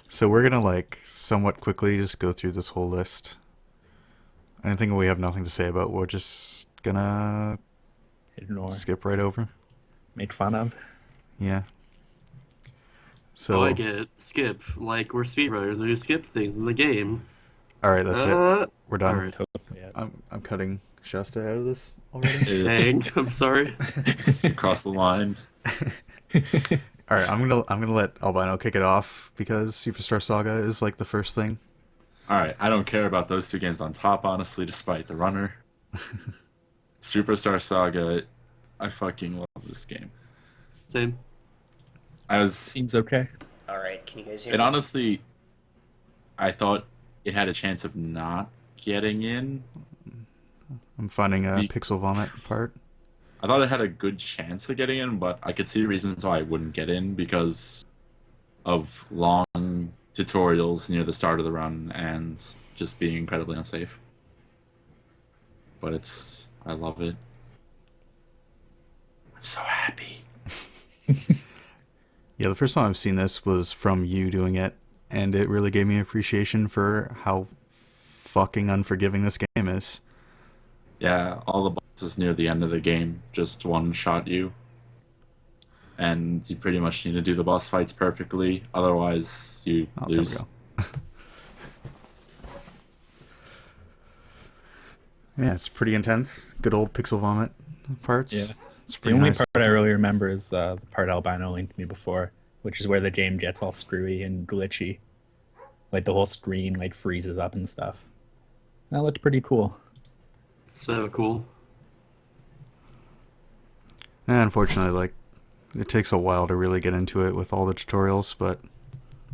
So we're gonna like somewhat quickly just go through this whole list. Anything we have nothing to say about, we're just gonna Ignore. skip right over. Made fun of. Yeah. I So, like it. Skip. Like, we're speedrunners. We skip things in the game. all right, that's it. Uh, We're done. alright. Totally. Yeah. I'm cutting Shasta out of this already. Dang, I'm sorry. Across the line. All right, I'm gonna let Albino kick it off because Superstar Saga is like the first thing. All right, I don't care about those two games on top, honestly, despite the runner. Superstar Saga, I fucking love this game. Same. I was, Seems okay. All right, can you guys hear it me? honestly, I thought it had a chance of not getting in. I'm finding a The- Pixel Vomit part. I thought it had a good chance of getting in, but I could see reasons why it wouldn't get in because of long tutorials near the start of the run and just being incredibly unsafe. But I love it. I'm so happy. Yeah, the first time I've seen this was from you doing it, and it really gave me appreciation for how fucking unforgiving this game is. Yeah, all the bosses near the end of the game just one-shot you. And you pretty much need to do the boss fights perfectly, otherwise you Oh, there we lose. go. Yeah, it's pretty intense. Good old Pixel Vomit parts. Yeah. It's The pretty only nice. part I really remember is the part Albino linked me before, which is where the game gets all screwy and glitchy. Like the whole screen like freezes up and stuff. That looked pretty cool. So cool. And unfortunately, like, it takes a while to really get into it with all the tutorials, but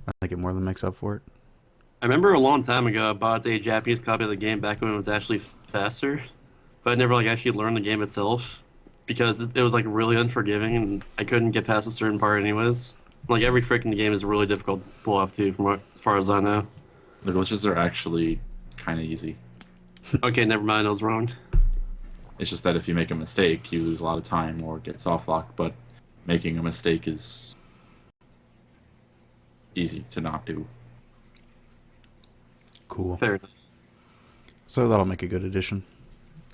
I think it more than makes up for it. I remember a long time ago I bought a Japanese copy of the game back when it was actually faster, but I never like actually learned the game itself because it was like really unforgiving and I couldn't get past a certain part anyways. Like every trick in the game is really difficult to pull off too, as far as I know. The glitches are actually kind of easy. Okay, never mind, I was wrong. It's just that if you make a mistake, you lose a lot of time or get soft locked, but making a mistake is easy to not do. Cool. Fair enough. So that'll make a good addition.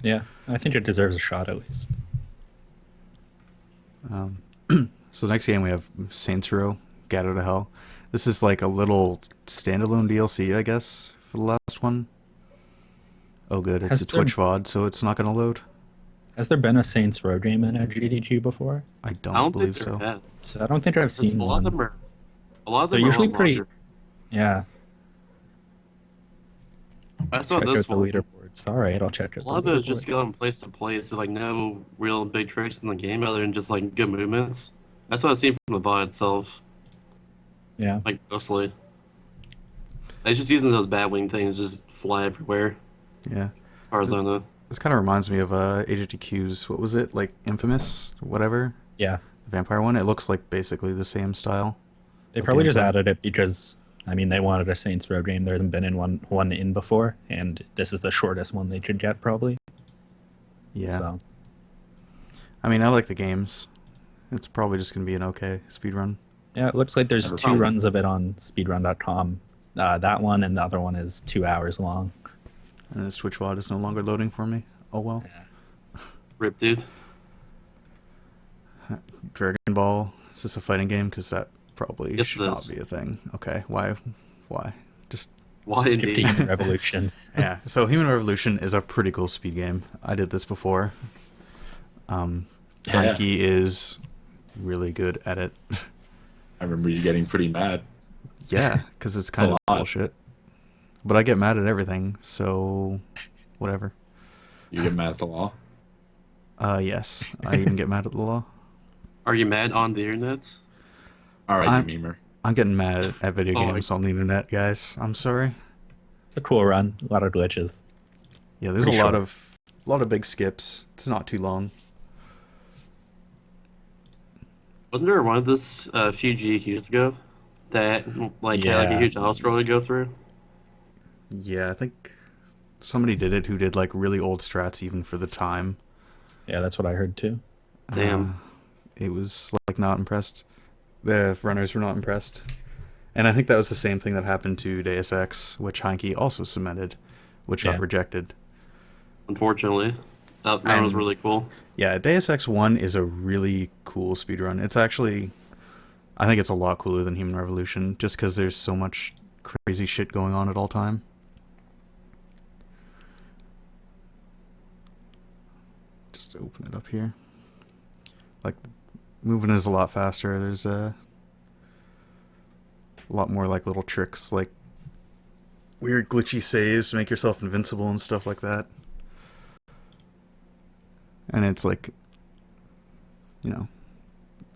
Yeah, I think it deserves a shot at least. So next game we have Saints Row, Get Out of Hell. This is like a little standalone DLC, I guess, for the last one. Oh good, it's Has a there- Twitch VOD, so it's not going to load. Has there been a Saints Row game in a GDQ before? I I don't don't believe think there so. has. So I don't think I've seen A lot one. of them are. A lot of They're them are usually a lot pretty. longer. Yeah, I saw check this out the one. leaderboards. All right, I'll check A out lot of the it is just leaderboards. going place to place. There's like no real big tricks in the game other than just like good movements. That's what I've seen from the VOD itself, Yeah, like mostly. It's just using those bat wing things just fly everywhere, Yeah. as far as I know. This kind of reminds me of HDQ's, what was it, like Infamous, whatever, yeah. the vampire one. It looks like basically the same style. They of probably just gameplay. added it because I mean they wanted a Saints Row game. There hasn't been one in before, and this is the shortest one they could get probably. Yeah. So I mean, I like the games. It's probably just going to be an okay speedrun. yeah, it looks like there's Never two found it. runs of it on speedrun.com. That one and the other one is 2 hours long. And this Twitch VOD is no longer loading for me. Oh well. Rip, dude. Dragon Ball, is this a fighting game? Because that probably Yes, should it not is. be a thing. Okay, why? Just, Why Skip to indeed? Human Revolution. yeah. So Human Revolution is a pretty cool speed game. I did this before. Yeah. Frankie is really good at it. I remember you getting pretty mad. Yeah, because it's kind A of lot. bullshit. But I get mad at everything, so whatever. You get mad at the law. Yes, I even get mad at the law. Are you mad on the internet? All right, I'm- you memer. I'm getting mad at video Oh, games on the internet, guys. I'm sorry. It's a cool run. A lot of glitches. Yeah, there's Pretty a lot short. of big skips. It's not too long. Wasn't there one of this a few GQs ago that like had like a Yeah. huge house scroll to go through? Yeah, I think somebody did it who did like really old strats even for the time. Yeah, that's what I heard too. Damn. It was like not impressed. The runners were not impressed. And I think that was the same thing that happened to Deus Ex, which Heineke also submitted, which got Yeah. rejected. Unfortunately, that was And- really cool. Yeah, Deus Ex 1 is a really cool speedrun. It's actually, I think it's a lot cooler than Human Revolution, just because there's so much crazy shit going on at all time. Just open it up here. Like, moving is a lot faster. There's a lot more like little tricks, like weird glitchy saves to make yourself invincible and stuff like that. And it's like, you know,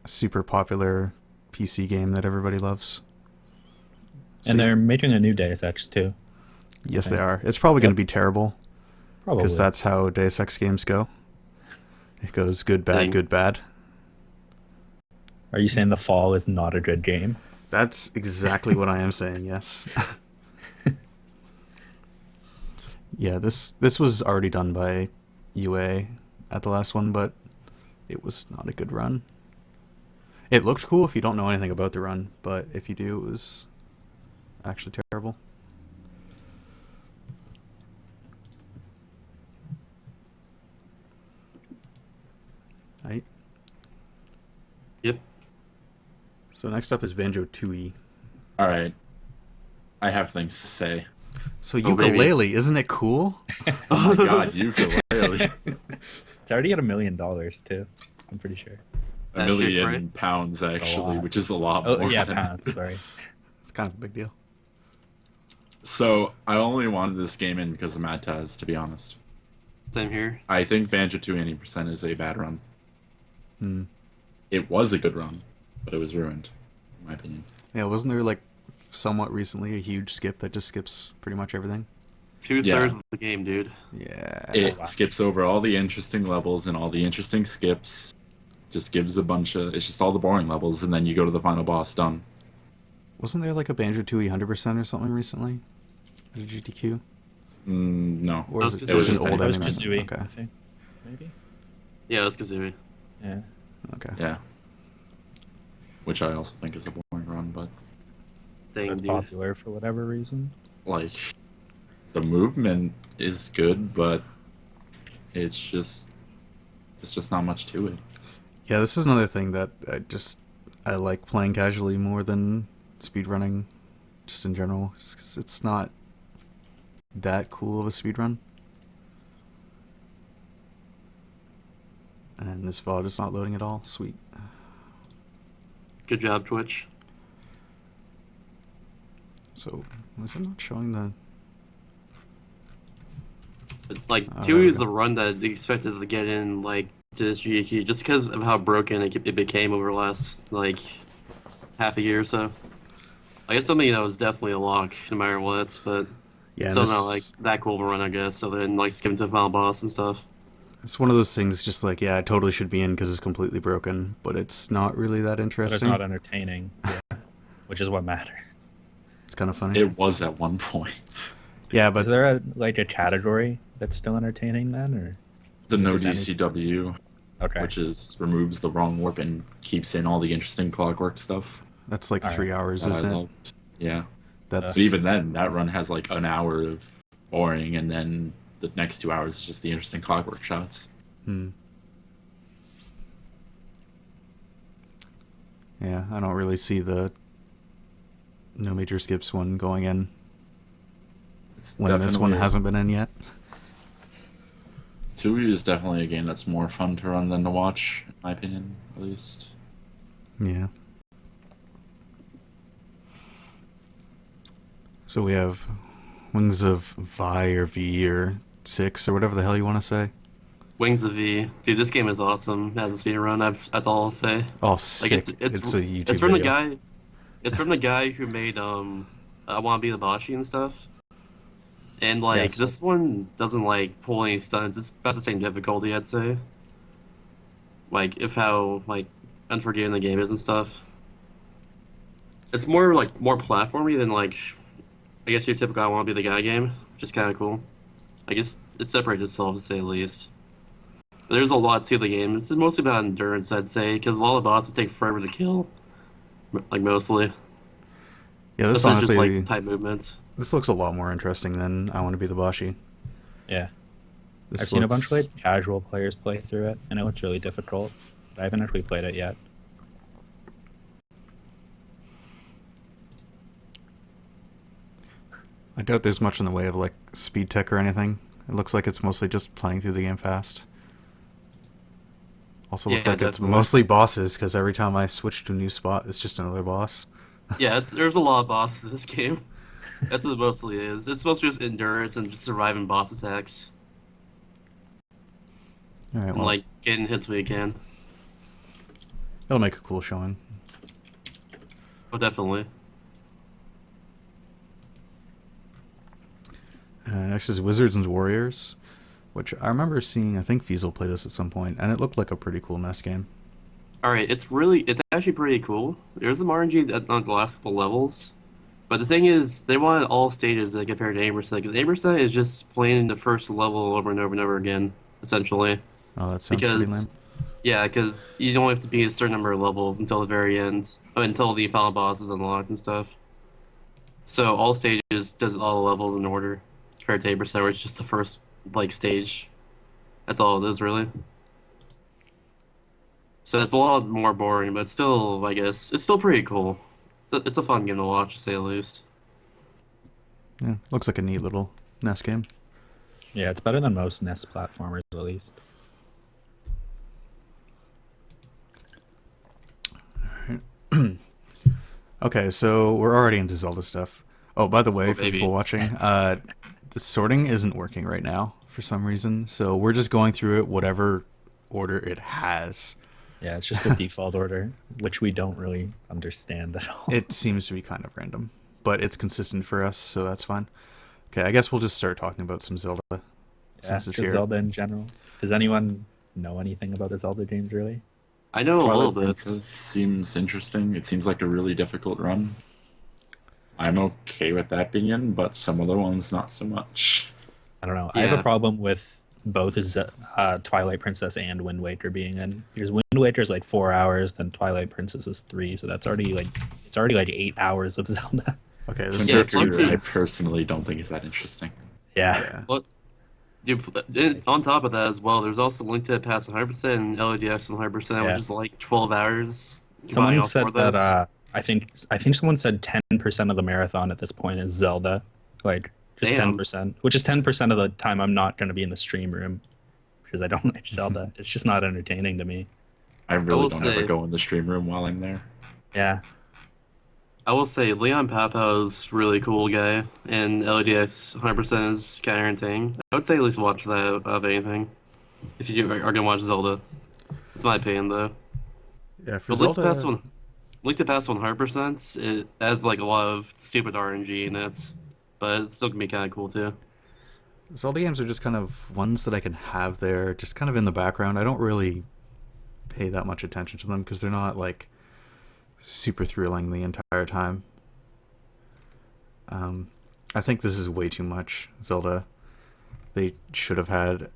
a super popular PC game that everybody loves. So And they're making a new Deus Ex too. yes, they are. It's probably going Yep. to be terrible Probably. because that's how Deus Ex games go. It goes good, bad, Dang. good, bad. Are you saying The Fall is not a good game? That's exactly what I am saying. Yes. Yeah, this was already done by UA at the last one, but it was not a good run. It looked cool if you don't know anything about the run, but if you do, it was actually terrible. Right. Yep. So next up is Banjo Tooie. All right, I have things to say. So Oh, baby. ukulele, isn't it cool? Oh my god, ukulele. It's already at $1 million too. I'm pretty sure. A That shit million great. pounds actually, lot. which is a lot Oh more. yeah, than- pounds. Sorry. It's kind of a big deal. So I only wanted this game in because of Mad Taz, to be honest. Same here. I think Banjo 280% is a bad run. Hmm. It was a good run, but it was ruined, in my opinion. Yeah, wasn't there like somewhat recently a huge skip that just skips pretty much everything? 2/3 Yeah. of the game, dude. Yeah. It wow. skips over all the interesting levels and all the interesting skips. Just gives a bunch of. It's just all the boring levels, and then you go to the final boss. Done. Wasn't there like a Banjo Tooie 100% or something recently? At a GDQ? No. Or is That was it, was just just an old That was animation? Kazooie, Okay. I think. Maybe. Yeah, that's Kazooie. Yeah. Okay. Yeah. Which I also think is a boring run, but Dang, It's dude. popular for whatever reason. like, the movement is good, but it's just not much to it. Yeah, this is another thing that I like playing casually more than speedrunning, just in general, just 'cause it's not that cool of a speedrun. And this VOD is not loading at all. Sweet. Good job, Twitch. So, was it not showing the... But, like, Oh, there 2 we is go. the run that they expected to get in, like, to this GDQ, just because of how broken it became over the last, like, half a year or so. Like, it's something that was definitely a lock, no matter what, but Yeah, still and not, this- like, that cool of a run, I guess, so then, like, skipping to the final boss and stuff. It's one of those things just like, yeah, I totally should be in because it's completely broken, but it's not really that But interesting. it's not entertaining. Yeah. Which is what matters. It's kind of funny. It was at one point. Yeah, Is but there a category that's still entertaining then, or The no Is there any- DCW, okay? which is removes the wrong warp and keeps in all the interesting clockwork stuff. that's like Alright. 3 hours, that I isn't it? loved. Yeah. That's But even then, that run has like an hour of boring, and then the next 2 hours is just the interesting clockwork shots. Hmm. Yeah, I don't really see the no major skips one going in It's when this one definitely- hasn't been in yet. Tui is definitely a game that's more fun to run than to watch, in my opinion, at least. Yeah. So we have Wings of Vi or V or 6 or whatever the hell you want to say. Wings of V. Dude, this game is awesome as a speed run, that's all I'll say. Oh, Like, sick. it's It's a YouTube it's from video. the guy. It's from the guy who made I Want to Be the Bashi and stuff. And like Yeah, so- this one doesn't like pull any stunts. It's about the same difficulty, I'd say. Like if how like unforgiving the game is and stuff. It's more platformy than like I guess your typical I Want to Be the Guy game, which is kind of cool. I guess it separates itself to say the least. There's a lot to the game. It's mostly about endurance, I'd say, because a lot of the bosses take forever to kill. Like, mostly. Yeah, this Besides just honestly, like type movements. this looks a lot more interesting than I Want to Be the Boshi. Yeah. This I've seen a bunch of looks- like casual players play through it, and it looks really difficult. But I haven't actually played it yet. I doubt there's much in the way of like speed tech or anything. It looks like it's mostly just playing through the game fast. Also looks Yeah, like it's definitely. mostly bosses because every time I switch to a new spot, it's just another boss. Yeah, there's a lot of bosses in this game. That's what it mostly is. It's mostly just endurance and just surviving boss attacks All right, and well, like getting hits when you can. it'll make a cool showing. Oh, definitely. Next is Wizards and Warriors, which I remember seeing. I think Feasel play this at some point, and it looked like a pretty cool NES game. All right, it's actually pretty cool. There's some RNG on the last couple levels, but the thing is, they wanted all stages that compared to Amerson because Amerson is just playing the first level over and over and over again, essentially. Oh, that sounds pretty lame. Because yeah, because you don't have to beat a certain number of levels until the very end, until the final boss is unlocked and stuff. So all stages does all the levels in order, compared to Amerson, where it's just the first like stage. That's all it is, really. So it's a lot more boring, but still, I guess, it's still pretty cool. It's a fun game to watch, to say the least. Yeah, looks like a neat little NES game. Yeah, it's better than most NES platformers, at least. Okay, so we're already into Zelda stuff. Oh, by the way, Oh, for baby. people watching, the sorting isn't working right now for some reason. So we're just going through it whatever order it has. Yeah, it's just the default order, which we don't really understand at all. It seems to be kind of random, but it's consistent for us, so that's fine. Okay, I guess we'll just start talking about some Zelda Yeah, since it's just here. Zelda in general. Does anyone know anything about the Zelda games, really? I know a little Twilight bit. Princess seems interesting. It seems like a really difficult run. I'm okay with that being in, but some other ones not so much. I don't know. I have a Yeah. problem with both Twilight Princess and Wind Waker being in, because Wind Waker is like 4 hours, then Twilight Princess is 3, so that's already like it's already like 8 hours of Zelda. Okay, Wind this Yeah, it's like Waker, I the- personally don't think is that interesting. Yeah. yeah. Well, on top of that as well, there's also Link to the Past 100% and LEDX 100%, Yeah. which is like 12 hours. Combining Someone all four said of that those. I think someone said 10% of the marathon at this point is Zelda. Like just Damn. 10%, which is 10% of the time I'm not going to be in the stream room because I don't like Zelda. It's just not entertaining to me. I really will don't ever say- go in the stream room while I'm there. Yeah. I will say Leon Papa's really cool guy, and LEDX 100% is kind of entertaining. I would say at least watch that of anything if you are gonna watch Zelda. It's my opinion though. Yeah, for But Link to Zelda, Past 100%, it adds like a lot of stupid RNG in it, but it's still gonna be kind of cool too. Zelda games are just kind of ones that I can have there, just kind of in the background. I don't really pay that much attention to them because they're not like super thrilling the entire time. I think this is way too much Zelda. They should have had,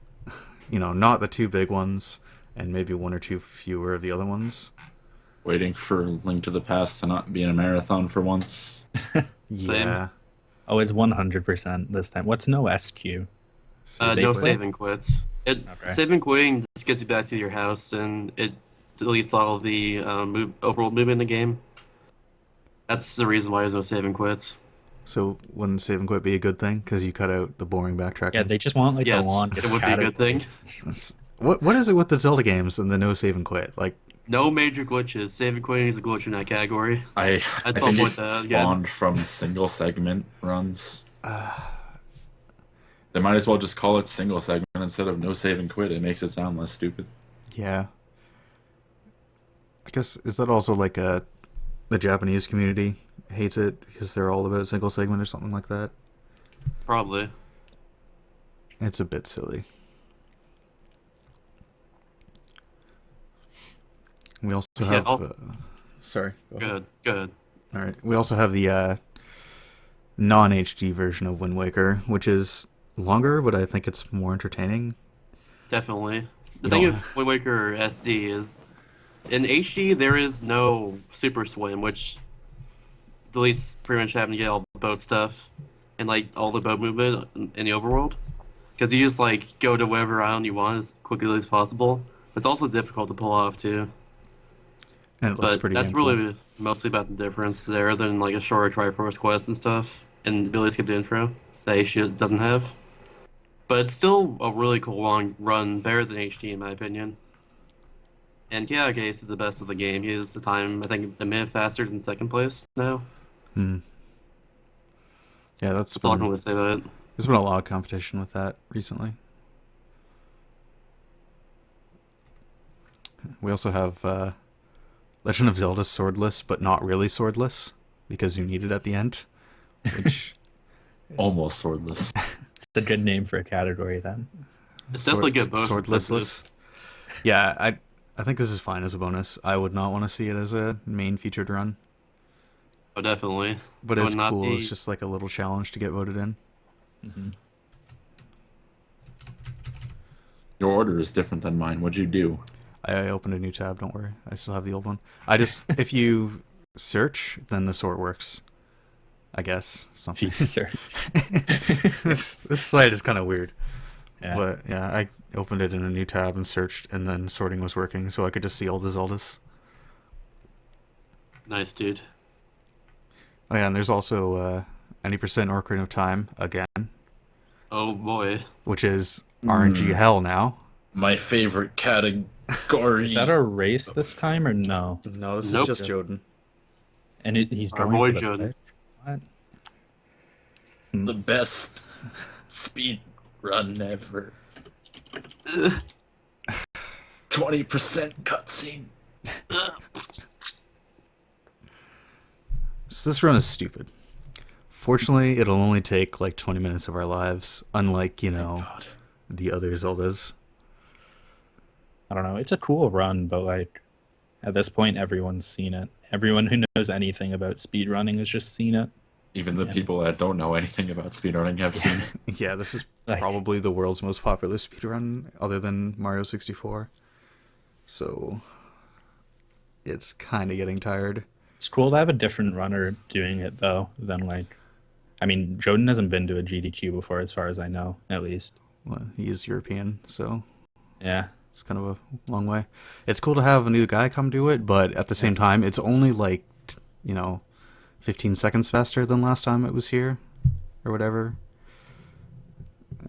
not the two big ones, and maybe one or two fewer of the other ones. Waiting for Link to the Past to not be in a marathon for once. Same. Yeah. Oh, it's 100% this time. What's no SQ? Save No quit. save and quits. Okay. Save and quitting just gets you back to your house, and it deletes all of the overall movement in the game. That's the reason why there's no save and quits. So wouldn't save and quit be a good thing? Because you cut out the boring backtracking. Yeah, they just want like Yes, the longest it would be a good thing. categories. What is it with the Zelda games and the no save and quit? Like, No major glitches. Save and quitting is a glitch in that category. I That's think all it point that, spawned from single segment runs. They might as well just call it single segment instead of no save and quit. It makes it sound less stupid. yeah. I guess, is that also like the Japanese community hates it because they're all about single segment or something like that? Probably. It's a bit silly. We also Yeah, have. I'll- Sorry. Go ahead. Good. All right. We also have the non HD version of Wind Waker, which is longer, but I think it's more entertaining. Definitely. The You thing don't- with Wind Waker SD is, in HD there is no Super Swim, which deletes pretty much having to get all the boat stuff and like all the boat movement in the overworld. Because you just like go to whatever island you want as quickly as possible. It's also difficult to pull off too. And it looks But pretty that's damn cool. really mostly about the difference there than like a shorter Triforce quest and stuff. And the ability to skip the intro that HD doesn't have. But it's still a really cool long run, better than HD in my opinion. And yeah, Gase is the best of the game. He is the time, I think, a minute faster than second place now. Hmm. Yeah, That's all I can really say about it. there's been a lot of competition with that recently. We also have Legend of Zelda Swordless, but not really swordless, because you need it at the end. Which Almost swordless. It's a good name for a category then. It's definitely good bonus. Swordlessless. Yeah, I think this is fine as a bonus. I would not want to see it as a main featured run. Oh, definitely. But It it's would not cool. be- It's just like a little challenge to get voted in. Hmm. Your order is different than mine. What'd you do? I opened a new tab, don't worry. I still have the old one. I just, if you search, then the sort works. I guess. Something. Sure. This site is kind of weird. Yeah. But yeah, I opened it in a new tab and searched, and then sorting was working, so I could just see all the Zeldas. Nice, dude. Oh yeah, and there's also any percent Ocarina of Time again, Oh boy. which is RNG hell now. My favorite category. Is that a race this time or no? No, this Nope. is just Joden. And he's Our going boy for the Jordan. What? the best speed run ever? 20% cutscene. So this run is stupid. Fortunately, it'll only take like 20 minutes of our lives, unlike, God. the other Zeldas. I don't know. It's a cool run, but like at this point, everyone's seen it. Everyone who knows anything about speedrunning has just seen it. Even the Yeah. people that don't know anything about speedrunning have seen it. Yeah, this is Like- probably the world's most popular speedrun, other than Mario 64. So it's kind of getting tired. It's cool to have a different runner doing it though than like. I mean, Joden hasn't been to a GDQ before, as far as I know, at least. Well, he is European, so Yeah. it's kind of a long way. It's cool to have a new guy come do it, but at the same time, it's only like, 15 seconds faster than last time it was here, or whatever.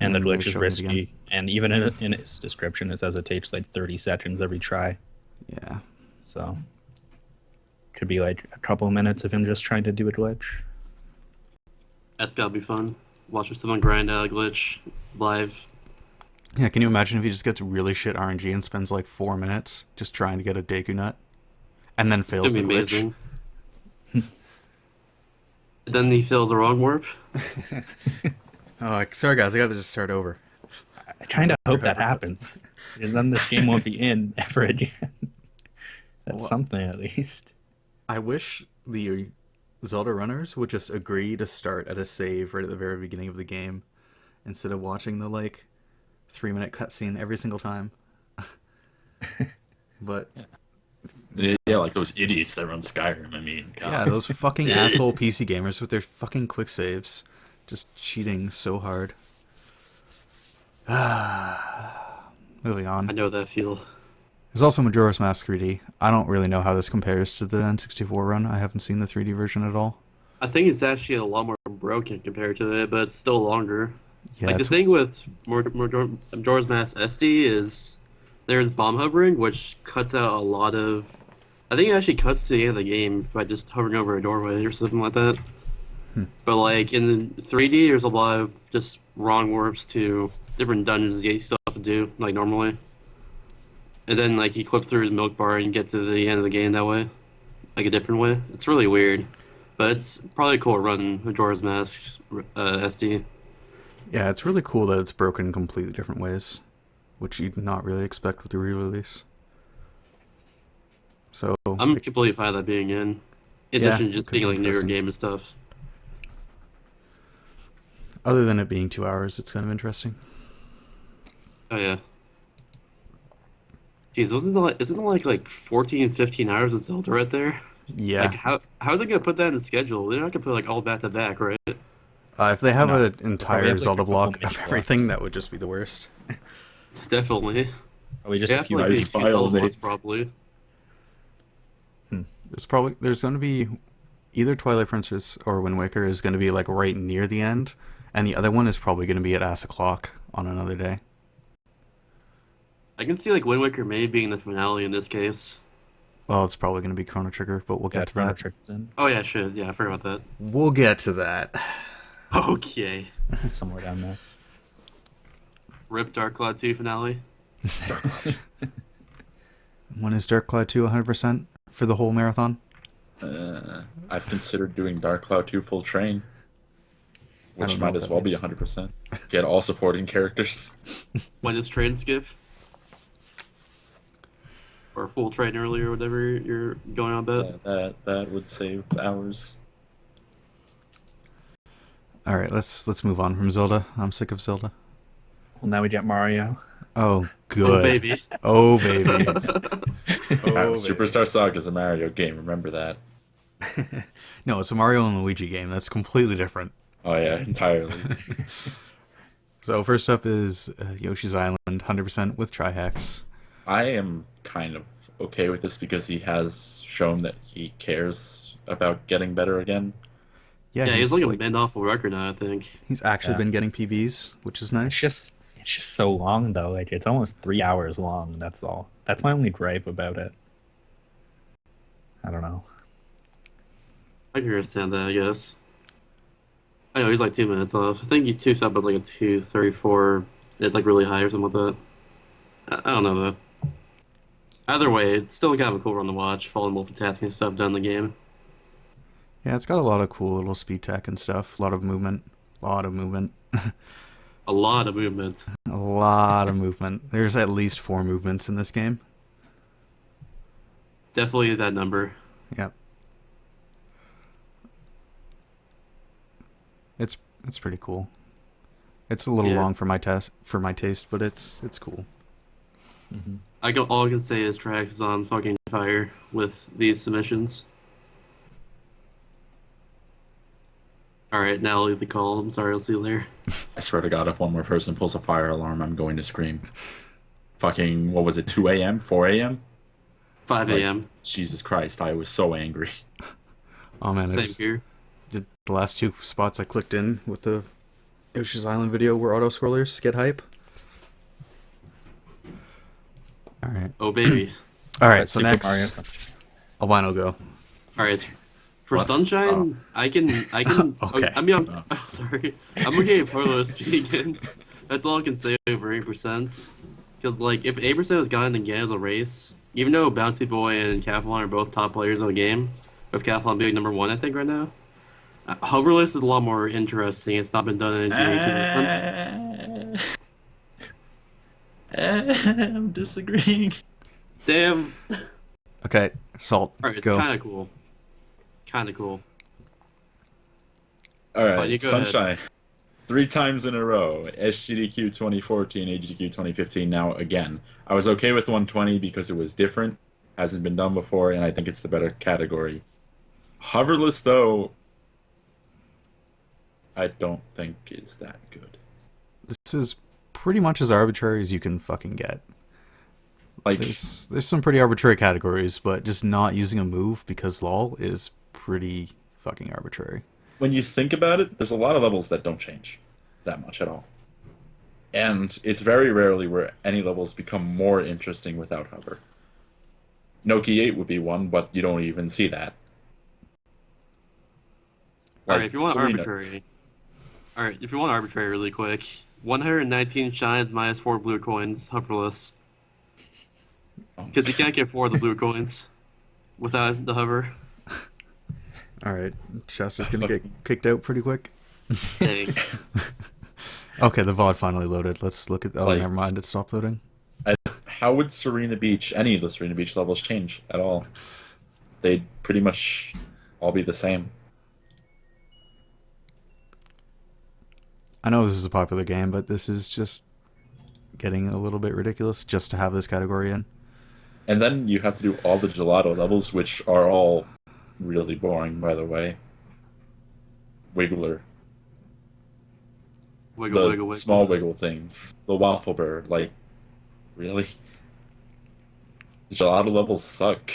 And the then glitch is showing it again. risky. And even in its description, it says it takes like 30 seconds every try. Yeah. So could be like a couple minutes of him just trying to do a glitch. That's gotta be fun. Watching someone grind out a glitch live. Yeah, can you imagine if he just gets really shit RNG and spends like 4 minutes just trying to get a Deku Nut? And then It's fails gonna the be glitch? amazing. Then he fails the wrong warp. Oh, sorry guys, I gotta just start over. I kind of hope that happens. Because then this game won't be in ever again. That's Well, something at least. I wish the Zelda runners would just agree to start at a save right at the very beginning of the game instead of watching the 3-minute cutscene every single time. But Yeah, like those idiots that run Skyrim. I mean, God. yeah, those fucking asshole PC gamers with their fucking quick saves, just cheating so hard. Moving I on. know that feel. There's also Majora's Mask 3D. I don't really know how this compares to the N64 run. I haven't seen the 3D version at all. I think it's actually a lot more broken compared to it, but it's still longer. Yeah, Like the it's- thing with Majora's Mask SD is there's bomb hovering, which cuts out a lot of. I think it actually cuts to the end of the game by just hovering over a doorway or something like that. But like in 3D, there's a lot of just wrong warps to different dungeons you still have to do like normally. And then like you click through the milk bar and get to the end of the game that way, like a different way. It's really weird, but it's probably cool to run Majora's Mask SD. Yeah, it's really cool that it's broken in completely different ways, which you'd not really expect with the re-release. So, I'm completely fine with that being in Yeah, addition to it just could be being like newer interesting. game and stuff. other than it being 2 hours, it's kind of interesting. Oh yeah. Jeez, isn't it like 14, 15 hours of Zelda right there? Yeah, Like How are they gonna put that in the schedule? They're not gonna put like all back to back, right? If they have No, an probably entire have, like, Zelda a couple block mini of everything, blocks. that would just be the worst. Definitely. Probably just They a have to few. like do Nice two file, Zelda blocks mate. probably. There's going to be either Twilight Princess or Wind Waker is going to be like right near the end, and the other one is probably going to be at ass o'clock on another day. I can see like Wind Waker maybe being the finale in this case. Well, it's probably going to be Chrono Trigger, but we'll Yeah, get to Chrono that. Trigger's in. Oh yeah, shit. Yeah, I forgot about We'll get to that. that. Okay. It's somewhere down there. Rip Dark Cloud 2 finale. When is Dark Cloud 2 100% for the whole marathon? I've considered doing Dark Cloud 2 full train, I which don't know might what as that well be means. 100%. Get all supporting characters. When is train skip? Or full train early or whatever you're going on about. That would save hours. All right, let's move on from Zelda. I'm sick of Zelda. Well, now we get Mario. Oh, good. Oh baby. Oh, baby. Superstar Saga is a Mario game. Remember that. No, it's a Mario and Luigi game. That's completely different. Oh yeah, entirely. So first up is Yoshi's Island, 100% with Trihex. I am kind of okay with this because he has shown that he cares about getting better again. Yeah, Yeah, he's like a bend off record now, I think. he's actually Yeah. been getting PBs, which is nice. It's just so long though. Like it's almost 3 hours long. That's all. That's my only gripe about it. I don't know. I can understand that, I guess. I know he's like 2 minutes off. I think he two up with like a 2:34. It's like really high or something like that. I don't know though. Either way, it's still kind of a cool run to watch. All the multitasking stuff done in the game. Yeah, it's got a lot of cool little speed tech and stuff. A lot of movement. A lot of movement. A lot of movements. A lot of movement. There's at least 4 movements in this game. Definitely that number. Yep. It's pretty cool. It's a little Yeah. long for my taste, but it's cool. All I can say is Trax is on fucking fire with these submissions. Alright, now I'll leave the call. I'm sorry, I'll see you later. I swear to God, if one more person pulls a fire alarm, I'm going to scream. Fucking, what was it, 2 a.m., 4 a.m.? 5 Like, a.m. Jesus Christ, I was so angry. Oh man, Same here. the last 2 spots I clicked in with the Yoshi's Island video were auto scrollers. Get hype. All right. Oh baby. All right. So Super next, Mario Sunshine. Albino go. Alright. For What? Sunshine, I can Okay. I mean sorry. I'm looking at Polo speaking. That's all I can say over 8%. Because like if 8% was gotten again as a race, even though Bouncy Boy and Cathlon are both top players of the game, with Cathlon being number 1 I think right now. Hoverless is a lot more interesting. It's not been done in GDQ. I'm disagreeing. Damn. Okay. Salt. Alright, it's Go. kinda cool. Kinda cool. All Fine, right, you go ahead. Sunshine. 3 times in a row. SGDQ 2014, AGDQ 2015. Now, again, I was okay with 120 because it was different, hasn't been done before, and I think it's the better category. Hoverless, though, I don't think is that good. This is pretty much as arbitrary as you can fucking get. Like, There's some pretty arbitrary categories, but just not using a move because lol is pretty fucking arbitrary. when you think about it, there's a lot of levels that don't change that much at all. And it's very rarely where any levels become more interesting without hover. Noki 8 would be one, but you don't even see that. Alright, if you want Serena- arbitrary. Alright, if you want arbitrary really quick. 119 shines minus 4 blue coins, hoverless. Oh, Because you can't get 4 of the blue coins without the hover. All right, Shasta's gonna get kicked out pretty quick. Dang. Okay, the VOD finally loaded. Let's look at. Oh, Like- never mind. It stopped loading. How would Serena Beach, any of the Serena Beach levels, change at all? They'd pretty much all be the same. I know this is a popular game, but this is just getting a little bit ridiculous just to have this category in. And then you have to do all the gelato levels, which are all really boring, by the way. Wiggler. Wiggle, The wiggle, wiggle. small wiggle things. The waffle bird. Like, really? Gelato levels suck.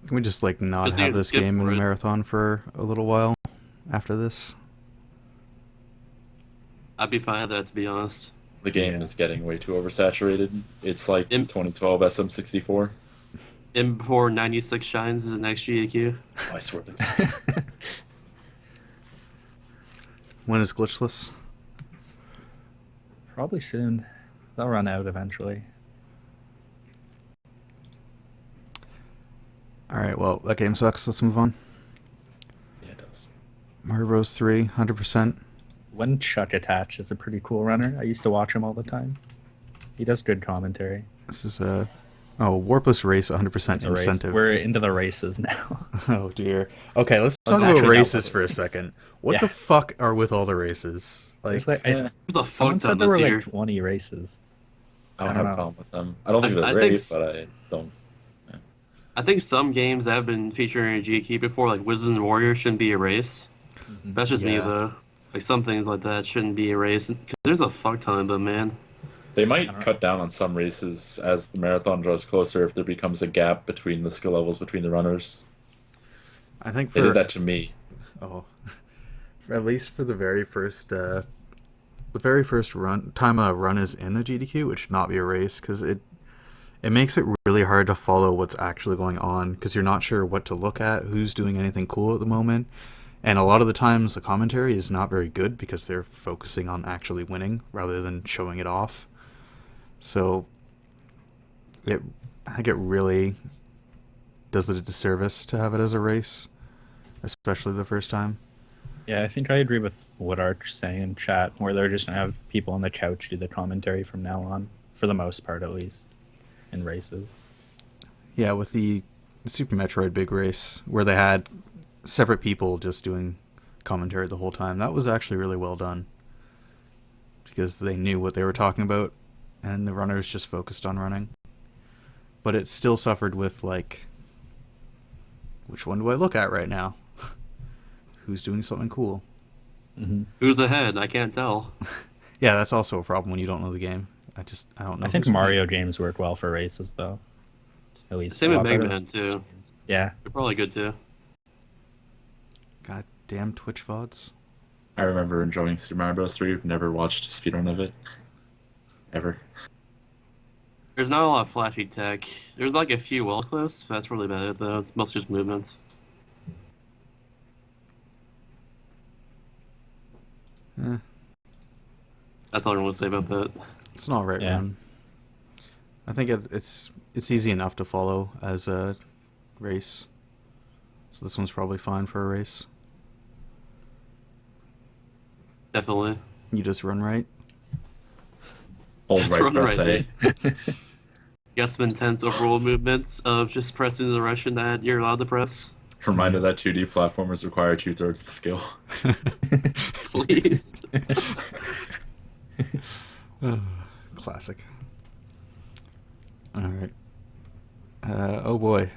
Can we just like not Good thing have it's this skip game in for the it. marathon for a little while after this? I'd be fine with that, to be honest. The game Yeah. is getting way too oversaturated. It's like Im- 2012 SM64. In before 96 shines is the next GDQ. Oh, I swear to God. When is glitchless? Probably soon. They'll run out eventually. All right, well, that game sucks. Let's move on. Yeah, it does. Mario Bros. 3, 100%. When Chuck Attached is a pretty cool runner. I used to watch him all the time. He does good commentary. This is a Warpless Race 100% It's a race. incentive. We're into the races now. Oh dear. Okay, let's Well, talk about actually, that races wasn't for a a race. second. What Yeah. the fuck are with all the races? Like, There's like, Yeah. There's a someone fuck said ton there this were year. like 20 races. I don't I have don't a know. problem with them. I don't think I they're think great, s- but I don't. I think some games that have been featuring in GDQ before, like Wizards and Warriors, shouldn't be a race. That's just me, Yeah. though. Like, some things like that shouldn't be a race. 'Cause there's a fuck ton of them, man. They I might don't- cut down on some races as the marathon draws closer if there becomes a gap between the skill levels between the runners. I think They for did that to me. oh, at least for the very first run time a run is in a GDQ, it should not be a race because it makes it really hard to follow what's actually going on because you're not sure what to look at, who's doing anything cool at the moment. And a lot of the times the commentary is not very good because they're focusing on actually winning rather than showing it off. So I think it really does it a disservice to have it as a race, especially the first time. Yeah, I think I agree with what Arch's saying in chat, where they're just gonna have people on the couch do the commentary from now on, for the most part at least, in races. Yeah, with the Super Metroid Big Race, where they had separate people just doing commentary the whole time, that was actually really well done. Because they knew what they were talking about, and the runners just focused on running. But it still suffered with, like, which one do I look at right now? Who's doing something cool? Mm-hmm. Who's ahead? I can't tell. Yeah, that's also a problem when you don't know the game. I don't know. I think who's winning. Mario games work well for races, though. At least Same a with lot Mega better Man, than too. games. Yeah, They're probably good, too. God damn Twitch VODs. I remember enjoying Super Mario Bros. 3. Never watched a speedrun of it. Ever. There's not a lot of flashy tech. There's like a few wall clips, but that's really about it, though. It's mostly just movements. Eh, That's all I'm going to say about that. it's an alright Yeah. run. I think it's easy enough to follow as a race. So this one's probably fine for a race. Definitely. You just run right. Old Just right run press right, A. Got some intense overall movements of just pressing the direction that you're allowed to press. Reminder that 2D platformers require 2/3 the skill. Please. Classic. Alright. Oh boy.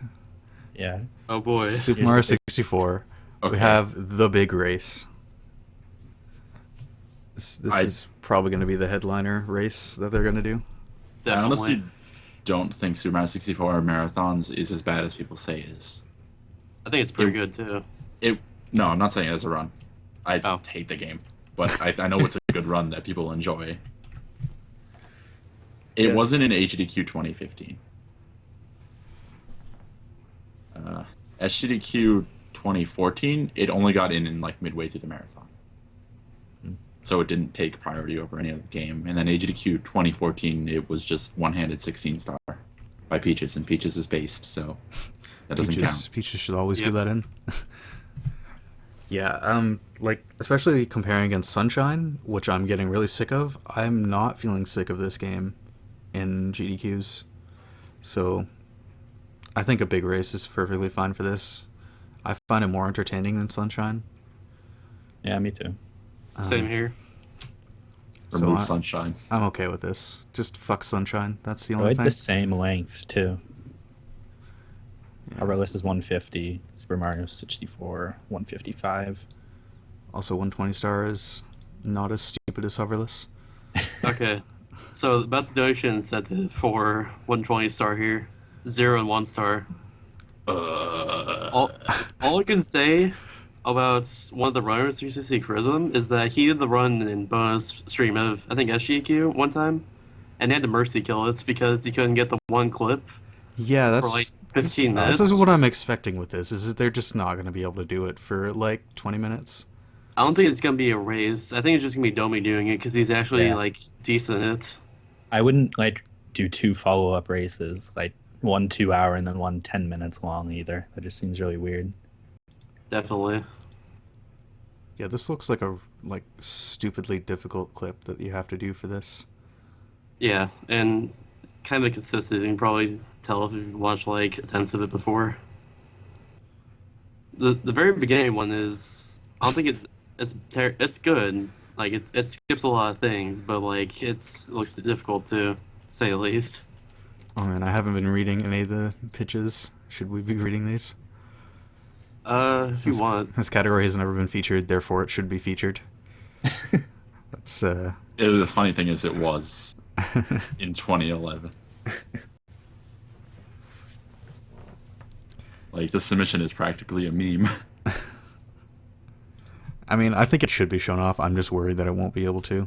yeah. Oh boy. Super Here's Mario the big 64. Okay. We have the big race. This I- is probably going to be the headliner race that they're going to do. I Definitely. honestly don't think Super Mario 64 marathons is as bad as people say it is. I think it's pretty good, too. No, I'm not saying it as a run. I Oh. hate the game, but I know it's a good run that people enjoy. It Yeah. wasn't in HDQ 2015. SGDQ 2014, it only got in like midway through the marathon. So it didn't take priority over any other game. And then HDQ 2014, it was just one-handed 16 star by Peaches, and Peaches is based, so that doesn't count. Peaches should always be Yep. let in. Yeah, like especially comparing against Sunshine, which I'm getting really sick of. I'm not feeling sick of this game in GDQs, so I think a big race is perfectly fine for this. I find it more entertaining than Sunshine. Yeah, me too. Same here. So Remove I- Sunshine. I'm okay with this. Just fuck Sunshine. That's the I only like thing. the same length too. Hoverless is 150. Super Mario 64, 155. Also, 120 star is not as stupid as hoverless. Okay. So about the donations at the for 120 star here, 0 and 1 star. All, all I can say about one of the runners, 360 Charism, is that he did the run in bonus stream of, I think, SGQ one time, and he had to mercy kill it because he couldn't get the one clip Yeah, for like that's 15 this is minutes. what I'm expecting with this. Is that they're just not going to be able to do it for like 20 minutes. I don't think it's gonna be a raise. I think it's just gonna be Domi doing it because he's actually Yeah. like decent at it. I wouldn't like do 2 follow-up races, like one 2 hour and then one 10 minutes long either. That just seems really weird. Definitely. Yeah, this looks like a like stupidly difficult clip that you have to do for this. Yeah, and kind of consistent. You can probably tell if you've watched like attempts of it before. The very beginning one is I don't think it's good. Like it skips a lot of things, but like it looks difficult to say the least. Oh man, I haven't been reading any of the pitches. Should we be reading these? If you want. This category has never been featured, therefore it should be featured. That's The funny thing is, it was in 2011. Like, the submission is practically a meme. I mean, I think it should be shown off. I'm just worried that it won't be able to.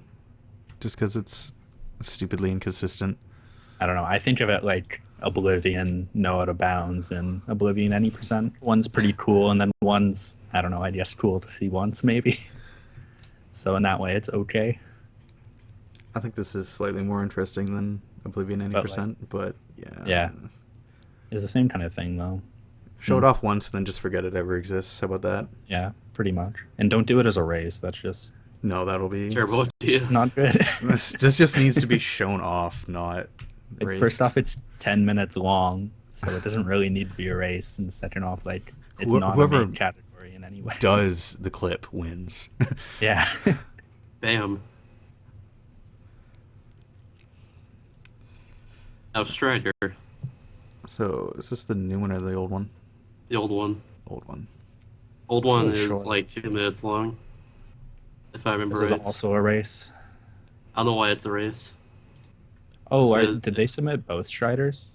Just because it's stupidly inconsistent. I don't know. I think of it like Oblivion, No Out of Bounds, and Oblivion Any Percent. One's pretty cool, and then one's, I don't know, I guess cool to see once, maybe. So in that way, it's okay. I think this is slightly more interesting than Oblivion any But, percent, but yeah. Yeah. It's the same kind of thing, though. Show it off once, then just forget it ever exists. How about that? Yeah, pretty much. And don't do it as a race. That's just, No, that'll be It's terrible it's idea. just not good. This just needs to be shown off, not Like, raced. first off, it's 10 minutes long, so it doesn't really need to be erased. And second off, like, it's not a Whoever main category in any way. does the clip wins. Yeah. Bam. Now Strider, So, is this the new one or the old one? the old one. Old one. Old one It's is short. like 2 minutes long, if I remember This is right. also a race. I don't know why it's a race. Oh, Says- did they submit both Striders?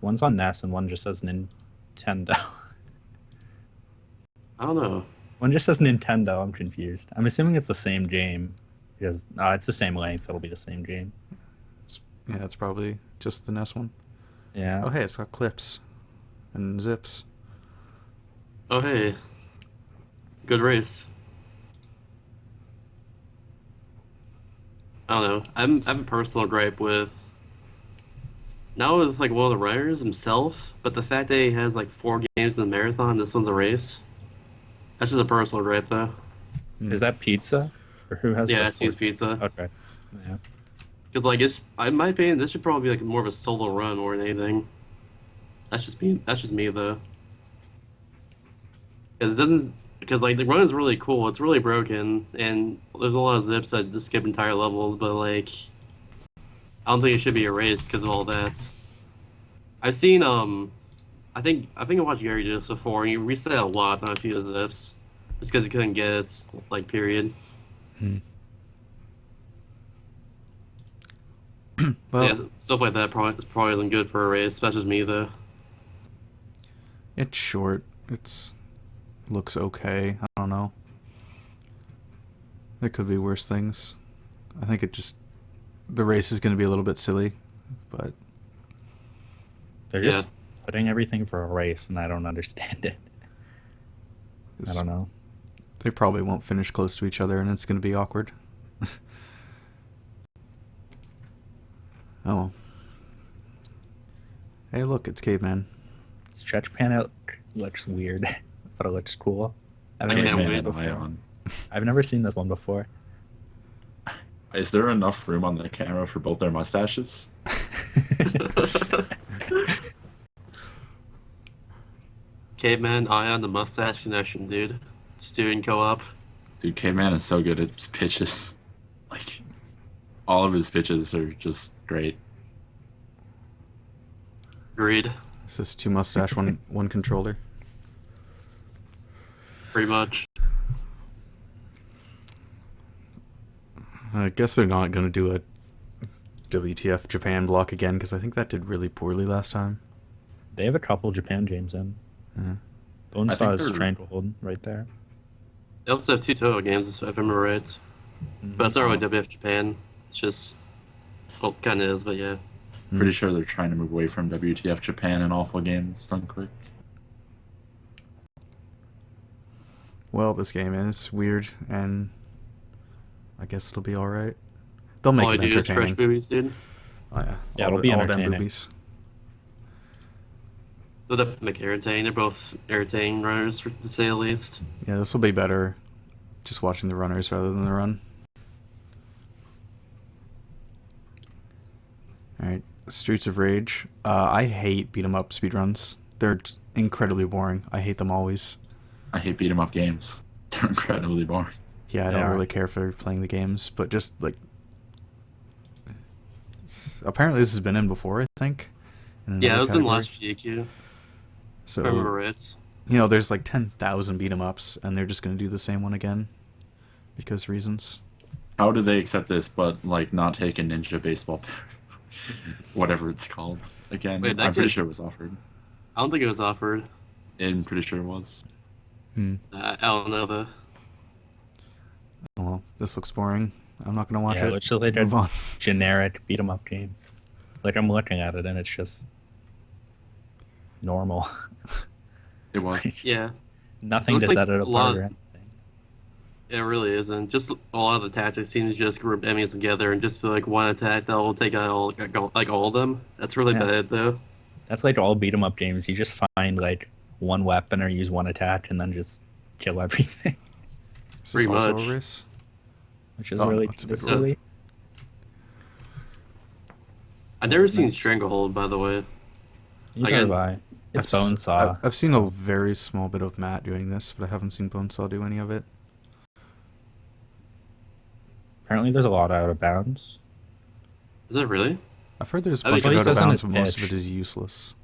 One's on NES and one just says Nintendo. I don't know. One just says Nintendo. I'm confused. I'm assuming it's the same game. Because it's the same length. It'll be the same game. Yeah, it's probably just the NES one. Yeah. Oh, hey, it's got clips and zips. Oh hey, good race. I don't know. I have a personal gripe with not with like one of the riders himself, but the fact that he has like 4 games in the marathon. This one's a race. That's just a personal gripe though. Is that Pizza? Or who has Yeah, the it's Use Pizza. Okay. Yeah. Because like it's, in my opinion, this should probably be like more of a solo run more than anything. That's just me. That's just me though. Because it doesn't. Because like the run is really cool. It's really broken, and there's a lot of zips that just skip entire levels. But like, I don't think it should be erased because of all that. I've seen I think I watched Gary do this before. And he reset a lot on a few of the zips, just because he couldn't get it. Like period. So Well, yeah, stuff like that probably isn't good for a race. That's just me though. it's short. Looks okay. I don't know. There could be worse things. I think the race is going to be a little bit silly, but They're Yeah. just putting everything for a race, and I don't understand it. I don't know. they probably won't finish close to each other, and it's going to be awkward. Oh well. Hey, look, it's Caveman. Stretch pan looks weird, but it looks cool. I've I never can't seen wait. this before. I've never seen this one before. Is there enough room on the camera for both their mustaches? Caveman, Ion, the mustache connection, dude. Student co-op. Dude, K-Man is so good at his pitches. Like, all of his pitches are just great. Agreed. This is two mustache, one controller. Pretty much. I guess they're not going to do a WTF Japan block again because I think that did really poorly last time. They have a couple Japan games in. Yeah. Bone I Saw think is they're- Stranglehold right there. They also have 2 Toho games, if I remember right. Mm-hmm. But it's not really WF Japan. It's just, well, kind of is, but yeah. Pretty sure they're trying to move away from WTF Japan and awful games done quick. Well, this game is weird, and I guess it'll be all right. They'll make All I it do is fresh entertaining. boobies, dude. Oh, yeah, Yeah, all it'll be all them entertaining. boobies. They'll definitely make it entertaining. They're both entertaining runners, to say the least. Yeah, this will be better. Just watching the runners rather than the run. All right, Streets of Rage. I hate beat 'em up speedruns. They're just incredibly boring. I hate them always. I hate beat 'em up games. They're incredibly boring. Yeah, I They don't are. really care for playing the games, but just like apparently this has been in before, I think. In Yeah, it another was in category. last GDQ, So if I remember right. there's like 10,000 beat 'em ups, and they're just gonna do the same one again because reasons. How do they accept this but like not take a Ninja Baseball whatever it's called again? Wait, that I'm pretty could- sure it was offered. I don't think it was offered. I'm pretty sure it was. I don't know, though. Well, this looks boring. I'm not gonna watch Yeah, it. it looks like Move a on. generic beat 'em up game. Like I'm looking at it and it's just normal. It was. Yeah, Nothing Looks to like set it a lot- apart or anything. it really isn't. Just a lot of the tactics seem to just group enemies together and just do like one attack that will take out all of them. That's really Yeah. bad, though. That's like all beat 'em up games. You just find like one weapon or use one attack and then just kill everything, Is this Pretty also much. a race? which is Oh, really that's a big silly. I've never That's seen nice. Stranglehold, by the way. Either Again, have I. It's I've s- Bone Saw. I've seen a very small bit of Matt doing this, but I haven't seen Bonesaw do any of it. Apparently, there's a lot out of bounds. Is it really? I've heard there's a I bunch think of he out of says in bounds, his but most of pitch. it is useless.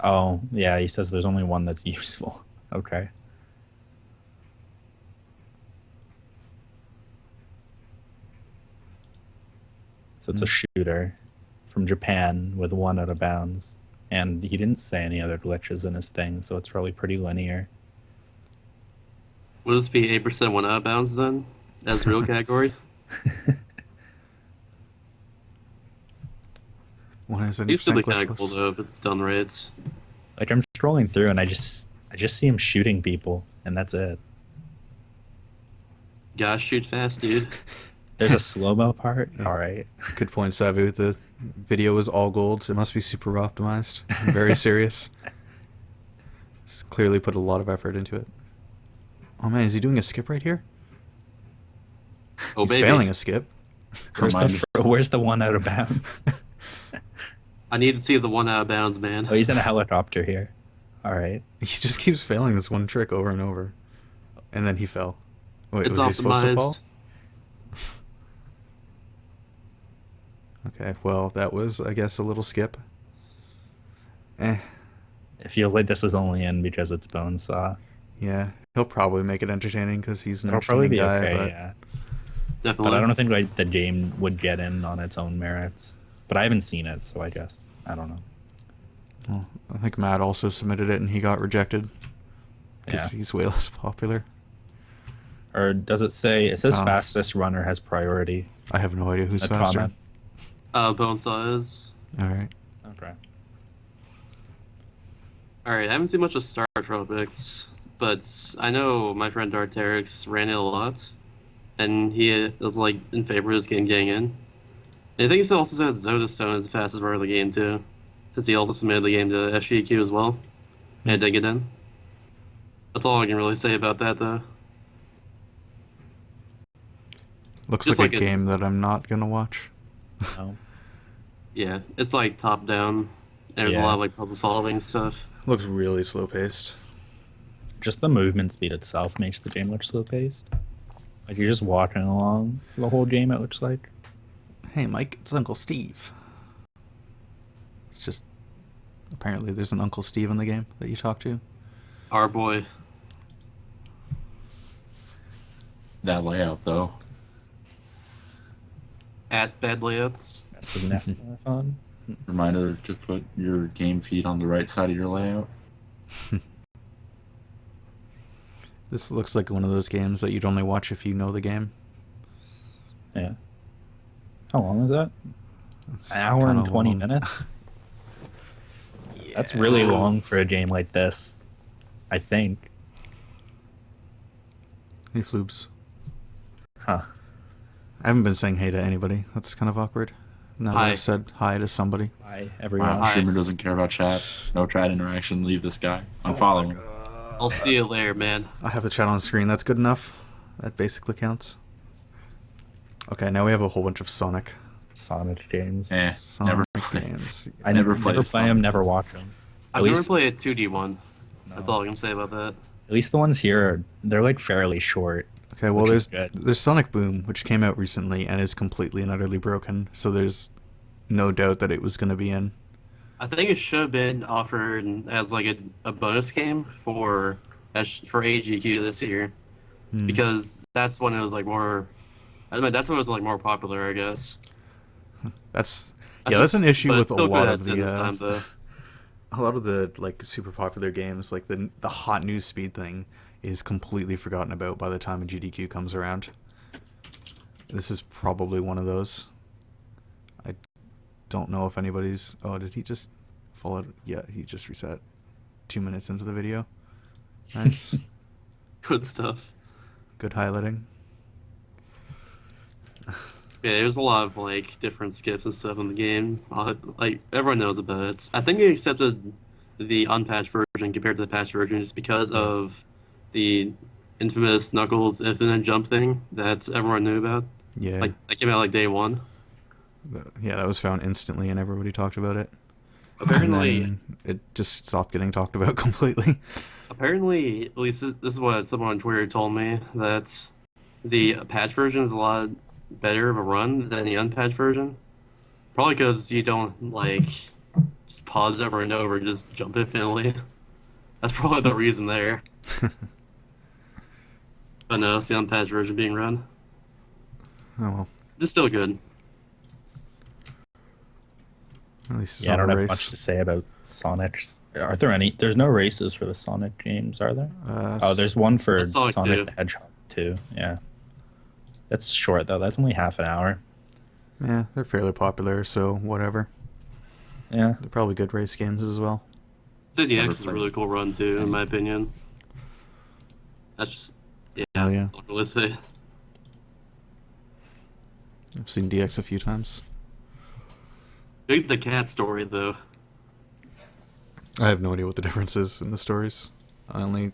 Oh, yeah, he says there's only one that's useful. Okay. So it's a shooter from Japan with one out of bounds. And he didn't say any other glitches in his thing, so it's probably pretty linear. Would this be 8% one out of bounds then? As real category? One is an It used to be 8% kind of cool glitchless. though if it's done right. Like I'm scrolling through and I just see him shooting people, and that's it. Gotta shoot fast, dude. There's a slow-mo part. Yeah. All right. Good point, Savu. The video is all gold, so it must be super optimized. I'm very serious. It's clearly put a lot of effort into it. Oh man, is he doing a skip right here? Oh, He's baby. failing a skip. Where's the one out of bounds? I need to see the one out of bounds, man. Oh, he's in a helicopter here. All right. He just keeps failing this one trick over and over. And then he fell. Wait, It's was he supposed to fall? optimized. Okay, well, that was, I guess, a little skip. Eh, I feel like this is only in because it's Bone Saw. yeah. He'll probably make it entertaining because he's an It'll probably entertaining be guy, okay, but yeah. Definitely. But I don't think like the game would get in on its own merits. But I haven't seen it, so I guess I don't know. well, I think Matt also submitted it and he got rejected because Yeah. he's way less popular. Or does it say it says Oh. fastest runner has priority? I have no idea who's A faster. comment. Bonesaw is. All right. Okay. Alright, I haven't seen much of Star Tropics, but I know my friend Darterix ran it a lot, and he was like in favor of his game getting in. And I think he also said Zoda Stone is the fastest runner of the game too, since he also submitted the game to FGQ as well, and did get in. That's all I can really say about that though. Looks Just like a like a- game that I'm not gonna watch. No. Yeah, it's like top down, and there's a Yeah. lot of like puzzle solving stuff. Looks really slow paced. Just the movement speed itself makes the game look slow paced. Like you're just walking along for the whole game. It looks like. Hey, Mike, it's Uncle Steve. It's just Apparently, there's an Uncle Steve in the game that you talk to. Our boy. That layout, though. At bad layouts. Massive Nest Marathon. Reminder to put your game feed on the right side of your layout. This looks like one of those games that you'd only watch if you know the game. Yeah. How long is that? It's An hour and kinda 20 long. minutes? That's really long for a game like this, I think. Hey, Floobs. Huh. I haven't been saying hey to anybody. That's kind of awkward. Now that Hi. I've said hi to somebody. Hi, everyone. Wow, Hi. streamer doesn't care about chat. No chat interaction. Leave this guy. Unfollow him. I'll see you later, man. I have the chat on screen. That's good enough. That basically counts. Okay, now we have a whole bunch of Sonic. Sonic games. Sonic never play. games. I never never played play Sonic. them, never watch them. I've never played a 2D one. No. That's all I can say about that. At least the ones here, they're like fairly short. Okay, well, Which is there's good. Sonic Boom, which came out recently and is completely and utterly broken. So there's no doubt that it was going to be in. I think it should have been offered as like a bonus game for AGQ this year, because that's when it was like more. I mean, that's when it was like more popular, I guess. That's that's an issue But with it's a still lot good of at this the time, though. a lot of the like super popular games, like the hot news speed thing, is completely forgotten about by the time a GDQ comes around. This is probably one of those. I don't know if anybody's. Oh, did he just fall out? Yeah, he just reset. 2 minutes into the video. Nice. Good stuff. Good highlighting. Yeah, there's a lot of like different skips and stuff in the game. Like everyone knows about it. I think they accepted the unpatched version compared to the patched version just because of the infamous Knuckles infinite jump thing that everyone knew about. Yeah. Like that came out like day one. Yeah, that was found instantly and everybody talked about it. Apparently, And then it just stopped getting talked about completely. apparently, at least this is what someone on Twitter told me, that the patch version is a lot better of a run than the unpatched version. Probably because you don't like just pause over and over and just jump infinitely. That's probably the reason there. But no, it's the unpatched version being run. Oh well. It's still good. At least it's Yeah, I not don't a have race. much to say about Sonics. Are there any? There's no races for the Sonic games, are there? Oh, there's one for There's Sonic Sonic 2. the Hedgehog 2. Yeah. That's short, though. That's only half an hour. Yeah, they're fairly popular, so whatever. Yeah. They're probably good race games as well. City Never X is a played. really cool run too, in my opinion. That's just yeah, Oh, yeah. that's all I can really say. I've seen DX a few times. Big the cat story though. I have no idea what the difference is in the stories. I only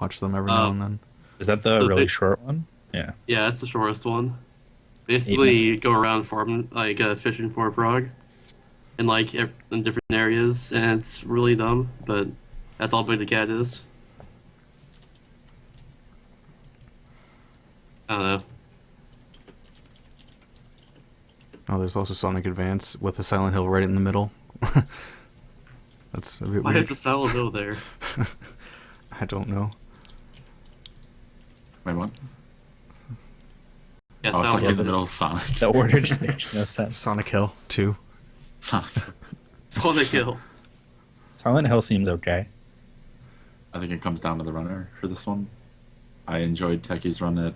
watch them every now and then. Is that the So really they- short one? Yeah. Yeah, that's the shortest one. Basically, you go around farming, like fishing for a frog, in like in different areas, and it's really dumb, but that's all Big the Cat is. I don't know. Oh, there's also Sonic Advance with a Silent Hill right in the middle. That's a bit Why weird. is the Silent Hill there? I don't know. Wait, what? Yeah, Oh, it's like Silent in the Hill. middle of Sonic. The order just makes no sense. Sonic Hill 2. Sonic. Sonic Hill. Silent Hill seems okay. I think it comes down to the runner for this one. I enjoyed Techie's run at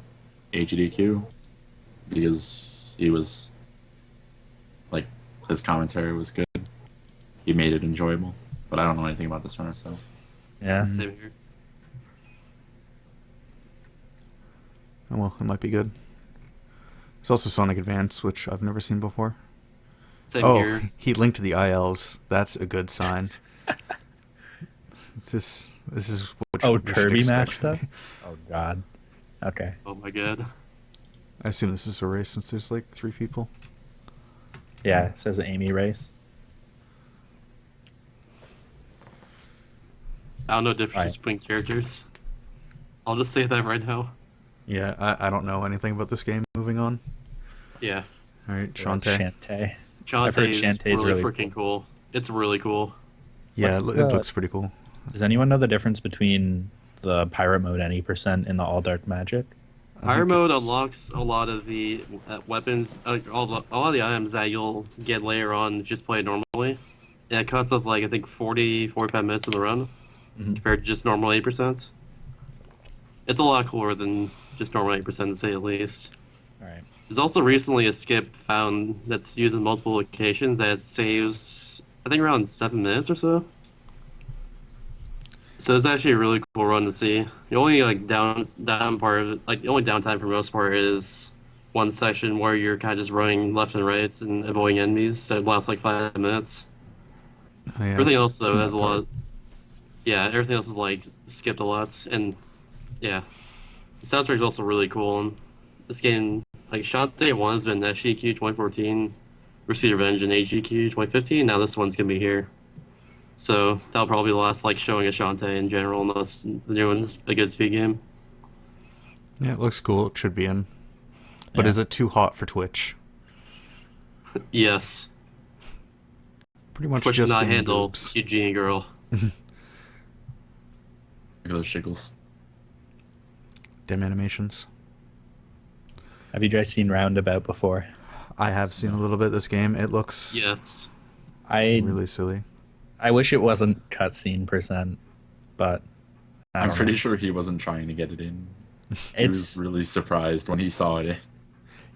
AGDQ because he was like his commentary was good. He made it enjoyable, but I don't know anything about this runner, so Yeah. Same here. Oh well, it might be good. There's also Sonic Advance, which I've never seen before. Same Oh, here. he linked to the ILs. That's a good sign. This is what Oh, we should Kirby expect. Max stuff? Oh, God. Okay. Oh my god. I assume this is a race since there's like 3 people. Yeah, it says Amy race. I don't know the difference Right. between characters. I'll just say that right now. Yeah, I don't know anything about this game. Moving on. Yeah. All right, Shantae. Shantae. Shantae I've heard is Shantae's really really freaking cool. It's really cool. Yeah, What's it the- looks pretty cool. Does anyone know the difference between the pirate mode any percent and the all dark magic? I Fire think mode it's- unlocks a lot of the weapons, a lot of the items that you'll get later on if you just play it normally. And it cuts off like I think 40, 45 minutes in the run Mhm. compared to just normal 8%. It's a lot cooler than just normal 8% to say the least. All right. There's also recently a skip found that's used in multiple locations that saves I think around 7 minutes or so. So it's actually a really cool run to see. The only like down part of it, like the only downtime for most part is one section where you're kind of just running left and right and avoiding enemies. That lasts like 5 minutes. Oh, yeah, Everything I've else though seen has that a part. lot. Yeah, everything else is like skipped a lot, and yeah, the soundtrack's also really cool. And this game, like Shantae 1 has been SGQ 2014, Mercy Revenge in AGQ 2015. Now this one's gonna be here. So that'll probably be the last like showing of Shantae in general, unless the new one's a good speed game. Yeah, it looks cool. It should be in. But Yeah. is it too hot for Twitch? Yes, Pretty much Twitch just cannot seeing handle boobs. cute genie girl. Look at those shiggles. Dim animations. Have you guys seen Roundabout before? I have seen a little bit of this game. It looks Yes, I really silly. I wish it wasn't cutscene percent, but I I'm don't pretty know. sure he wasn't trying to get it in. He It's was really surprised when he saw it.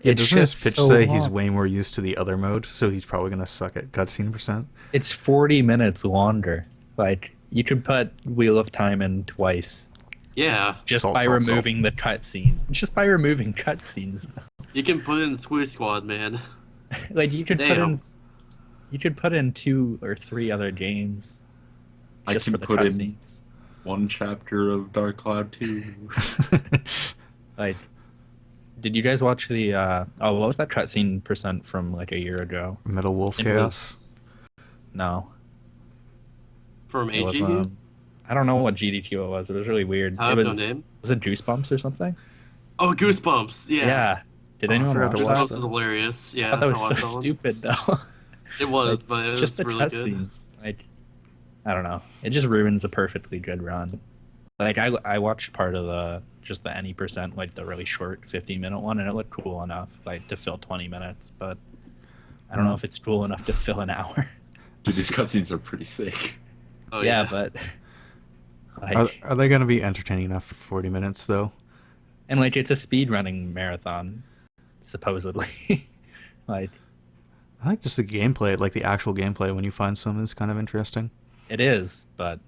Yeah, it's doesn't his just pitch so say he's long. way more used to the other mode, so he's probably gonna suck at cutscene percent? It's 40 minutes longer. Like you could put Wheel of Time in twice yeah, just Salt, by salt, salt. removing the cutscenes. Just by removing cutscenes. you can put in Squeeze Squad, man. Like you could Damn. put in 2 or 3 other games I just can for the put in cutscenes. one chapter of Dark Cloud 2. Like, did you guys watch the? Oh, what was that cutscene percent from like a year ago? Metal Wolf It Chaos. No, From it was. AGQ. I don't know what GDQ it was. It was really weird. I It have was. no name. Was it Goosebumps or something? Oh, Goosebumps. Yeah. Yeah. Did Oh, I anyone forgot watch to that? watch Goosebumps is hilarious. I Yeah, thought that was I so watched that one. stupid though. It was, Like, but it just was the really good. cutscenes. Like, I don't know. It just ruins a perfectly good run. Like I watched part of the just the any percent, like the really short 15-minute one, and it looked cool enough like to fill 20 minutes. But I don't know if it's cool enough to fill an hour. Dude, these cutscenes are pretty sick. Oh yeah, yeah, but like, Are they gonna be entertaining enough for 40 minutes though? and like it's a speed running marathon, supposedly. Like I like just the gameplay, like the actual gameplay when you find something is kind of interesting. it is, but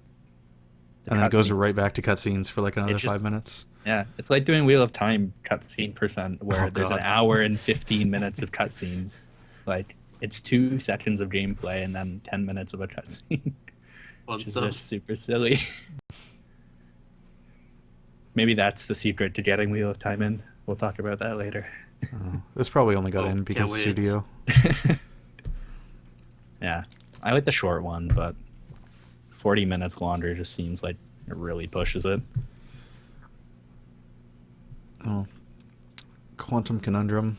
the And then it goes cutscenes- right back to cutscenes for like another It just- 5 minutes. Yeah, it's like doing Wheel of Time cutscene percent, where Oh, there's God. an hour and 15 minutes of cutscenes. Like it's 2 seconds of gameplay and then 10 minutes of a cutscene, fun which is stuff. just super silly. Maybe that's the secret to getting Wheel of Time in. We'll talk about that later. This probably only got Oh, in can't because wait. studio. Yeah, I like the short one, but 40 minutes longer just seems like it really pushes it. Oh. Quantum Conundrum.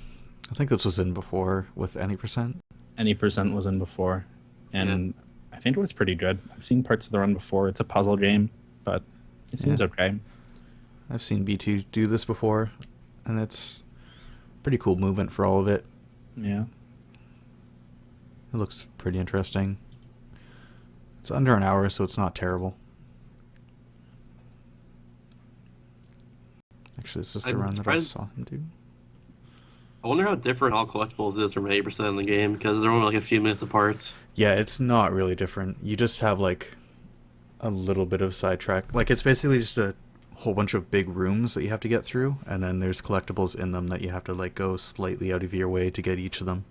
I think this was in before with any percent. Any percent was in before, and I think it was pretty good. I've seen parts of the run before. It's a puzzle game, but it seems Yeah. okay. I've seen B2 do this before, and it's pretty cool movement for all of it. Yeah. It looks pretty interesting. It's under an hour, so it's not terrible. Actually, this is the I'm run that I surprised- saw him do. I wonder how different all collectibles is from 8% in the game because they're only like a few minutes apart. Yeah, it's not really different. You just have like a little bit of sidetrack. Like it's basically just a whole bunch of big rooms that you have to get through, and then there's collectibles in them that you have to like go slightly out of your way to get each of them.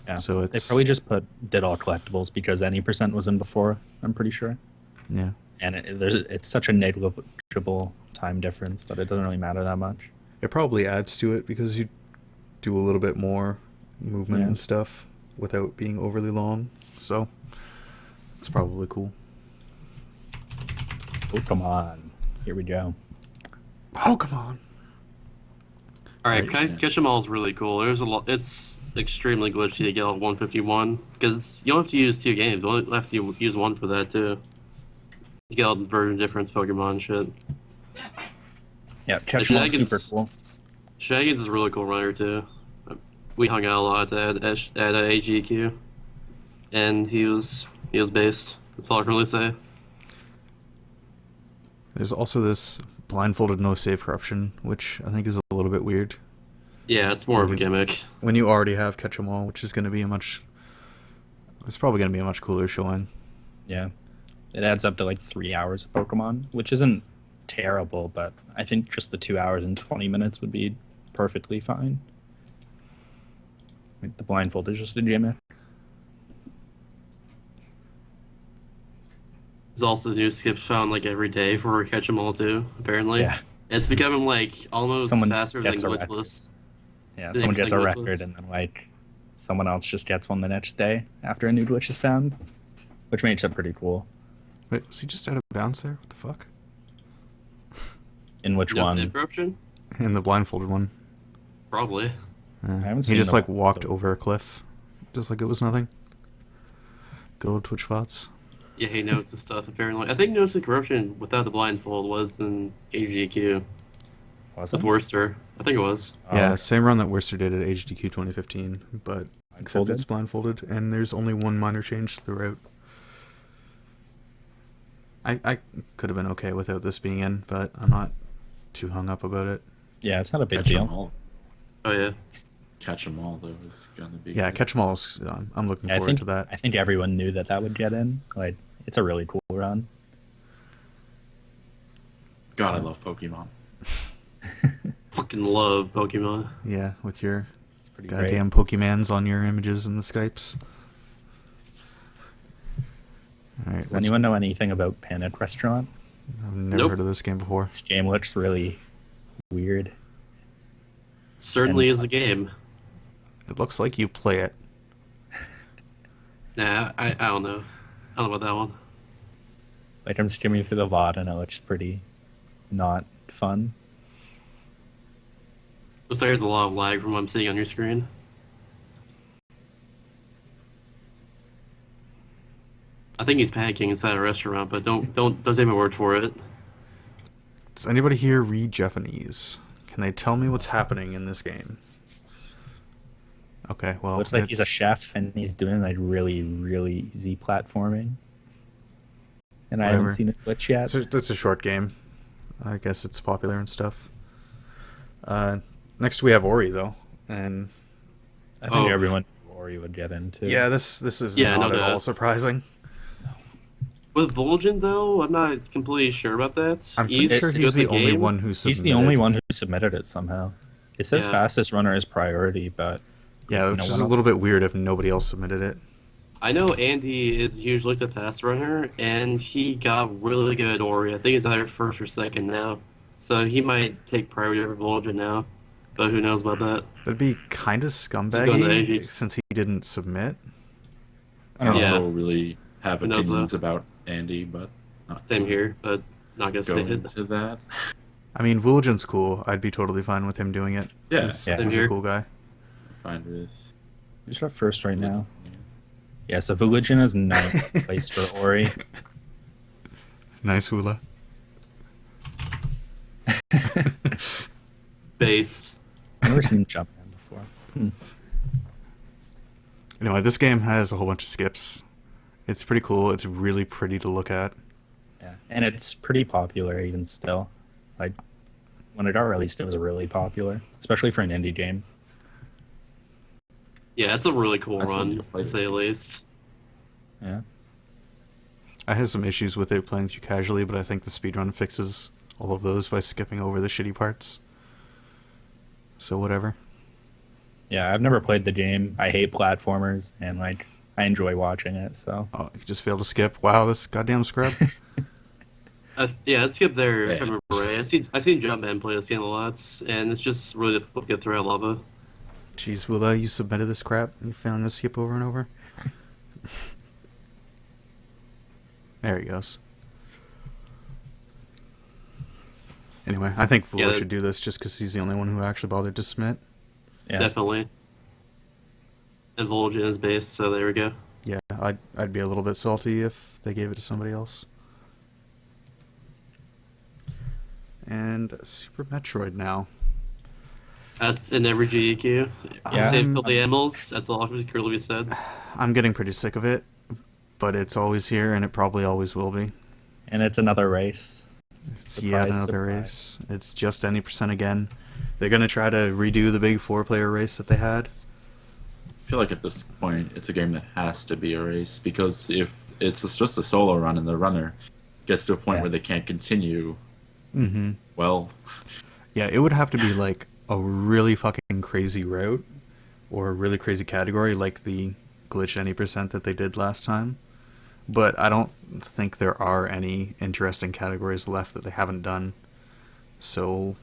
Yeah. So They it's probably just did all collectibles because any percent was in before, I'm pretty sure. yeah. And it's such a negligible time difference that it doesn't really matter that much. It probably adds to it because you do a little bit more movement Yeah. and stuff without being overly long. So it's probably cool. Oh, come on. Here we go. Oh, come on. All right, Right. Catch 'em All is really cool. There's a lot. It's extremely glitchy to get all 151 because you don't have to use 2 games. You only have to use one for that too. You get all the version difference Pokemon and shit. Yeah, The catch 'em all super Shenanigans, cool. Shenanigans is a really cool runner too. We hung out a lot at AGQ, and he was based. That's all I can really say. There's also this blindfolded no save corruption, which I think is a little bit weird. Yeah, it's more of a gimmick. When you already have catch 'em all, which is going to be it's probably going to be a much cooler showing. Yeah, it adds up to like 3 hours of Pokemon, which isn't terrible, but I think just the 2 hours and 20 minutes would be perfectly fine. Like the blindfold is just a gimmick. There's also new skips found like every day for catch 'em all too. Apparently, Yeah, it's becoming like almost Someone faster than gets a record. glitchless. yeah. The Someone next gets a thing record, glitchless. and then like someone else just gets one the next day after a new glitch is found, which makes it pretty cool. Wait, was he just out of bounds there? What the fuck? In which No one? save corruption? In the blindfolded one. Probably. haven't He seen just the like walked blindfolded. over a cliff, just like it was nothing. Good old Twitch bots. Yeah, he knows the stuff. Apparently, I think no save corruption without the blindfold was in AGQ Was with it? Worcester. I think it was. Oh, Yeah, okay. same run that Worcester did at HDQ 2015, but except Blindfolded? it's blindfolded, and there's only one minor change to the route. I could have been okay without this being in, but I'm not too hung up about it. Yeah, it's not a big Catch 'em deal. all. Oh yeah. Catch 'em all though is gonna be. Yeah, good. catch 'em all. I'm looking I forward think to that. I think everyone knew that would get in. Like, it's a really cool run. God, I love Pokemon. Fucking love Pokemon. Yeah, with your It's pretty goddamn Pokemans on your images in the Skypes. All right, great. Does anyone know anything about Panic Restaurant? I've never Nope. heard of this game before. This game looks really weird. Certainly And- is a game. It looks like you play it. Nah, I don't know. I don't know about that one. Like, I'm skimming through the VOD and it looks pretty not fun. Looks like there's a lot of lag from what I'm seeing on your screen. I think he's panicking inside a restaurant, but don't take my word for it. Does anybody here read Japanese? Can they tell me what's happening in this game? Okay, well, Looks like he's a it's- chef and he's doing like really, really easy platforming. And I Whatever. haven't seen a glitch yet. It's a short game. I guess it's popular and stuff. Next we have Ori though, and I think Oh. everyone knew Ori would get into. yeah, this is Yeah, not no at all doubt. surprising. With Vol'jin, though, I'm not completely sure about that. I'm pretty sure good he's the at only game. one who submitted. He's the only one who submitted it somehow. It says Yeah. fastest runner is priority, but Yeah, which no is one a little else. bit weird if nobody else submitted it. I know Andy is a huge looked at pass runner, and he got really good at Ori. I think he's either first or second now. So he might take priority over Vol'jin now. But who knows about that? That'd be kind of going to scumbaggy AG. since he didn't submit. I don't Yeah. know. Also, really have Who knows, opinions about Andy, but not Same to here, but not gonna Go say it. into that. I mean, Vulgin's cool. I'd be totally fine with him doing it. Yeah, He's, Yeah. Same he's a here. cool guy. fine with. Who's up first right now? Yeah, so Volition is ninth place for Ori. Nice hula. Based. I've never seen Jumpman before. Anyway, this game has a whole bunch of skips. It's pretty cool. It's really pretty to look at. Yeah, and it's pretty popular even still. Like, when it got released, it was really popular, especially for an indie game. Yeah, it's a really cool I still run, need to play to this say the game. least. Yeah. I have some issues with it playing through casually, but I think the speedrun fixes all of those by skipping over the shitty parts. So whatever. Yeah, I've never played the game. I hate platformers, and like I enjoy watching it. So Oh, you just failed to skip. Wow, this goddamn scrub. Yeah, let's skip there. Yeah. If I remember right. I've seen Jumpman play this game a lot, and it's just really difficult to get through. I love it. Jeez, Willa, you submitted this crap. You found this skip over and over. There he goes. Anyway, I think Willa Yeah. should do this just because he's the only one who actually bothered to submit. yeah, Definitely. And Vol'jin is base, so there we go. Yeah, I'd be a little bit salty if they gave it to somebody else. And Super Metroid now. That's in every GDQ. Yeah. Save till the Emeralds. That's all that can really be said. I'm getting pretty sick of it, but it's always here, and it probably always will be. And it's another race. It's Surprise, yet another surprise. race. It's just any percent again. They're gonna try to redo the big 4-player race that they had. I feel like at this point it's a game that has to be a race, because if it's just a solo run and the runner gets to a point Yeah. where they can't continue, Mm-hmm. well, Yeah, it would have to be like a really fucking crazy route or a really crazy category like the glitch any percent that they did last time. But I don't think there are any interesting categories left that they haven't done. So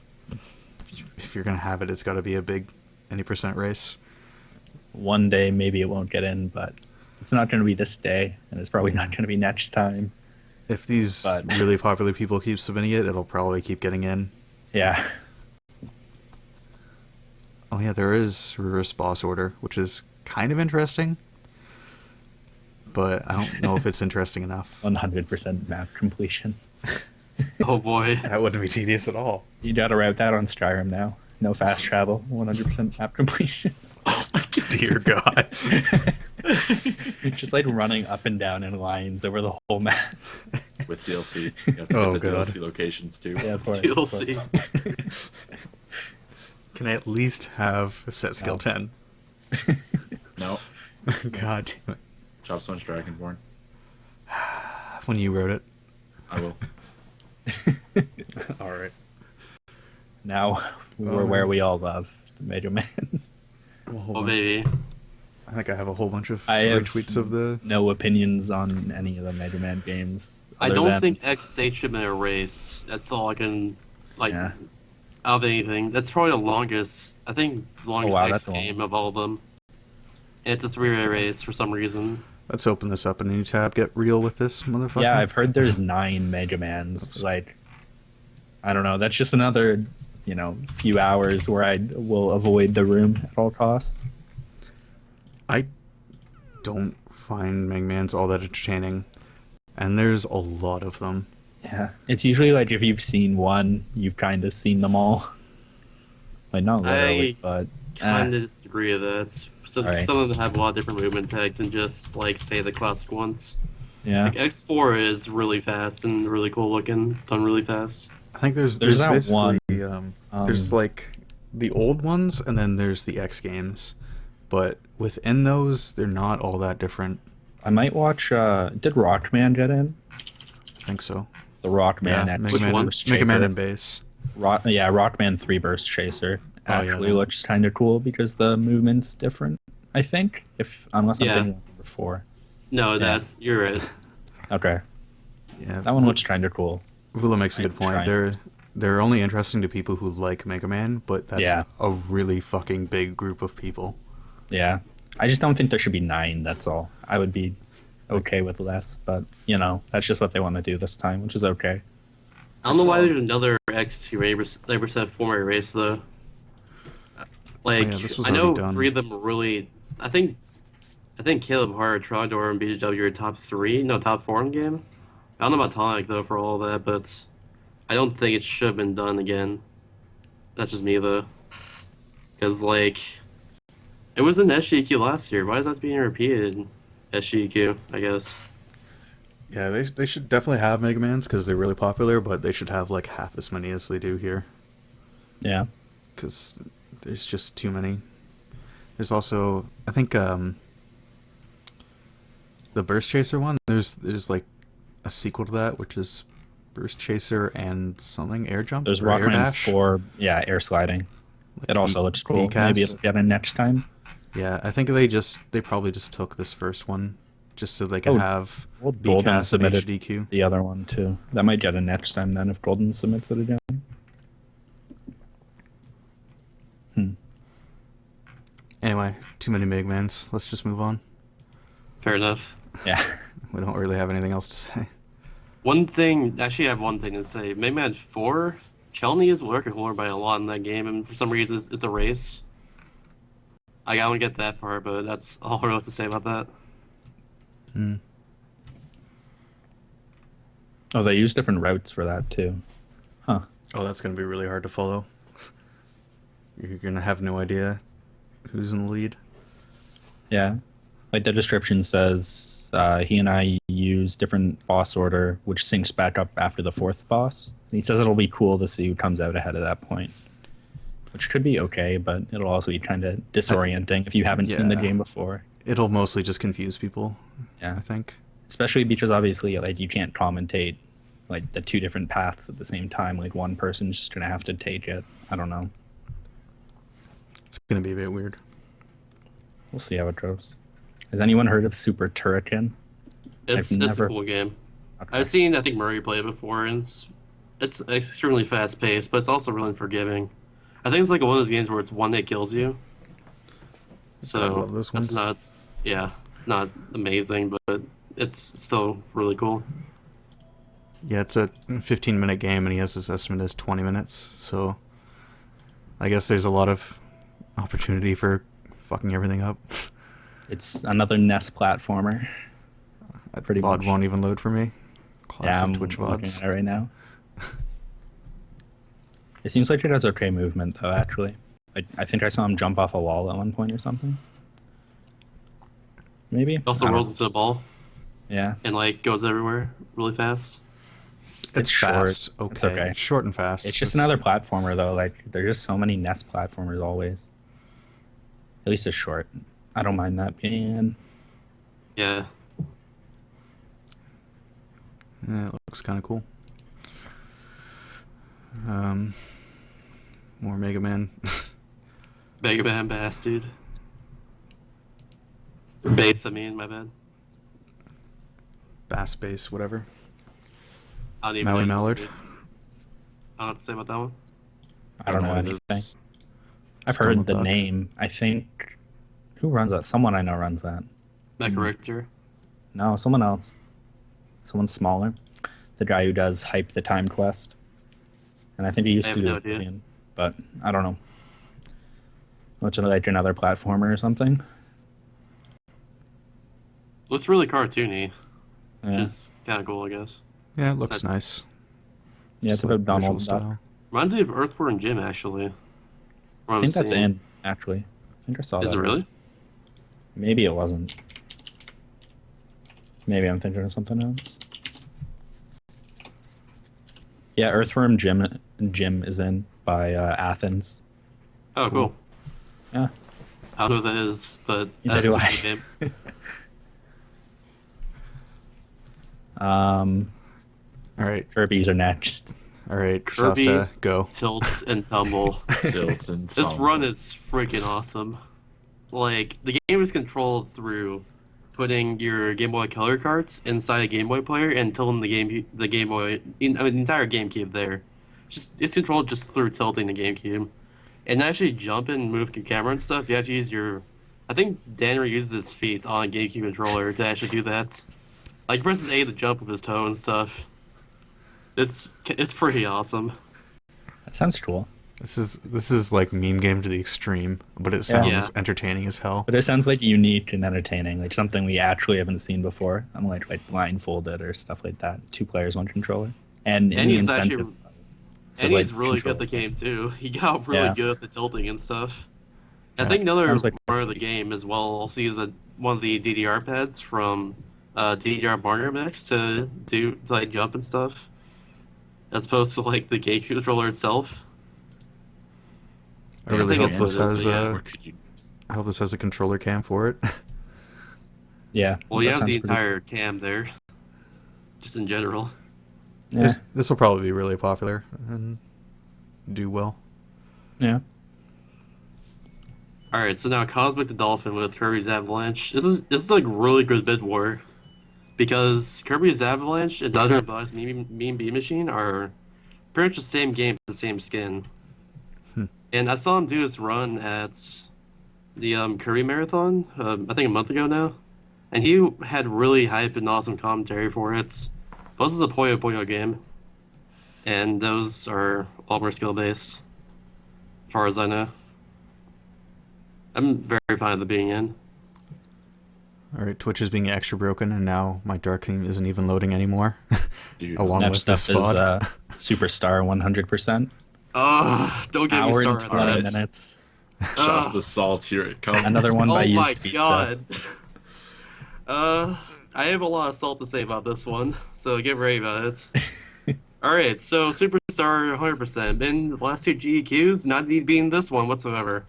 if you're gonna have it, it's got to be a big any percent race. One day maybe it won't get in, but it's not going to be this day, and it's probably not going to be next time. If these But- really popular people keep submitting it, it'll probably keep getting in. Yeah. Oh yeah, there is reverse boss order, which is kind of interesting. But I don't know if it's interesting enough. 100% map completion. Oh boy. That wouldn't be tedious at all. You gotta route that on Skyrim now. No fast travel, 100% map completion. Dear God. Just like running up and down in lines over the whole map. with DLC, you have to Oh, get the God. DLC locations too. Yeah, of course. of course. DLC. Can I at least have a set skill No. 10? No, God damn Chop Switch Dragonborn. it. When you wrote it. I will. Alright. Now we're where we all love the Mega Mans. Oh baby. I think I have a whole bunch of I have retweets of the... no opinions on any of the Mega Man games. I other don't than- think XH should have been a race. That's all I can like Yeah. out of anything. That's probably the longest. I think longest wow, X that's long. game of all of them. And it's a 3-way race for some reason. Let's open this up in a new tab. Get real with this, motherfucker. Yeah, I've heard there's 9 Mega Mans. Like, I don't know. That's just another, few hours where I will avoid the room at all costs. I don't find Mega Man's all that entertaining. And there's a lot of them. Yeah, it's usually like if you've seen one, you've kind of seen them all. Like not literally, but Kind of disagree with that. Alright. Some of them have a lot of different movement tags than just like say the classic ones. yeah. Like X4 is really fast and really cool looking, done really fast. I think there's that basically, one, there's like the old ones and then there's the X games. But within those, they're not all that different. I might watch. Did Rockman get in? I think so. The Rockman Yeah, X Which one? Burst Mega Man Shaker. and base. Rockman 3 Burst Chaser Oh, yeah, actually that- looks kind of cool because the movement's different. I think, unless I'm Yeah. thinking of number 4. No, you're right. Okay, Yeah, that one looks kind of cool. Vula makes a good I'm point. trying. They're only interesting to people who like Mega Man, but that's Yeah. a really fucking big group of people. Yeah, I just don't think there should be 9. That's all. I would be okay with less, but that's just what they want to do this time, which is okay. I don't know why there's another X2 Labor Set 4-way race though. Like Oh, yeah, this was I know already done. 3 of them are really. I think Caleb Hart, Trogdor, and BGW are top 4 in the game. I don't know about Tonic though for all that, but I don't think it should have been done again. That's just me though, because like it was in SGQ last year. Why is that being repeated? In SGQ, I guess. Yeah, they should definitely have Mega Mans because they're really popular, but they should have like half as many as they do here Yeah, because there's just too many. There's also, I think, the Burst Chaser one. There's like a sequel to that, which is Burst Chaser and something Air Jump. there's or Air Rockman Dash. 4. Yeah, air sliding. It also looks cool. B-Cast. Maybe it'll get in next time. Yeah, I think they probably just took this first one just so they can Oh, have well, Golden BCAS and submitted HDQ. the other one too. That might get in next time then if Golden submits it again. Anyway, too many Mega Mans. Let's just move on. Fair enough. Yeah. We don't really have anything else to say. One thing, actually, I have one thing to say. Mega Man 4, Chelny is working hard by a lot in that game, and for some reason, it's a race. I don't get that part, but that's all I really have to say about that. Hmm. Oh, they use different routes for that too. Huh. Oh, that's gonna be really hard to follow. You're gonna have no idea who's in the lead. Yeah. Like the description says, he and I use different boss order, which syncs back up after the fourth boss. He says it'll be cool to see who comes out ahead at that point, which could be okay, but it'll also be kind of disorienting if you haven't seen the yeah. game before. It'll mostly just confuse people, Yeah. I think. Especially because obviously, like, you can't commentate like the two different paths at the same time. Like one person's just gonna have to take it. I don't know. It's gonna be a bit weird. We'll see how it goes. Has anyone heard of Super Turrican? It's I've never- a cool game. Okay. I've seen, I think, Murray play it before, and it's extremely fast paced, but it's also really forgiving. I think it's like one of those games where it's one that kills you. I So love those that's ones. not, yeah, it's not amazing, but it's still really cool. Yeah, it's a 15-minute game, and he has his estimate as 20 minutes. So I guess there's a lot of opportunity for fucking everything up. It's another NES platformer. Pretty VOD much. won't even load for me. Yeah, Classic I'm Twitch looking VODs. at it right now. It seems like it has okay movement, though, actually. I think I saw him jump off a wall at one point or something. Maybe? It also I don't rolls know. into the ball Yeah. and like goes everywhere really fast. It's short. fast. Okay. It's okay. Short and fast. It's just another platformer, though. Like, there's just so many NES platformers always. At least it's short. I don't mind that being... Yeah. Yeah, it looks kind of cool. More Mega Man. Mega Man Bass, dude. Bass, I mean, my bad. Bass Base, whatever. I don't even Maui know. Mallard. Dude. I don't know what to say about that one. I don't know it anything. is. I've Stone heard the Buck. name. I think... Who runs that? Someone I know runs that. Mecha Richter. No, someone else. Someone smaller. The guy who does Hype the Time Quest. And I think he used I to have do no idea. Oblivion, but I don't know. Much like another platformer or something. Looks really cartoony, which Yeah, is kind of cool, I guess. Yeah, it looks That's- nice. yeah, it's Just about like Donald visual Duck. style. Reminds me of Earthworm Jim, actually. I think that's in, actually. I think I saw Is that. it really? Maybe it wasn't. Maybe I'm thinking of something else. Yeah, Earthworm Jim is in by Athens. Oh, cool. Yeah. I don't know what that is, but Neither that's do a I. good game. All right. Kirby's are next. All right. Kirby. Shasta, go. Tilts and tumble. Tilts and This tumble. run is freaking awesome. Like, the game is controlled through putting your Game Boy Color cards inside a Game Boy player and tilting the Game Boy, the entire GameCube there. It's controlled just through tilting the GameCube. And actually jump and move your camera and stuff, you have to use your... I think Dan uses his feet on a GameCube controller to actually do that. Like, he presses A to jump with his toe and stuff. It's pretty awesome. That sounds cool. This is like meme game to the extreme, but it sounds Yeah. entertaining as hell. But it sounds like unique and entertaining, like something we actually haven't seen before. I'm like blindfolded or stuff like that. 2 players, 1 controller, and And any he's incentive. actually... says, And he's like, really control. good at the game too. He got really Yeah. good at the tilting and stuff. I Yeah, think another sounds like- part of the game as well also use one of the DDR pads from DDR Mario Mix to like jump and stuff, as opposed to like the GameCube controller itself. I really think hope it's what this it is, has but yeah. Or could you? I hope this has a controller cam for it. Yeah. Well, that you have sounds the pretty- entire cam there, just in general. Yeah. This will probably be really popular and do well. Yeah. All right, so now Cosmic the Dolphin with Kirby's Avalanche. This is like really good bid war, because Kirby's Avalanche and Dodger Bugs Mean Bean Machine are pretty much the same game, the same skin. And I saw him do this run at the Kirby Marathon, I think a month ago now, and he had really hype and awesome commentary for it. But this is a Puyo Puyo game, and those are all more skill based, as far as I know. I'm very fine with it being in. All right, Twitch is being extra broken, and now my dark theme isn't even loading anymore, Dude, along Next with this up is spot. Superstar 100%. Don't get me Hour and started 20 on that. minutes. Shouts Ugh. to Salt, here it comes. Another one by Oh my Used Pizza. god. I have a lot of salt to say about this one, so get ready about it. Alright, so Superstar 100%. In the last two GDQs, not need being this one whatsoever.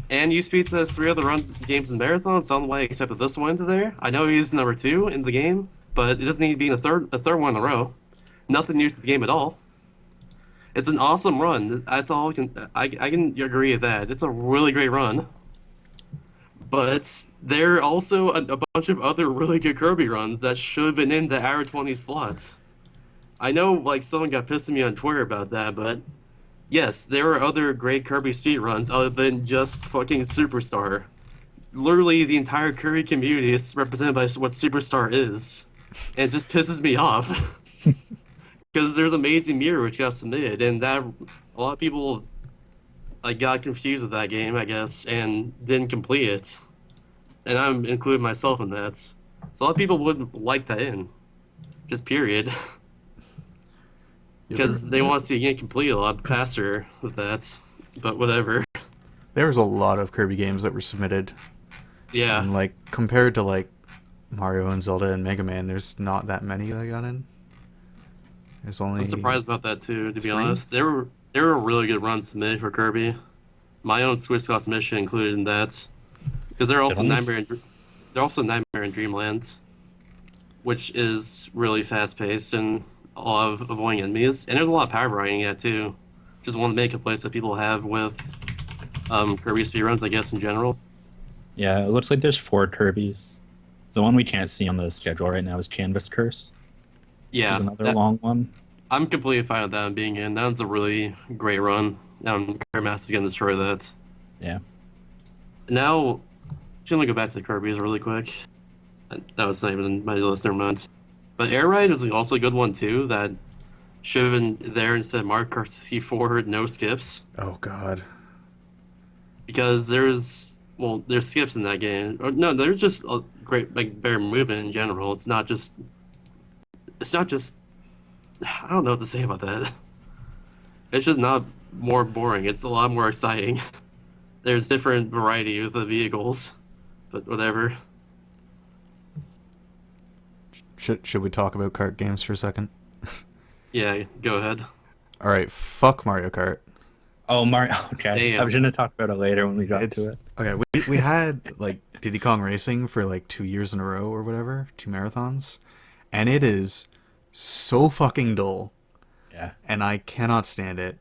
And Used Pizza has three other runs games in marathon, so I don't know why I accepted this one into there. I know he's number 2 in the game, but it doesn't need to be in a third one in a row. Nothing new to the game at all. It's an awesome run. That's all I can agree with that. It's a really great run. But there are also a bunch of other really good Kirby runs that should have been in the hour 20 slots. I know, like, someone got pissed at me on Twitter about that, but yes, there are other great Kirby speed runs other than just fucking Superstar. Literally, the entire Kirby community is represented by what Superstar is, and it just pisses me off. Because there's Amazing Mirror which got submitted, and that a lot of people like got confused with that game, I guess, and didn't complete it. And I'm including myself in that. So a lot of people wouldn't like that in, just period, Yeah, because they want to see a game complete a lot faster with that. But whatever. there was a lot of Kirby games that were submitted, Yeah, and like compared to like Mario and Zelda and Mega Man, there's not that many that got in. There's only I'm surprised about that too. To be 3? honest, there were really good runs submitted for Kirby. My own Switch got submission included in that, because they're also Nightmare in Dreamland, which is really fast paced and a lot of avoiding enemies, and there's a lot of power riding in it too. Just one main complaints that people have with Kirby speedruns, I guess in general. Yeah, it looks like there's 4 Kirby's. The one we can't see on the schedule right now is Canvas Curse, which Yeah, is another long one. I'm completely fine with that being in. That's a really great run. Kirby Master's gonna destroy that. Yeah. Now, just gonna go back to the Kirby's really quick. That was not even in my list, never mind. But Air Ride is also a good one too. That should have been there instead of Mario Kart 64 no skips, Oh God. because there's skips in that game. Or, no, there's just a great like better movement in general. It's not just I don't know what to say about that. It's just not more boring. It's a lot more exciting. There's different variety with the vehicles, but whatever. Should we talk about kart games for a second? Yeah, go ahead. All right, fuck Mario Kart. Oh, Mario. Okay. Damn. I was going to talk about it later when we got to it. Okay. We had like Diddy Kong Racing for like 2 years in a row or whatever, 2 marathons, and it is so fucking dull, Yeah. and I cannot stand it.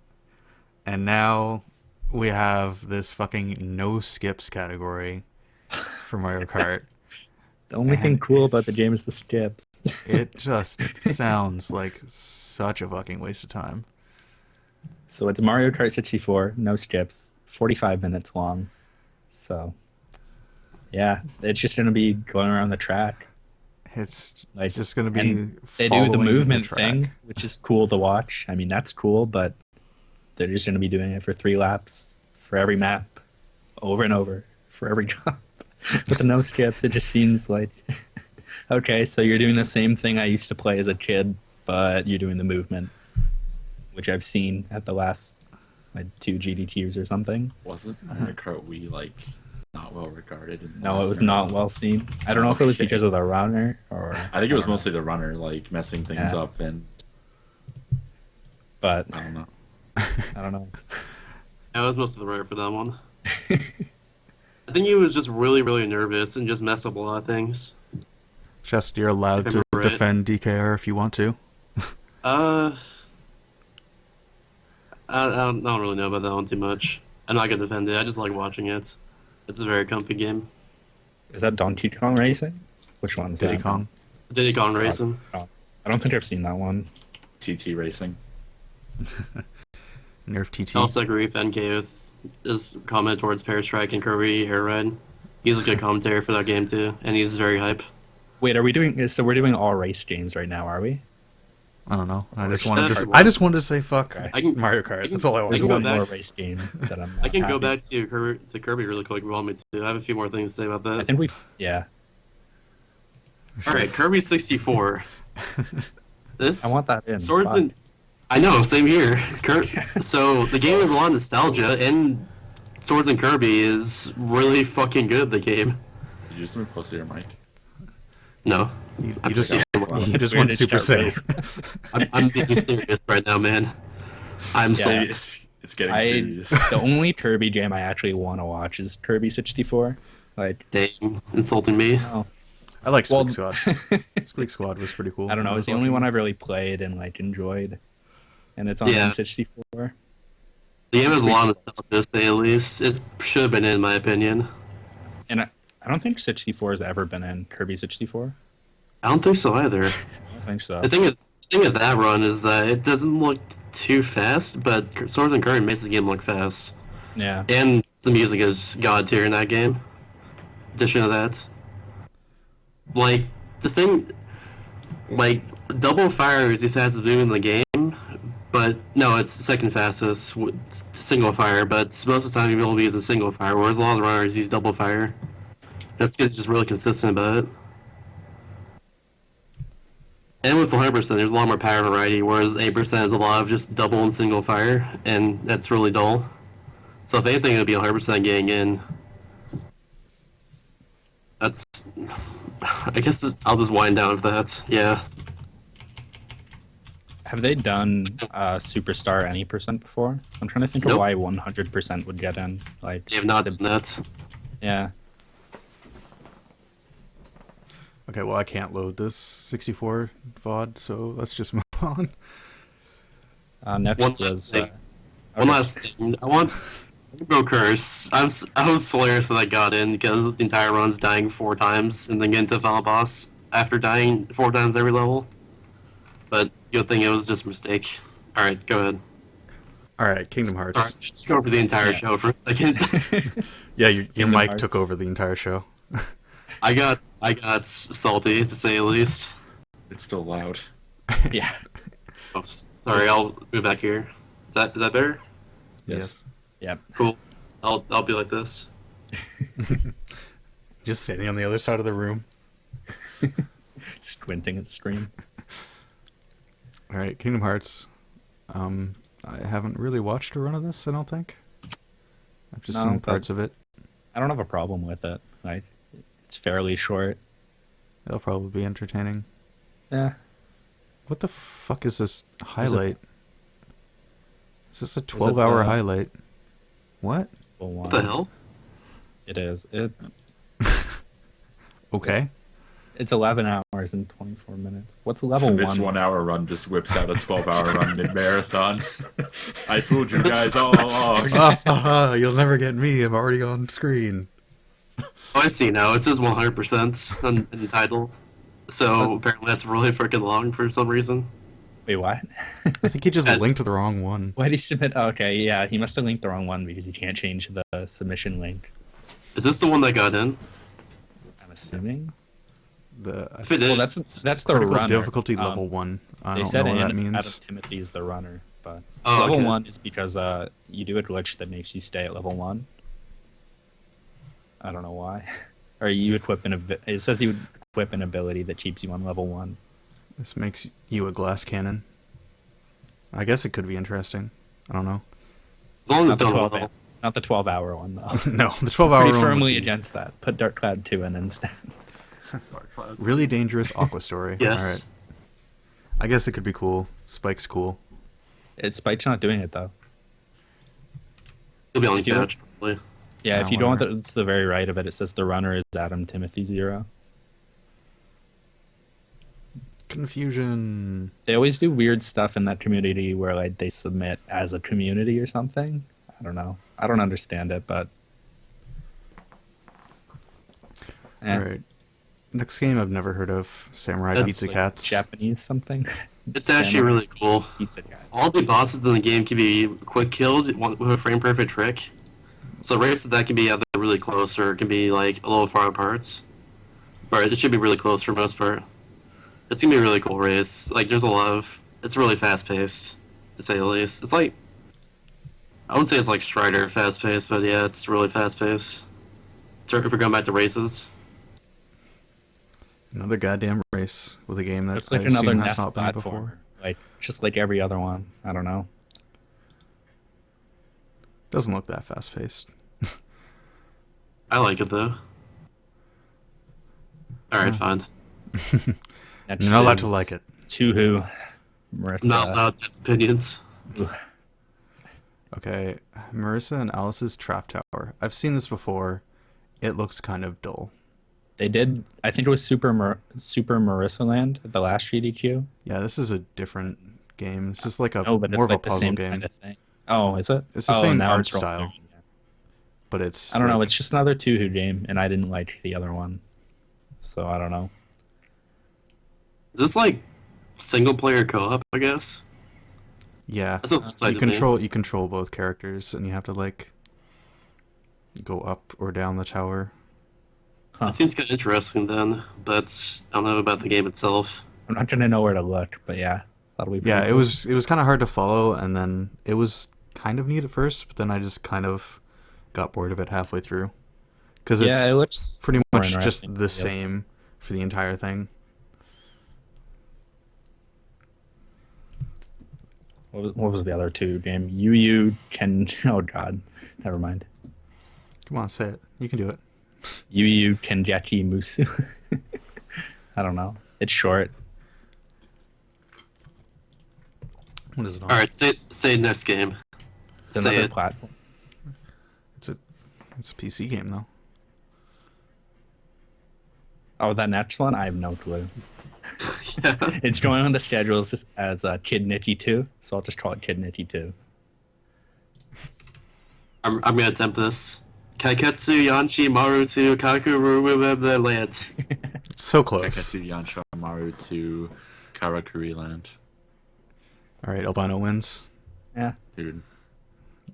And now we have this fucking no skips category for Mario Kart. The only thing And cool about the it's- game is the skips. It just sounds like such a fucking waste of time. So it's Mario Kart 64, no skips, 45 minutes long. So, yeah, it's just going to be going around the track. It's Like, just going to be and they do following the movement track. thing, which is cool to watch. I mean, that's cool, but they're just going to be doing it for 3 laps for every map, over and over, for every jump. With the no skips, it just seems like, okay, so you're doing the same thing I used to play as a kid, but you're doing the movement, which I've seen at the last like 2 GDQs or something. Wasn't Mario Kart Wii like not well regarded? In the No, it last was round? not well seen. I don't know if it was Okay. because of the runner or. I think it was don't know. mostly the runner, like messing things Yeah. up, and But I don't know. I don't know. I was most of the runner for that one. I think he was just really, really nervous and just messed up a lot of things. Just you're allowed If to I'm right. defend DKR if you want to. Uh, I don't really know about that one too much. I'm not gonna defend it. I just like watching it. It's a very comfy game. Is that Donkey Kong Racing? Which one is Diddy that? Kong. Diddy Kong Racing. Oh, I don't think I've seen that one. TT Racing. Nerf TT. I also agree with NK with his comment towards Pair Strike and Kirby Air Ride. He's a good commentator for that game too, and he's very hype. Wait, are we doing? So we're doing all race games right now, are we? I don't know. I just Or wanted Steps. I just wanted to say fuck Okay. I can Mario Kart. That's all I There's can wanted. go one back- more race game that I'm. I can go happy. back to Kirby really quick if you want me to. I have a few more things to say about that. I think we. Yeah. All right, Kirby 64. This I want that in. Swords Fuck. and I know, same here. So the game has a lot of nostalgia, and Swords and Kirby is really fucking good. The game. Did you just move closer to your mic? No, You I'm just Wow. you It's just weird want to Super shout Saiyan. I'm being serious right now, man. I'm Yeah, sold. It's getting I serious. the only Kirby game I actually want to watch is Kirby 64. Like, Dang, insulting me. no. I like Well, Squeak Squad. Squeak Squad was pretty cool. I don't know. when It's was the only watching one it. I've really played and like enjoyed, and it's on Yeah. N64. The game has a lot of nostalgia, to say at least. It should have been in my opinion. And I don't think 64 has ever been in Kirby 64. I don't think so either. I don't think so. The thing with that run is that it doesn't look too fast, but Swords and Kirby makes the game look fast. Yeah. And the music is god tier in that game. Addition to that. Like, the thing... Like, double fire is the fastest move in the game, but... No, it's second fastest. It's single fire, but most of the time you'll be using single fire, whereas a lot of the runners use double fire. That's just really consistent about it. And with 100%, there's a lot more power variety, whereas 8% is a lot of just double and single fire, and that's really dull. So if anything, it would be 100% getting in. That's... I guess I'll just wind down with that. Yeah. Have they done Superstar any percent before? I'm trying to think Nope. of why 100% would get in. Like, They have not is done it- that. Yeah. Okay, well I can't load this 64 VOD, so let's just move on. Next One was. last thing. One okay. last thing. I want Rainbow Curse. I was hilarious that I got in because the entire run's dying 4 times and then getting to the final boss after dying 4 times every level. But good thing it was just a mistake. Alright, go ahead. All right, Kingdom Hearts. Sorry, just go over the entire Yeah. show for a second. Yeah, your Kingdom mic Hearts. took over the entire show. I got salty to say the least. It's still loud. Yeah. Oh, sorry, I'll move back here. Is that better? Yes. Yep. Cool. I'll be like this. Just standing on the other side of the room. Squinting at the screen. All right, Kingdom Hearts. I haven't really watched a run of this, I don't think. I've just No, seen but- parts of it. I don't have a problem with it. Like, it's fairly short. It'll probably be entertaining. Yeah. What the fuck is this highlight? Is this a it 12-hour the- highlight? What? Full What the hell? It is. Okay. It's 11 hours and 24 minutes. What's level So this 1? 1 hour run just whips out a 12-hour run mid marathon. I fooled you guys all along. You'll never get me. I'm already on screen. Oh, I see now. It says 100% on in the title. So apparently that's really freaking long for some reason. Wait, what? I think he just And- linked the wrong one. Why did he submit? Oh, okay, yeah, he must have linked the wrong one because he can't change the submission link. Is this the one that got in? I'm assuming. If it is, Well, that's the Critical runner. difficulty Um, level 1. I They don't said know what that Adam means. Timothy is the runner, but Oh, level okay. 1 is because you do a glitch that makes you stay at level 1. I don't know why. Or you equip it says you equip an ability that keeps you on level 1. This makes you a glass cannon. I guess it could be interesting. I don't know. as long as Not it's the done 12 well. not the 12-hour one though. No, the 12-hour Pretty one firmly would be against that. Put Dark Cloud 2 in instead. really dangerous Aqua Story. Yes. All right. I guess it could be cool. Spike's cool. Spike's not doing it though. It'll be on If you catch, probably. Yeah, Yeah, if you go whatever. to the very right of it, it says the runner is Adam Timothy 0. Confusion. They always do weird stuff in that community where like they submit as a community or something. I don't know. I don't understand it, but All right. Next game I've never heard of. Samurai That's Pizza like Cats. Japanese something. It's actually really cool. Pizza Cat. All the bosses in the game can be quick killed with a frame perfect trick. So races that can be either really close or it can be like a little far apart. But it should be really close for most part. It's gonna be a really cool race. Like there's a lot of It's really fast paced, to say the least. It's like I wouldn't say it's like Strider fast paced, but yeah, it's really fast paced. If we're going back to races, Another goddamn race with a game that It's I like another assume has NES not been platformer, before. like just like every other one. I don't know. Doesn't look that fast paced. I like it though. All right, fine. Next You're not allowed to is like it. Tuhu, I'm not Marissa. allowed to have opinions. Ooh. Okay, Marissa and Alice's Trap Tower. I've seen this before. It looks kind of dull. They did. I think it was Super Marissa Land at the last GDQ. Yeah, this is a different game. This is like a No, but more it's of a like the puzzle same game, kind of thing. Oh, is it? It's the Oh, same now I'm art scrolling style. through. but it's I don't know. like- It's just another Tuhu game, and I didn't like the other one, so I don't know. Is this like single player co-op? I guess. yeah. That's what's exciting to me. You control both characters, and you have to like go up or down the tower. Huh. It seems kind of interesting then, but I don't know about the game itself. I'm not gonna know where to look, but yeah, that'll be. Yeah, pretty it cool. was kind of hard to follow, and then it was kind of neat at first, but then I just kind of got bored of it halfway through because it's Yeah, it looks pretty more much just interesting. the Yep. same for the entire thing. What was the other two game? Yu Ken. Oh God, never mind. Come on, say it. You can do it. Yu Kenjachi Musu. I don't know. It's short. What is it on? All right, say next game. It's Say another it. platform. It's a PC game though. Oh, that next one, I have no clue. Yeah. It's going on the schedule as Kid Nicky 2, so I'll just call it Kid Nicky 2. I'm gonna attempt this. Kaiketsu Yanchi Marutu Kakuru the land. It's so close. Kaketsu Yansha Maru to Karakuri Land. All right, Albino wins. Yeah, Dude,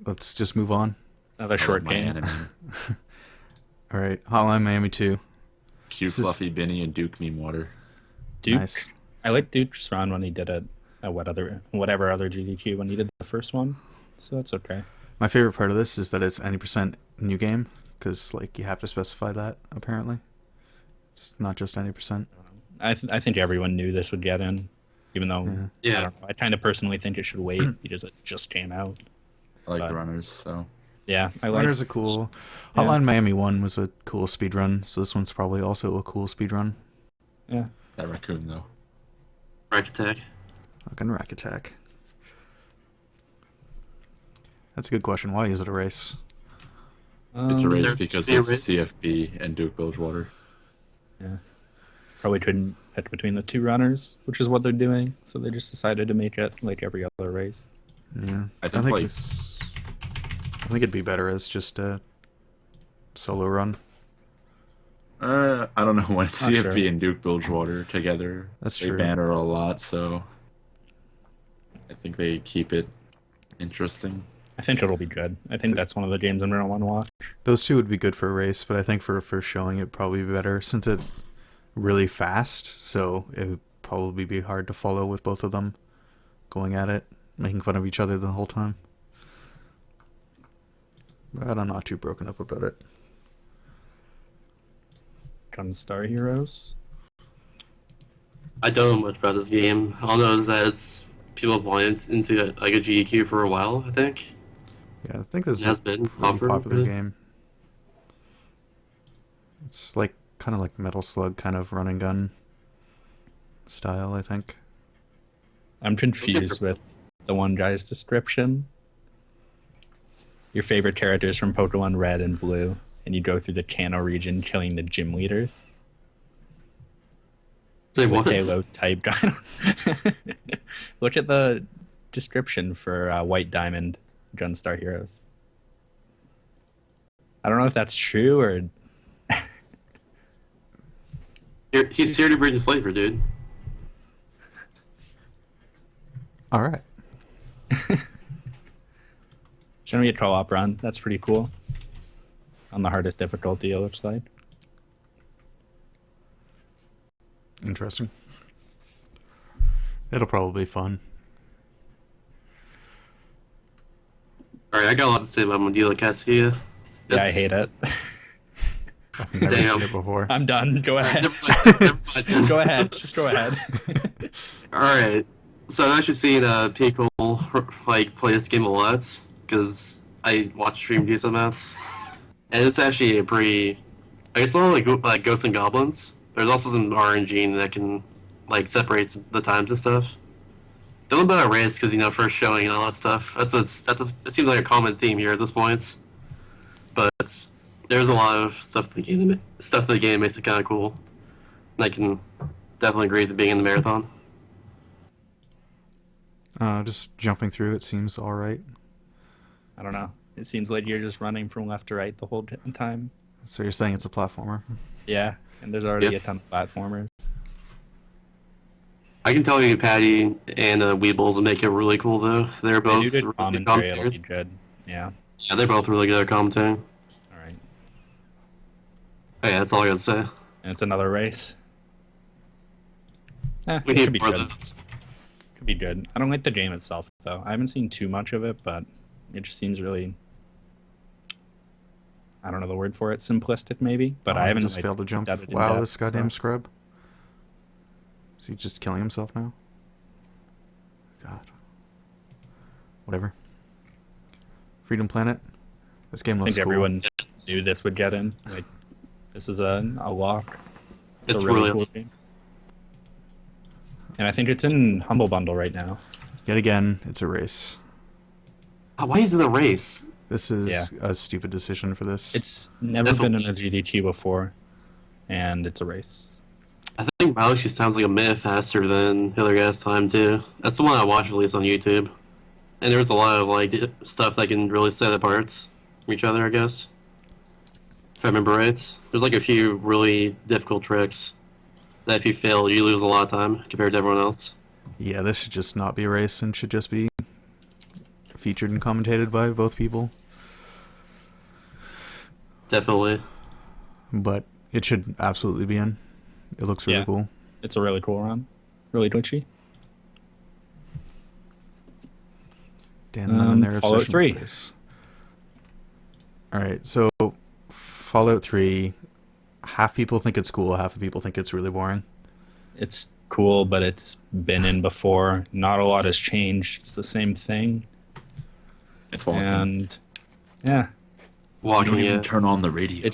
Let's just move on. it's another I short love my game. anime. All right, Hotline Miami 2. Cute This is- Fluffy Binny and Duke meme water. Duke. Nice. I like Duke's run when he did it at whatever other GDQ when he did the first one, so that's okay. My favorite part of this is that it's any percent new game because like you have to specify that apparently. It's not just any percent. I think everyone knew this would get in, even though Yeah. Yeah. I don't know. I kind of personally think it should wait because it just came out. I like But- the runners, so Yeah, I like. Runners are cool. Yeah. Hotline Miami 1 was a cool speed run, so this one's probably also a cool speed run. Yeah, that raccoon though. Rack Attack. Fucking Rack Attack. That's a good question. Why is it a race? It's a Um, race there because be a it's race? CFB and Duke Bilgewater. Yeah. Probably couldn't pick between the two runners, which is what they're doing. So they just decided to make it like every other race. Yeah. I think, like- I think it'd be better as just a solo run. I don't know when it's Not CFB sure. and Duke Bilgewater together. That's they true. banter a lot, so I think they keep it interesting. I think it'll be good. I think that's one of the games I'm gonna want to watch. Those two would be good for a race, but I think for a first showing it'd probably be better since it's really fast, so it would probably be hard to follow with both of them going at it, making fun of each other the whole time. But I'm not too broken up about it. Gunstar Heroes. I don't know much about this game. All I know is that it's people have wanted into like a GDQ for a while. I think. Yeah, I think this It is has a been pretty offered, popular really. game. It's like kind of like Metal Slug kind of run and gun style, I think. I'm confused with the one guy's description. Your favorite characters from Pokemon Red and Blue, and you go through the Kanto region killing the gym leaders. Say With what? Halo type guy. Look at the description for White Diamond Gunstar Heroes. I don't know if that's true or He's here to bring the flavor, dude. All right. it's gonna be a co-op run. That's pretty cool. On the hardest difficulty, it looks like. Interesting. It'll probably be fun. Alright, I got a lot to say about Modila Castilla. Yeah, I hate it. I've never Damn. seen it before. I'm done. Go ahead. Never mind. Go ahead. Just go ahead. Alright, so I've actually seen people like play this game a lot because I watch stream decent amounts, and it's actually a pretty. It's not like Ghosts and Goblins. There's also some RNG that can like separates the times and stuff. Don't know about a race because first showing and all that stuff. It seems like a common theme here at this point. But there's a lot of stuff the game makes it kind of cool. And I can definitely agree with it being in the marathon. Just jumping through it seems all right. I don't know. It seems like you're just running from left to right the whole time. So you're saying it's a platformer? Yeah, and there's already Yep. a ton of platformers. I can tell you, Patty and Weebles will make it really cool though. They're They both do good really good commentary. It'll be commentators. good. Yeah. Yeah, they're both really good at commentating. All right. Oh, yeah, that's all I gotta say. And it's another race. We It could need be more good. of this. Could be good. I don't like the game itself though. I haven't seen too much of it, but it just seems really. I don't know the word for it. Simplistic, maybe. But I he haven't just like, failed to jump. looked at it in Wow, depth, this goddamn so- scrub. Is he just killing himself now? God. Whatever. Freedom Planet. This game I looks think cool. everyone Yes. knew this would get in. Like, this is a lock. It's a really really cool game. And I think it's in Humble Bundle right now. Yet again, it's a race. Why is it a race? This is Yeah. a stupid decision for this. It's never been in a GDQ before, and it's a race. I think Biology sounds like a minute faster than the other guy's time too. That's the one I watched at least on YouTube. And there's a lot of like stuff that can really set apart from each other, I guess. If I remember right, there's like a few really difficult tricks that if you fail, you lose a lot of time compared to everyone else. Yeah, this should just not be a race and should just be featured and commentated by both people. Definitely. But it should absolutely be in. It looks really Yeah. cool. It's a really cool run. Really glitchy. Dan Lemon there. Fallout Obsession 3. Place. Alright, so Fallout 3, half people think it's cool, half of people think it's really boring. It's cool, but it's been in before. Not a lot has changed. It's the same thing. It's walking. And yeah, You Walking don't even it. turn on the radio.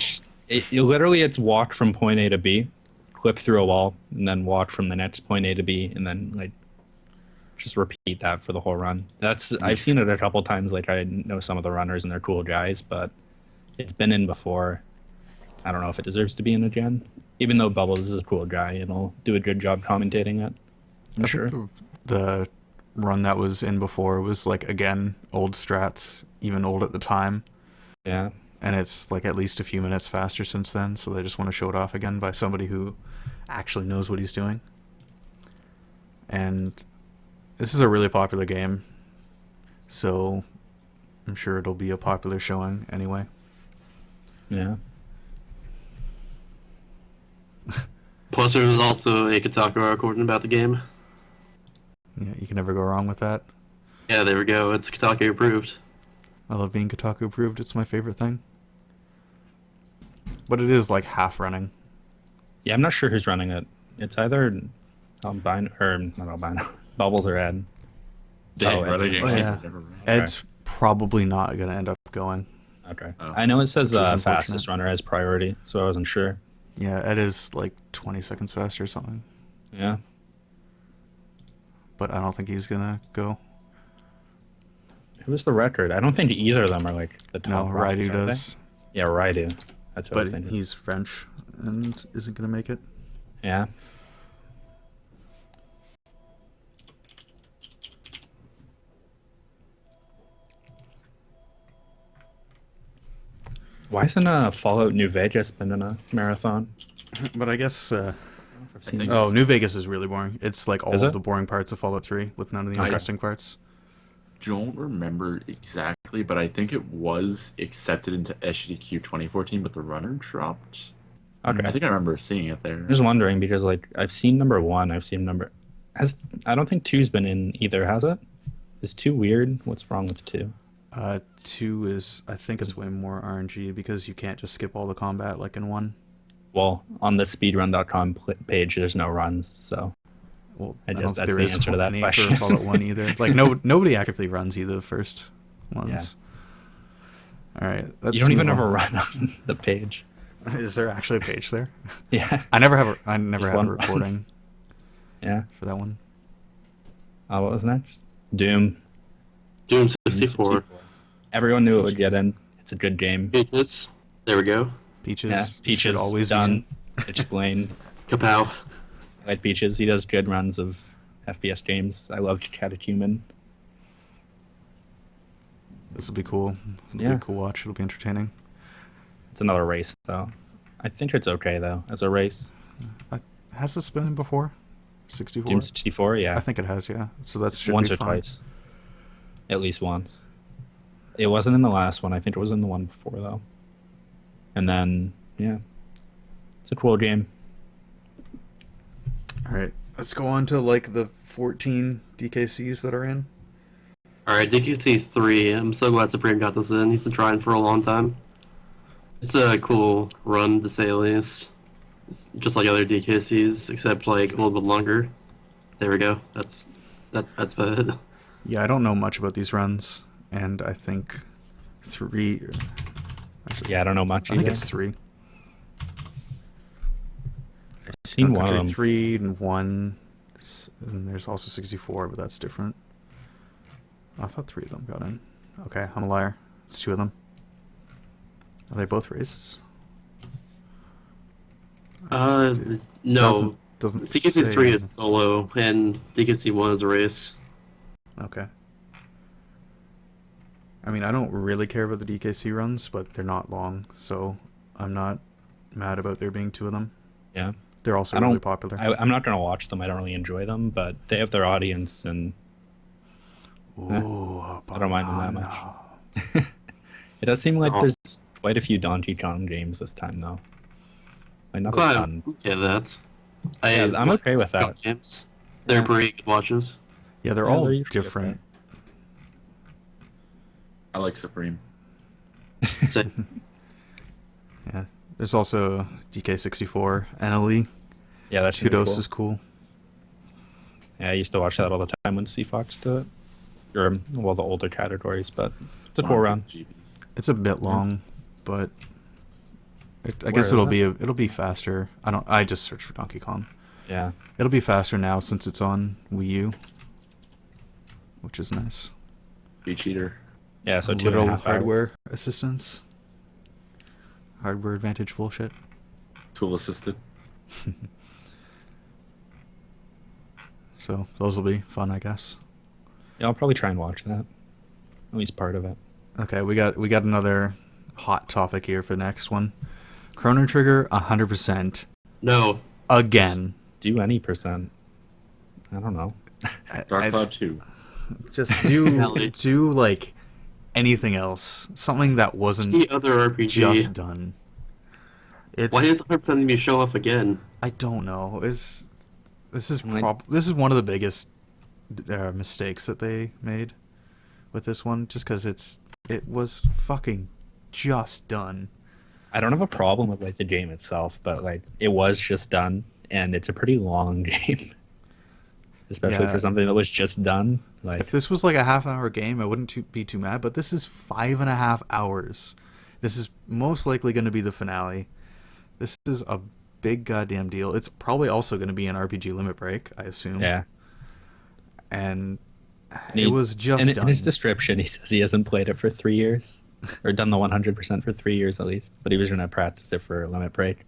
it's walk from point A to B, clip through a wall, and then walk from the next point A to B, and then like just repeat that for the whole run. I've seen it a couple times. Like I know some of the runners and they're cool guys, but it's been in before. I don't know if it deserves to be in again. Even though Bubbles is a cool guy and will do a good job commentating it. I'm I sure. think the run that was in before was like, again, old strats, even old at the time. Yeah. And it's like at least a few minutes faster since then, so they just want to show it off again by somebody who actually knows what he's doing. And this is a really popular game, so I'm sure it'll be a popular showing anyway. Yeah. Plus, there was also a Kotaku article about the game. Yeah, you can never go wrong with that. Yeah, there we go. It's Kotaku approved. I love being Kotaku approved. It's my favorite thing. But it is like half running. Yeah, I'm not sure who's running it. It's either Albino or not Albino. Bubbles or Ed. Dang, Ed running is- a Oh, game yeah. I've never ran. Ed's probably not going to end up going. Okay. Oh. I know it says Which is unfortunate. fastest runner has priority, so I wasn't sure. Yeah, Ed is like 20 seconds faster or something. Yeah. But I don't think he's going to go. Who was the record? I don't think either of them are like the No, top runners, Raidu are they? does. Yeah, Raidu. That's what I was But thinking. he's French and isn't going to make it. Yeah. Why isn't Fallout New Vegas been in a marathon? But I guess... I've seen think- Oh, New Vegas is really boring. It's like all Is of it? the boring parts of Fallout 3 with none of the I- interesting parts. Don't remember exactly, but I think it was accepted into SGDQ 2014, but the runner dropped. Okay. I think I remember seeing it there. I'm just wondering because like I've seen number one, I've seen I don't think two's been in either, has it? Is two weird? What's wrong with two? 2 is, I think it's way more RNG because you can't just skip all the combat like in 1. Well, on the speedrun.com page, there's no runs, so Well, I don't guess think that's there the is answer to that any question. for Fallout 1 either. Like, nobody actively runs either the first ones. All right. You don't even move have a on. run on the page. Is there actually a page there? Yeah. I never Just had a one run. recording Yeah. for that one. What was next? Doom. Doom 64. Everyone knew it would get in. It's a good game. Pizzas. There we go. Peaches, Yeah, should Peaches always done. be Explained. Kapow. I like Peaches. He does good runs of FPS games. I love Catechumen. in. This will be cool. It'll be Yeah. a cool watch. It'll be entertaining. It's another race, though. I think it's okay, though, as a race. Has this been in before? 64? Doom 64, yeah. I think it has, yeah. So that's should Once be or fun. twice. At least once. It wasn't in the last one. I think it was in the one before, though. And then, yeah. It's a cool game. All right. Let's go on to like the 14 DKCs that are in. Alright, DQC 3. I'm so glad Supreme got this in. He's been trying for a long time. It's a cool run, to say the least. It's just like other DKCs, except like a little bit longer. There we go. That's about it. Yeah, I don't know much about these runs, and I think 3. Actually, Yeah, I don't know much I think either. it's 3. I've seen one of Country them. 3 and 1, and there's also 64, but that's different. I thought 3 of them got in. Okay, I'm a liar. It's 2 of them. Are they both races? No. Doesn't CKC say 3 on is solo, and DKC 1 is a race. Okay. I mean, I don't really care about the DKC runs, but they're not long, so I'm not mad about there being 2 of them. Yeah. They're also I don't- really popular. I'm not going to watch them. I don't really enjoy them, but they have their audience, and Ooh, I don't mind them that banana. much. It does seem like Oh. there's quite a few Donkey Kong games this time, though. Like, not a Glad ton. okay that. Yeah, I'm okay with that. Games. They're Yeah. pretty good watches. Yeah, they're Yeah, all they're usually different. I like Supreme. So, Yeah. There's also DK64, NLE. Yeah, that's really Kudos cool. is cool. Yeah, I used to watch that all the time when C-Fox did it. Or, well, the older categories, but it's a cool run. GB. It's a bit long, but I Where guess is it'll it? it'll be faster. I just searched for Donkey Kong. Yeah. It'll be faster now since it's on Wii U, which is nice. Be cheater. Yeah, so A 2.5 little hours. hardware assistance. Hardware advantage bullshit. Tool assisted. So those will be fun, I guess. Yeah, I'll probably try and watch that. At least part of it. Okay, we got another hot topic here for the next one. Chrono Trigger 100% no. again. Do any percent. I don't know. Dark Cloud 2. Just Finale. do like anything else, something that wasn't The other RPG. just done. It's Why is 100% me show off again? I don't know. This is Like- this is one of the biggest mistakes that they made with this one, just because it was fucking just done. I don't have a problem with like the game itself, but like it was just done, and it's a pretty long game, especially Yeah. for something that was just done. Like, If this was like a half-hour game, I wouldn't be too mad. But this is 5.5 hours. This is most likely going to be the finale. This is a big goddamn deal. It's probably also going to be an RPG Limit Break, I assume. yeah. And And it was just in done. his description, he says he hasn't played it for 3 years, or done the 100% for 3 years at least. But he was going to practice it for Limit Break.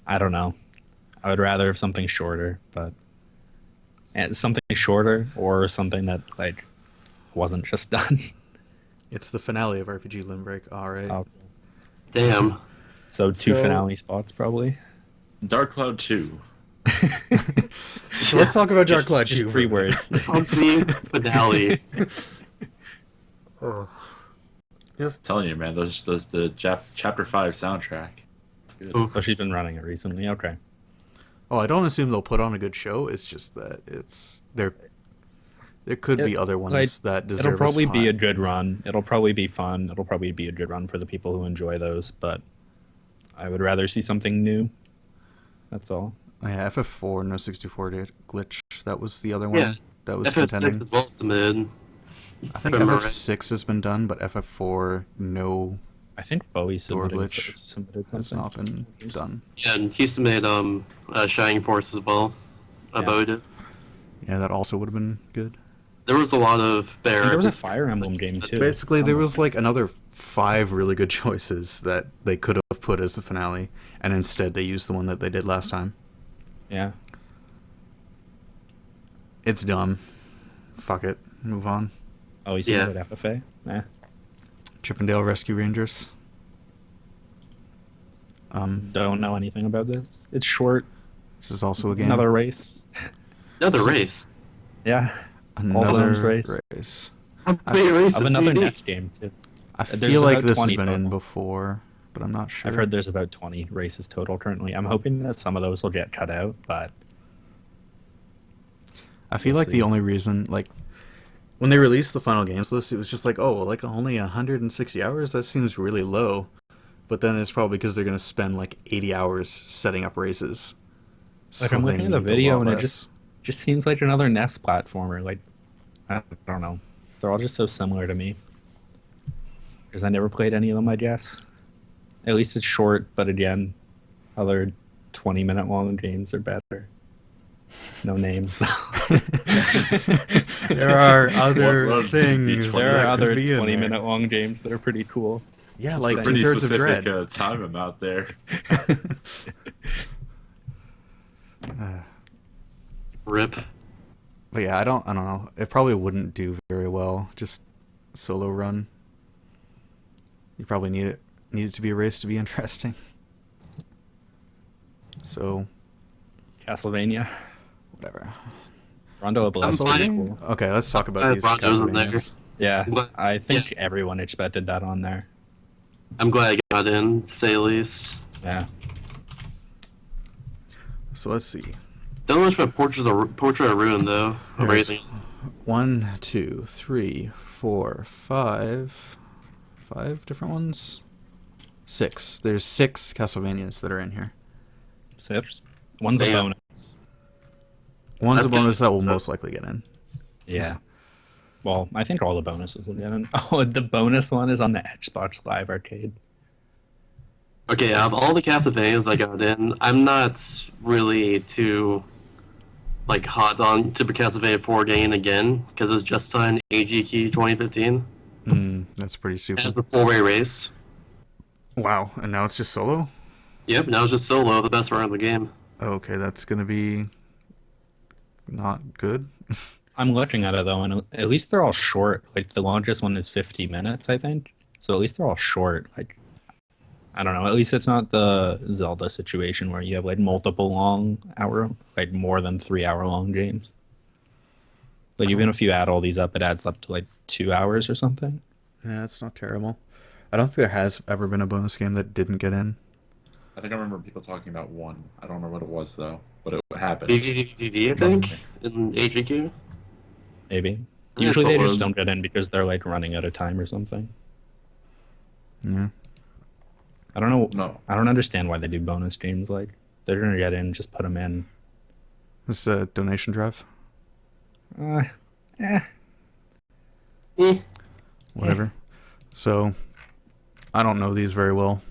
I don't know. I would rather have something shorter, but something shorter or something that like wasn't just done. It's the finale of RPG Limit Break. All right. Oh, Damn. so two So- finale spots probably. Dark Cloud 2. So let's talk about Dark Just- Cloud just 2. 3 words. Company finale. Telling you, man, those the Chapter 5 soundtrack. It's good. Ooh. So she's been running it recently. Okay. Oh, I don't assume they'll put on a good show. It's just that There could be other ones that deserve It'll probably a be a spot. good run. It'll probably be fun. It'll probably be a good run for the people who enjoy those. But I would rather see something new. That's all. Oh, yeah, FF4 no 64 glitch. That was the other Yeah. one that was FF6 contending. as well submitted. I think Remember, FF6 has been done, but FF4 no I think Bowie door submitted, glitch submitted has something. not been done. Yeah, and he submitted Shining Force as well. Yeah. Bowie did. Yeah, that also would have been good. There was a lot of I think bear. there was a Fire Emblem game too. Basically, there somewhere. was like another 5 really good choices that they could have put as the finale, and instead they used the one that they did last time. Yeah. It's dumb. Fuck it. Move on. Oh, you Yeah. submitted FFA? Eh. Chippendale Rescue Rangers. Don't know anything about this. It's short. This is also a game. Another race. Another race. Yeah. Another Zones race. race. How many races Of another do you NES game too. I There's feel like about this has 20 been in total. before, but I'm not sure. I've heard there's about 20 races total currently. I'm hoping that some of those will get cut out, but I feel We'll like see. the only reason, like, when they released the final games list, it was just like, oh, like only 160 hours? That seems really low. But then it's probably because they're going to spend like 80 hours setting up races. like So I'm they looking at the need a video lot and it less. just seems like another NES platformer. Like I don't know. They're all just so similar to me. Because I never played any of them, I guess. At least it's short, but again, other 20-minute long games are better. No names though. There are other What- things. There that are could other be in there. 20-minute long games that are pretty cool. Yeah, like Same. Pretty Two-Thirds of specific Dread. time amount there. Rip. But yeah, I don't know. It probably wouldn't do very well. Just solo run. You probably need it to be a race to be interesting. So, Castlevania. whatever. Rondo of Blood. I'm pretty fine. cool. Okay, let's talk about glad these Rondo's in there. Castlevanias. Yeah, But- I think yeah. everyone expected that on there. I'm glad I got in, to say the least. Yeah. So let's see. Don't know much about Portrait of Ruin, though. There's Amazing. 1, 2, 3, 4, 5. 5 different ones? 6. There's 6 Castlevanias that are in here. Sips. One's a Damn. bonus. One's That's a bonus good. that will most likely get in. Yeah. Well, I think all the bonuses will get in. Oh, the bonus one is on the Xbox Live Arcade. Okay, out of all the Castlevanias I got in, I'm not really too like hot on Super Castlevania 4 getting again because it was just signed AGQ 2015 That's pretty stupid. as a 4-way race. Wow, and now it's just solo? Yep, now it's just solo, the best run of the game. Okay, that's gonna be not good. I'm looking at it though, and at least they're all short. Like the longest one is 50 minutes, I think. So at least they're all short. Like I don't know. At least it's not the Zelda situation where you have like multiple long hour, like more than 3 hour long games. Like even if you add all these up, it adds up to like 2 hours or something. Yeah, it's not terrible. I don't think there has ever been a bonus game that didn't get in. I think I remember people talking about one. I don't remember what it was though, but it happened. DDD, I think, in AGQ. Maybe. Yeah, Usually they it just was. don't get in because they're like running out of time or something. Yeah. I don't know. No. I don't understand why they do bonus games. Like they're gonna get in, just put them in. This is a donation drive. Eh. Whatever. So, I don't know these very well.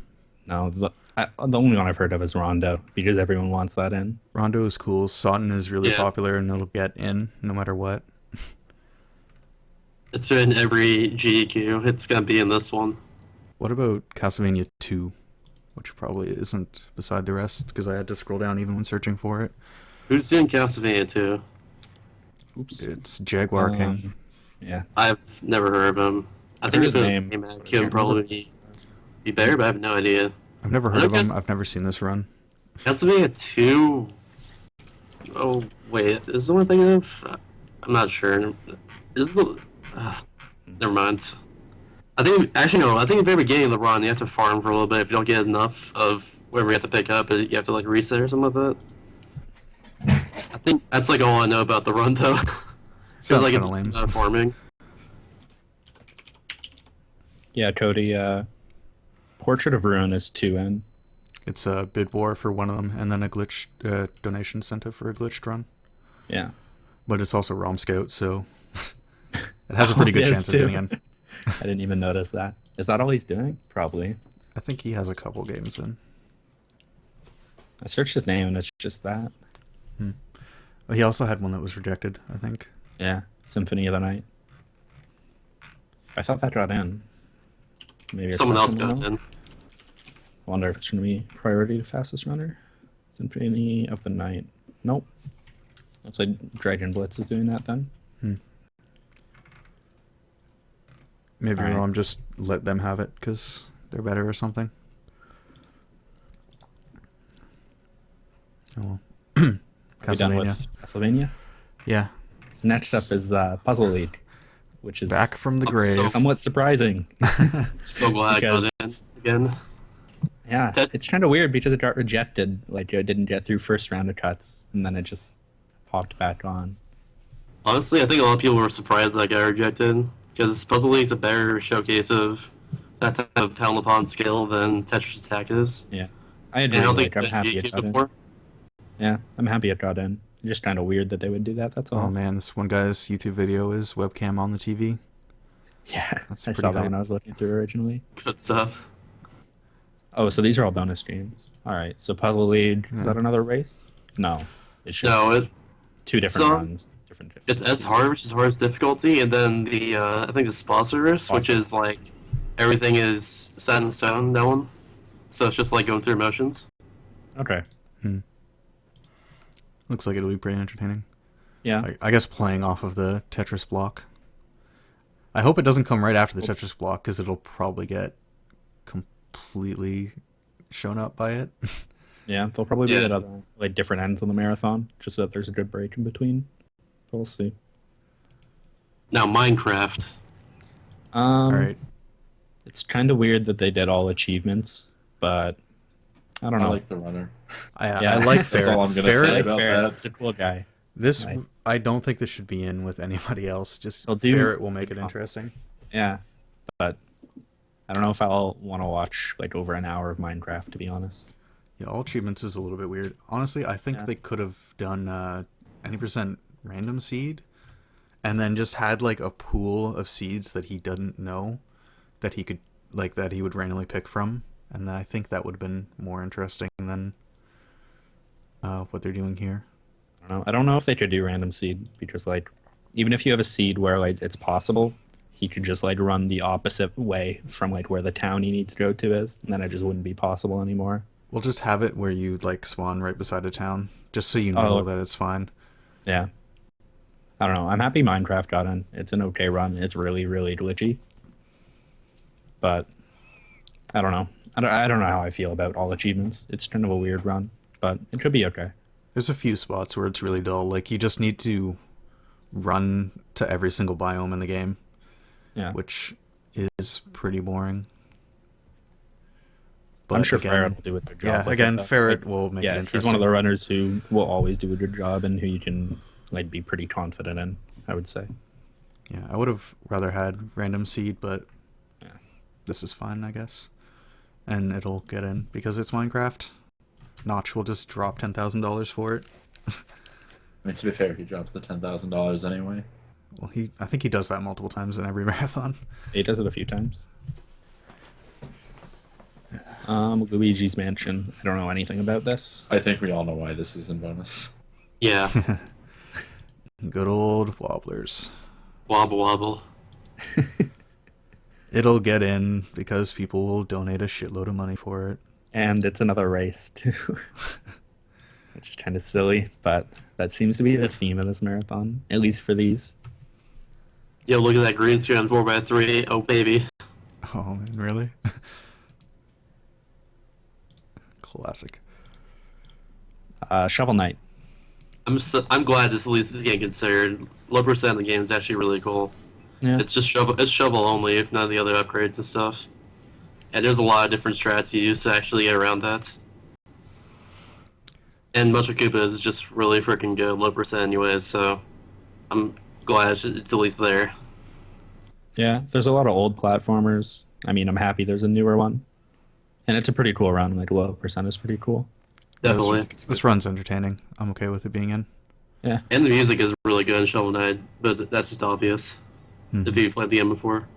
No, the only one I've heard of is Rondo because everyone wants that in. Rondo is cool. Sawton is really Yeah. popular and it'll get in no matter what. It's been every GDQ. It's gonna be in this one. What about Castlevania 2? Which probably isn't beside the rest because I had to scroll down even when searching for it. Who's doing Castlevania 2? Oops. It's Jaguar King. Yeah. I've never heard of him. I I've think heard it's his the name, same but I Kim can't probably be better, but I have no idea. I've never I heard of him. guess- I've never seen this run. Castlevania 2. Oh wait, is the one I'm thinking of? I'm not sure. Is the? Never mind. I think actually no. I think at the very beginning of the run, you have to farm for a little bit. If you don't get enough of whatever you have to pick up, you have to like reset or something like that. I think that's like all I know about the run though. Sounds like kind of it's lame. farming. Yeah, Cody. Portrait of Ruin is 2N. It's a bid war for one of them, and then a glitch donation incentive for a glitched run. Yeah. But it's also ROM Scout, so it has a pretty good It is chance of too. getting in. I didn't even notice that. Is that all he's doing? Probably. I think he has a couple games in. I searched his name and it's just that. Well, he also had one that was rejected, I think. Yeah. Symphony of the Night. I thought that got in. Maybe it's Someone not else got in. in. I wonder if it's going to be priority to fastest runner. Symphony of the Night. Nope. Looks like Dragon Blitz is doing that then. Maybe Alright. ROM just let them have it because they're better or something. Oh well. Are we done Castlevania. with Castlevania? Yeah. So next up is Puzzle League, which is Back from the I'm grave. so- somewhat surprising. So glad I got in Because- again. Yeah, That- it's kind of weird because it got rejected. Like, it didn't get through first round of cuts, and then it just popped back on. Honestly, I think a lot of people were surprised that I got rejected because Puzzle League's a better showcase of that type of pound upon skill than Tetris Attack is. Yeah, I And agree. I don't think Like, I'm it's been happy it GDQ got in. before. Yeah, I'm happy it got in. Just kind of weird that they would do that. That's all. Oh man, this one guy's YouTube video is webcam on the TV. Yeah, That's I pretty saw that hype. when I was looking through originally. Good stuff. Oh, so these are all bonus streams. All right, so Puzzle League, is that another race? No, it's just No, two different so- runs. Different. it's S hard, which is hardest difficulty, and then the I think the Sponsors, which is like everything is set in stone. That one, so it's just like going through emotions. Okay. Looks like it'll be pretty entertaining. Yeah. I guess playing off of the Tetris block. I hope it doesn't come right after the Tetris block because it'll probably get completely shown up by it. Yeah, they'll probably be Yeah. at other like different ends on the marathon, just so that there's a good break in between. But we'll see. Now Minecraft. All right. It's kind of weird that they did all achievements, but I don't I know. like the runner. Yeah. I like That's Ferret. all I'm gonna Ferret- say Like about Ferret, that. it's a cool guy. This Right. I don't think this should be in with anybody else. Just They'll do- Ferret will make it interesting. Yeah, but I don't know if I'll want to watch like over an hour of Minecraft, to be honest. Yeah, all achievements is a little bit weird. Honestly, I think Yeah. they could have done any percent random seed, and then just had like a pool of seeds that he doesn't know, that he could that he would randomly pick from, and I think that would have been more interesting than what they're doing here. I don't know if they could do random seed because like even if you have a seed where like it's possible, he could just like run the opposite way from like where the town he needs to go to is, and then it just wouldn't be possible anymore. We'll just have it where you like spawn right beside a town, just so you know Oh. that it's fine. Yeah. I don't know. I'm happy Minecraft got in. It's an okay run. It's really, really glitchy. But I don't know. I don't know how I feel about all achievements. It's kind of a weird run, but it could be okay. There's a few spots where it's really dull. Like you just need to run to every single biome in the game, Yeah. which is pretty boring. I'm But sure again- Ferret will do a good job. Yeah, with it, again, though. Ferret Like, will make it yeah, interesting. he's one of the runners who will always do a good job and who you can like be pretty confident in, I would say. Yeah, I would have rather had random seed, but Yeah. this is fine, I guess. And it'll get in because it's Minecraft. Notch will just drop $10,000 for it. I mean, to be fair, he drops the $10,000 anyway. Well, I think he does that multiple times in every marathon. He does it a few times. Luigi's Mansion. I don't know anything about this. I think we all know why this is in bonus. Yeah, Good old Wobblers. wobble wobble. It'll get in because people will donate a shitload of money for it. And it's another race too. Which is kind of silly, but that seems to be the theme of this marathon, at least for these. Yo, look at that green screen on 4x3. Oh baby. Oh man, really? Classic. Shovel Knight. I'm glad this at least is getting considered. Low percent of the game is actually really cool. Yeah. It's just shovel only, if none of the other upgrades and stuff. And there's a lot of different strats you use to actually get around that. And Mucha Koopa is just really freaking good, low percent anyways, so I'm glad glad it's at least there. Yeah, there's a lot of old platformers. I mean, I'm happy there's a newer one, and it's a pretty cool run. Like low percent is pretty cool. Definitely. This run's entertaining. I'm okay with it being in. Yeah, And the music is really good in Shovel Knight, but that's just obvious Mhm. if you've played the game before.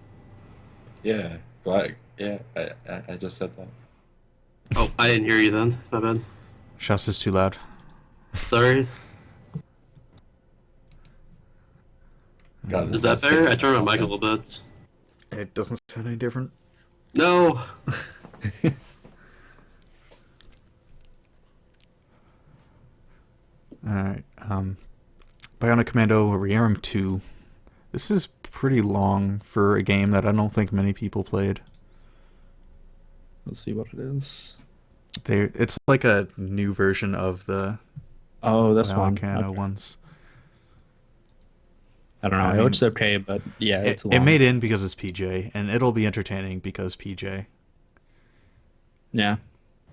Yeah, glad. Yeah, I just said that. Oh, I didn't hear you then. My bad. Shouts is too loud. Sorry. God, Is that fair? I turned my mic a little bit. It doesn't sound any different. No. Alright. Bionic Commando Rearm 2. This is pretty long for a game that I don't think many people played. let's see what it is. It's like a new version of the Oh, this Bionic one. Commando Okay. ones. I don't know. I mean, It's okay, but yeah, it's It long. made in because it's PJ, and it'll be entertaining because PJ. Yeah,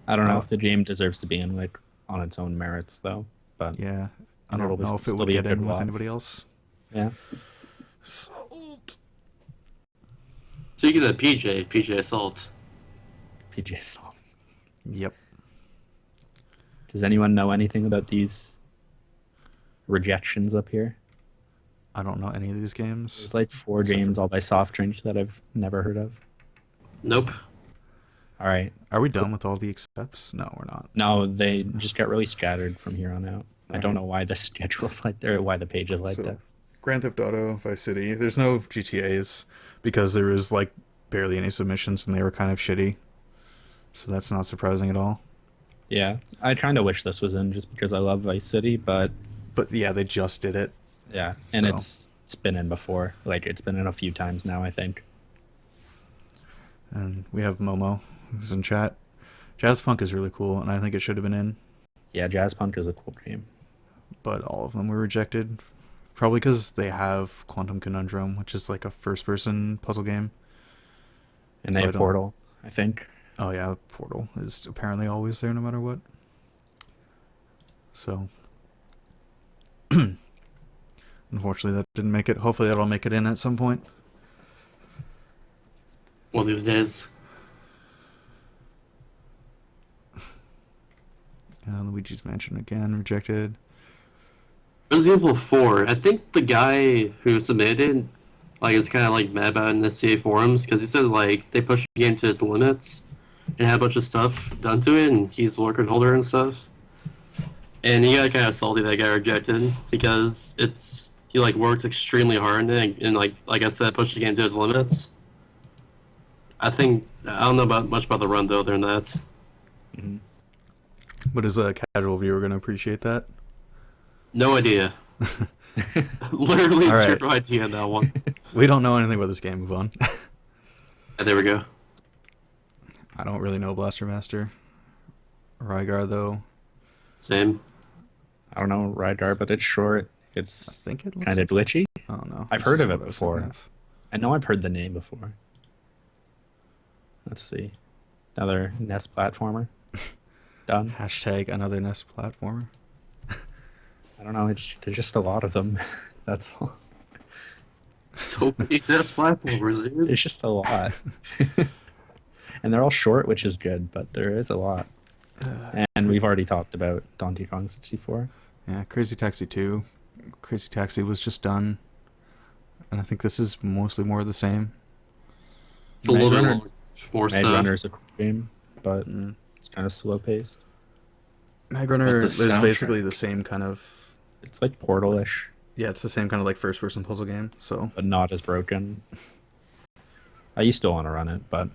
I don't know Oh. if the game deserves to be in like on its own merits though. But Yeah. I It'll don't know if it still would be a get good in with watch. anybody else. yeah, Sold. Speaking of PJ Assault. PJ Song. Yep. Does anyone know anything about these rejections up here? I don't know any of these games. There's like 4 Except games all by Soft Drink that I've never heard of. Nope. All right. Are we done with all the accepts? No, we're not. No, they just get really scattered from here on out. I don't Alright. know why the schedule's like there, why the page is like So, that. Grand Theft Auto, Vice City. There's no GTAs because there was like barely any submissions and they were kind of shitty. So that's not surprising at all. Yeah, I kind of wish this was in just because I love Vice City, but But yeah, they just did it. yeah, and So- it's been in before. Like it's been in a few times now, I think. And we have Momo, who's in chat. Jazzpunk is really cool, and I think it should have been in, Yeah, Jazz Punk is a cool game. but all of them were rejected. Probably because they have Quantum Conundrum, which is like a first-person puzzle game. And So they I have don't- Portal, I think. Oh yeah, Portal is apparently always there no matter what. So, unfortunately, that didn't make it. Hopefully, that'll make it in at some point. One of these days. Luigi's Mansion again rejected. Resident Evil 4. I think the guy who submitted like is kind of like mad about it in the CA forums because he says like they pushed the game to its limits and had a bunch of stuff done to it, and he's the record holder and stuff. And he got kind of salty that got rejected because he like worked extremely hard and like I said, pushed the game to its limits. I don't know much about the run though. Other than that, But is a casual viewer going to appreciate that? no idea. Literally All right. zero idea on that one. We don't know anything about this game. Move on. There we go. I don't really know Blaster Master. Rygar though. Same. I don't know Rydar, but it's short. I It's think it looks kind of glitchy. I don't know. I've This heard is of it what I was before. thinking of. I know I've heard the name before. Let's see. Another NES platformer. Done. Hashtag another NES platformer. I don't know. There's just a lot of them. That's all. So many NES platformers, dude. There's just a lot. And they're all short, which is good, but there is a lot. And we've already talked about Donkey Kong 64. Yeah, Crazy Taxi 2. Crazy Taxi was just done. And I think this is mostly more of the same. It's a little bit Runner- more Mag stuff. Runner's a cool game, but Mm. it's kind of slow paced. Mag Runner the is soundtrack. basically the same kind of... It's like Portal-ish, Yeah, it's the same kind of like first-person puzzle game, so... but not as broken. I used to want to run it, but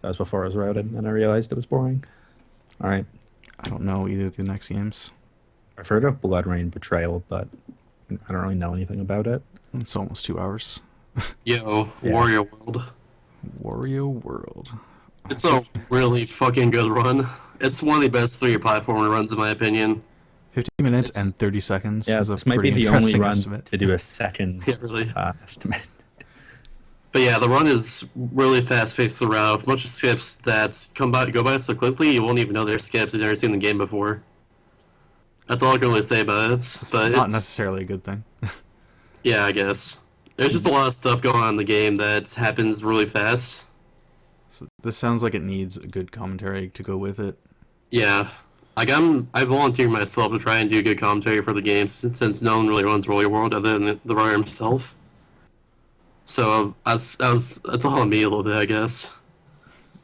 that was before it was routed, and I realized it was boring. All right. I don't know either of the next games. I've heard of Blood Rain Betrayal, but I don't really know anything about it. It's almost 2 hours. Yo, Yeah. Warrior World. Wario World. It's a really fucking good run. It's one of the best 3D platformer runs in my opinion. 50 minutes It's- and 30 seconds Yeah, is a this might be pretty the only interesting run estimate. to do a second Yeah, really. estimate. But yeah, the run is really fast paced throughout. A bunch of skips that go by so quickly you won't even know they're skips if you've never seen the game before. That's all I can really say about it. It's But not it's necessarily a good thing. Yeah, I guess. There's just a lot of stuff going on in the game that happens really fast. So this sounds like it needs a good commentary to go with it. Yeah. Like I volunteered myself to try and do good commentary for the game since no one really runs Roller World other than the runner himself. So that's all on me a little bit, I guess.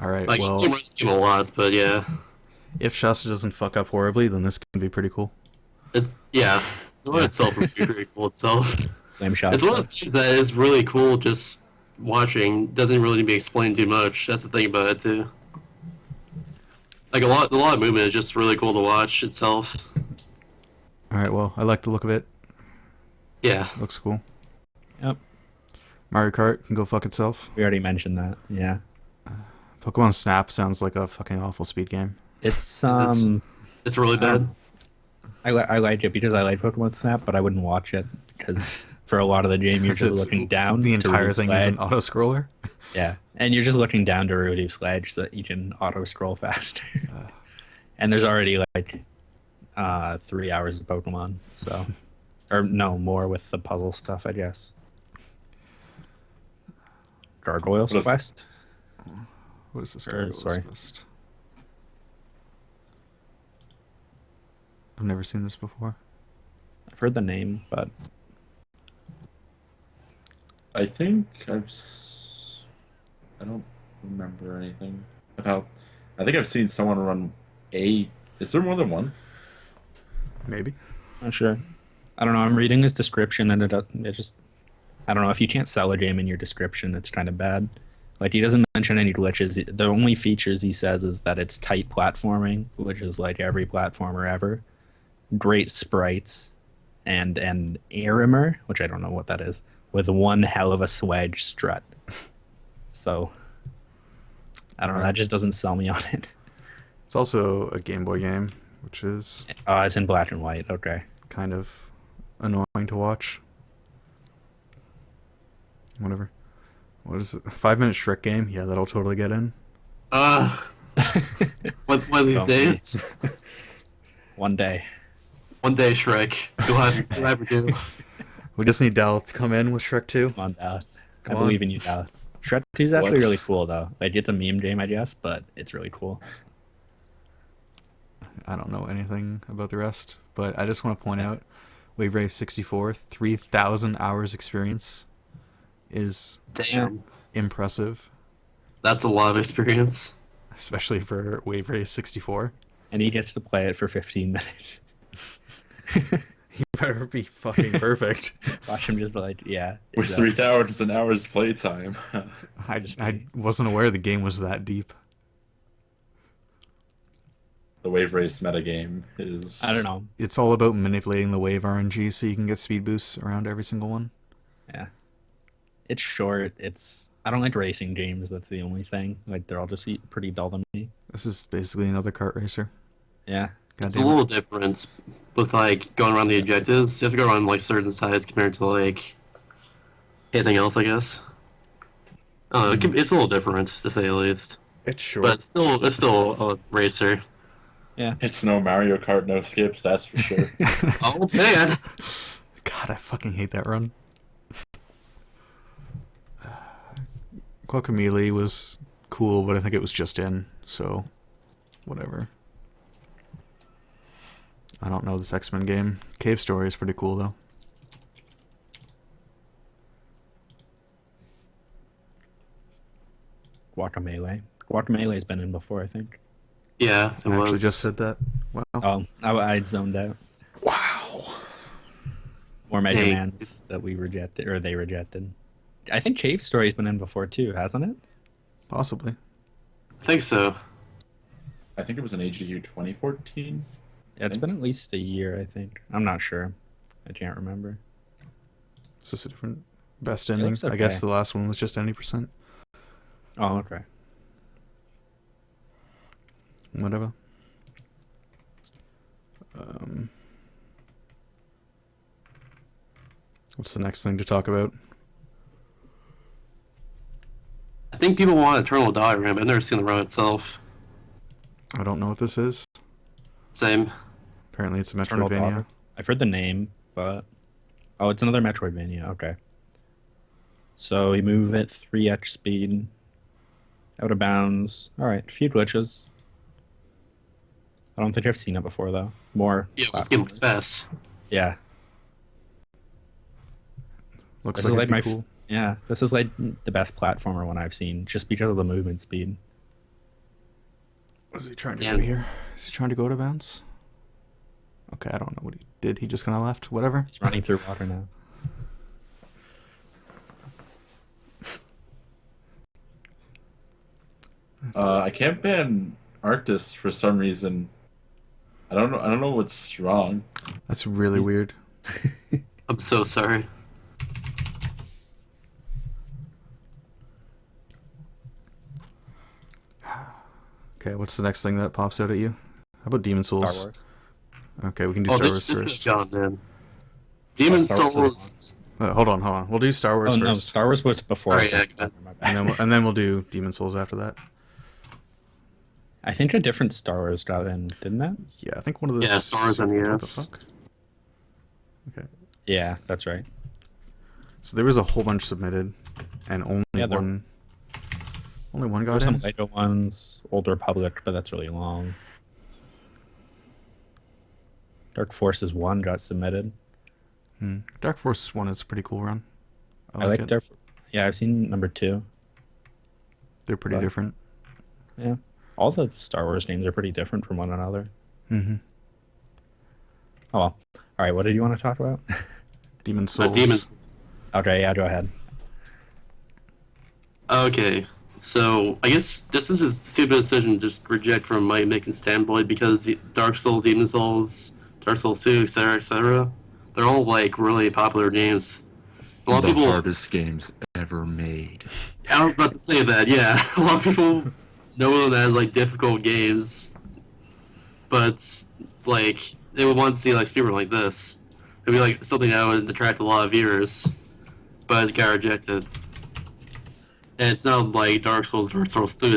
All right, Like well, he runs this game a lot, but yeah, if Shasta doesn't fuck up horribly, then this can be pretty cool. it's yeah. The one itself would be pretty cool itself. Flame shot. It's one of those games that is really cool just watching. Doesn't really need to be explained too much. That's the thing about it too. Like a lot of movement is just really cool to watch itself. All right, well, I like the look of it. Yeah. Looks cool. Yep. Mario Kart can go fuck itself. We already mentioned that. Yeah. Pokemon Snap sounds like a fucking awful speed game. It's It's really bad. I like it because I like Pokemon Snap, but I wouldn't watch it because for a lot of the game you're just It's- looking down. The to entire Rudy's thing is Sledge. an auto scroller. Yeah, and you're just looking down to Rudy's Sledge so that you can auto scroll faster. And there's already like 3 hours of Pokemon, so or no more with the puzzle stuff, I guess. Gargoyle's What is- Quest. What is this? Sorry. Quest? I've never seen this before. I've heard the name, but I think I don't remember anything about. I think I've seen someone run a. Is there more than one? Maybe. not sure. I don't know. I'm reading his description, and it just I don't know. If you can't sell a game in your description, it's kind of bad. Like he doesn't mention any glitches. The only features he says is that it's tight platforming, which is like every platformer ever. Great sprites, and an Arimer, which I don't know what that is, with one hell of a swag strut. So I don't know. That just doesn't sell me on it. It's also a Game Boy game, which is Oh, it's in black and white. Okay. kind of annoying to watch. Whatever. What is it? 5 minute Shrek game? Yeah, that'll totally get in. One of these Oh, days, One day. one day, Shrek, you'll have your do. We just need Dallas to come in with Shrek 2. Come on, Dallas. I Come on. believe in you, Dallas. Shrek 2 is actually What? really cool, though. Like, it's a meme game, I guess, but it's really cool. I don't know anything about the rest, but I just want to point out Wave Race 64, 3,000 hours experience is Damn, impressive, that's a lot of experience. especially for Wave Race 64. And he gets to play it for 15 minutes. You better be fucking perfect. Watch him just like, yeah. With exactly. 3,000 hours playtime. I wasn't aware the game was that deep. The wave race metagame is. I don't know. It's all about manipulating the wave RNG so you can get speed boosts around every single one. Yeah. It's short. I don't like racing games. That's the only thing. Like, they're all just pretty dull to me. This is basically another kart racer. Yeah. God It's a damn it. little different with like going around the objectives. You have to go around like certain sides compared to like anything else, I guess. I don't know, it's a little different to say the least, It's short. but it's still a racer. Yeah. It's no Mario Kart, no skips, that's for sure. Oh man, God, I fucking hate that run. Guacamelee was cool, but I think it was just in, so whatever. I don't know this X-Men game. Cave Story is pretty cool, though. Guacamelee. Guacamelee's been in before, I think. yeah, it I actually was. just said that. Wow. Oh, I zoned out. Wow. More Mega Dang. Mans that we rejected, or they rejected. I think Cave Story's been in before too, hasn't it? Possibly. I think so. I think it was an HDU 2014. Yeah, it's been at least a year, I think. I'm not sure. I can't remember. Is this a different best ending? looks I guess okay. the last one was just 90%. Oh, okay. Whatever. What's the next thing to talk about? I think people want Eternal Diagram. I've never seen the run itself. I don't know what this is. Same. Apparently it's a Eternal Metroidvania. Daughter. I've heard the name, but Oh, it's another Metroidvania. Okay. So we move at 3x speed. Out of bounds. All right, a few glitches. I don't think I've seen it before though. More. Yeah, this game looks platformers. fast. Yeah. Looks This is like like it'd be my cool. yeah. This is like the best platformer one I've seen, just because of the movement speed. What is he trying to Yeah. do here? Is he trying to go to bounds? Okay, I don't know what he did. He just kind of left. Whatever. He's running through water now. I can't ban Arctis for some reason. I don't know. I don't know what's wrong. That's really weird. I'm so sorry. Okay, what's the next thing that pops out at you? How about Demon Souls? Star Wars. Okay, we can do Oh, Star this Wars is first. gone, man. Demon Star Wars Souls. Hold on. We'll do Star Wars Oh no, first, Star Wars was before. Alright, yeah, go ahead. My bad. and then we'll do Demon Souls after that. I think a different Star Wars got in, didn't it? Yeah, I think one of those. Yeah, Star Wars What the NES. fuck? Okay, Yeah, that's right. so there was a whole bunch submitted, and only Yeah, there- one. Only one There were got some in. Lego ones, Old Republic, but that's really long. Dark Forces 1 got submitted. Dark Forces 1 is a pretty cool run. I like it. Dark. Yeah, I've seen number 2. They're pretty but- different. Yeah, all the Star Wars games are pretty different from one another. Mm-hmm. Oh well. All right, what did you want to talk about? Demon Souls. Demons. Okay, yeah, go ahead. Okay, so I guess this is a stupid decision to just reject from my making standpoint because Dark Souls, Demon Souls, Dark Souls 2, etc., they're all like really popular games. A lot of people. hardest games ever made. I was about to say that. Yeah, a lot of people know them as like difficult games, but like they would want to see like speedrun like this. It'd be like something that would attract a lot of viewers, but it got rejected. And it's not like Dark Souls 2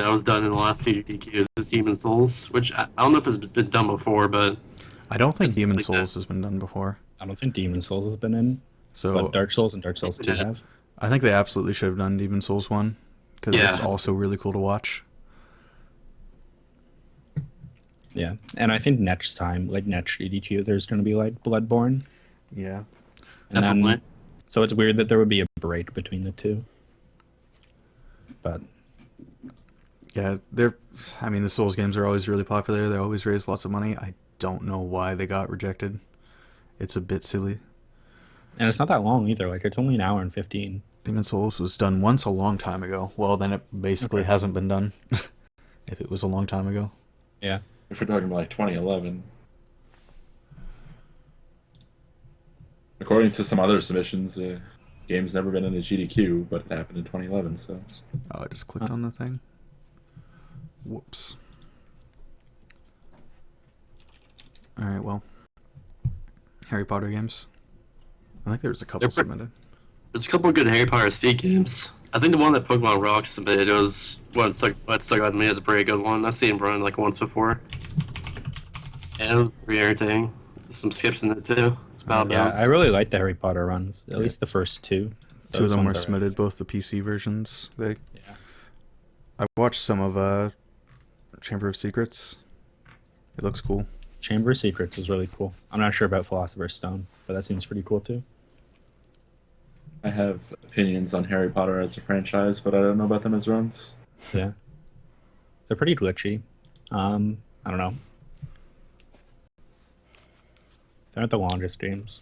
that was done in the last two GDQs. It's Demon Souls, which I don't know if it's been done before, but I don't think It's Demon like Souls that. has been done before. I don't think Demon Souls has been in, So but Dark Souls and Dark Souls 2 Yeah. have. I think they absolutely should have done Demon Souls 1 because Yeah. it's also really cool to watch. Yeah, and I think next time, like next GDQ, there's going to be like Bloodborne, Yeah. and definitely. then so it's weird that there would be a break between the two. But Yeah, I mean, the Souls games are always really popular. They always raise lots of money. I don't know why they got rejected. It's a bit silly. and it's not that long either. Like it's only an hour and 15. Demon Souls was done once a long time ago. Well, then it basically Okay. hasn't been done. If it was a long time ago. Yeah. If we're talking about like 2011. According to some other submissions, game's never been in a GDQ, but it happened in 2011. So Oh, I just clicked on the thing. Whoops. Alright, well. Harry Potter games. I think there was a couple They're pre- submitted. There's a couple of good Harry Potter speed games. I think the one that Pokemon Rock submitted was what stuck out to me as a pretty good one. I've seen it run like once before. And it was pretty entertaining. There's some skips in it too. It's about Yeah, balance. I really like the Harry Potter runs. At least the first two. Two of Those them were ones are- submitted, both the PC versions. Yeah. I watched some of Chamber of Secrets. It looks cool. Chamber of Secrets is really cool. I'm not sure about Philosopher's Stone, but that seems pretty cool too. I have opinions on Harry Potter as a franchise, but I don't know about them as runs. Yeah. They're pretty glitchy. I don't know. They aren't the longest games.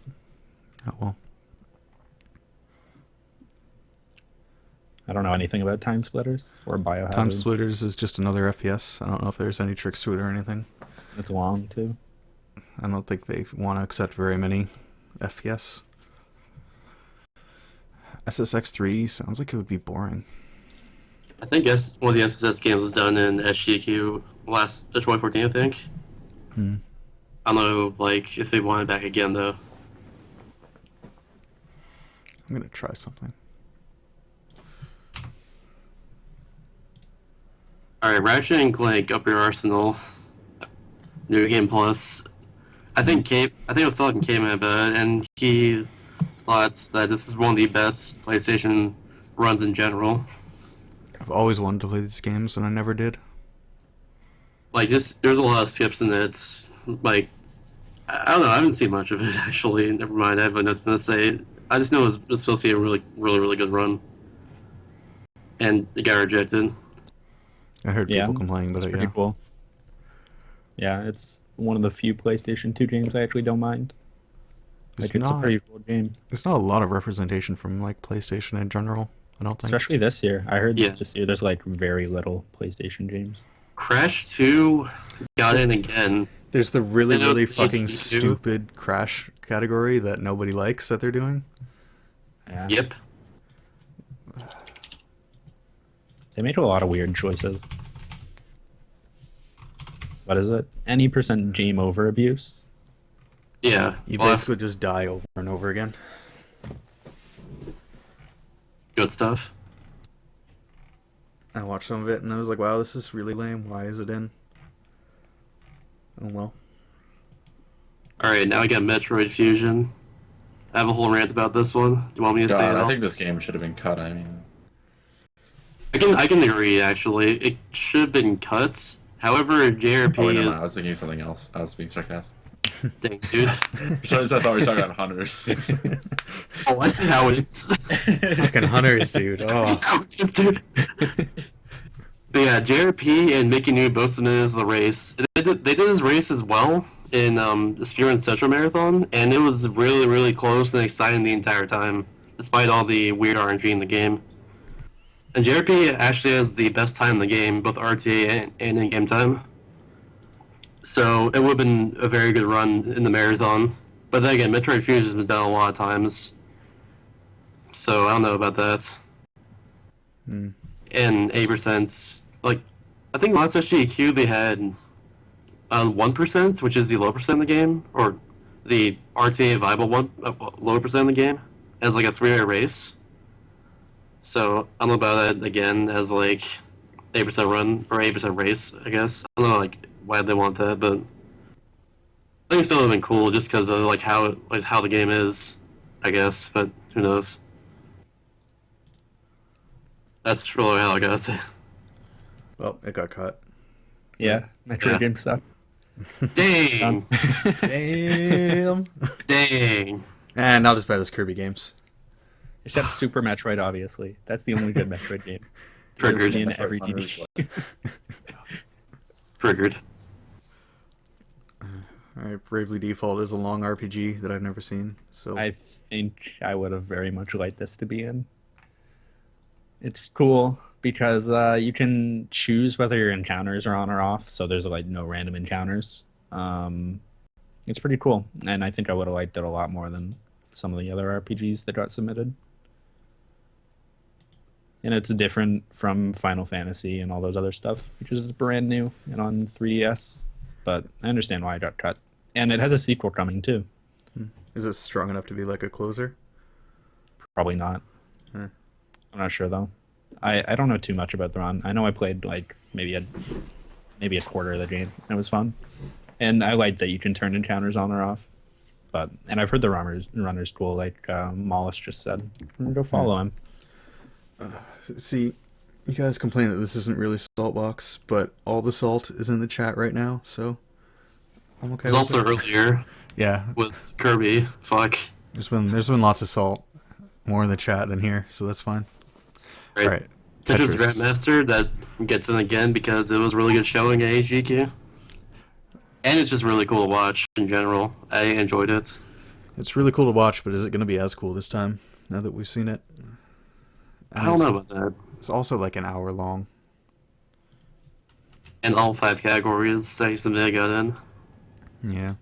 Oh well. I don't know anything about Time Splitters or Biohazard. Time Splitters is just another FPS. I don't know if there's any tricks to it or anything. It's long too. I don't think they want to accept very many FPS. SSX3 sounds like it would be boring. I think one of the SSS games was done in SGQ last 2014, I think. Hmm. I don't know, like if they want it back again though. I'm gonna try something. All right, Ratchet and Clank Up Your Arsenal, New Game Plus. I think I was talking to K-Man about it, and he thoughts that this is one of the best PlayStation runs in general. I've always wanted to play these games, and I never did. Like, just there's a lot of skips in it. It's like I don't know. I haven't seen much of it actually. Never mind. I have nothing to say. I just know it was supposed to be a really, really, really good run, and it got rejected. I heard Yeah, people complaining about it's it. pretty Yeah, cool. Yeah, it's one of the few PlayStation 2 games I actually don't mind. it's Like, it's a not. pretty cool game. There's not a lot of representation from like PlayStation in general. I don't think. Especially this year. I heard Yeah. this year there's like very little PlayStation games. Crash 2 got in again. There's the really, And it was really the fucking GDQ. stupid Crash category that nobody likes that they're doing. Yeah. Yep. They made a lot of weird choices. What is it? Any percent game over abuse? Yeah. You Plus, basically just die over and over again. good stuff. I watched some of it and I was like, wow, this is really lame. Why is it in? Oh well. Alright, now I got Metroid Fusion. I have a whole rant about this one. Do you want me to say God, it I all? think this game should have been cut. I mean, I can agree, actually. It should have been cut. However, JRP oh, wait, never is... mind. I was thinking of something else. I was being sarcastic. Dang, dude. Sorry, I thought we were talking about hunters. Oh, I see how it is. Fucking hunters, dude. I see Oh. how it is, dude. But yeah, JRP and Mickey New boasted it as the race. They did this race as well in the Spearman Central Marathon, and it was really, really close and exciting the entire time, despite all the weird RNG in the game. And JRP actually has the best time in the game, both RTA and in-game time. So it would have been a very good run in the marathon. But then again, Metroid Fusion has been done a lot of times. So I don't know about that. Hmm. And 8%, like, I think last GDQ they had 1%, which is the low percent in the game, or the RTA viable low percent in the game, as like a 3-way race. So I don't know about that again as like 8% run or 8% race. I guess I don't know like why they want that, but I think it still would have been cool just because of like how the game is. I guess, but who knows? That's really all I gotta say. Well, it got cut. Yeah, Metroid Yeah. games suck. Dang, Damn. dang. And not as bad as Kirby games. Except Super Metroid, obviously. That's the only good Metroid game. Triggered. In Metroid every Hunters, DD. Triggered. Alright, Bravely Default is a long RPG that I've never seen, so I think I would have very much liked this to be in. It's cool because you can choose whether your encounters are on or off, so there's like no random encounters. It's pretty cool, and I think I would have liked it a lot more than some of the other RPGs that got submitted. And it's different from Final Fantasy and all those other stuff, which is brand new and on 3DS. But I understand why it got cut. And it has a sequel coming too. is it strong enough to be like a closer? Probably not. Hmm. I'm not sure though. I don't know too much about the run. I know I played like maybe a quarter of the game. It was fun, and I like that you can turn encounters on or off. And I've heard the runner's cool. Like Mollis just said, I'm gonna go follow him. See, you guys complain that this isn't really Saltbox, but all the salt is in the chat right now, so I'm okay It was with also it. earlier Yeah, with Kirby. Fuck. there's been lots of salt, more in the chat than here, so that's fine. Right. All right, Tetris Tetris. Grandmaster that gets in again because it was really good showing at GDQ. And it's just really cool to watch in general. I enjoyed it. It's really cool to watch, but is it going to be as cool this time now that we've seen it? I don't know about that. It's also like an hour long. And all 5 categories that Samia got in. Yeah.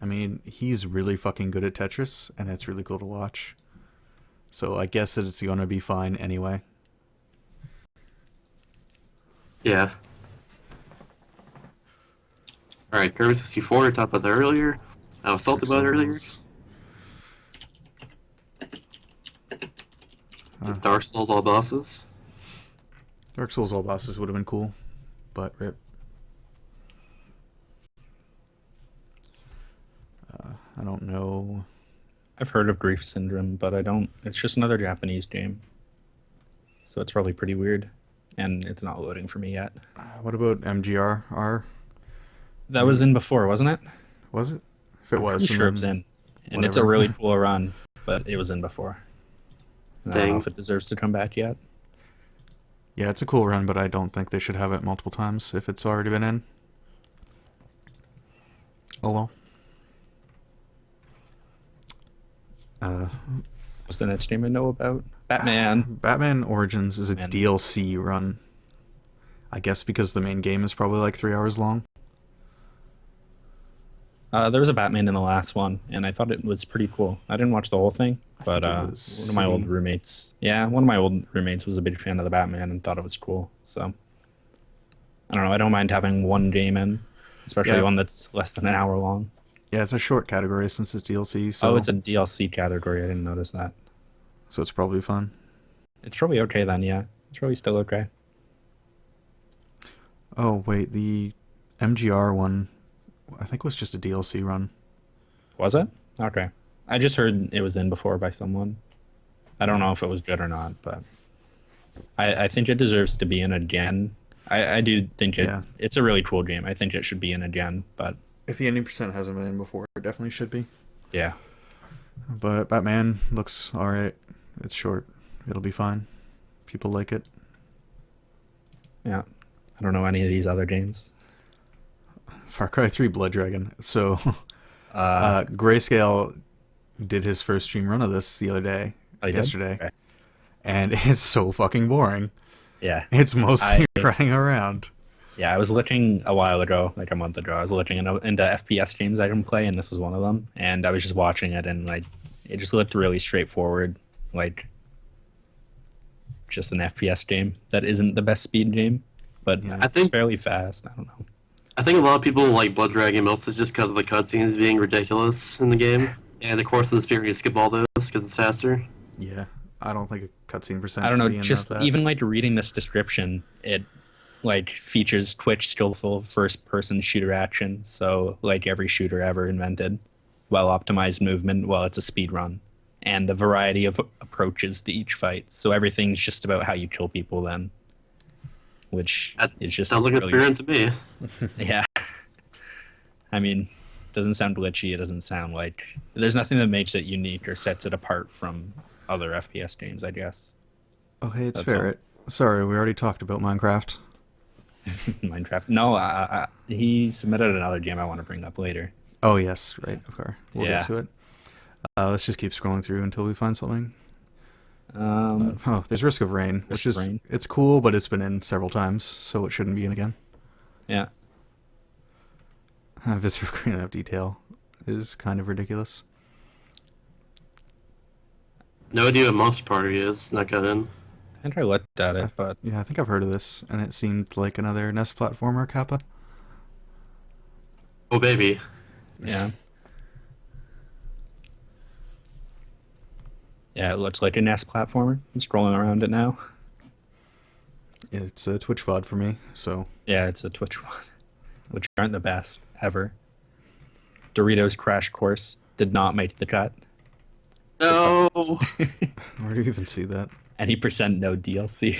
I mean, he's really fucking good at Tetris, and it's really cool to watch. So I guess that it's going to be fine anyway. Yeah. Alright, Kirby 64, talked about that earlier. I was salted about it earlier. Dark Souls all bosses. Dark Souls all bosses would have been cool, but rip. I don't know. I've heard of Grief Syndrome, but I don't. It's just another Japanese game, so it's probably pretty weird, and it's not loading for me yet. What about MGR? That was in before, wasn't it? Was it? If it was, Pretty then sure it was in, and it's a whatever. really cool run, but it was in before. I don't know Dang. if it deserves to come back yet. Yeah, it's a cool run, but I don't think they should have it multiple times if it's already been in. Oh well. What's the next game I know about? Batman. Batman Origins is a Man. DLC run. I guess because the main game is probably like 3 hours long. There was a Batman in the last one, and I thought it was pretty cool. I didn't watch the whole thing, but think it one was of my old City. roommates, one of my old roommates was a big fan of the Batman and thought it was cool. So I don't know. I don't mind having one game in, especially Yeah. one that's less than an hour long. Yeah, it's a short category since it's DLC, so Oh, it's a DLC category. I didn't notice that. so it's probably fun. It's probably okay then. Yeah, it's probably still okay. Oh wait, the MGR one, I think was just a DLC run. Was it? Okay. I just heard it was in before by someone. I don't know if it was good or not, but I think it deserves to be in again. I do think Yeah. it's a really cool game. I think it should be in again, but If the ending percent hasn't been in before, it definitely should be. yeah. But Batman looks alright. It's short. It'll be fine. People like it. Yeah. I don't know any of these other games. Far Cry 3 Blood Dragon. So, Uh, Grayscale did his first stream run of this the other day, oh, you did? yesterday, Okay. and it's so fucking boring. Yeah. It's mostly I- running around. Yeah, I was looking a while ago, like a month ago. I was looking into FPS games I can play, and this was one of them. And I was just watching it, and like, it just looked really straightforward, like just an FPS game that isn't the best speed game, but Yeah. I it's think- fairly fast. I don't know. I think a lot of people like Blood Dragon mostly just because of the cutscenes being ridiculous in the game. And of course, this period, you skip all those because it's faster. Yeah, I don't think a cutscene percent I don't should know. be in Just that. even like reading this description, it like features quick, skillful first-person shooter action. So like every shooter ever invented, well-optimized movement while it's a speed run, and a variety of approaches to each fight. So everything's just about how you kill people then, which That is just Sounds like really- experience to me. Yeah. I mean, doesn't sound glitchy. It doesn't sound like there's nothing that makes it unique or sets it apart from other FPS games, I guess. Oh, hey, it's That's all. Ferret. Sorry, we already talked about Minecraft. Minecraft. No, he submitted another game I want to bring up later. Oh, yes, right. Okay, we'll Yeah. get to it. Let's just keep scrolling through until we find something. Oh, there's Risk of Rain, Risk which of is Rain. it's cool, but it's been in several times, so it shouldn't be in again. Yeah. Visceral Green of Detail is kind of ridiculous. No idea what Monster Party is. Not got in. I think I looked at it, but Yeah, I think I've heard of this, and it seemed like another NES platformer, Kappa. Oh, baby. yeah. Yeah, it looks like a NES platformer. I'm scrolling around it now. It's a Twitch VOD for me, so Yeah, it's a Twitch one, which aren't the best ever. Doritos Crash Course did not make the cut. No. where do you even see that? Any percent no DLC.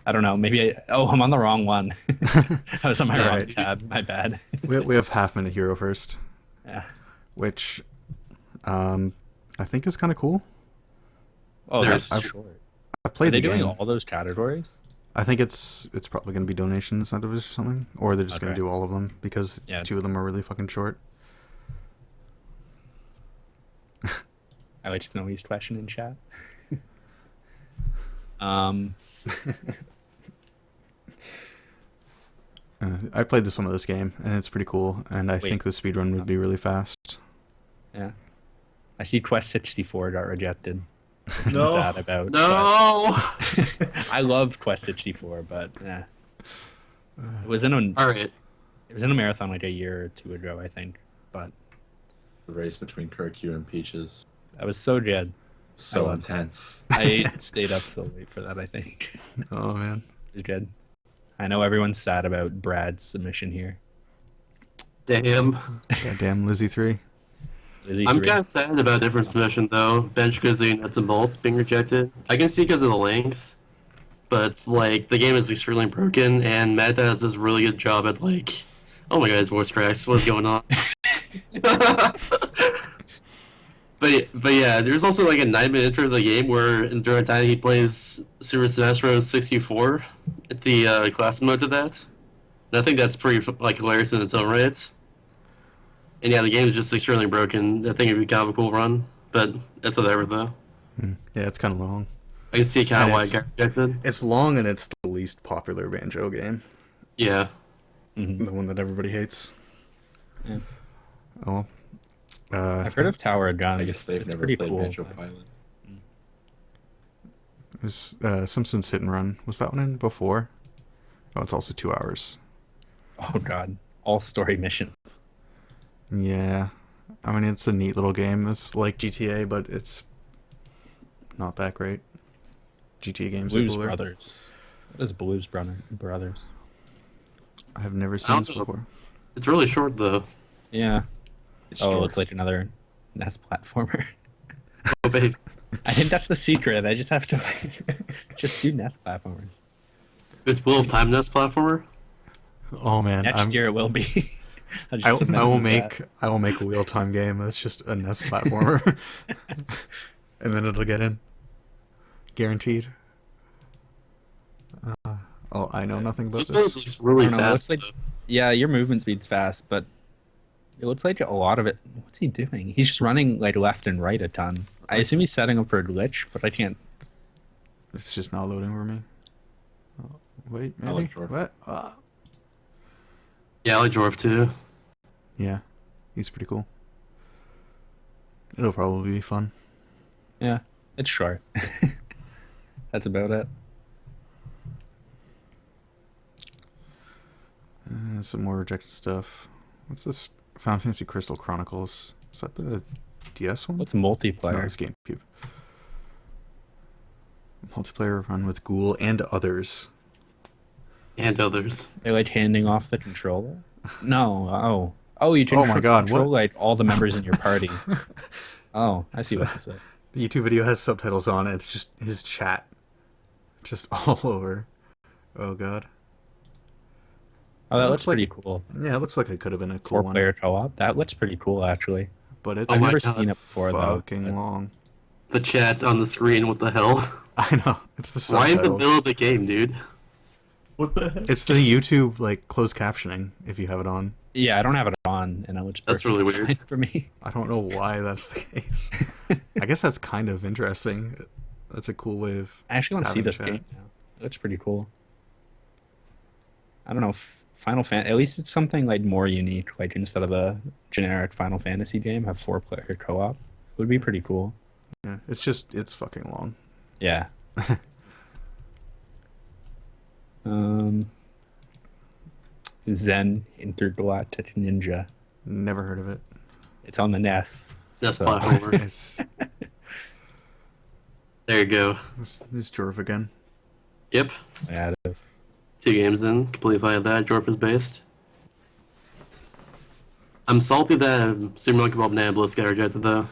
I don't know. Maybe I'm on the wrong one. I was on my wrong Alright. tab. My bad. We have Half Minute Hero first, Yeah. which I think is kind of cool. Oh, There's- that's short. I Are played they the doing game. all those categories? I think it's probably going to be donation incentives or something, or they're just going Okay. to do all of them because Yeah. 2 of them are really fucking short. I like Snowy's question in chat. I played some of this game, and it's pretty cool, and I Wait. think the speedrun would be really fast. Yeah. I see Quest 64 got rejected. No. I'm sad about. No. but- I love Quest 64, but yeah. It was in a All right. It was in a marathon like a year or two ago, I think. But The race between Kirkyu and Peaches. that was so good. So love- intense. I stayed up so late for that, I think. Oh, man. It was good. I know everyone's sad about Brad's submission here. Damn. Goddamn Lizzie 3. Is he I'm three? kind of sad about different submission though. Bench because of nuts and bolts being rejected. I can see because of the length, but it's like the game is extremely broken, and Matt does this really good job at like, oh my god, his voice cracks. What's going on? But yeah, there's also like a 9-minute intro of the game where during time he plays Super Smash Bros. 64 at the class mode to that. And I think that's pretty like hilarious in its own right. And yeah, the game is just extremely broken. I think it'd be kind of a cool run, but it's whatever though. Yeah, it's kind of long. I can see kind of And why it got rejected. It's long and it's the least popular banjo game. Yeah. Mhm. The one that everybody hates. Yeah. Oh. I've heard of Tower of Guns. I guess they've It's never pretty played cool. Banjo Pilot. Is Simpsons Hit and Run. Was that one in before? Oh, it's also 2 hours. Oh god, all story missions. Yeah. I mean, it's a neat little game. It's like GTA, but it's not that great. GTA games Blues are cooler. Brothers. What is Brothers? I have never I seen don't this know. before. It's really short though. Yeah. It's Oh, short. it's like another NES platformer. Oh, babe. I think that's the secret. I just have to just do NES platformers. It's Wheel of Time NES platformer. Oh man, Next year it will be. I'll just submit I will it as make that. I will make a wheel time game that's just a NES platformer, and then it'll get in, guaranteed. Oh, I know nothing about This one this. looks really I don't know, fast. looks like- Yeah, your movement speed's fast, but it looks like a lot of it. What's he doing? He's just running like left and right a ton. I assume he's setting up for a glitch, but I can't. It's just not loading for me. Oh, wait, I maybe like Jorf. what? Yeah, I like Dwarf too. Yeah, he's pretty cool. It'll probably be fun. Yeah, it's short. That's about it. Some more rejected stuff. What's this? Final Fantasy Crystal Chronicles. Is that the DS one? What's No, multiplayer? it's GameCube. Multiplayer run with Ghoul and others. And others. They like handing off the controller? No. Oh, you can Oh my God, control what? like all the members in your party. Oh, I see what this is. The YouTube video has subtitles on it. It's just his chat. Just all over. Oh god. Oh, that It looks looks like- pretty cool. Yeah, it looks like it could have been a cool one. 4-player co-op. That looks pretty cool, actually. But it's Oh I've my never God. seen it before, though. fucking but- long. The chat's on the screen. What the hell? I know. It's the Why in the subtitles. middle of the game, dude? What the heck? It's the YouTube like closed captioning if you have it on. Yeah, I don't have it on, and it looks That's really weird. fine for me. I don't know why that's the case. I guess that's kind of interesting. That's a cool way of I actually want to see having this chat. game now. It looks pretty cool. I don't know, Final Fantasy, at least it's something like more unique, like instead of a generic Final Fantasy game, have 4-player co-op. Would be pretty cool. Yeah, it's fucking long. Yeah. Zen Intergalactic Ninja. Never heard of it. It's on the NES. That's so- platformer. It's There you go. this Jorv again. Yep. Yeah, it is. 2 games in. Completely fine with that. Dwarf is based. I'm salty that Super Monkey Ball Banana Blitz got rejected though.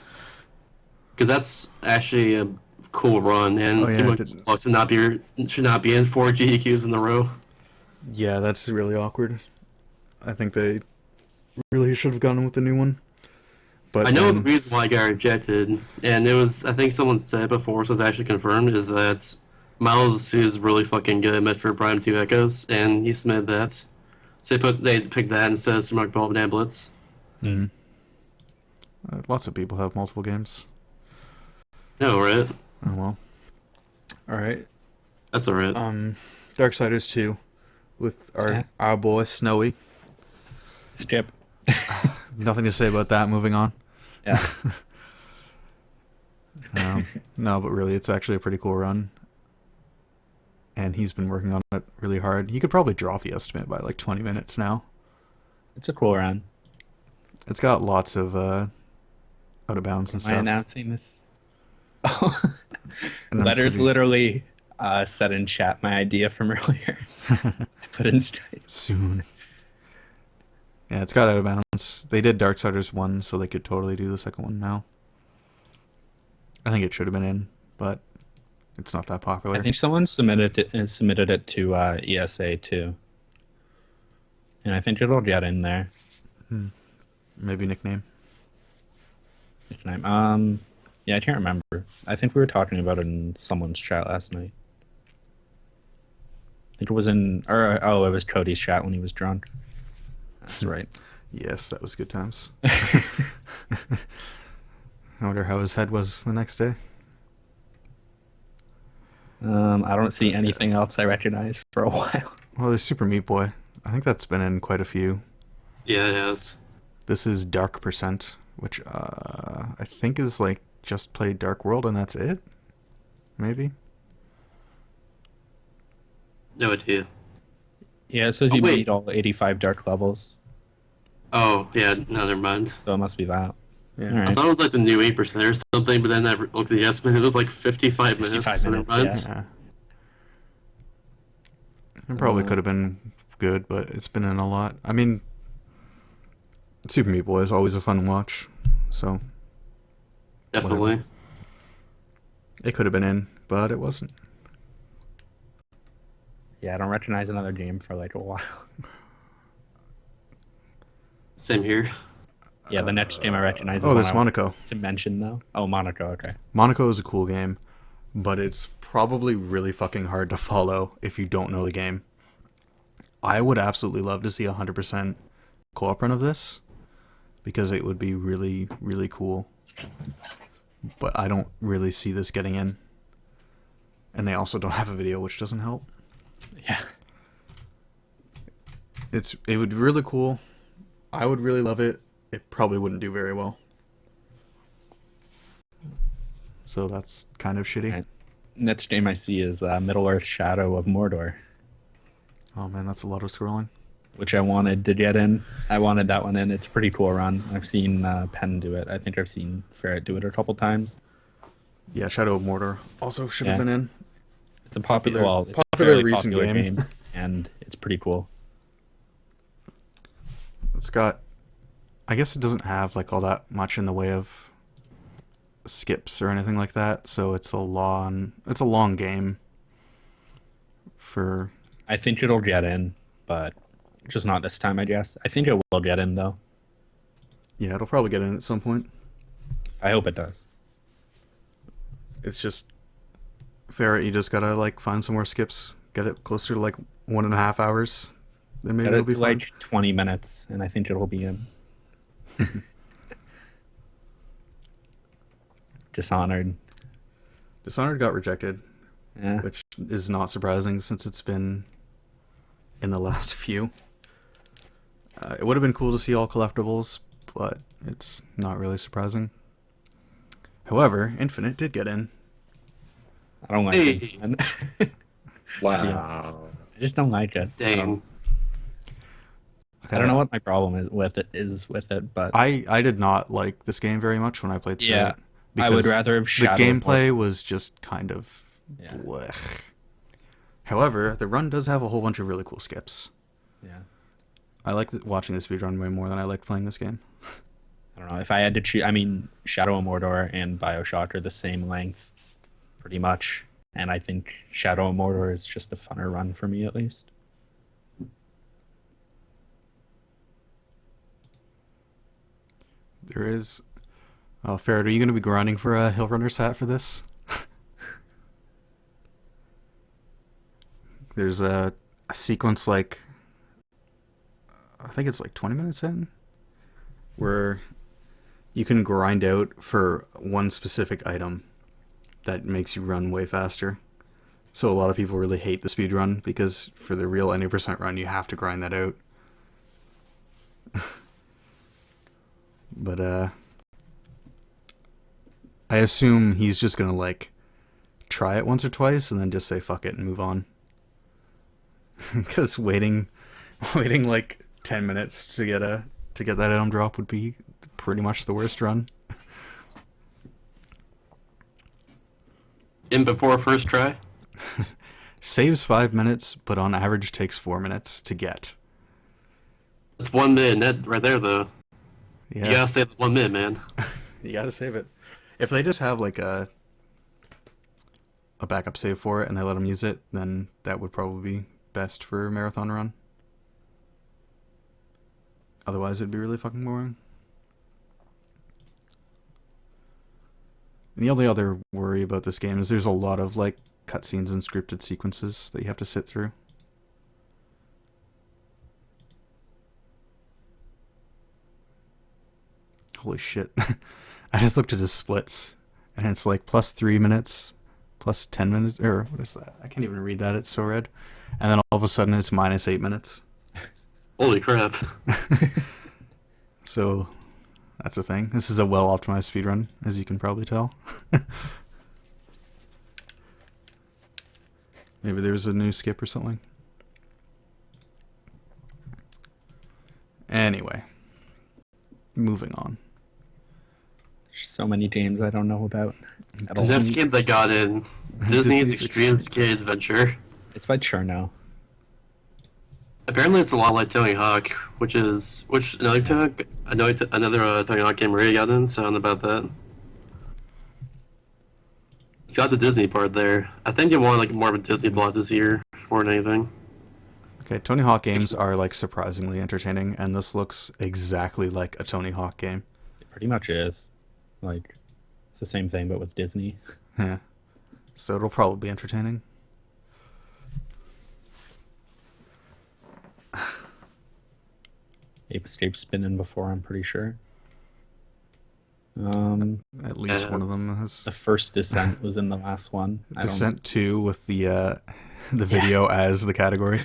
Because that's actually a cool run, and Oh, yeah, Super I Monkey didn't- Ball should not be in 4 GDQs in a row. Yeah, that's really awkward. I think they really should have gone with the new one. But I know then- the reason why it got rejected, and it was, I think someone said it before, so it's actually confirmed, is that Miles is really fucking good at Metro Prime 2 Echoes, and he submitted that. So they picked that instead of Super Monkey Ball Banana Blitz. lots of people have multiple games. No, right? Oh well. All right. That's alright. Darksiders 2 with Yeah. our boy Snowy. Skip. Nothing to say about that. Moving on. Yeah. No, but really, it's actually a pretty cool run. And he's been working on it really hard. He could probably drop the estimate by like 20 minutes now. It's a cool run. It's got lots of out of bounds and Am I stuff. announcing this? And I'm Letters pretty- literally said in chat my idea from earlier. I put in straight. soon. Yeah, it's got out of bounds. They did Darksiders 1, so they could totally do the second one now. I think it should have been in, but it's not that popular. I think someone submitted it to ESA too, and I think it'll get in there. Maybe nickname. Yeah, I can't remember. I think we were talking about it in someone's chat last night. I think it was it was Cody's chat when he was drunk. That's right. Yes, that was good times. I wonder how his head was the next day. I don't see anything else I recognize for a while. Well, there's Super Meat Boy. I think that's been in quite a few. Yeah, it has. This is Dark Percent, which I think is like just play Dark World and that's it? Maybe? No idea. Yeah, it says you beat all 85 dark levels, Oh, yeah, no, never mind. so it must be that. Yeah. All I right. thought it was like the new 8% or something, but then I looked at the estimate, it was like 55 minutes. 55 so never minutes, mind. Yeah. It probably could have been good, but it's been in a lot. I mean, Super Meat Boy is always a fun watch, so Definitely. whatever. It could have been in, but it wasn't. Yeah, I don't recognize another game for like a while. Same here. Yeah, the next game I recognize is Oh, one there's I want Monaco. to mention though. Oh, Monaco. Okay. Monaco is a cool game, but it's probably really fucking hard to follow if you don't know the game. I would absolutely love to see a 100% co-op run of this, because it would be really, really cool. But I don't really see this getting in. And they also don't have a video, which doesn't help. Yeah. It would be really cool. I would really love it. It probably wouldn't do very well. So that's kind of shitty. Right. Next game I see is Middle-earth: Shadow of Mordor, Oh man, that's a lot of scrolling. which I wanted to get in. I wanted that one in. It's a pretty cool run. I've seen Penn do it. I think I've seen Ferret do it a couple times. Yeah, Shadow of Mordor also should have Yeah. been in. It's a popular, it's a popular fairly recent popular game. game, and it's pretty cool. It's got, I guess it doesn't have like all that much in the way of skips or anything like that, so it's a long game for I think it'll get in, but just not this time, I guess. I think it will get in though. yeah, it'll probably get in at some point. I hope it does. It's just Ferret, you just gotta like find some more skips, get it closer to like 1.5 hours, then maybe Get it'll it be to fun. like 20 minutes, and I think it'll be in. Dishonored. Dishonored got rejected, Yeah. which is not surprising since it's been in the last few. It would have been cool to see all collectibles, but it's not really surprising. However, Infinite did get in. I don't like Hey. it. man. Wow. I just don't like it. Dang. I don't know what my problem is with it, but I did not like this game very much when I played through Yeah, it. I would because rather have the Shadow gameplay was just kind of Yeah. blech. However, the run does have a whole bunch of really cool skips. Yeah. I like watching the speedrun way more than I liked playing this game. I don't know. If I had to choose, I mean, Shadow of Mordor and Bioshock are the same length, pretty much. And I think Shadow of Mordor is just a funner run for me, at least. There is... Oh, Ferret, are you going to be grinding for a Hill Runner's hat for this? There's a sequence like... I think it's like 20 minutes in, where you can grind out for one specific item that makes you run way faster. So a lot of people really hate the speed run because for the real any percent run you have to grind that out. But I assume he's just gonna like try it once or twice and then just say fuck it and move on. Because waiting like 10 minutes to get that item drop would be pretty much the worst run. In before first try? Saves 5 minutes, but on average takes 4 minutes to get. That's That's 1 minute net right there, though. Yeah, You gotta save the 1 minute, man. you gotta save it. If they just have like a backup save for it and they let them use it, then that would probably be best for a marathon run. Otherwise, it'd be really fucking boring. And the only other worry about this game is there's a lot of like cutscenes and scripted sequences that you have to sit through. Holy shit. I just looked at his splits and it's like plus 3 minutes, plus 10 minutes, or what is that? I can't even read that, it's so red. And then all of a sudden it's minus 8 minutes. Holy crap. So that's a thing. This is a well optimized speedrun, as you can probably tell. Maybe there's a new skip or something. Anyway, moving on. There's so many games I don't know about. at all. This game that got in Disney's Extreme Skate Adventure. It's by Cherno. Apparently, it's a lot like Tony Hawk, which another Tony Hawk game Maria got in. So I don't know about that. It's got the Disney part there. I think you want like more of a Disney plot this year more than anything. Okay, Tony Hawk games are like surprisingly entertaining, and this looks exactly like a Tony Hawk game. It pretty much is. Like, it's the same thing, but with Disney. Yeah. So it'll probably be entertaining. Ape Escape's been in before, I'm pretty sure. At least one of them has The first Descent was in the last one. Descent 2 with the video as the category.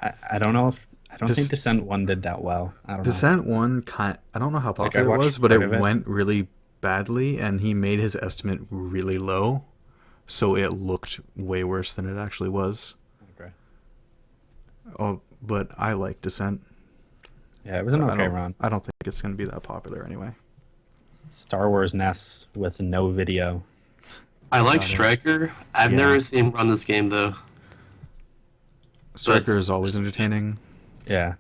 I don't know if I don't Des- think Descent 1 did that well. I don't know. Descent 1 I don't know how I popular it watched was, but part it of it. went really badly and he made his estimate really low, so it looked way worse than it actually was. Okay. Oh, but I like Descent. Yeah, it was an I okay don't- run. I don't think it's going to be that popular anyway. Star Wars NES with no video. I like Got it. Striker. I've Yeah. never seen him run this game though. Striker it's- is always entertaining. Yeah,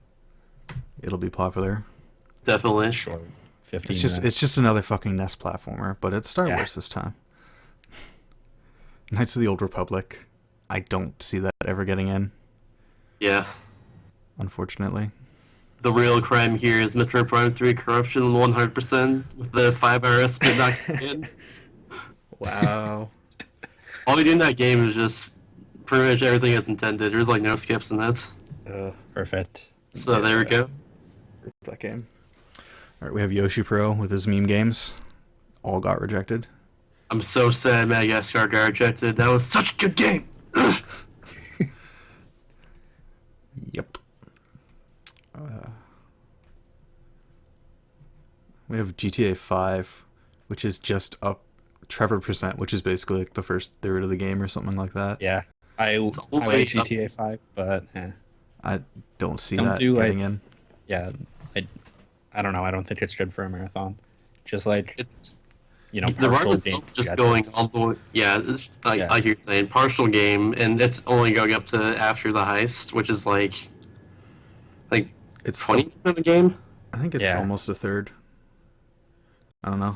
It'll be popular. Definitely. short. 15 It's just minutes. it's just another fucking NES platformer, but it's Star Yeah. Wars this time. Knights of the Old Republic. I don't see that ever getting in, Yeah. unfortunately. The real crime here is Metroid Prime 3 corruption 100% with the 5-hour estimate not in. Wow. All you do in that game is just pretty much everything as intended. There's like no skips in it. Perfect. So there we go. That game. All right, we have Yoshi Pro with his meme games. All got rejected. I'm so sad Madagascar got rejected. That was such a good game. Ugh. Yep. We have GTA 5, which is just up Trevor percent, which is basically like the first third of the game or something like that. Yeah, I all like way up. GTA 5, but I don't see Don't that do, getting like- in. yeah, I don't know. I don't think it's good for a marathon. Just like It's you know, the run partial itself game is just going schedules. all the way. Yeah, it's like Yeah. like you're saying, partial game, and it's only going up to after the heist, which is like It's 20% of the game. I think it's Yeah. almost a third. I don't know.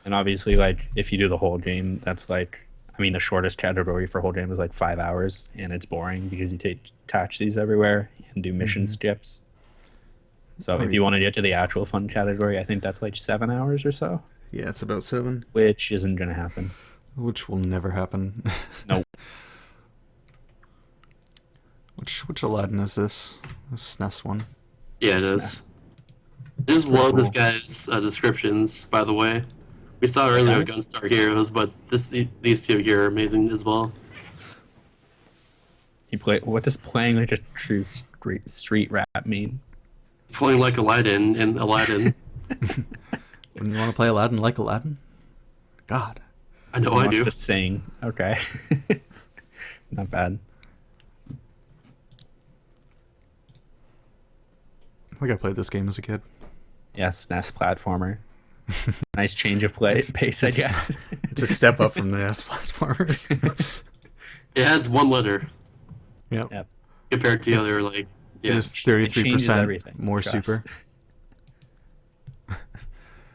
And obviously, like if you do the whole game, that's like I mean, the shortest category for whole game is like 5 hours, and it's boring because you take taxis everywhere and do mission skips. So Oh, if you want to get to the actual fun category, I think that's like 7 hours or so, Yeah, it's about 7, which isn't gonna happen. which will never happen. Nope. Which Aladdin is this? This SNES one. Yeah, it is. I just love this guy's descriptions, by the way. We saw earlier Yeah. Gunstar Heroes, but these two here are amazing as well. What does playing like a true street rap mean? Playing like Aladdin in Aladdin. When you want to play Aladdin like Aladdin? God. I know He I wants do. to sing. Okay. Not bad. I think I played this game as a kid. Yes, SNES platformer. Nice change of pace, I guess. It's a step up from the NES platformers. It has one letter Yep. Yep. compared to the It's- other like It Yeah. is It changes 33% everything. more trust. super.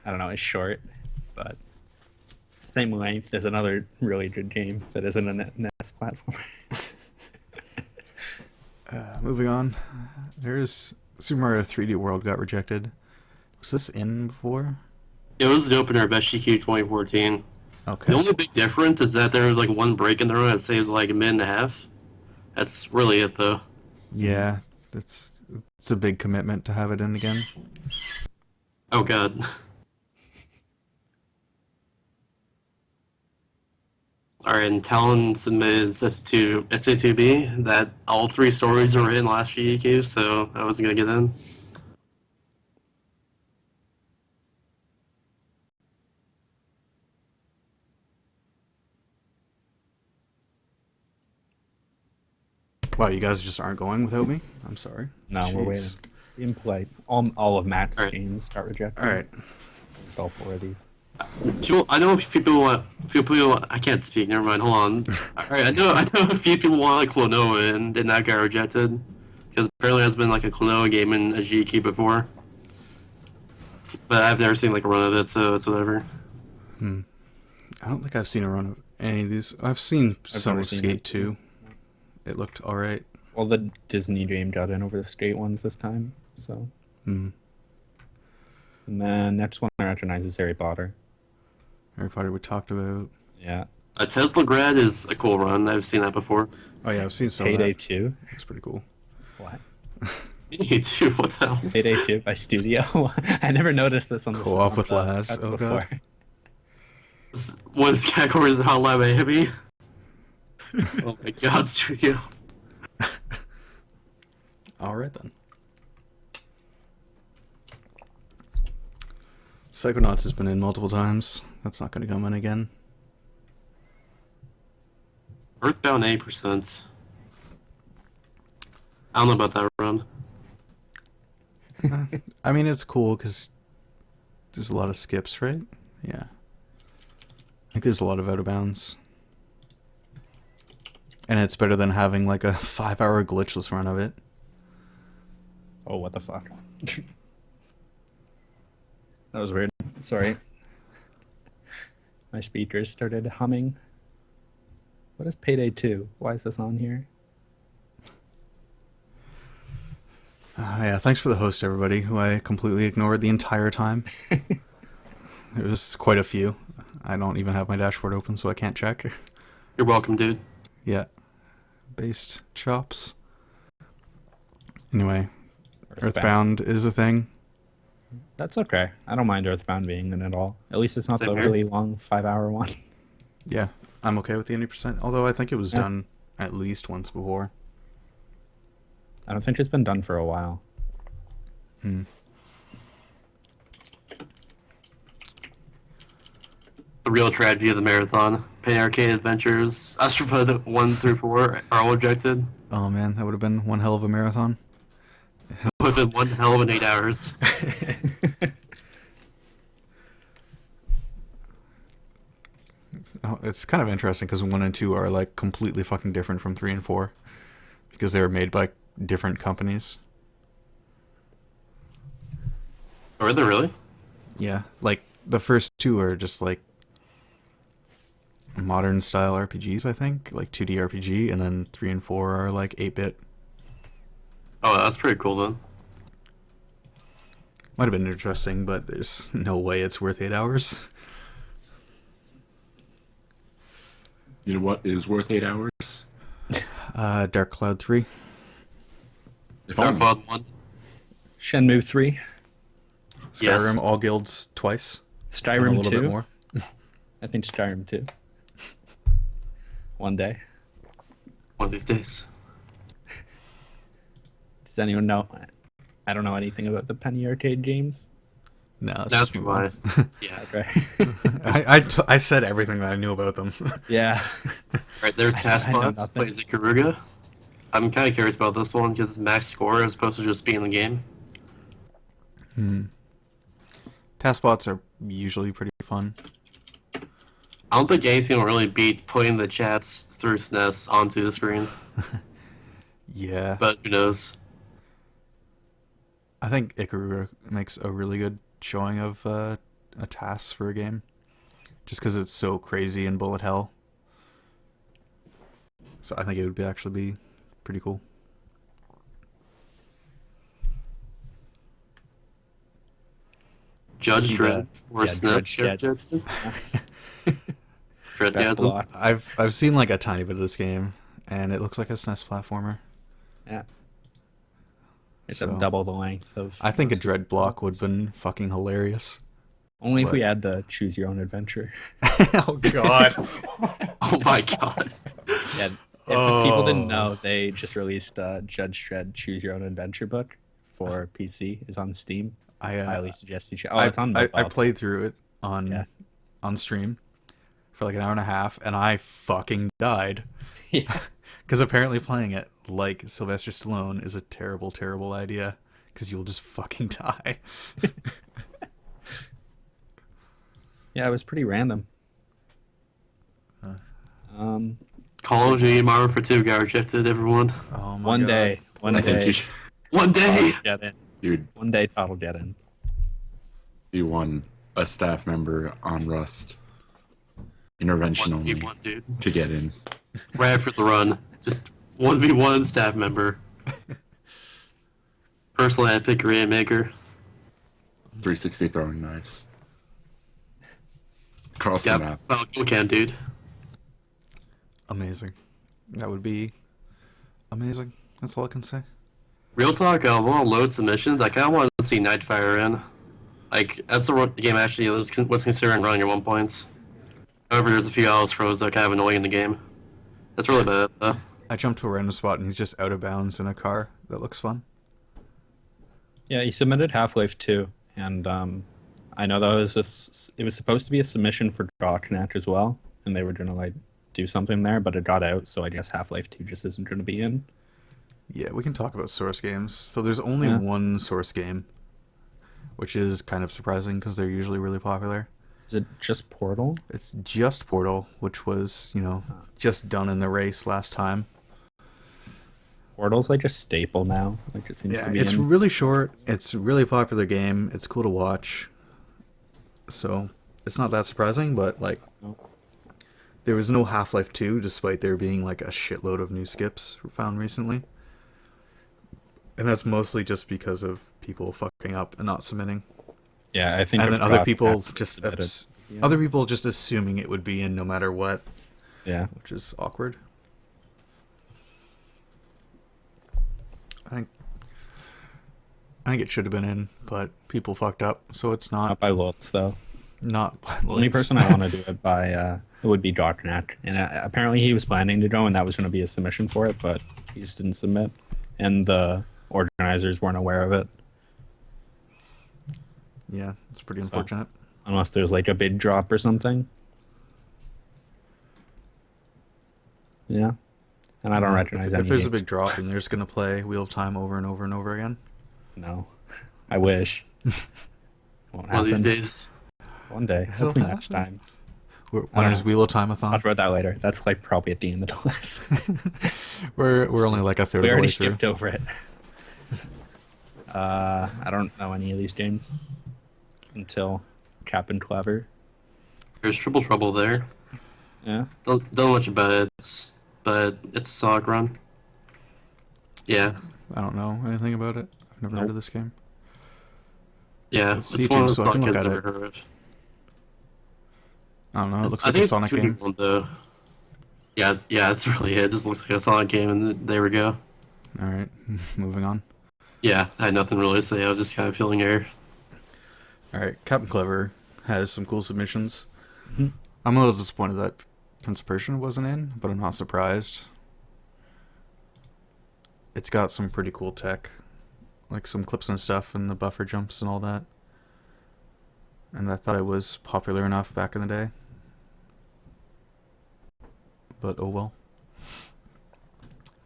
I don't know. It's short, but same length as another really good game that isn't a NES platform. Moving on. There's Super Mario 3D World got rejected. Was this in before? It was the opener of SGQ 2014. Okay. The only big difference is that there was like one break in the run that saves like a minute and a half. That's really it though. Yeah, it's a big commitment to have it in again. Oh god. Alright, and Talon submitted SA2B that all 3 stories were in last GDQ, so I wasn't gonna get in. Wow, you guys just aren't going without me? I'm sorry. No, we're waiting. Jeez. Being polite. All of Matt's Alright. games got rejected. Alright. It's all 4 of these. I know a few people. I can't speak. Never mind. Hold on. All right, I know a few people want like Klonoa and did not get rejected because apparently there's been like a Klonoa game in a GQ before, but I've never seen like a run of it, so it's whatever. I don't think I've seen a run of any of these. I've seen some never of seen Skate it. 2. It looked alright. Well, the Disney game got in over the Skate ones this time, so. Hmm. And then next one I recognize is Harry Potter. Harry Potter we talked about. Yeah. A Tesla grad is a cool run. I've seen that before. Oh yeah, I've seen some Payday of that. 2. It's pretty cool. What? Me too. What the hell? Payday 2 by Studio. I never noticed this on the Co-op with Laz. cuts Oh, God. before. What is categories of Hotline Miami? Oh my god, studio. Alright then. Psychonauts has been in multiple times. That's not going to come in again. Earthbound 8%. I don't know about that run. I mean, it's cool because there's a lot of skips, right? Yeah. I think there's a lot of out of bounds. And it's better than having like a 5-hour glitchless run of it. Oh, what the fuck? That was weird. Sorry. My speakers started humming. What is Payday 2? Why is this on here? Yeah, thanks for the host, everybody, who I completely ignored the entire time. It was quite a few. I don't even have my dashboard open, so I can't check. You're welcome, dude. Yeah. Based chops. Anyway, Earthbound is a thing. That's okay. I don't mind Earthbound being in it all. At least it's not Same the here. really long 5-hour one. Yeah, I'm okay with the 80%, although I think it was Yeah. done at least once before. I don't think it's been done for a while. Hmm. The real tragedy of the marathon. Penny Arcade Adventures, Astropod 1 through 4 are all rejected. Oh man, that would have been one hell of a marathon. It would have been one hell of an 8 hours. Oh, it's kind of interesting because 1 and 2 are like completely fucking different from 3 and 4 because they were made by different companies. Are they really? Yeah, like the first 2 are just like modern style RPGs, I think, like 2D RPG, and then 3 and 4 are like 8-bit. Oh, that's pretty cool then. Might have been interesting, but there's no way it's worth 8 hours. You know what is worth 8 hours? Dark Cloud 3. If Dark only. Cloud 1. Shenmue 3. Skyrim, Yes. all guilds twice. and a Skyrim little 2. bit more. I think Skyrim 2. One day. One of these days. Does anyone know? I don't know anything about the Penny Arcade games. No, let's That's just move why. on. Yeah. Okay. I said everything that I knew about them. Yeah. Right, there's I know Taskbox, nothing. plays Ikaruga. I'm kind of curious about this one because max score as opposed to just being in the game. Taskbots are usually pretty fun. I don't think anything will really beat putting the chats through SNES onto the screen, Yeah. but who knows? I think Ikaruga makes a really good showing of a task for a game, just because it's so crazy in bullet hell. So I think it would actually be pretty cool. Judge See Dredd the- for yeah, SNES. Judge Judge Dredd. Best Dreadgasm. block. I've seen like a tiny bit of this game, and it looks like a SNES platformer. Yeah. It's So, a double the length of. I think a most dread block would have ones. been fucking hilarious. Only if we but- add the choose your own adventure. Oh god. Oh my god. Yeah. If people didn't Oh. know, they just released Judge Dredd Choose Your Own Adventure book for PC. It's on Steam. I Highly suggest you check. Oh, it's on I mobile. played through it on Yeah. on stream for like an hour and a half, and I fucking died. Yeah. Because apparently playing it like Sylvester Stallone is a terrible, terrible idea. Because you'll just fucking die. Yeah, it was pretty random. Call of Duty Modern Warfare 2 got rejected, everyone. Oh my One god. day. One I think day. you should, One day! Get in. dude, One day Todd will get in. you won a staff member on Rust. Intervention only 1v1, dude. to get in. Right after the run. Just 1v1 staff member. Personal epic Rainmaker. 360 throwing knives. Across the Yep. map. Well, you can, dude. Amazing. That would be amazing. That's all I can say. Real talk, I want to load submissions. I kind of want to see Nightfire in. Like, that's the game actually was considering running at 1 point. However, there's a few hours froze that are kind of annoying in the game. That's really bad, though. I jumped to a random spot and he's just out of bounds in a car. That looks fun. Yeah, he submitted Half-Life 2, and I know that it was supposed to be a submission for Darknet as well, and they were gonna like do something there, but it got out, so I guess Half-Life 2 just isn't gonna be in. Yeah, we can talk about source games. So there's only Yeah. one source game, which is kind of surprising because they're usually really popular. Is it just Portal? It's just Portal, which was, just done in the race last time. Portal's like a staple now. Like it seems Yeah, to be it's in. really short. It's a really popular game. It's cool to watch. So it's not that surprising, but like No. there was no Half-Life 2, despite there being like a shitload of new skips found recently. And that's mostly just because of people fucking up and not submitting. Yeah, I think. And I then other forgot people Half just submitted. other people just assuming it would be in no matter what, Yeah. which is awkward. I think it should have been in, but people fucked up, so it's Not not by Lutz though. not. The only person I want to do it by it would be Darknet, and apparently he was planning to go, and that was going to be a submission for it, but he just didn't submit, and the organizers weren't aware of it. Yeah, it's pretty So- unfortunate. Unless there's like a bid drop or something. Yeah. And I don't recognize any If there's a names. big drop and they're just gonna play Wheel of Time over and over and over again. No. I wish. Won't One of these happen. days. One day. It'll Hopefully next happen. time. Winners Wheel of Time-a-thon. Talk about that later. That's like probably at the end of the list. We're only like a third We of the already way through. skipped over it. I don't know any of these games until Captain Clever. There's Triple Trouble there. Yeah. Don't know much about it, but it's a Sonic run. Yeah, I don't know anything about it. I've never heard Nope. of this game. yeah. It's It's one of YouTube, the so I can Sonic look games at I've it. ever heard of. I don't know. It looks I like think a it's Sonic 2D game. one, though. Yeah, that's really it. It just looks like a Sonic game, and there we go. All right, moving on. Yeah, I had nothing really to say. I was just kind of feeling air. All right, Captain Clever has some cool submissions. Mhm. I'm a little disappointed that Prince of Persia wasn't in, but I'm not surprised. It's got some pretty cool tech, like some clips and stuff, and the buffer jumps and all that. And I thought it was popular enough back in the day. But oh well.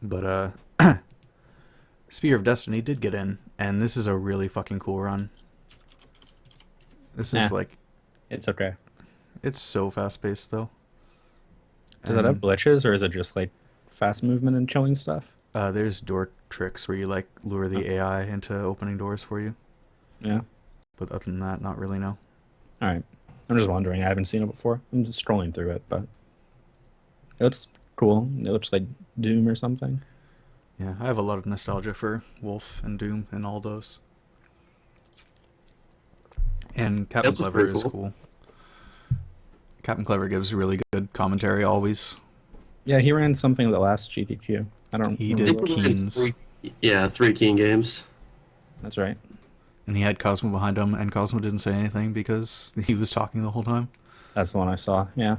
But Spear of Destiny did get in, and this is a really fucking cool run. This is Yeah. like, It's okay. it's so fast paced though. Does it have And glitches, or is it just like fast movement and killing stuff? There's door tricks where you like lure the AI into opening doors for you, Yeah. but other than that, not really. No. All right. I'm just wondering. I haven't seen it before. I'm just scrolling through it, but it looks cool. It looks like Doom or something. Yeah, I have a lot of nostalgia for Wolf and Doom and all those. And Captain This is Clever pretty is cool. cool. Captain Clever gives really good commentary always. Yeah, he ran something at the last GDQ. I don't He remember did what it was. Keens, Yeah, 3 Keen games. That's right. and he had Cosmo behind him, and Cosmo didn't say anything because he was talking the whole time. That's the one I saw. Yeah.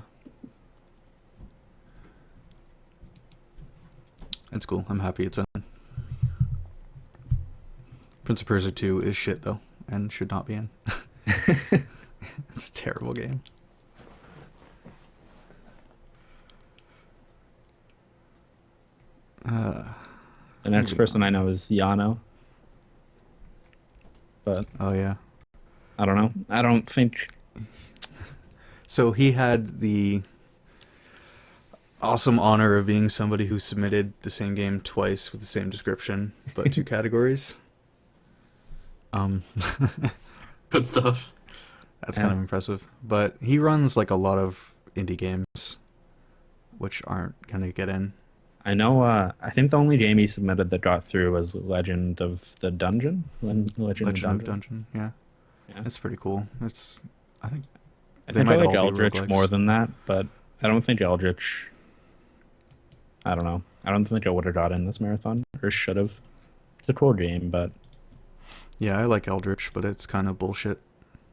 It's cool. I'm happy it's in. Prince of Persia 2 is shit though, and should not be in. It's a terrible game. The next Moving person on. I know is Yano, but Oh yeah. I don't know. I don't think. So he had the awesome honor of being somebody who submitted the same game twice with the same description, but 2 categories. Good stuff. That's kind of impressive. But he runs like a lot of indie games, which aren't gonna get in. I know. I think the only game he submitted that got through was Legend of the Dungeon. Legend Legend of Dungeon, yeah. Yeah. It's pretty cool. It's, I think, I they think I might like all be Eldritch roguelikes. more than that, but I don't think Eldritch. I don't know. I don't think I would have got in this marathon, or should have. It's a cool game, but Yeah, I like Eldritch, but it's kind of bullshit.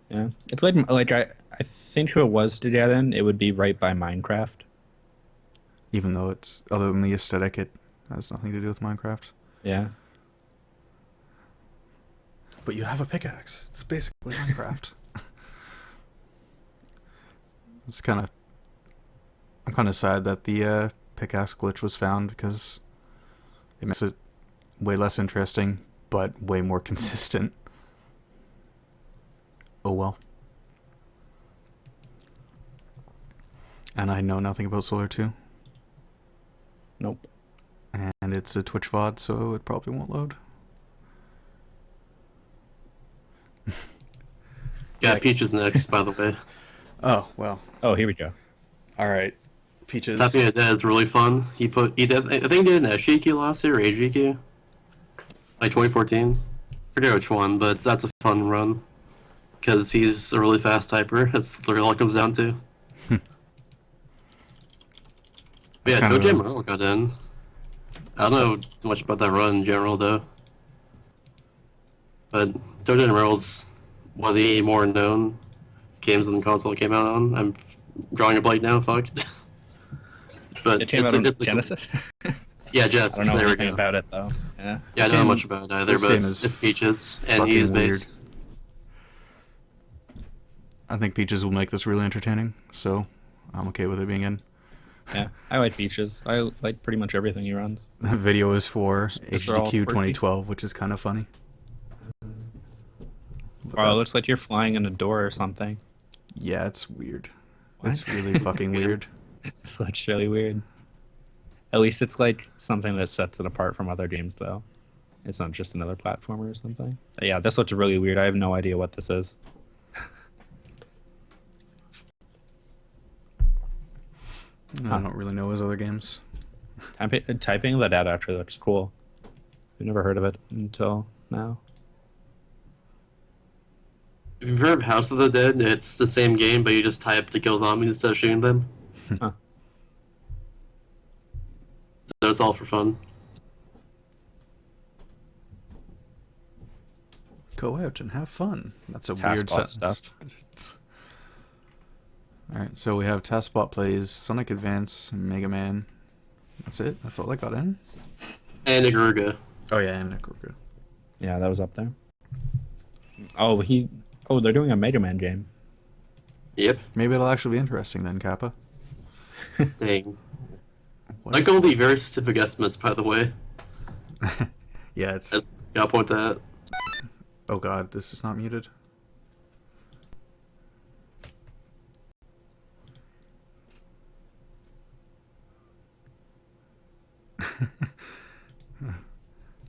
yeah, it's like I think who it was to get in, it would be right by Minecraft. Even though it's, other than the aesthetic, it has nothing to do with Minecraft. Yeah. But you have a pickaxe. It's basically Minecraft. It's kind of, I'm kind of sad that the pickaxe glitch was found because it makes it way less interesting, but way more consistent. Oh well. And I know nothing about Solar 2. Nope. And it's a Twitch VOD, so it probably won't load. Yeah, Peach is next, by the way. Oh, well. Oh, here we go. Alright. Peaches. Tapping at Dead is really fun. He did, I think he did an SGQ last year, or AGQ. Like 2014. Forget which one, but that's a fun run. Because he's a really fast typer. That's literally all it comes down to. But yeah, kind of Toe a- Morel got in. I don't know so much about that run in general, though. But Toe Morel's one of the more known games on the console it came out on. I'm drawing a blank now, fuck. But It came out on it's Genesis. yeah, Genesis, I don't know there we anything go. about it though. Yeah. Yeah, I don't know game- much about it either, this but game it's, is it's Peaches, and fucking he's weird. based. I think Peaches will make this really entertaining, so I'm okay with it being in. Yeah. I like Peaches. I like pretty much everything he runs. The video is for Because they're all HDQ quirky. 2012, which is kind of funny. But Oh, it that's- looks like you're flying in a door or something. Yeah, it's weird. What? It's really fucking weird. This looks really weird. At least it's like something that sets it apart from other games, though. It's not just another platformer or something. But yeah, this looks really weird. I have no idea what this is. I don't really know his other games. Typing the data actually looks cool. I've never heard of it until now. If you've heard of House of the Dead, it's the same game, but you just type to kill zombies instead of shooting them. Huh. So it's all for fun. Go out and have fun. That's a Taskbot weird sentence. stuff. Alright, so we have Taskbot plays Sonic Advance, Mega Man. That's it? That's all I got in? And Ikaruga. Oh yeah, and Ikaruga. Yeah, that was up there. Oh, they're doing a Mega Man game. Yep. Maybe it'll actually be interesting then, Kappa. Dang. What Like all the very specific estimates, by the way. Yeah, it's... That's gotta point that. Oh god, this is not muted.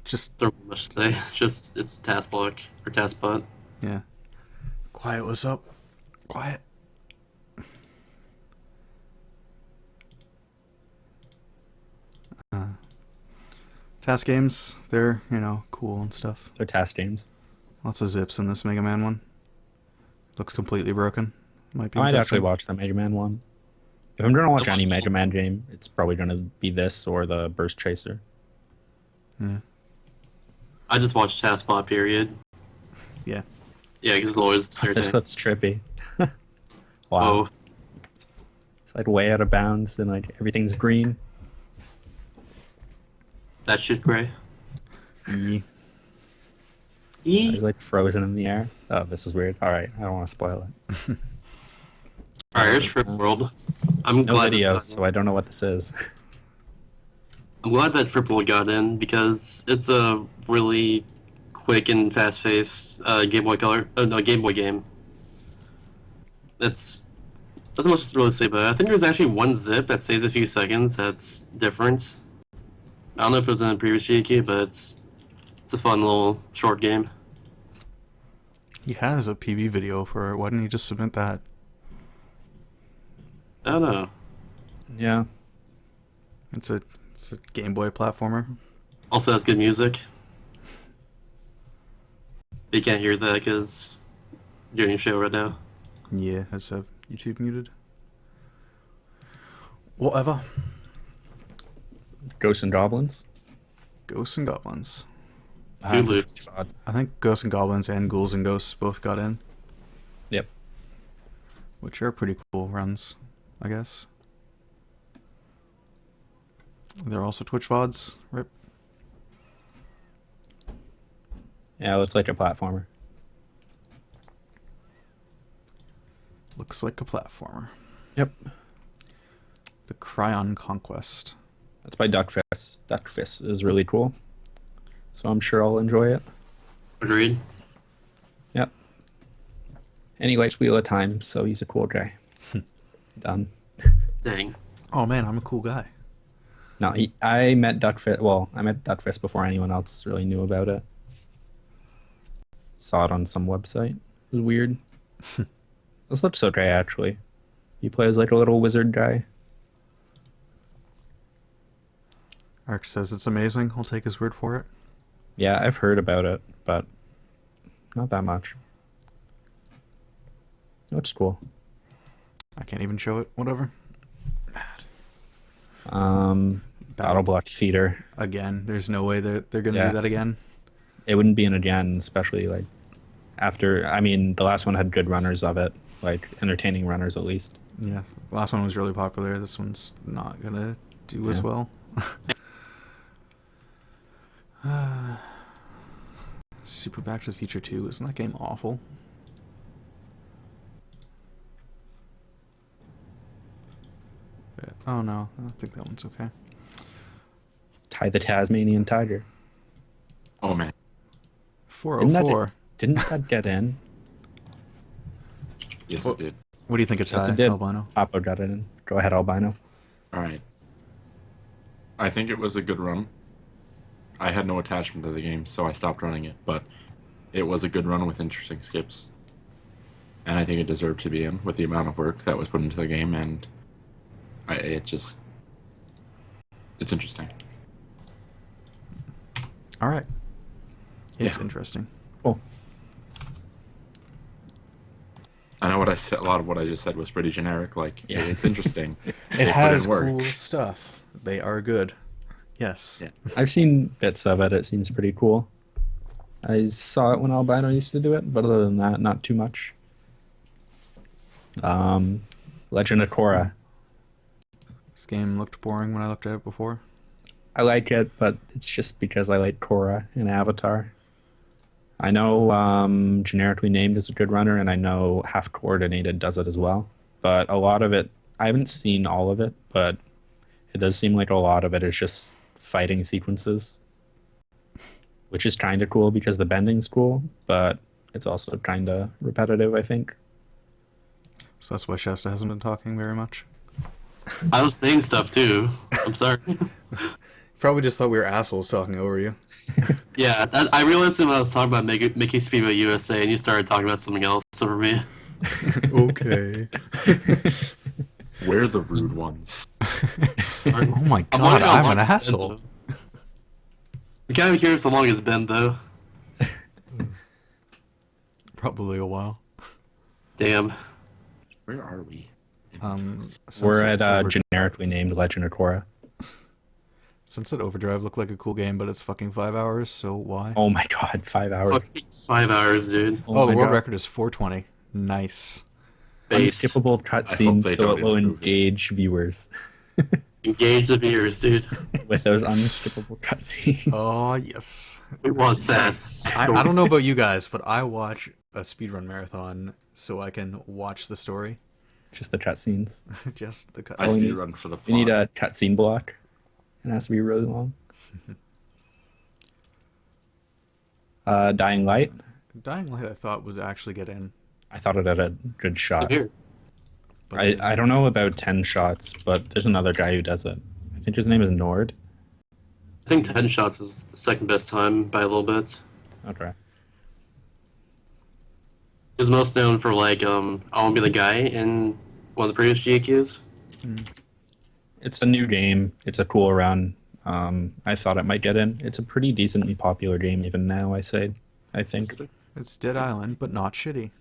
Just There wasn't much to say. It's task block or task bot. yeah. Quiet. What's up? Quiet. Task games, they're, cool and stuff. They're task games. Lots of zips in this Mega Man one. Looks completely broken. Might be I might actually interesting. watch the Mega Man one. If I'm gonna watch any Mega Man game, it's probably gonna be this or the Burst Chaser. Yeah. I just watched task bot. Period. Yeah. Yeah, because it's always That's trippy. Wow. Oh, It's like way out of bounds and like everything's green. that shit gray. Yee. It's like frozen in the air. Oh, this is weird. All right, I don't want to spoil it. All right, here's Trip World. I'm No glad video, this so I don't know what this is. I'm glad that Trip World got in because it's a really quick and fast-paced Game Boy Game Boy game. That's nothing much to really say about it. I think there's actually one zip that saves a few seconds. That's different. I don't know if it was in the previous GDQ, but it's a fun little short game. He has a PB video for it. Why didn't he just submit that? I don't know. Yeah. It's a Game Boy platformer. Also has good music. You can't hear that because you're doing a show right now. Yeah, I just have YouTube muted. Whatever. Ghosts and Goblins. Ghosts and Goblins. Two loops. I think Ghosts and Goblins and Ghouls and Ghosts both got in, Yep. which are pretty cool runs, I guess. They're also Twitch VODs. Rip. Yeah, it looks like a platformer. Looks like a platformer. Yep. The Cryon Conquest. That's by Duckfist. Duckfist is really cool. So I'm sure I'll enjoy it. Agreed. Yep. And he likes Wheel of Time, so he's a cool guy. Done. Dang. Oh man, I'm a cool guy. No, I met Duckfist. Well, I met Duckfist before anyone else really knew about it. Saw it on some website. It was weird. This looks okay, actually. He plays like a little wizard guy. Ark says it's amazing. I'll take his word for it. Yeah, I've heard about it, but not that much. Looks cool. I can't even show it. Whatever. Battle Block Theater. Again, there's no way they're gonna Yeah. do that again. It wouldn't be an again, especially like after. I mean, the last one had good runners of it, like entertaining runners at least. Yeah, the last one was really popular. This one's not gonna do as Yeah. well. Super Back to the Future 2, isn't that game awful? Yeah. Oh no, I think that one's okay. Ty the Tasmanian Tiger. Oh man. 404. Didn't that get in? Yes, Well- it did. What do you think of Ty, Yes, it did. Albino? Papa got it in. Go ahead, Albino. All right. I think it was a good run. I had no attachment to the game, so I stopped running it. But it was a good run with interesting skips, and I think it deserved to be in with the amount of work that was put into the game. And it's interesting. All right. It's Yeah. interesting. Cool. I know what I said. A lot of what I just said was pretty generic. Like, Yeah. it's interesting. It They put has in work. cool stuff. They are good. Yes. Yeah. I've seen bits of it. It seems pretty cool. I saw it when Albino used to do it, but other than that, not too much. Legend of Korra. This game looked boring when I looked at it before. I like it, but it's just because I like Korra and Avatar. I know generically named is a good runner, and I know half coordinated does it as well. But a lot of it, I haven't seen all of it, but it does seem like a lot of it is just fighting sequences, which is kind of cool because the bending's cool, but it's also kind of repetitive, I think. So that's why Shasta hasn't been talking very much. I was saying stuff too. I'm sorry. Probably just thought we were assholes talking over you. Yeah, I realized when I was talking about Mickey Speedboat USA, and you started talking about something else over me. Okay. We're the rude ones. Sorry. Oh my I'm god, wondering how I'm long an it's been, asshole. though. I'm kind of curious how long it's been, though. Probably a while. Damn. Where are we? We're Sunset at Overdrive. generically named Legend of Korra. Sunset Overdrive looked like a cool game, but it's fucking 5 hours, so why? Oh my god, 5 hours. Fucking 5 hours, dude. Oh, the my world God. record is 420. Nice. Base. Unskippable I hope cutscenes they so don't it will improve it. engage viewers Engage the viewers, dude. with those unskippable cutscenes. Oh, yes. We want fast. I don't know about you guys, but I watch a speedrun marathon so I can watch the story. Just the cutscenes. Just the I Oh, we cutscene. need- speedrun for the plot. We need a cutscene block. It has to be really long. Dying Light. Dying Light I thought would actually get in. I thought it had a good shot. Here. But I don't know about 10 shots, but there's another guy who does it. I think his name is Nord. I think 10 shots is the second best time by a little bit. Okay. He's most known for, like, I Want to Be the Guy in one of the previous GDQs. It's a new game. It's a cool run. I thought it might get in. It's a pretty decently popular game even now, I think. it's Dead Island, but not shitty.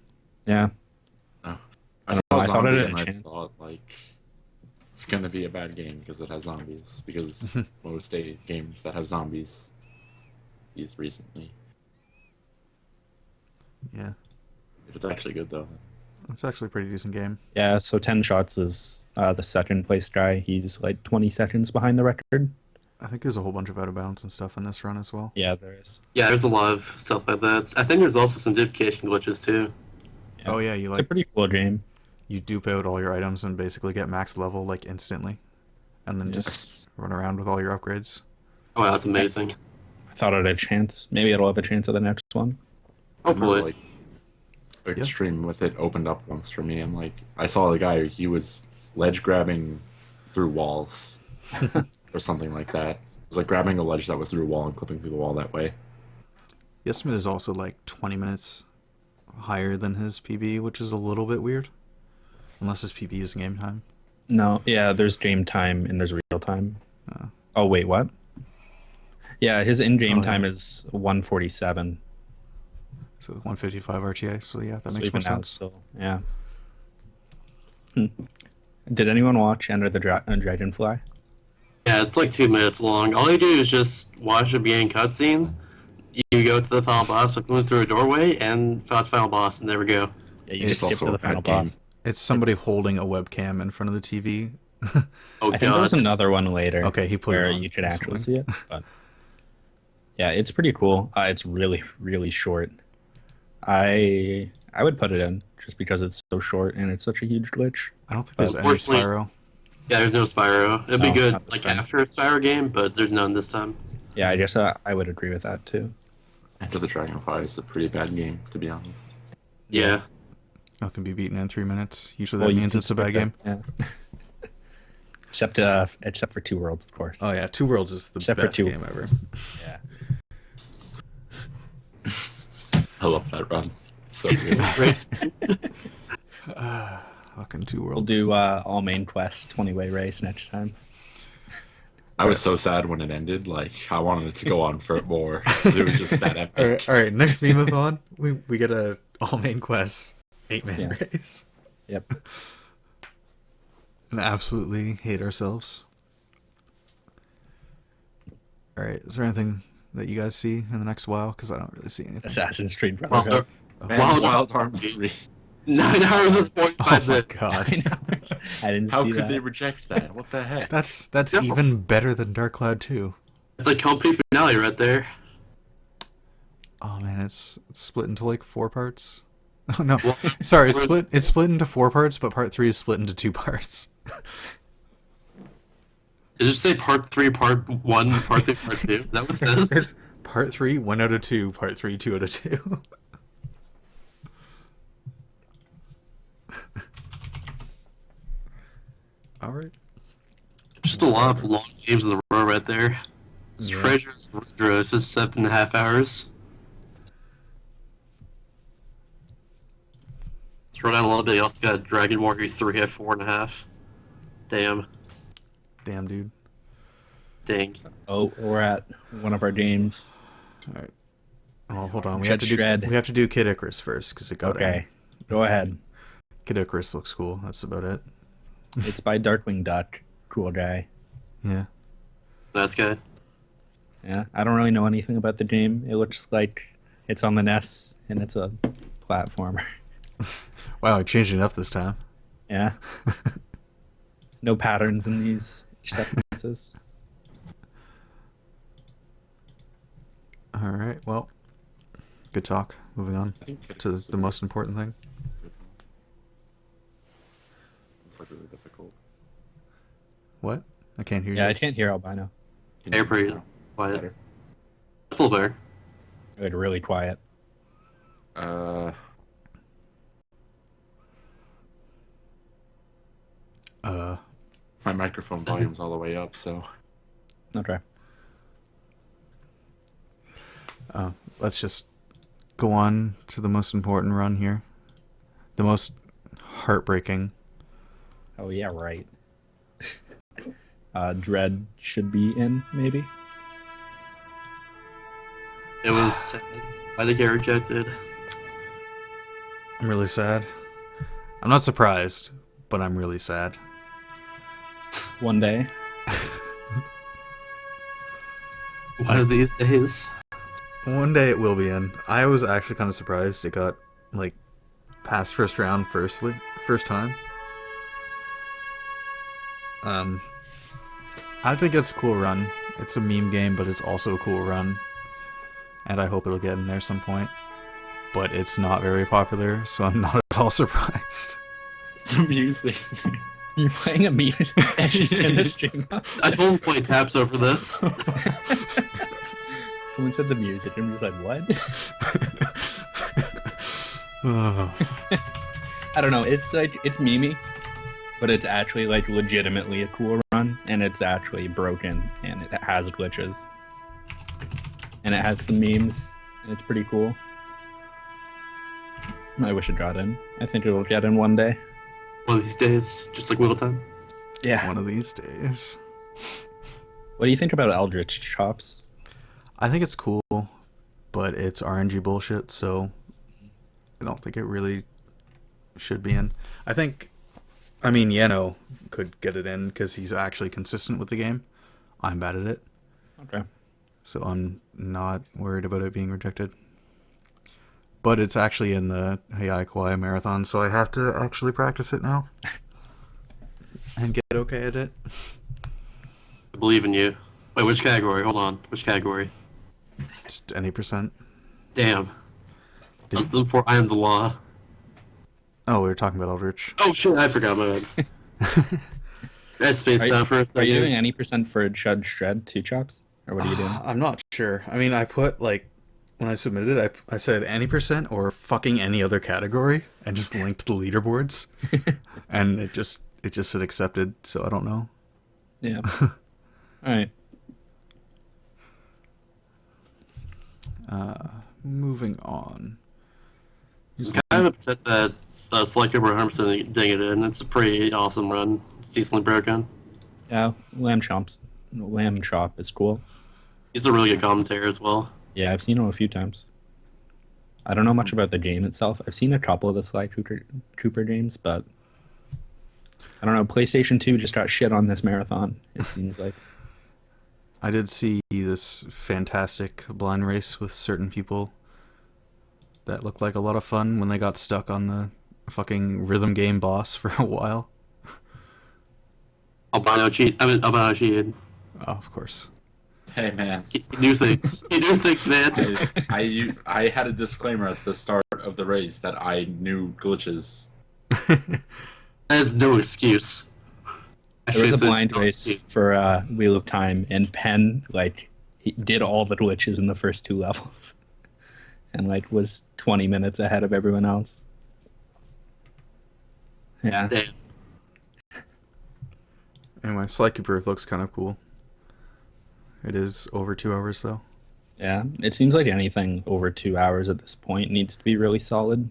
Yeah. I don't saw know, I thought it Zombie had a and I chance. thought, like, it's gonna be a bad game because it has zombies. Because most games that have zombies, these recently. Yeah. It's actually good though. It's actually a pretty decent game. Yeah, so 10 shots is the second place guy. He's like 20 seconds behind the record. I think there's a whole bunch of out of bounds and stuff in this run as well. Yeah, there is. Yeah, there's a lot of stuff like that. I think there's also some duplication glitches, too. Yeah. Oh yeah, you It's a like pretty cool game. you dupe out all your items and basically get max level like instantly, and then just run around with all your upgrades. Oh, wow, that's amazing. I thought it had a chance. Maybe it'll have a chance at the next one. I remember, Hopefully. like, Yeah. stream with it opened up once for me, and like I saw the guy. He was ledge grabbing through walls, or something like that. It was like grabbing a ledge that was through a wall and clipping through the wall that way. The estimate is also like 20 minutes higher than his PB, which is a little bit weird. Unless his PB is game time. No, yeah, there's game time and there's real time. Oh. Oh, wait, what? Yeah, his in-game Oh, yeah. time is 147. So 155 RTA, so yeah, that So makes more even now sense. it's still, yeah. Did anyone watch Enter the Dragonfly? Yeah, it's like 2 minutes long. All you do is just watch the beginning cutscene. You go to the final boss by going through a doorway and fight the final boss, and there we go. Yeah, you It's just skip also to a the bad final game. boss. It's somebody It's- holding a webcam in front of the TV. Oh, I think there was God. another one later. Okay, he put it where on you could actually recently. see it. But yeah, it's pretty cool. It's really, really short. I would put it in just because it's so short and it's such a huge glitch. I don't think there's any Unfortunately, Spyro. Yeah, there's no Spyro. It'd be No, good not this like time. after a Spyro game, but there's none this time. Yeah, I guess I would agree with that too. Enter the Dragonfly is a pretty bad game, to be honest. Yeah. It can be beaten in 3 minutes. Usually that Well, you means can it's a bad skip game. it, Yeah. except for Two Worlds, of course. Oh yeah, Two Worlds is the Except for best Two game ever. Yeah. I love that run. It's so good. Race. Fucking Two We'll Worlds. do all main quests 20-way race next time. I was so sad when it ended. Like I wanted it to go on for more. 'Cause it was just that epic. All right. Next Memeathon, we get a all main quest 8-man Yeah. race, Yep. and absolutely hate ourselves. All right, is there anything that you guys see in the next while? Because I don't really see anything. Assassin's Creed Well, Brotherhood. Man, Wild Arms 3. 9 hours and Oh 45 my minutes. god, 9 hours. I didn't How see could that. they reject that? What the heck? that's No. even better than Dark Cloud 2. It's like complete finale right there. Oh man, it's split into like 4 parts. Oh no, Well, sorry, it's split into 4 parts, but part 3 is split into 2 parts. Did it say part 3, part 1, part 3, part 2? Is that what it says? It's part 3, 1 out of 2. Part 3, 2 out of 2. All right. Just a lot of long games in a row right there. This Yeah. Fraser's Rose is 7.5 hours. Let's run out a little bit. You also got Dragon Warrior 3 at 4.5. Damn. Damn, dude. Dang. Oh, we're at one of our games. All right. Oh, hold on. Judge Dredd. We have to do Kid Icarus first because it got Okay, go ahead. in. Kid Icarus looks cool. That's about it. It's by Darkwing Duck. Cool guy. Yeah. Nice guy. Yeah, I don't really know anything about the game. It looks like it's on the NES and it's a platformer. Wow, I changed it up this time. Yeah. No patterns in these sequences. All right. Well, good talk. Moving on I think to the most important thing. It's like really difficult. What? I can't hear Yeah, I you. can't hear albino. Can Air you- pretty no, quiet. better. That's a little better. Like really quiet. Uh, my microphone volume's all the way up, so Okay. Let's just go on to the most important run here. The most heartbreaking. Oh yeah, right. Dread should be in, maybe. It was. Why they get rejected? I'm really sad. I'm not surprised, but I'm really sad. One day. One of these days. One day it will be in. I was actually kind of surprised it got like past first round first time. I think it's a cool run. It's a meme game, but it's also a cool run. And I hope it'll get in there some point. But it's not very popular, so I'm not at all surprised. music. You're playing a music and just in the stream. I told him to play taps over this. Someone said the music, and he was like, "What?" Oh. I don't know. It's like it's memey, but it's actually like legitimately a cool run, and it's actually broken, and it has glitches, and it has some memes, and it's pretty cool. I wish it got in. I think it'll get in one day. One of these days, just like Little Time. Yeah. One of these days. What do you think about Eldritch Chops? I think it's cool, but it's RNG bullshit, so I don't think it really should be in. I mean, Yeno could get it in because he's actually consistent with the game. I'm bad at it, Okay. so I'm not worried about it being rejected. But it's actually in the Hey Kawaii Marathon, so I have to actually practice it now and get okay at it. I believe in you. Wait, which category? Hold on. Which category? Just any percent. Damn. Did That's for I am the law. Oh, we were talking about Eldritch. Oh shit, I forgot my bad. I spaced out for a Are second. you doing any percent for Judge Dredd 2 Chops? Or what are you doing? I'm not sure. I mean, I put like when I submitted it, I said any percent or fucking any other category, and just linked the leaderboards, and it just said accepted. So I don't know. Yeah. Alright. Moving on. I'm kind of upset that Select Cooper 100% didn't get in. It's a pretty awesome run. It's decently broken. Yeah, Lamb Chop is cool. He's a really good commentator as well. Yeah, I've seen him a few times. I don't know much about the game itself. I've seen a couple of the Sly Cooper games, but I don't know. PlayStation 2 just got shit on this marathon, it seems like. I did see this fantastic blind race with certain people that looked like a lot of fun when they got stuck on the fucking rhythm game boss for a while. Albino cheated. Oh, of course. Hey man, He knew things. He knew things, man. I had a disclaimer at the start of the race that I knew glitches. That's no excuse. There was a Actually, blind it's no race excuse. for Wheel of Time, and Penn, like, he did all the glitches in the first 2 levels. And, like, was 20 minutes ahead of everyone else. Yeah. Damn. Anyway, Sly Cooper looks kind of cool. It is over 2 hours though. Yeah, it seems like anything over 2 hours at this point needs to be really solid.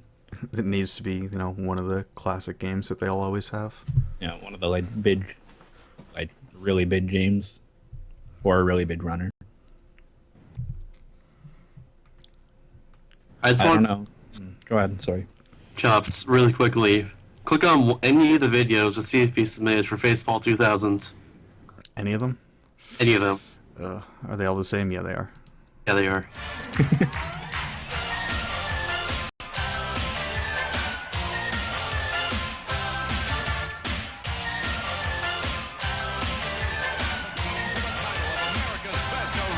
It needs to be, one of the classic games that they'll always have. Yeah, one of the like really big games, or a really big runner. I just I want don't know. Go ahead. Sorry. Chops really quickly. Click on any of the videos to see if you submitted for Faceball 2000. Any of them? Any of them. Are they all the same? Yeah, they are. Yeah, they are.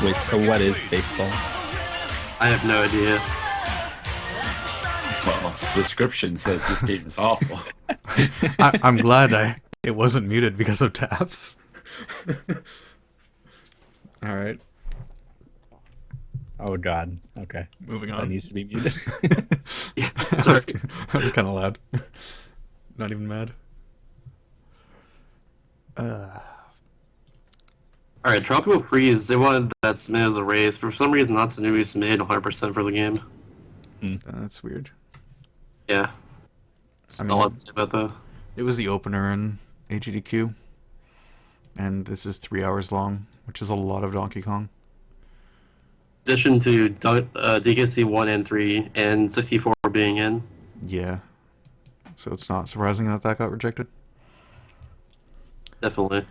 Wait, so what is baseball? I have no idea. Well, the description says this game is awful. I'm glad it wasn't muted because of taps. All right, Oh God. Okay. moving That on. needs to be muted. Yeah, sorry. That was kind of loud. Not even mad. Alright, Tropical Freeze, they wanted that submit as a race, but for some reason not to be submitted 100% for the game. That's weird. Yeah. That's I mean- all I have to say about that. It was the opener in GDQ, and this is 3 hours long, which is a lot of Donkey Kong. In addition to DKC 1 and 3 and 64 being in. Yeah. So it's not surprising that got rejected. Definitely.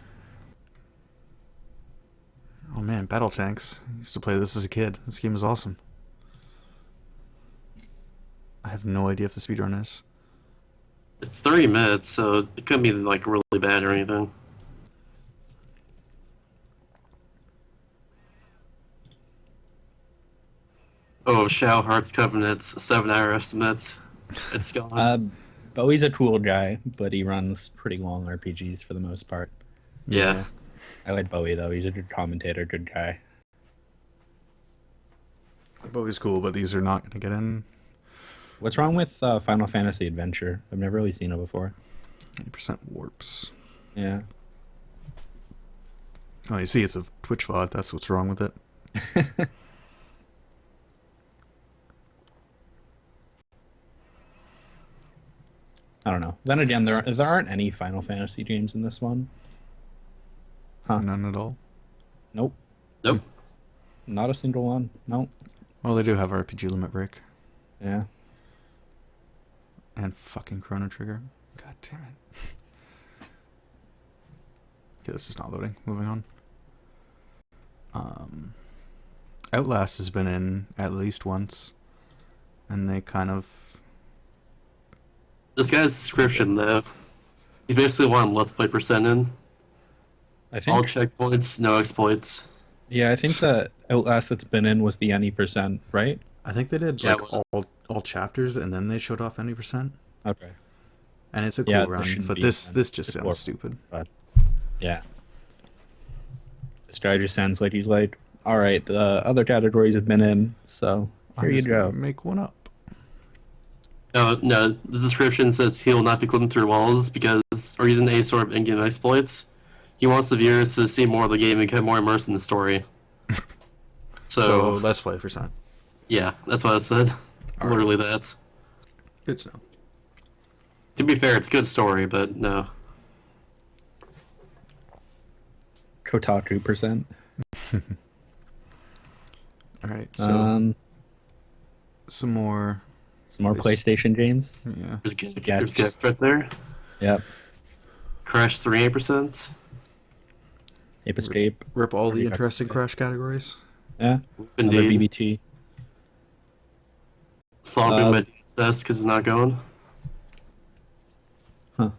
Oh man, Battle Tanks. I used to play this as a kid. This game is awesome. I have no idea if the speedrun is. It's 30 minutes, so it couldn't be like really bad or anything. Oh, Shao Hearts Covenant's 7-hour estimates. It's gone. Bowie's a cool guy, but he runs pretty long RPGs for the most part. Yeah. I like Bowie though. He's a good commentator, good guy. Bowie's cool, but these are not going to get in. What's wrong with Final Fantasy Adventure? I've never really seen it before. 80% warps. Yeah. Oh, you see, it's a Twitch VOD. That's what's wrong with it. I don't know. Then again, there aren't any Final Fantasy games in this one. Huh. None at all. Nope. Nope. Not a single one. Nope. Well, they do have RPG Limit Break. Yeah. And fucking Chrono Trigger. God damn it. Okay, this is not loading. Moving on. Outlast has been in at least once. And they kind of... This guy's description, though. He basically wanted Let's Play percent in. I think. All checkpoints, no exploits. Yeah, I think the Outlast that's been in was the any percent, right? I think they did Yeah, like all chapters and then they showed off any percent. Okay. And it's a cool Yeah, there run, shouldn't but be this any. just It's sounds more- stupid. Yeah. This guy just sounds like he's like, all right, the other categories have been in, so here I'm you just gonna go. make one up. No, the description says he will not be clipping through walls or using any sort of in-game exploits. He wants the viewers to see more of the game and get more immersed in the story. So So, let's play percent. yeah, that's what I said. Alright. Literally that. Good to know. To be fair, it's a good story, but no. Kotaku percent. All right, so some more. Some more this- PlayStation games. Yeah. There's good, Yeah, there's good just- right there. Yep. Crash 3 8%. Ape Escape. Rip all the Already got interesting to- Crash categories. Yeah. Indeed. Another BBT. Slopping Um, my success because it's not going. Huh.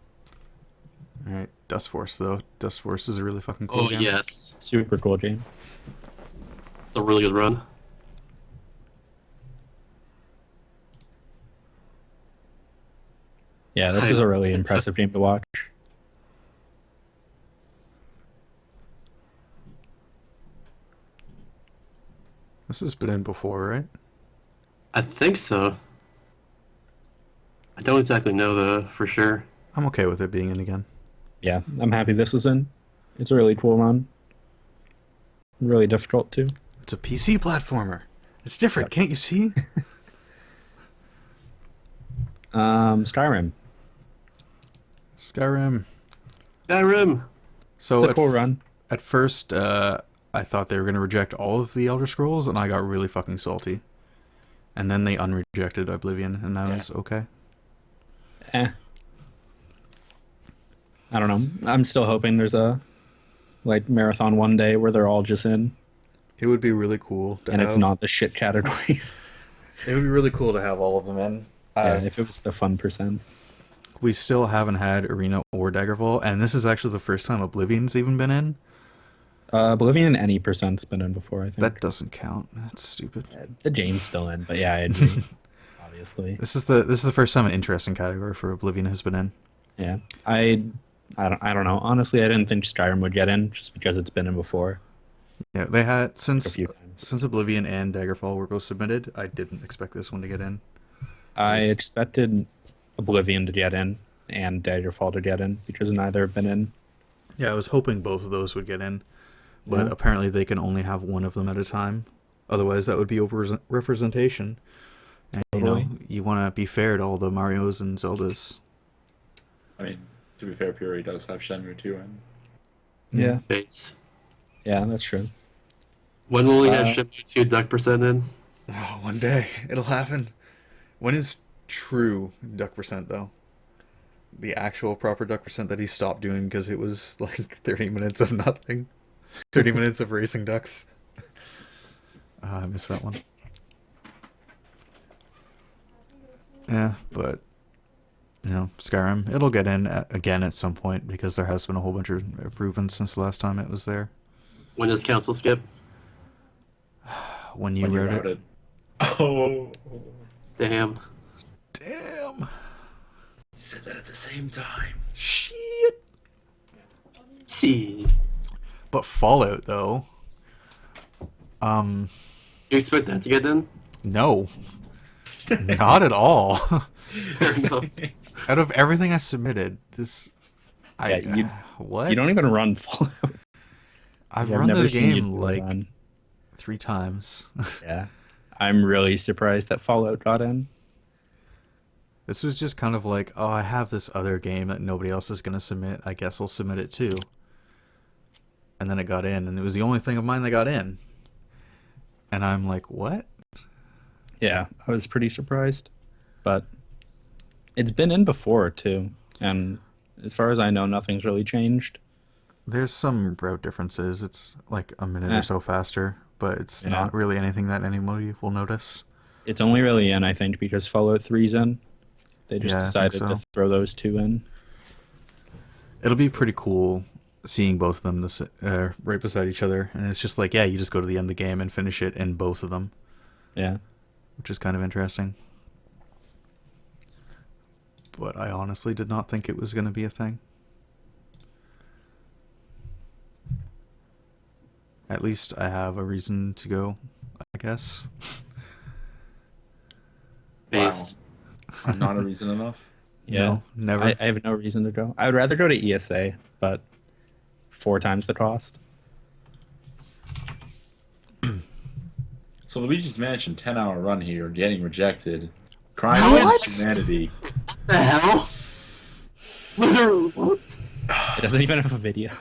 All right, Dust Force though. Dust Force is a really fucking cool Oh, game. yes. Super cool game. It's a really good run. Yeah, this is a really impressive game to watch. This has been in before, right? I think so. I don't exactly know, though, for sure. I'm okay with it being in again. Yeah, I'm happy this is in. It's a really cool run. really difficult too. It's a PC platformer. It's different, can't you see? Skyrim. Skyrim. Skyrim. So It's a cool run. at first, I thought they were going to reject all of the Elder Scrolls, and I got really fucking salty. And then they unrejected Oblivion, and I was okay. I don't know. I'm still hoping there's a marathon one day where they're all just in, It would be really cool to and have. it's not the shit categories. It would be really cool to have all of them in. Yeah, if it was the fun percent. We still haven't had Arena or Daggerfall, and this is actually the first time Oblivion's even been in. Oblivion any percent's been in before, I think. That doesn't count. That's stupid. The Jane's still in, but yeah, I agree. Obviously. This is the first time an interesting category for Oblivion has been in. Yeah. I don't know. Honestly, I didn't think Skyrim would get in just because it's been in before. Yeah, they had A since few times. since Oblivion and Daggerfall were both submitted. I didn't expect this one to get in. I expected Oblivion to get in and Daggerfall to get in because neither have been in. Yeah, I was hoping both of those would get in, but Yeah. apparently they can only have one of them at a time. Otherwise, that would be over-representation. And Totally. you want to be fair to all the Marios and Zeldas. I mean, to be fair, Puri does have Shenmue 2 in. Yeah. Base. Yeah, that's true. When will we get Shenmue 2 duck percent in? Oh, one day it'll happen. When is true duck percent though? The actual proper duck percent that he stopped doing because it was like 30 minutes of nothing. 30 minutes of racing ducks. I missed that one. Yeah, but Skyrim, it'll get in again at some point because there has been a whole bunch of improvements since the last time it was there. When does council skip? When you When you wrote wrote it. it. Oh. Damn. Damn. You said that at the same time. Shit. Gee. But Fallout though. You expect that to get in? No. Not at all. Fair enough. Out of everything I submitted, what? You don't even run Fallout. I've I've run never this seen you game do a like run. 3 times. Yeah. I'm really surprised that Fallout got in. This was just kind of like, oh, I have this other game that nobody else is going to submit. I guess I'll submit it too. And then it got in, and it was the only thing of mine that got in. And I'm like, what? Yeah, I was pretty surprised. But it's been in before too. And as far as I know, nothing's really changed. There's some route differences. It's like a minute Eh. or so faster, but it's Yeah. not really anything that anybody will notice. It's only really in, I think, because Fallout 3's in. They just Yeah, I think decided so. to throw those two in. It'll be pretty cool seeing both of them right beside each other. And it's just like, yeah, you just go to the end of the game and finish it in both of them, Yeah. which is kind of interesting. But I honestly did not think it was going to be a thing. At least I have a reason to go, I guess. Base. I'm not a reason enough. Yeah. No, never. I have no reason to go. I would rather go to ESA, but 4 times the cost. So Luigi's Mansion 10-hour run here, getting rejected. Crime What? against humanity. What the hell? Literally, what? It doesn't even have a video.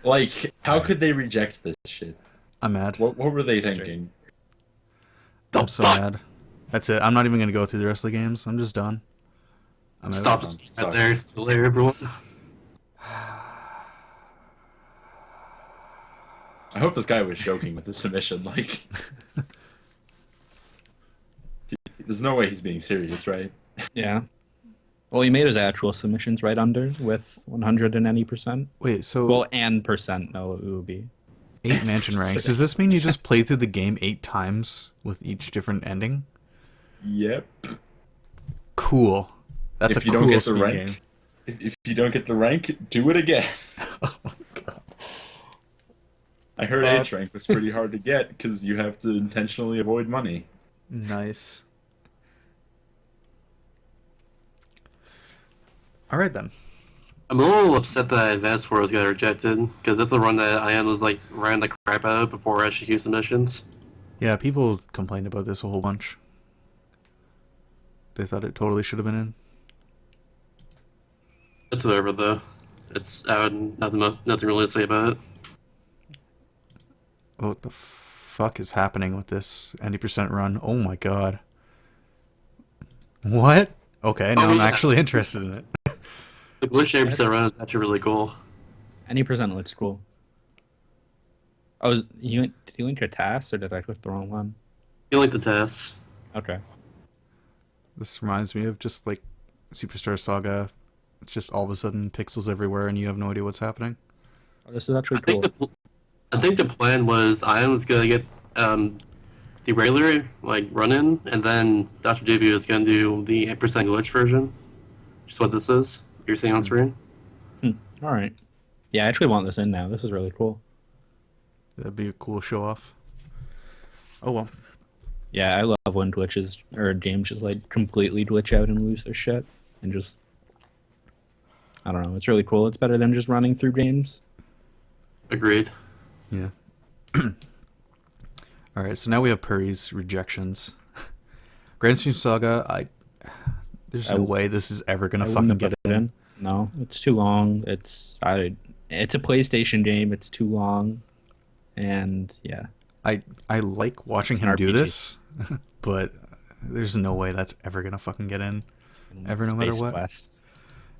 Like, how could they reject this shit? I'm mad. What were they Straight. thinking? I'm so mad. That's it. I'm not even going to go through the rest of the games. I'm just done. I'm out. Stop Sucks. it there. Later, everyone. I hope this guy was joking with the submission. Like, there's no way he's being serious, right? Yeah. Well, he made his actual submissions right under with 100 and any percent. Wait, so Well, and percent, no, it would be. 8 mansion ranks. Does this mean you just played through the game 8 times with each different ending? Yep. Cool. That's If a you cool don't get the speed rank, game. if you don't get the rank, do it again. Oh my god. I heard H rank was pretty hard to get because you have to intentionally avoid money. Nice. All right then. I'm a little upset that Advanced Wars got rejected because that's the run that Ian was like ran the crap out of before execution submissions. Yeah, people complained about this a whole bunch. They thought it totally should have been in. It's whatever though. It's I would nothing really to say about it. What the fuck is happening with this 90% run? Oh my god. What? Okay, now I'm yeah. actually interested in it. The glitch 80% run is actually really cool. Any percent looks cool. Oh, did you link your task or did I click the wrong one? You like the tests? Okay. This reminds me of just like Superstar Saga. It's just all of a sudden pixels everywhere and you have no idea what's happening. Oh, this is actually I think cool. I think the plan was Ian was gonna get the regular like run in, and then Dr. JB was gonna do the 8% glitch version. Which is what this is. You're seeing on screen. All right. Yeah, I actually want this in now. This is really cool. That'd be a cool show off. Oh well. Yeah, I love when glitches or games just like completely glitch out and lose their shit and just I don't know. It's really cool. It's better than just running through games. Agreed. Yeah. Alright, so now we have Puri's rejections. Grand Stream Saga, there's no way this is ever gonna I fucking wouldn't get put it in. No, it's too long. It's a PlayStation game. It's too long, and yeah. I like watching It's an him do RPG. this, but there's no way that's ever gonna fucking get in. Ever, no matter Space what. Quest.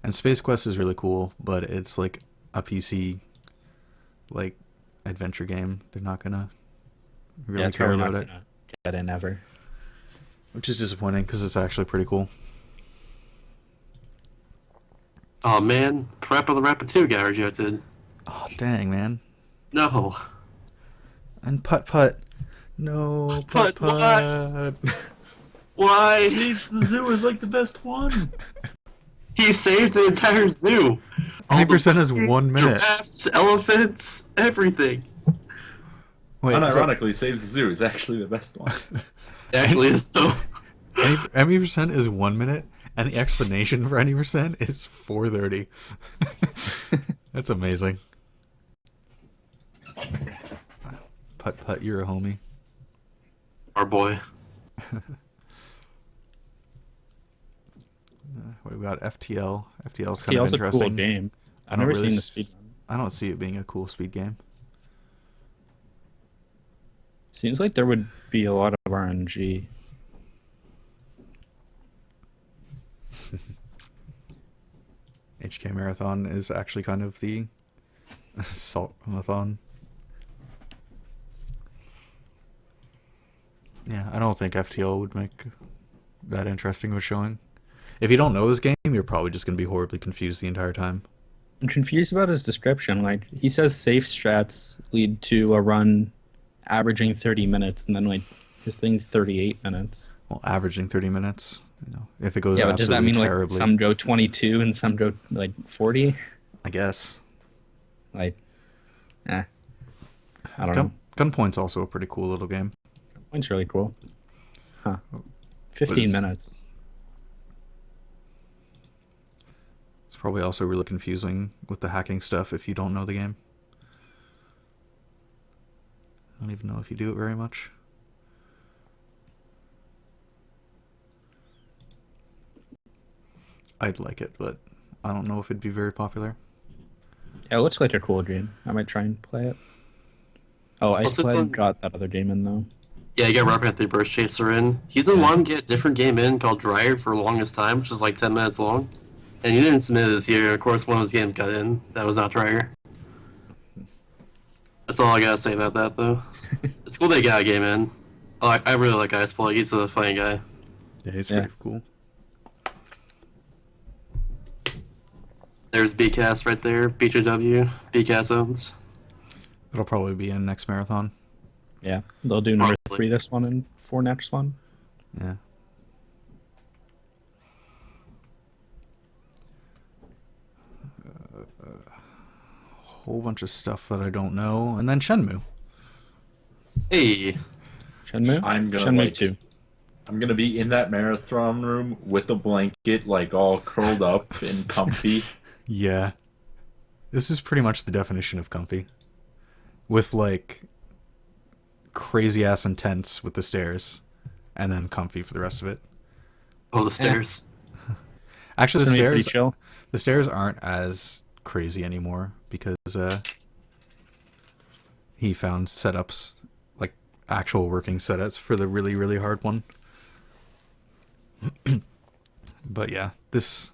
And Space Quest is really cool, but it's like a PC like adventure game. They're not gonna really Yeah, it's care probably about not it, gonna get in ever. which is disappointing because it's actually pretty cool. Oh man, Crap on the Rapid 2 got rejected. Oh dang, man! No. And Putt Putt, no Putt Putt, what? Putt. Why? Saves the Zoo is like the best one. He saves the entire zoo. 90% is All the 1 minute. Giraffes, elephants, everything. Wait, so Unironically, Saves the Zoo is actually the best one. It actually is so. any percent is 1 minute, and the explanation for any percent is 4:30. That's amazing. Putt Putt, you're a homie. Our boy. What do we got? FTL. FTL's kind TL's of a interesting. cool game. I I've don't never really seen the s- speed. I don't see it being a cool speed game. Seems like there would be a lot of RNG. HK Marathon is actually kind of the Saltmathon. Yeah, I don't think FTL would make that interesting of a showing. If you don't know this game, you're probably just going to be horribly confused the entire time. I'm confused about his description. Like he says, safe strats lead to a run averaging 30 minutes, and then like his thing's 38 minutes. Well, averaging 30 minutes. You know, if it goes Yeah, but does that absolutely mean terribly, like some go 22 and some go like 40? I guess. Like, I don't know. Gunpoint's also a pretty cool little game. Point's really cool. Huh. 15 is- minutes. It's probably also really confusing with the hacking stuff if you don't know the game. I don't even know if you do it very much. I'd like it, but I don't know if it'd be very popular. Yeah, it looks like a cool game. I might try and play it. Oh, it's Iceblade on- got that other game in though. Yeah, you got Rob Anthony Burst Chaser in. He's the one get a different game in called Dryer for the longest time, which is like 10 minutes long. And he didn't submit it this year. Of course, one of his games got in. That was not Dryer. That's all I gotta say about that, though. It's cool they got a game in. I really like Iceblade. He's a funny guy. Yeah, it's Yeah. pretty cool. There's BCast right there. BJW. BCast owns. It'll probably be in next marathon. Yeah, they'll do number Probably. 3 this one and 4 next one. Yeah. Whole bunch of stuff that I don't know, and then Shenmue. Hey. Shenmue? I'm gonna Shenmue like, 2. I'm gonna be in that marathon room with the blanket like all curled up and comfy. Yeah, This is pretty much the definition of comfy, with like crazy ass intense with the stairs, and then comfy for the rest of it. Oh, the stairs. Actually, It's the gonna be pretty stairs chill. the stairs aren't as crazy anymore because he found setups, like actual working setups for the really really hard one. But yeah, this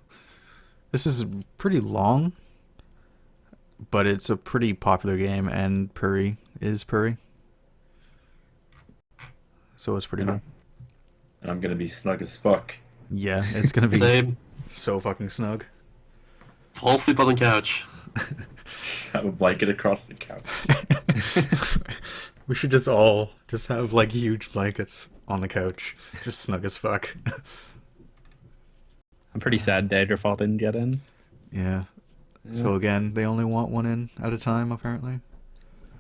is pretty long, but it's a pretty popular game, and Puri is Puri, so it's pretty Yeah. good. And I'm gonna be snug as fuck. Yeah, it's gonna be Same. so fucking snug. Fall asleep on the couch. Just have a blanket across the couch. We should just all just have like huge blankets on the couch, just snug as fuck. I'm pretty sad Daggerfall didn't get in. Yeah. So again, they only want one in at a time, apparently.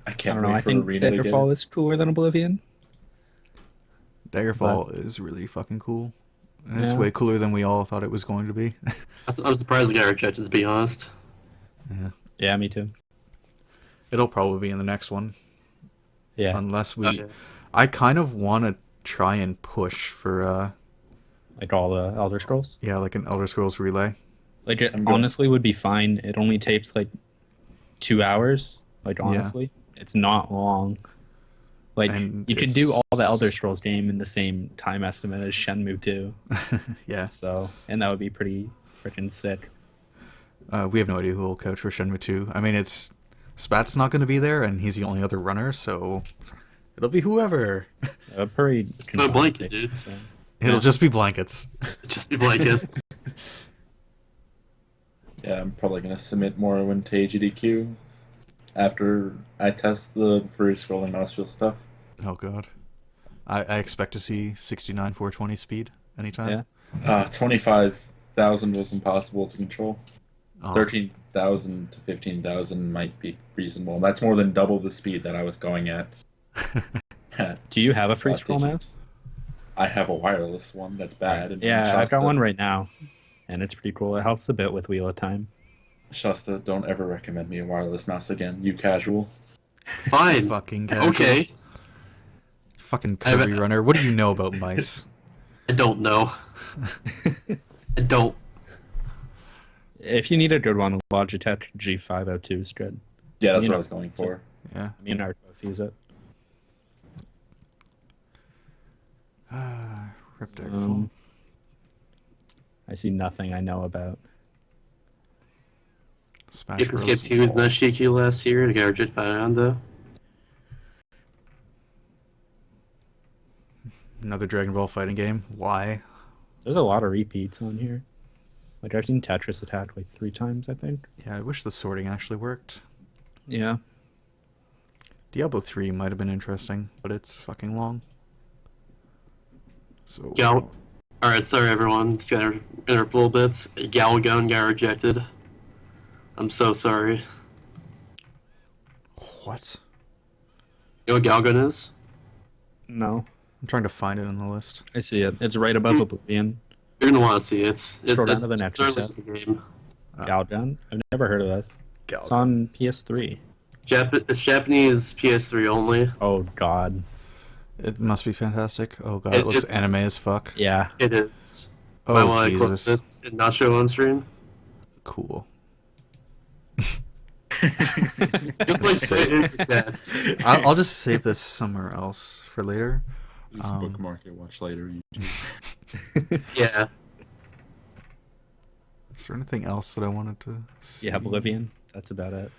I I can't don't know. wait I for think Arena to get Daggerfall it. is cooler than Oblivion. Daggerfall is really fucking cool. And it's Yeah. way cooler than we all thought it was going to be. I'm surprised the guy rejected, to be honest. Yeah. Yeah, me too. It'll probably be in the next one. Yeah, Unless we... Okay. I kind of want to try and push for, like all the Elder Scrolls. yeah, like an Elder Scrolls Relay. Like it I'm good. honestly would be fine. It only takes like 2 hours. Like honestly, it's not long. Like And you could do it's- all the Elder Scrolls game in the same time estimate as Shenmue 2. Yeah. So, and that would be pretty freaking sick. We have no idea who will coach for Shenmue 2. I mean, it's... Spat's not going to be there, and he's the only other runner, so... It'll be whoever. Pretty. No blanket, dude. So. It'll Yeah. just be blankets. Just be blankets. Yeah, I'm probably gonna submit Morrowind to GDQ after I test the free scrolling mouse wheel stuff. Oh, God. I expect to see 69 420 speed anytime. Yeah. 25,000 was impossible to control. Oh, 13,000 to 15,000 might be reasonable. That's more than double the speed that I was going at. Do you have a free Last scroll teaching. mouse? I have a wireless one that's bad. And Yeah, I've got Shasta- one right now, and it's pretty cool. It helps a bit with wheel of time. Shasta, don't ever recommend me a wireless mouse again. You casual. Fine. Fucking casual. Okay. Fucking I have Kirby a- runner. What do you know about mice? I don't know. I don't. If you need a good one, Logitech G502 is good. Yeah, that's You what know, I was going for. Yeah. Me and Art both use it. Rip Daggerfall. I see nothing I know about. Smash Skip Bros. 2 was not GQ last year. The guy rejected by Anda. Another Dragon Ball fighting game. Why? There's a lot of repeats on here. Like I've seen Tetris attack like 3 times, I think. Yeah, I wish the sorting actually worked. Yeah. Diablo 3 might have been interesting, but it's fucking long. So... Gal. Alright, sorry everyone. It's gonna interrupt a little bit. Galgun got rejected. I'm so sorry. What? You know what Galgun is? No. I'm trying to find it on the list. I see it. It's right above Oblivion. You're gonna want to see it. Scroll down to the next certainly set. just a game. Galgun? I've never heard of this. It's Gal. on PS3. It's Japanese PS3 only. Oh god. It must be fantastic. Oh god, It- it looks it's- anime as fuck. Yeah. It is. Might Oh want to clip Jesus. it and not show on stream. Cool. Just like saying yes. I'll just save this somewhere else for later. Just bookmark it, watch later. YouTube. Yeah. Is there anything else that I wanted to see? Yeah, Oblivion. That's about it.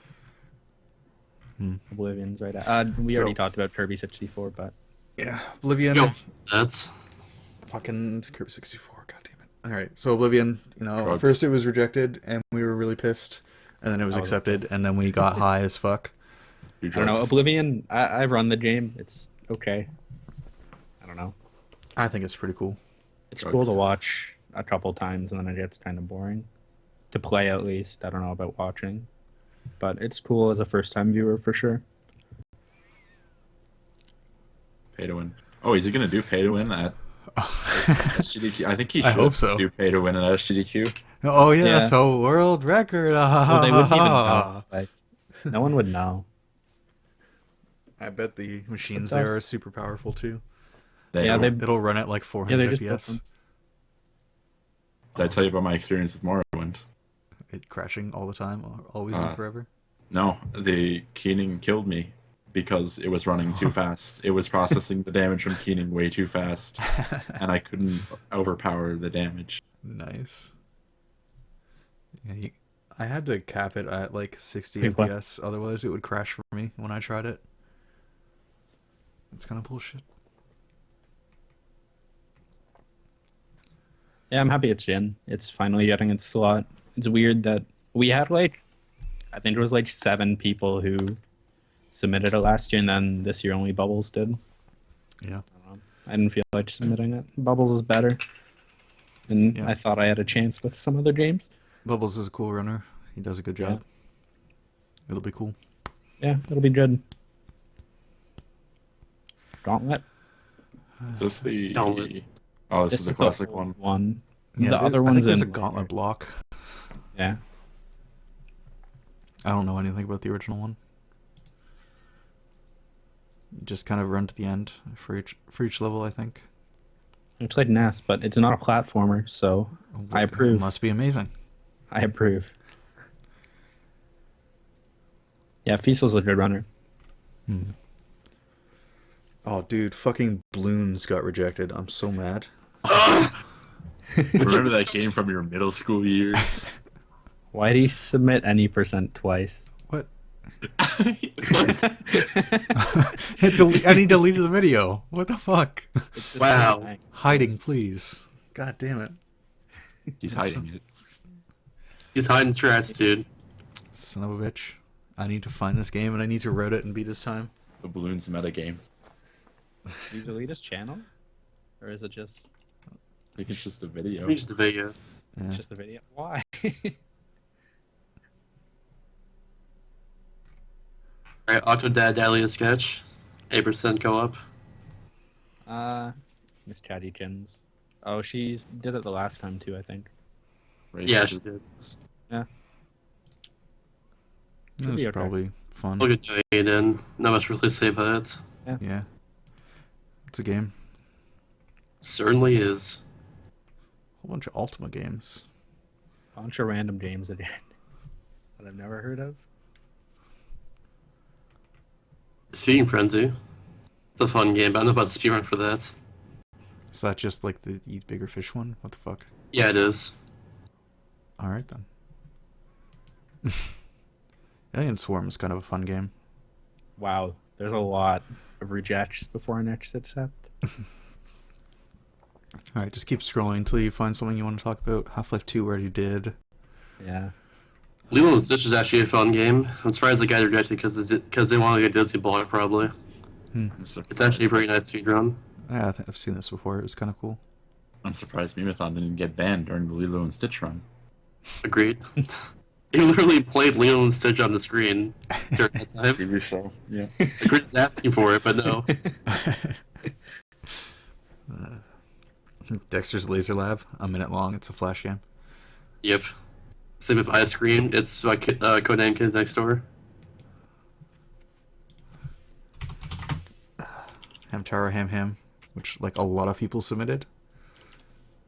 Hmm. Oblivion's right we So- already talked about Kirby 64, but Yeah, Oblivion. Yo, that's Fucking Kirby 64. God damn it. All right, so Oblivion. You know, Drugs. first it was rejected, and we were really pissed, and then it was Oh. accepted, and then we got high as fuck. Do I don't know. drugs. Oblivion, I've run the game. It's okay. I don't know. I think it's pretty cool. It's Drugs. cool to watch a couple times, and then it gets kind of boring. To play, at least. I don't know about watching. But it's cool as a first-time viewer, for sure. Pay to win. Oh, is he gonna do pay to win at SGDQ. I think he I should hope so. do pay to win an SGDQ. Oh yeah, Yeah. so world record. Well, they wouldn't even know. Like, no one would know. I bet the machines Except there are us. super powerful too. Yeah, they. It'll run at like Yeah, 400 they're just built FPS. them. Did I tell you about my experience with Morrowind? It crashing all the time, always and forever. No, the keening killed me because it was running too fast. It was processing the damage from keening way too fast, and I couldn't overpower the damage. Nice. Yeah, I had to cap it at like 60 Big one. FPS, otherwise it would crash for me when I tried it. It's kind of bullshit. Yeah, I'm happy it's in. It's finally getting its slot. It's weird that we had like, I think it was like 7 people who submitted it last year, and then this year only Bubbles did. Yeah. I didn't feel like submitting it. Bubbles is better, and Yeah. I thought I had a chance with some other games. Bubbles is a cool runner. He does a good job. It'll be cool. Yeah, it'll be good. Gauntlet. Is this the? Gauntlet. Oh, this is the classic old one. one. Yeah, The other I think one's there's in a gauntlet block. Yeah. I don't know anything about the original one. You just kind of run to the end for each level, I think. It's like NES, but it's not a platformer, so I approve. It must be amazing. I approve. Yeah, Fiesel's a good runner. Oh, dude, fucking Bloons got rejected. I'm so mad. Remember that game from your middle school years? Why do you submit any percent twice? What? And he deleted the video. What the fuck? It's the Wow. same thing. Hiding, please. God damn it. He's hiding it. He's hiding strats, dude. Son of a bitch. I need to find this game and I need to route it and beat his time. The balloons meta game. Did you delete his channel? Or is it just I think it's just the video. Here's the video. Yeah. the video? Why? Alright, Octodad Dahlia sketch. 8% go up. Miss Chatty Chins. Oh, she's did it the last time too, I think. Right? Yeah, she did. Yeah. It Should was be okay. probably fun. Look at Jaden. Not much really to say about it. Yeah. It's a game. Certainly is. Whole bunch of Ultima games. Bunch of random games again that I've never heard of. Feeding Frenzy. It's a fun game, but I don't know about the speedrun for that. Is that just like the Eat Bigger Fish one? What the fuck? Yeah, it is. Alright then. Alien Swarm is kind of a fun game. Wow, there's a lot of rejects before our next accept. Alright, just keep scrolling until you find something you want to talk about. Half-Life 2 already did. Yeah. Lilo and Stitch is actually a fun game. I'm surprised the guy rejected because they wanted a Disney block, probably. It's actually a pretty nice speedrun. Yeah, I've seen this before. It was kind of cool. I'm surprised Mimithon didn't get banned during the Lilo and Stitch run. Agreed. He literally played Lilo and Stitch on the screen during that time. Previous show. Yeah. Agreed is asking for it, but no. Dexter's Laser Lab, a minute long. It's a flash game. Yep. Same with Ice Cream. It's Codename Kids Next Door. Hamtaro Ham Ham, which like a lot of people submitted.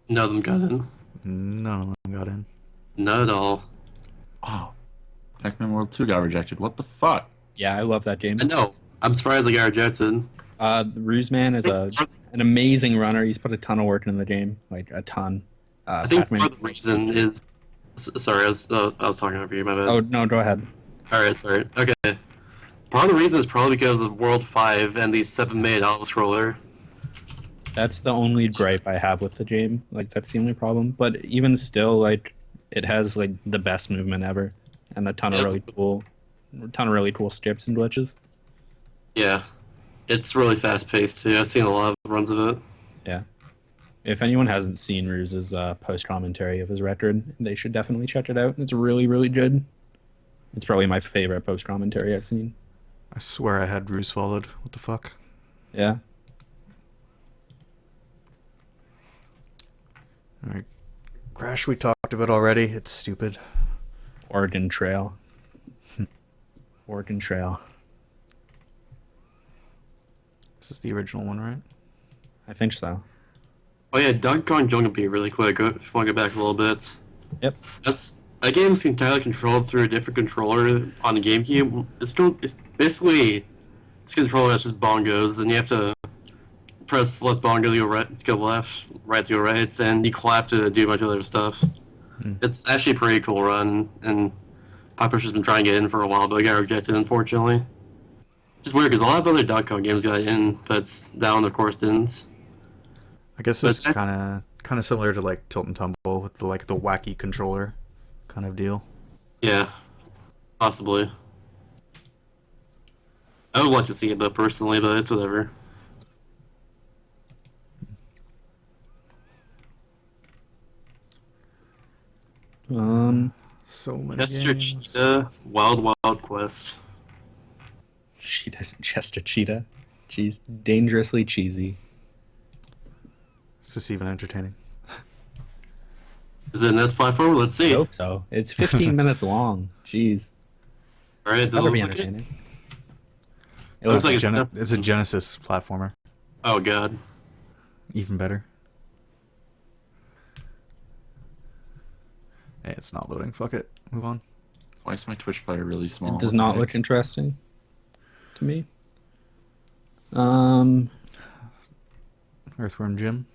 None of them got in. None of them got in. Not at all. Oh. Pac-Man World 2 got rejected. What the fuck? Yeah, I love that game. I know. I'm surprised they got rejected. Ruseman is an amazing runner. He's put a ton of work into the game, like a ton. I think Pac-Man- part of the reason is. Sorry, I was talking over you. My bad. Oh no, go ahead. All right, sorry. Okay. Part of the reason is probably because of World 5 and the 7-minute auto-scroller. That's the only gripe I have with the game. Like that's the only problem. But even still, like it has like the best movement ever, and a ton of really cool skips and glitches. Yeah. It's really fast-paced, too. I've seen a lot of runs of it. Yeah. If anyone hasn't seen Ruse's post commentary of his record, they should definitely check it out. It's really, really good. It's probably my favorite post commentary I've seen. I swear I had Ruse followed. What the fuck? Yeah. All right. Crash we talked about already. It's stupid. Oregon Trail. Oregon Trail. This is the original one, right? I think so. Oh yeah, Donkey Kong Jungle Beat really quick. If you want to go back a little bit, Yep. that game's entirely controlled through a different controller on the GameCube. It's basically this controller that's just bongos, and you have to press left bongo to go right, to go left, right to go right, and you clap to do a bunch of other stuff. It's actually a pretty cool run, and Pop-Pusher's been trying to get in for a while, but it got rejected, unfortunately. Just weird, because a lot of other Donkey Kong games got in, but that one, of course, didn't. I guess this is kind of similar to like Tilt and Tumble with the wacky controller kind of deal. Yeah, possibly. I would like to see it, though, personally, but it's whatever. So many Chester games. Cheetah, Wild Wild Quest. Chester Cheetah. Jeez, dangerously cheesy. Is this even entertaining? Is it an S platform? Let's see. I hope so. It's 15 minutes long. Jeez. Alright, does it That'll be look like it? entertaining. It Looks looks like like it's It's a Genesis platformer. Oh god. Even better. Hey, it's not loading. Fuck it. Move on. Why is my Twitch player really small? it does What not the look heck? interesting to me. Earthworm Jim.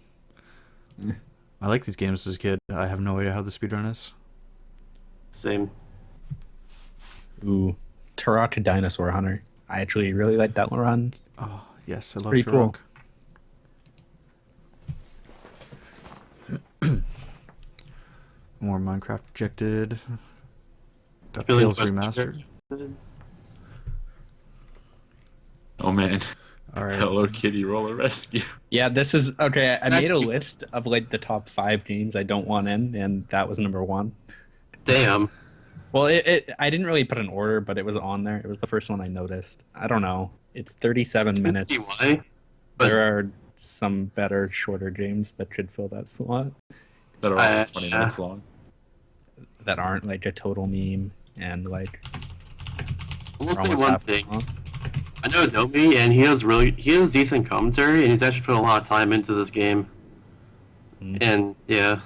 Eh. I like these games as a kid. I have no idea how the speedrun is. Same. Ooh, Turok Dinosaur Hunter. I actually really like that one run. Oh, yes, I It's love pretty cool. Turok. More Minecraft rejected. Feeling DuckTales remastered. Oh man. Alright. Hello Kitty Roller Rescue. Yeah, this is okay. I That's made a cute. list of like the top 5 games I don't want in, and that was number 1. Damn. Well, I didn't really put an order, but it was on there. It was the first one I noticed. I don't know. It's 37 I can minutes. see why. But There are some better, shorter games that could fill that slot That are also 20 yeah. minutes long. that aren't like a total meme and like we'll are say almost one half as thing. long. I know Adobe, and he has decent commentary, and he's actually put a lot of time into this game. Mm. And yeah,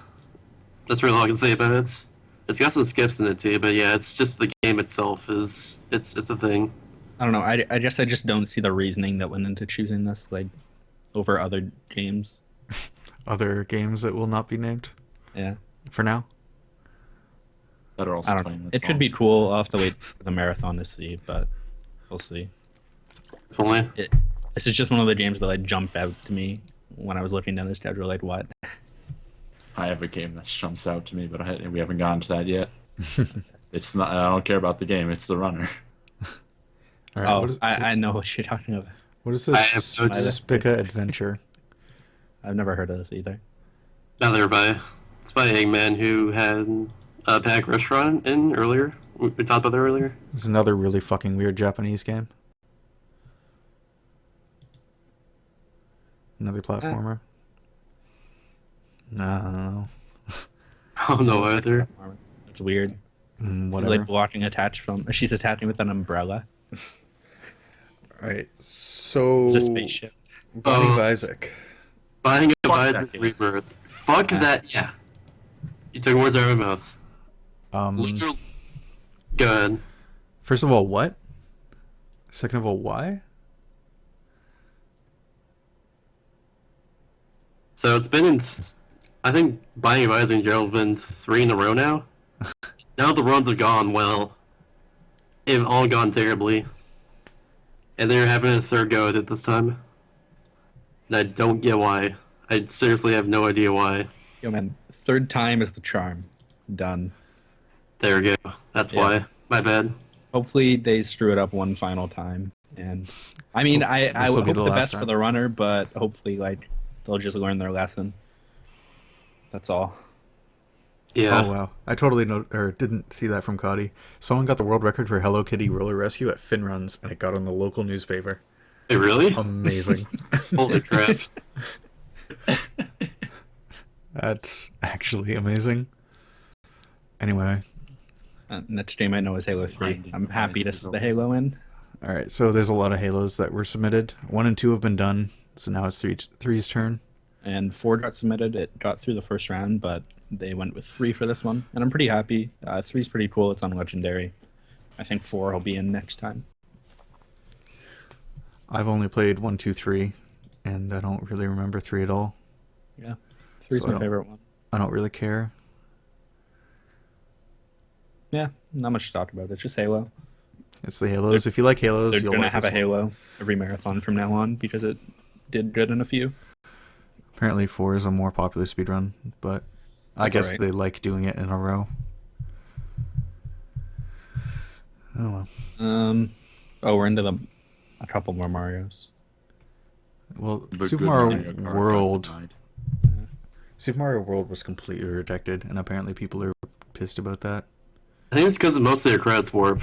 that's really all I can say about it. It's got some skips in it too, but yeah, it's just the game itself is it's a thing. I don't know. I guess I just don't see the reasoning that went into choosing this like over other games. Other games that will not be named Yeah, for now. That are also I don't 20 know. minutes It could long. be cool. I'll have to wait for the marathon to see, but we'll see. If only. This is just one of the games that like jumped out to me when I was looking down the schedule. Like what? I have a game that jumps out to me, but we haven't gotten to that yet. It's not. I don't care about the game. It's the runner. Alright, Oh, what is, I know what you're talking about. what is I this? have no idea. Spica Adventure. I've never heard of this either. Neither have I. It's by Eggman, who had a Panic Restaurant in earlier. We talked about that earlier. This is another really fucking weird Japanese game. Another platformer. Nah, I don't know. Oh no, either. It's weird. She's Whatever. like blocking attached from. She's attaching with an umbrella. Alright, so... It's a spaceship. Binding Oh. of Isaac. Binding of Fuck Isaac that game. Rebirth. Fuck Yeah. that. Yeah. You took words out of my mouth. Literally. Go ahead. First of all, what? Second of all, why? So it's been in. I think Binding of Isaac in general has been 3 in a row now. Now the runs have gone well. They've all gone terribly. And they're having a third go at it this time. And I don't get why. I seriously have no idea why. Yo man, third time is the charm. Done. There we go. That's Yeah. why. My bad. Hopefully they screw it up one final time. And I mean, I This'll would be hope the the last best time. for the runner, but hopefully like they'll just learn their lesson. That's all. Yeah. Oh wow, I totally didn't see that from Cody. Someone got the world record for Hello Kitty roller rescue at Fin Runs, and it got on the local newspaper. Hey, really? Amazing. Holy crap. That's actually amazing. Anyway, Next game I know is Halo 3. Grinding I'm happy to Horizon is see the over. Halo in. all right. So there's a lot of Halos that were submitted. 1 and 2 have been done. So now it's three's turn. And 4 got submitted. It got through the first round, but they went with 3 for this one. And I'm pretty happy. 3's pretty cool. It's on Legendary. I think 4 will be in next time. I've only played 1, 2, 3, and I don't really remember 3 at all. Yeah. 3's So I my don't- favorite one. I don't really care. Yeah, not much to talk about. It's just Halo. It's the Halos. If you like Halos, They're you'll going to like have a this one. Halo every marathon from now on because it did good in a few. Apparently 4 is a more popular speedrun, but I That's guess alright. they like doing it in a row. Oh well. We're into a couple more Marios. Well, The Super good Mario Mario Kart got World. denied. Super Mario World was completely rejected, and apparently people are pissed about that. I think it's because mostly their credits warp.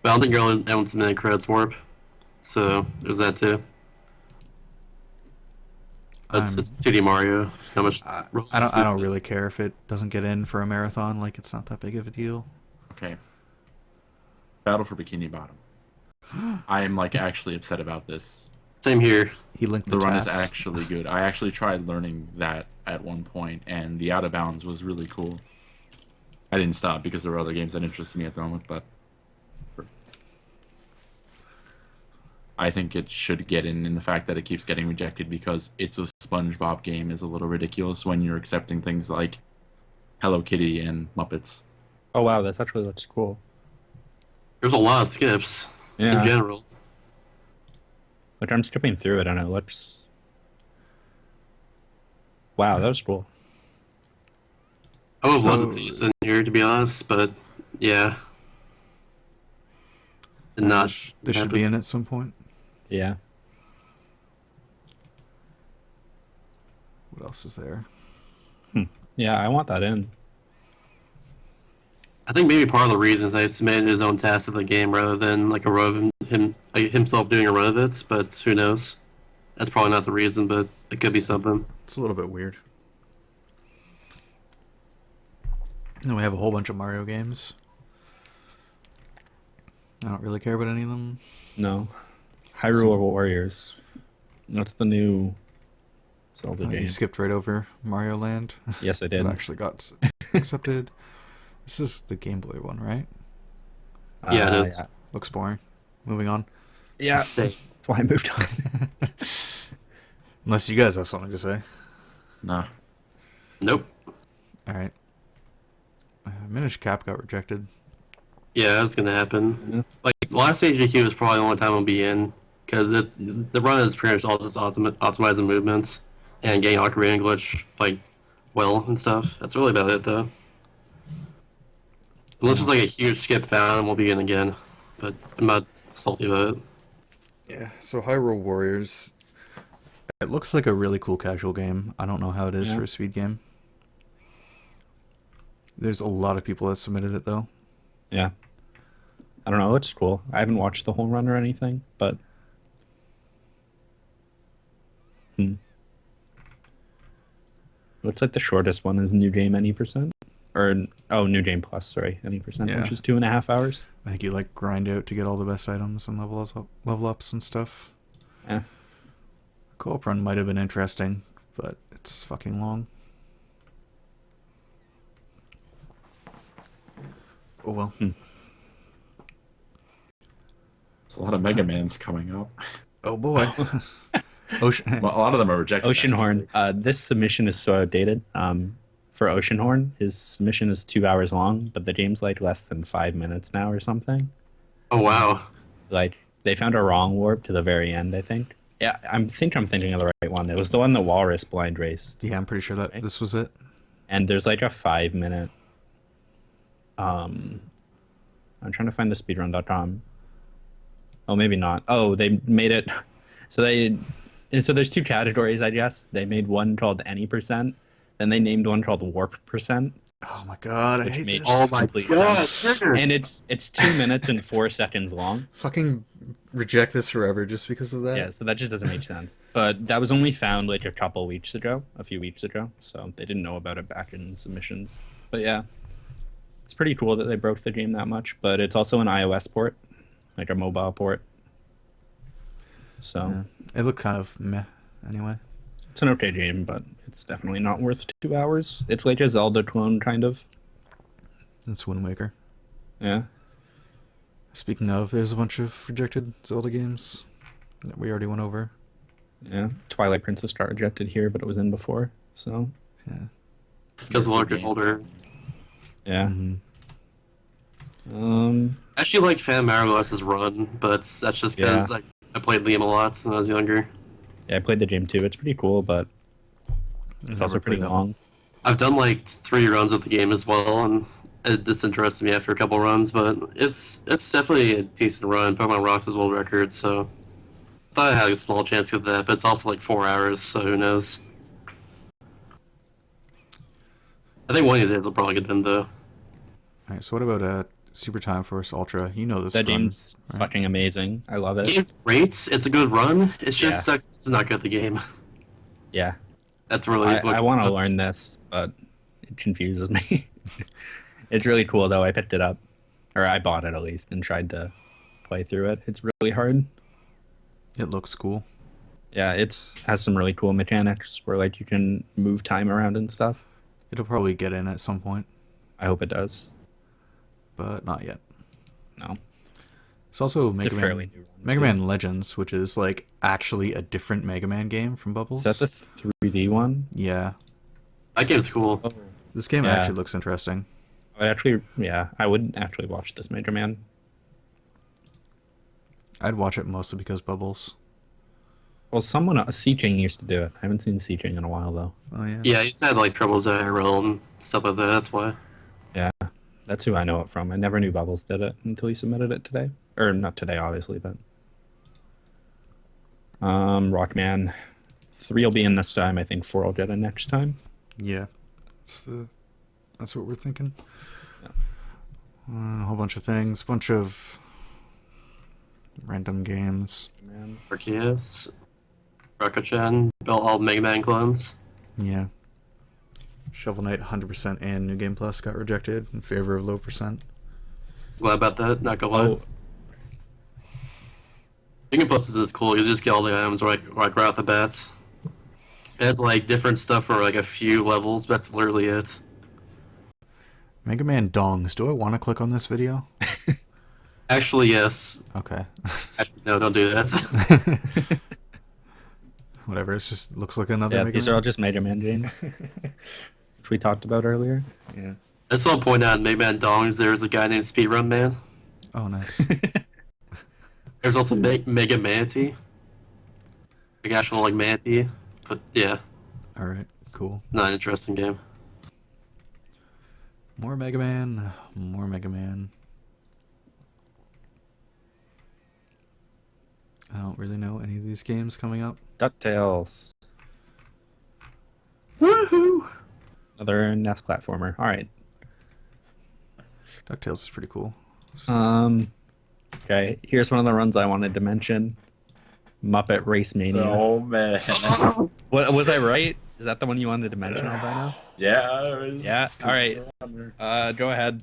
But I don't think everyone submitted credits warp. So there's that too. It's 2D Mario. How much? I don't really care if it doesn't get in for a marathon. Like, it's not that big of a deal. Okay. Battle for Bikini Bottom. I am like actually upset about this. Same here. He linked The the run is tasks. actually good. I actually tried learning that at one point, and the out of bounds was really cool. I didn't stop because there were other games that interested me at the moment, but I think it should get in the fact that it keeps getting rejected because it's a SpongeBob game is a little ridiculous when you're accepting things like Hello Kitty and Muppets. Oh wow, that actually looks cool. There's a lot of skips Yeah. in general. Like I'm skipping through it and it looks. Wow, that was cool. I would have loved to So- see this in here, to be honest, but yeah. And not. This should be in at some point. Yeah. What else is there? Yeah, I want that in. I think maybe part of the reason is I submitted his own task of the game rather than like a run of himself doing a run of it. But who knows? That's probably not the reason, but it could be something. It's a little bit weird. And we have a whole bunch of Mario games. I don't really care about any of them. No. Hyrule Warriors. That's the new Zelda You game. skipped right over Mario Land. Yes, I It did. actually got accepted. This is the Game Boy one, right? Yeah, it is. Looks boring. Moving on. Yeah. That's why I moved on. Unless you guys have something to say. Nah. Nope. All right. Minish Cap got rejected. Yeah, that's gonna happen. Yeah. Like last GDQ is probably the only time I'll be in because it's the run is pretty much all just optimizing movements and getting Ocarina glitch like well and stuff. That's really about it though. Unless there's like a huge skip found, we'll be in again. But I'm not salty about it. Yeah. So Hyrule Warriors. It looks like a really cool casual game. I don't know how it is Yeah. for a speed game. There's a lot of people that submitted it though. Yeah. I don't know. It looks cool. I haven't watched the whole run or anything, but. Looks like the shortest one is New Game Any Percent. Or, New Game Plus, sorry. Any Percent, Yeah. which is 2.5 hours. I think you like grind out to get all the best items and level ups and stuff. Yeah. Co-op run might have been interesting, but it's fucking long. Oh well. There's a lot of Mega Mans coming up. Oh boy. Ocean. Well, a lot of them are rejected. Oceanhorn. This submission is so outdated. For Oceanhorn, his submission is 2 hours long, but the game's like less than 5 minutes now or something. Oh wow. Like they found a wrong warp to the very end, I think. Yeah, I'm thinking of the right one. It was the one the Walrus blind raced. Yeah, I'm pretty sure that this was it. And there's like a 5 minute I'm trying to find the speedrun.com. Oh, maybe not. Oh, they made it so there's 2 categories, I guess. They made one called Any Percent, then they named one called Warp Percent. Oh my god, I Which hate made this. Oh my complete god. sense. And it's 2 minutes and 4 seconds long. Fucking reject this forever just because of that. Yeah, so that just doesn't make sense. But that was only found like a few weeks ago, so they didn't know about it back in submissions. But yeah, it's pretty cool that they broke the game that much. But it's also an iOS port, like a mobile port. So Yeah. It looked kind of meh anyway. it's an okay game, but it's definitely not worth 2 hours. It's like a Zelda clone, kind of. It's Wind Waker. Yeah. Speaking of, there's a bunch of rejected Zelda games that we already went over. Yeah. Twilight Princess got rejected here, but it was in before. So Yeah. It's because of It's a Walker game. Holder. yeah. Mm-hmm. I actually like Fan Mario OS's run, but that's just because I played Liam a lot when I was younger. Yeah, I played the game too. It's pretty cool, but it's also pretty long. I've done like 3 runs of the game as well, and it disinterested me after a couple runs, but it's definitely a decent run. Pokemon Rocks is world record, so I thought I had a small chance to get that, but it's also like 4 hours, so who knows. I think one of these days I'll probably get them though. Alright, so what about Super Time Force Ultra? You know this That run, game's right? fucking amazing. I love it. It's great, it's a good run, it's just Yeah. sucks it's not good at the game. Yeah. That's really I want to learn this, but it confuses me. It's really cool though. I picked it up, or I bought it at least, and tried to play through it. It's really hard. It looks cool. Yeah, it's has some really cool mechanics where like you can move time around and stuff. It'll probably get in at some point, I hope it does. but not yet. No, It's also it's Mega a Man, fairly new one. Mega too. Man Legends, which is like actually a different Mega Man game from Bubbles. Is that the 3D one? Yeah. That game's cool. This game Yeah. actually looks interesting. I would actually watch this Mega Man. I'd watch it mostly because Bubbles. Well, Seeking used to do it. I haven't seen Seeking in a while though. Oh yeah. Yeah, he's had like troubles IRL and stuff like that, that's why. Yeah, that's who I know it from. I never knew Bubbles did it until he submitted it today. Or not today, obviously, but Rockman 3 will be in this time. I think 4 will get in next time. Yeah. That's what we're thinking. Yeah. A whole bunch of things, bunch of random games. Man. Arceus, Rakuchan, all Mega Man clones. Yeah. Shovel Knight 100% and New Game Plus got rejected in favor of low percent. Glad about that, not gonna lie. Oh, Thinking Plus is cool, you just get all the items right off the bat. It has like different stuff for like a few levels, but that's literally it. Mega Man Dongs. Do I want to click on this video? Actually, yes. Okay. Actually, no, don't do that. Whatever. It just looks like another yeah, Mega these Man. are all just Mega Man games, which we talked about earlier. Yeah. I just want to point out in Mega Man Dongs, there's a guy named Speedrun Man. Oh, nice. There's also Mega Manatee. Like actual like Manatee. But yeah, All right. Cool. not an interesting game. More Mega Man. More Mega Man. I don't really know any of these games coming up. DuckTales, Woohoo! another NES platformer. All right. DuckTales is pretty cool. So, Okay, here's one of the runs I wanted to mention. Muppet Race Mania. Oh man. What was I right? Is that the one you wanted to mention, Albino? Yeah. it was- Yeah. All right. Go ahead.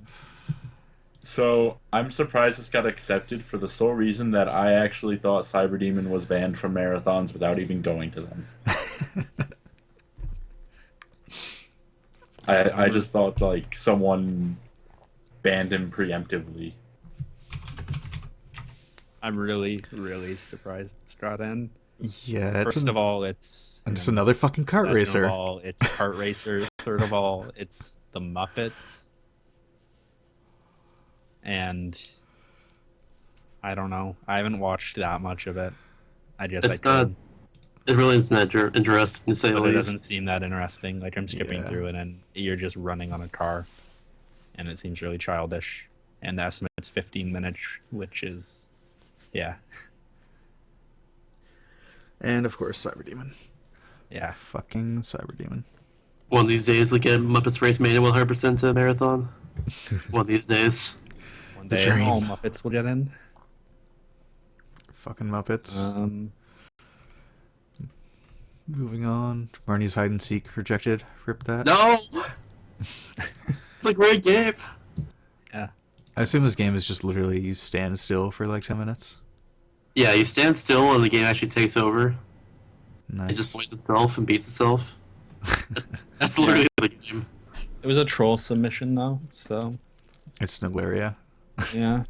So I'm surprised this got accepted for the sole reason that I actually thought Cyber Demon was banned from marathons without even going to them. I just thought like someone banned him preemptively. I'm really, really surprised it's got in. yeah. It's First of all, it's just another fucking kart second racer. of all, it's kart racer. Third of all, it's the Muppets. And I don't know. I haven't watched that much of it. I guess It's I not could, It really isn't that interesting to say the but it doesn't least. seem that interesting. Like I'm skipping Yeah. through it, and you're just running on a car, and it seems really childish. And the estimate's 15 minutes, which is, yeah, And of course, Cyber Demon. yeah. Fucking Cyber Demon. One of these days, we get Muppets Race Mania 100% to a marathon. One of these days. One The day dream. all Muppets will get in. Fucking Muppets. Um, Moving on. Barney's Hide and Seek rejected. Rip that. No! It's a great game. yeah. I assume this game is just literally you stand still for like 10 minutes. Yeah, you stand still and the game actually takes over. Nice. It just plays itself and beats itself. That's literally the game. It was a troll submission though, so It's Nuglaria. yeah.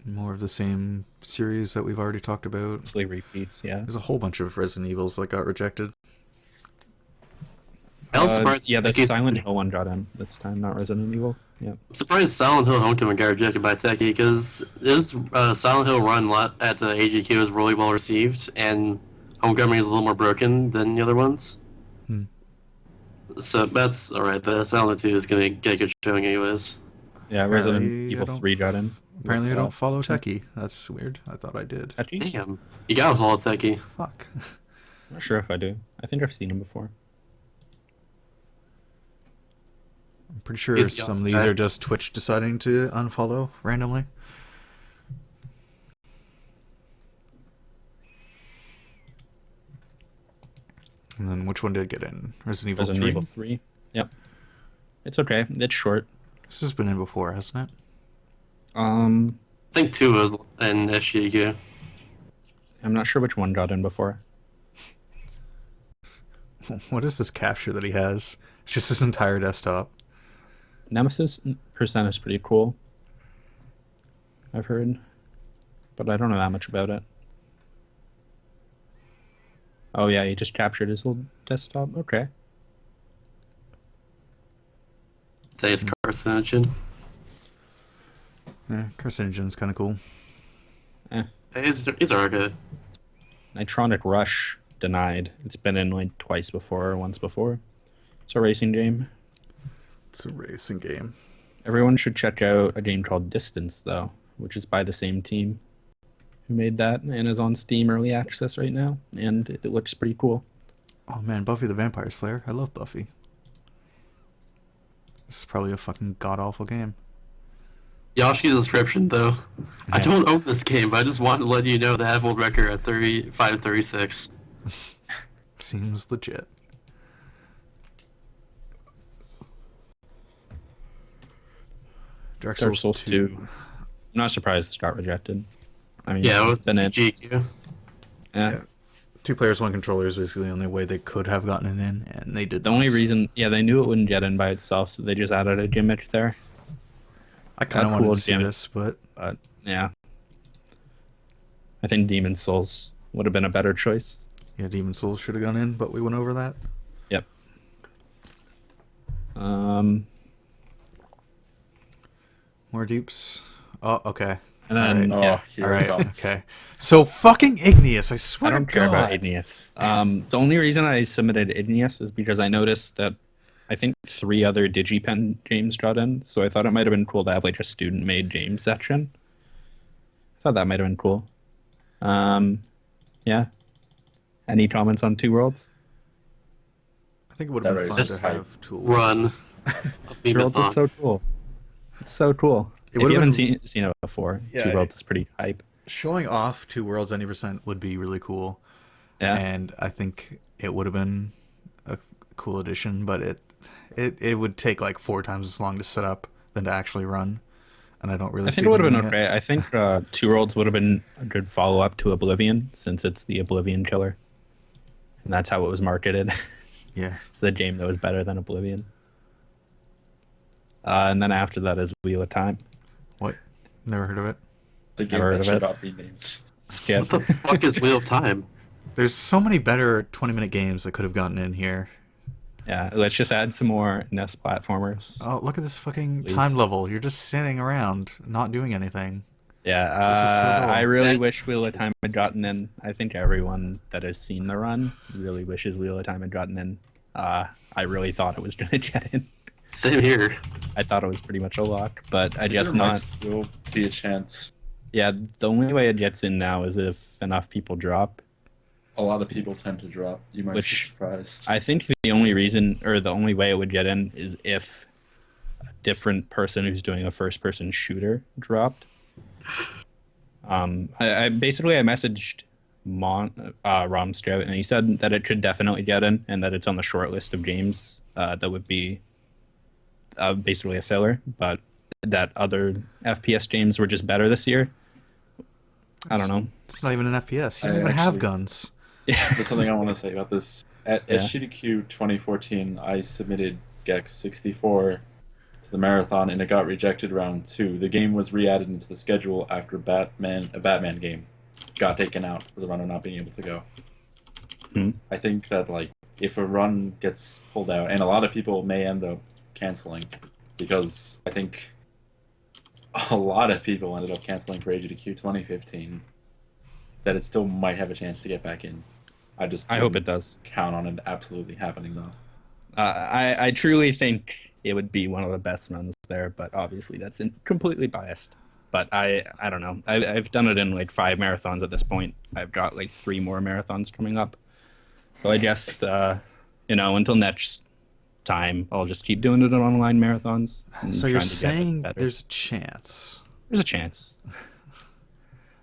More of the same series that we've already talked about. Mostly repeats, yeah. There's a whole bunch of Resident Evils that got rejected. I was surprised. Yeah, the Techie's- Silent Hill one got in this time, not Resident Evil. Yeah. I'm surprised Silent Hill Homecoming got rejected by Techie because this Silent Hill run at AGQ is really well received, and Homecoming is a little more broken than the other ones. Hmm. So that's alright, but Silent Hill 2 is going to get a good showing anyways. Yeah, Apparently Resident I Evil don't- 3 got in. Apparently I With, don't follow Techie. That's weird. I thought I did. Techie? Damn. You gotta follow Techie. Fuck. I'm not sure if I do. I think I've seen him before. I'm pretty sure He's some of young. these are just Twitch deciding to unfollow randomly. And then which one did get in? Resident Evil Resident 3? Evil 3. Yep. It's okay. It's short. This has been in before, hasn't Um, I think 2 was in SGQ. I'm not sure which one got in before. it? What is this capture that he has? It's just his entire desktop. Nemesis percent is pretty cool. I've heard, but I don't know that much about it. Oh yeah, he just captured his whole desktop. Okay. I think it's carcinogen. Yeah, Carcinogen's kind of cool. He's alright good. Nitronic Rush denied. It's been in like twice before or once before. It's a racing game. It's a racing game. Everyone should check out a game called Distance though, which is by the same team who made that and is on Steam Early Access right now, and it looks pretty cool. Oh man, Buffy the Vampire Slayer. I love Buffy. This is probably a fucking god-awful game. Yoshi's description, though. I Yeah. don't own this game, but I just wanted to let you know that I have world record at 35-36. Seems legit. Dark Dark Souls Souls 2. 2. I'm not surprised it got rejected. I mean, Yeah, it it's was been in. GQ. Yeah. 2 players, 1 controller is basically the only way they could have gotten it in, and they did The only not. reason, yeah, they knew it wouldn't get in by itself, so they just added a gimmick there. I kind of a wanted cool to see gimmick. this, but But yeah, I think Demon Souls would have been a better choice. yeah, Demon Souls should have gone in, but we went over that. Yep. Um, More dupes. Oh, okay. and then Alright. yeah, Here All it right. comes. Okay. So fucking Igneous. I I swear don't to care about God. Igneous. The only reason I submitted Igneous is because I noticed that I think 3 other DigiPen games got in, so I thought it might have been cool to have like a student-made game section. I thought that might have been cool. Yeah. Any comments on Two Worlds? I think it would have been That fun raises to hype. have tools. Run. Two Worlds is so cool. It's so cool. It If would've you haven't been- seen it before, Yeah, Two Worlds is pretty hype. Showing off 2 Worlds any percent would be really cool. Yeah. And I think it would have been a cool addition, but it would take like 4 times as long to set up than to actually run. And I don't really I see think it would have them been doing okay. I think Two Worlds would have been a good follow-up to Oblivion, since it's the Oblivion killer. And that's how it was marketed. Yeah. It's the game that was better than Oblivion. And then after that is Wheel of Time. What? Never heard of it. The game Never heard that of should it. not be named. Skip. What the fuck is Wheel of Time? There's so many better 20-minute games that could have gotten in here. Yeah, let's just add some more NES platformers. Oh, look at this fucking Please. time level. You're just standing around, not doing anything. Yeah, This is so dull. I really That's- wish Wheel of Time had gotten in. I think everyone that has seen the run really wishes Wheel of Time had gotten in. I really thought it was going to get in. Same here. I thought it was pretty much a lock, but I guess There might not. still be a chance. Yeah, the only way it gets in now is if enough people drop. a lot of people tend to drop. You might be Which surprised. I think the only reason or the only way it would get in is if a different person who's doing a first person shooter dropped. I basically I messaged Rom Strout and he said that it could definitely get in and that it's on the short list of games that would be basically a filler, but that other FPS games were just better this year. I don't know. It's not even an FPS. You don't I even have actually- guns. There's something I want to say about this. At Yeah. SGDQ 2014, I submitted Gex 64 to the marathon, and it got rejected round 2. The game was re-added into the schedule after a Batman game got taken out for the runner not being able to go. Hmm. I think that like if a run gets pulled out, and a lot of people may end up canceling, because I think a lot of people ended up canceling for AGDQ 2015, that it still might have a chance to get back in. I hope it does. count on it absolutely happening though. I truly think it would be one of the best runs there, but obviously that's completely biased. But I don't know. I've done it in like 5 marathons at this point. I've got like 3 more marathons coming up. So I just, until next time, I'll just keep doing it in online marathons. and So you're trying to get it saying better. there's a chance. There's a chance.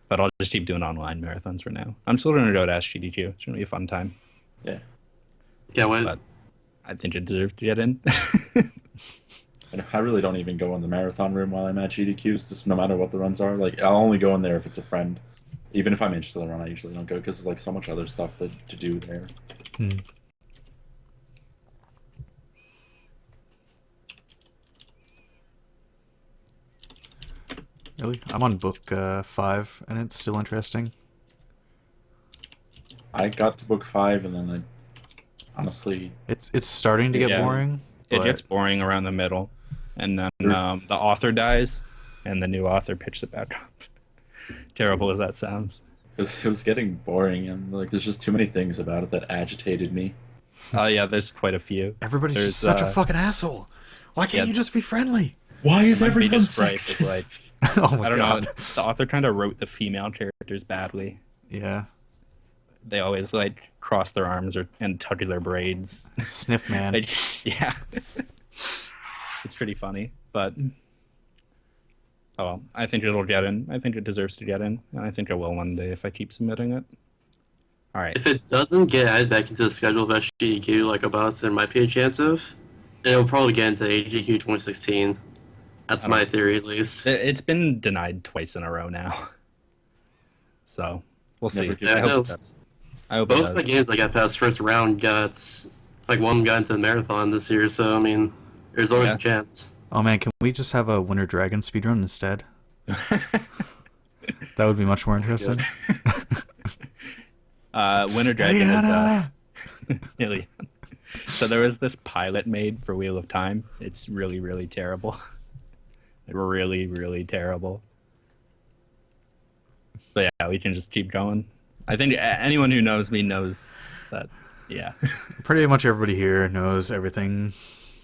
But I'll just keep doing online marathons for now. I'm still going to go to SGDQ. It's going to be a fun time. Yeah. Yeah, wait. But I think it deserves to get in. And I really don't even go in the marathon room while I'm at GDQs, just no matter what the runs are. Like, I'll only go in there if it's a friend. Even if I'm interested in the run, I usually don't go because there's like so much other stuff to do there. Hmm. Really? I'm on book 5, and it's still interesting. I got to book 5, and then I honestly, It's starting to get Yeah. boring. It But gets boring around the middle. And then the author dies, and the new author picks it back up. Terrible as that sounds. it was getting boring, and like there's just too many things about it that agitated me. Oh, yeah, there's quite a few. everybody's There's, just such a fucking asshole. Why can't yeah. you just be friendly? Why is My everyone biggest gripe is sexist? like, Oh my I don't god. know, the author kind of wrote the female characters badly. Yeah. They always like cross their arms and tug their braids. Sniff man. Yeah. It's pretty funny, but oh well. I think it'll get in. I think it deserves to get in, and I think it will one day if I keep submitting it. All right. If it doesn't get added back into the schedule of SGDQ like about, there might be a chance of, it'll probably get into AGDQ 2016. That's I my don't- theory, at least. It's been denied twice in a row now, so we'll see. Never give I up. hope it Yes. does. I hope Both it of the does. games that got past first round got, like, one got into the marathon this year, so, I mean, there's always Yeah. a chance. Oh man, can we just have a Winter Dragon speedrun instead? That would be much more interesting. Winter Dragon is Diana! Ilion. So there was this pilot made for Wheel of Time. It's really, really terrible. Really, really terrible. But yeah, we can just keep going. I think anyone who knows me knows that, yeah, Pretty much everybody here knows everything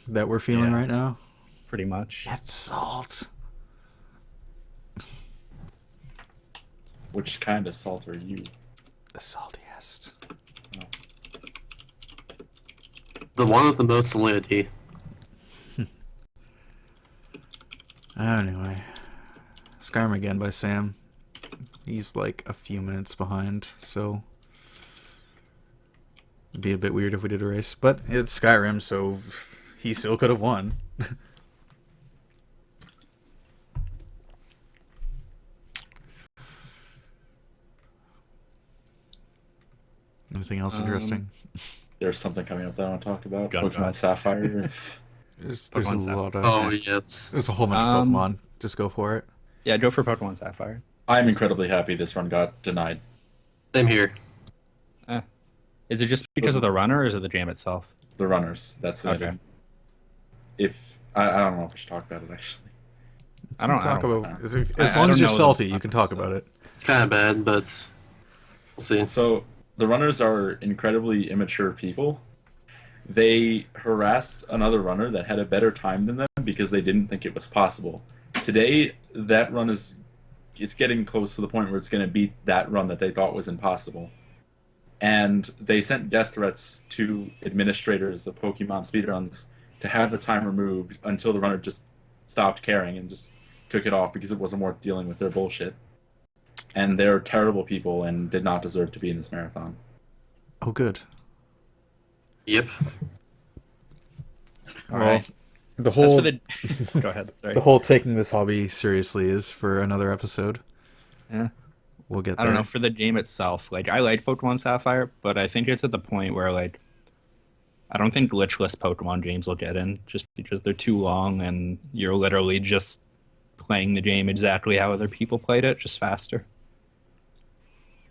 that we're feeling Yeah. right now. pretty much. It's salt. Which kind of salt are you? The saltiest. The one with the most salinity. Anyway. Skyrim again by Sam. He's like a few minutes behind, so it'd be a bit weird if we did a race. But it's Skyrim, so he still could have won. Anything else interesting? There's something coming up that I want to talk about. Gun Pokemon nuts. Sapphire. There's Pokemon's a lot of Oh, yes. there's a whole bunch of Um, Pokemon. Just go for it. Yeah, go for Pokemon Sapphire. I'm incredibly happy this run got denied. Same here. Is it just because of the runner, or is it the game itself? The runners. That's it. Okay. If I don't know if we should talk about it actually. I don't talk know. about as I long don't as you're know them salty, you much, can talk so- about it. It's kind of bad, but we'll see. So the runners are incredibly immature people. They harassed another runner that had a better time than them because they didn't think it was possible. Today, that run it's getting close to the point where it's going to beat that run that they thought was impossible. and they sent death threats to administrators of Pokemon speedruns to have the time removed until the runner just stopped caring and just took it off because it wasn't worth dealing with their bullshit. And they're terrible people and did not deserve to be in this marathon. Oh, good. Yep. All Well, right. the As whole for the go ahead. Sorry. the whole taking this hobby seriously is for another episode. Yeah. We'll get I there. don't know, for the game itself, like I like Pokemon Sapphire, but I think it's at the point where like I don't think glitchless Pokemon games will get in just because they're too long and you're literally just playing the game exactly how other people played it, just faster.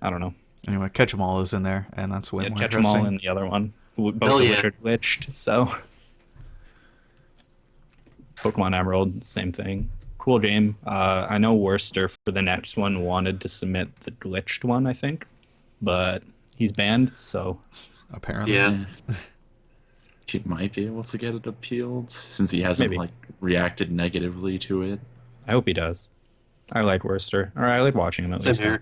I don't know. Anyway, Catch 'em All is in there, and that's way Yeah, more catch them all interesting. in the other one. Both Hell of yeah. which are glitched, so Pokemon Emerald, same thing. Cool game. I know Worcester for the next one wanted to submit the glitched one, I think, but he's banned, so Apparently. Yeah. He might be able to get it appealed since he hasn't Maybe. like reacted negatively to it. I hope he does. I like Worcester, or I like watching him at Same least. here.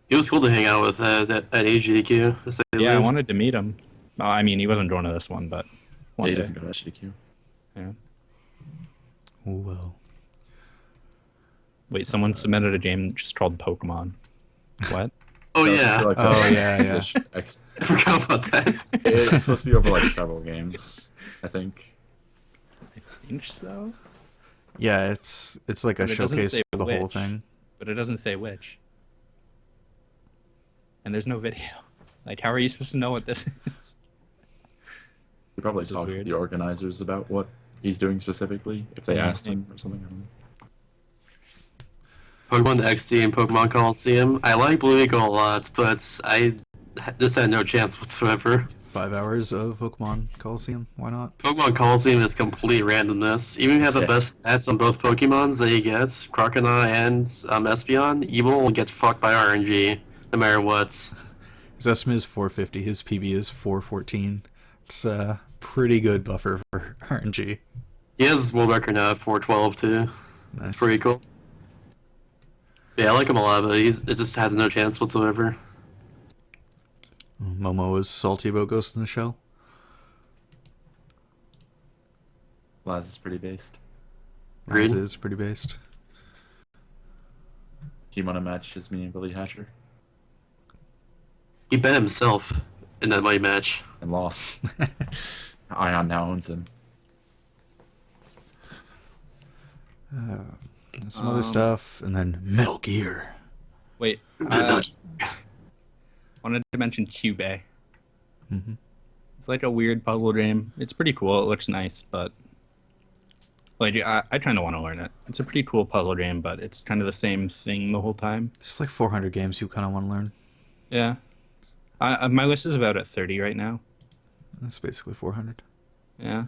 It was cool to hang out with at AGDQ. To say the Yeah, I least. wanted to meet him. Well, I mean, he wasn't going to this one, but Yeah, one he day. doesn't go to SGDQ. Yeah. Oh, well. Wait, someone submitted a game just called Pokemon. What? Oh yeah, Oh, yeah, yeah. I forgot about that. It's supposed to be over like several games, I think. I think so, Yeah, it's like a But it doesn't showcase say for the whole which. thing. but it doesn't say which. And there's no video. Like, how are you supposed to know what this is? We probably This is talk to weird. the organizers about what he's doing specifically, if they Yeah. asked him or something. I don't know. Pokemon XD and Pokemon Coliseum. I like Blue Eagle a lot, but I just had no chance whatsoever. 5 hours of Pokemon Coliseum. Why not? Pokemon Coliseum is complete randomness. Even if you have the Yeah. best stats on both Pokemons that you get, Croconaw and Espeon, you will get fucked by RNG no matter what. His estimate is 450. His PB is 414. It's a pretty good buffer for RNG. He has his world record now at 412 too. Nice. That's pretty cool. Yeah, I like him a lot, but it just has no chance whatsoever. Momo is salty about Ghost in the Shell. Laz is pretty based. Laz Agreed. is pretty based. He won a match as me and Billy Hatcher He bet himself in that mighty match. and lost. Ion now owns him. Some other stuff, and then Metal Gear. Wait, No, wanted to mention Cube. Mhm. It's like a weird puzzle game. It's pretty cool. It looks nice, but like I kind of want to learn it. It's a pretty cool puzzle game, but it's kind of the same thing the whole time. Just like 400 games you kind of want to learn. Yeah. My list is about at 30 right now. That's basically 400. Yeah.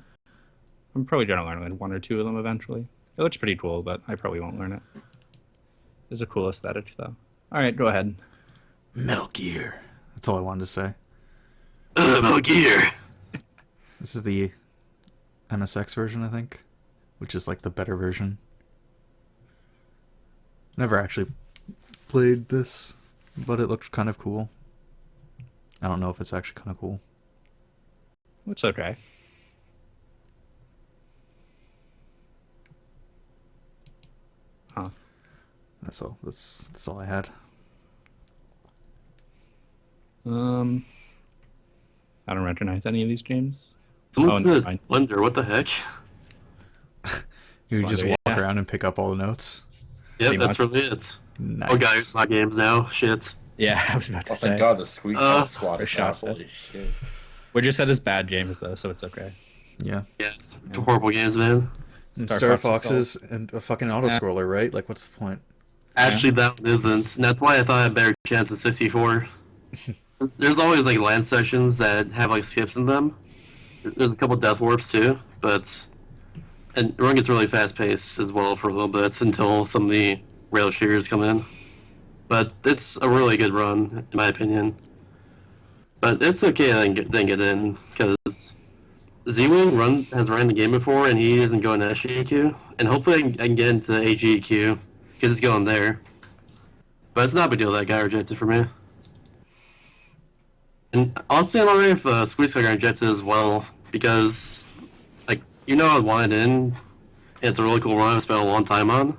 I'm probably gonna learn like one or two of them eventually. It looks pretty cool, but I probably won't learn it. It's a cool aesthetic though. All right, go ahead. Metal Gear. That's all I wanted to say. Metal Gear. This is the MSX version, I think, which is like the better version. Never actually played this, but it looked kind of cool. I don't know if it's actually kind of cool. It's okay. Huh. That's all. That's all I had. I don't recognize any of these games. Someone Oh, said never it's mind. Slender. What the heck? You just Slender, walk yeah. around and pick up all the notes. Yep, Pretty that's much. really it. Nice. Oh, guys, my games now. Shit. Yeah, I was about to Oh, say. thank God the Squeak Uh, Squad or is shots out. it. Holy shit. We just said it's bad games though, so it's okay. Yeah. Yeah, horrible games, man. And Star Star Fox Foxes and a fucking autoscroller, right? Like, what's the point? Actually, that one isn't. And that's why I thought I had better chance at 64. There's always like land sections that have like skips in them. There's a couple death warps too, but and the run gets really fast paced as well for a little bit until some of the rail shooters come in. But it's a really good run in my opinion. But it's okay I didn't get in because Z-Wing has ran the game before and he isn't going to SGDQ, and hopefully I can get into AGDQ because it's going there. But it's not a big deal that guy rejected for me. And honestly, I'm not ready if Squeeze are gonna inject it as well because, like, I want it in. And it's a really cool run. I've spent a long time on.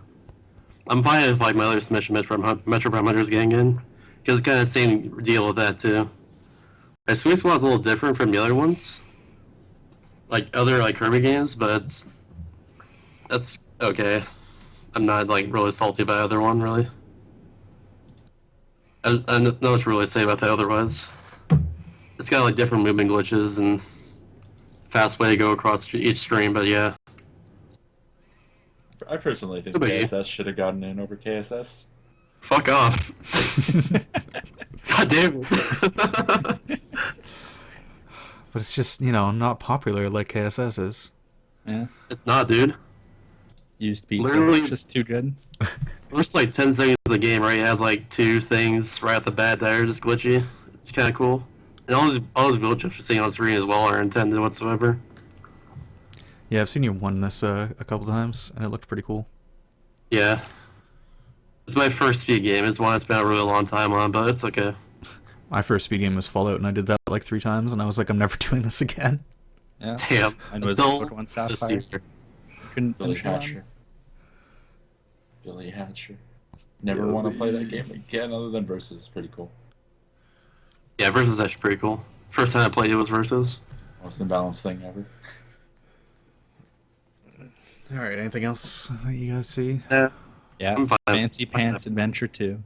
I'm fine if like my other submission Metro Prime Hunters getting in because it's kind of the same deal with that too. Squeeze Squad's a little different from the other ones, like other like Kirby games, but that's okay. I'm not like really salty about the other one really. I know what to really say about that otherwise. It's got like different movement glitches and fast way to go across each screen, but yeah. I personally think Nobody. KSS should have gotten in over KSS. Fuck off. God damn it. But it's just, not popular like KSS is. Yeah. It's not, dude. Used to be, so Literally- it's just too good. First like 10 seconds of the game, right? It has like two things right off the bat that are just glitchy. It's kind of cool. And all those build chips you're seeing on screen as well are intended whatsoever. Yeah, I've seen you won this a couple times, and it looked pretty cool. Yeah. It's my first speed game. It's one I spent a really long time on, but it's okay. My first speed game was Fallout, and I did that like 3 times, and I was like, I'm never doing this again. Yeah. Damn. Mine was Until Code 1 this Sapphire. year. Couldn't Billy finish it on. Hatcher. Billy Hatcher. Never want to play that game again other than Versus is pretty cool. Yeah, Versus is actually pretty cool. First time I played it was Versus. Most imbalanced thing ever. Alright, anything else that you guys see? Yeah. I'm fine. Fancy Pants Adventure 2.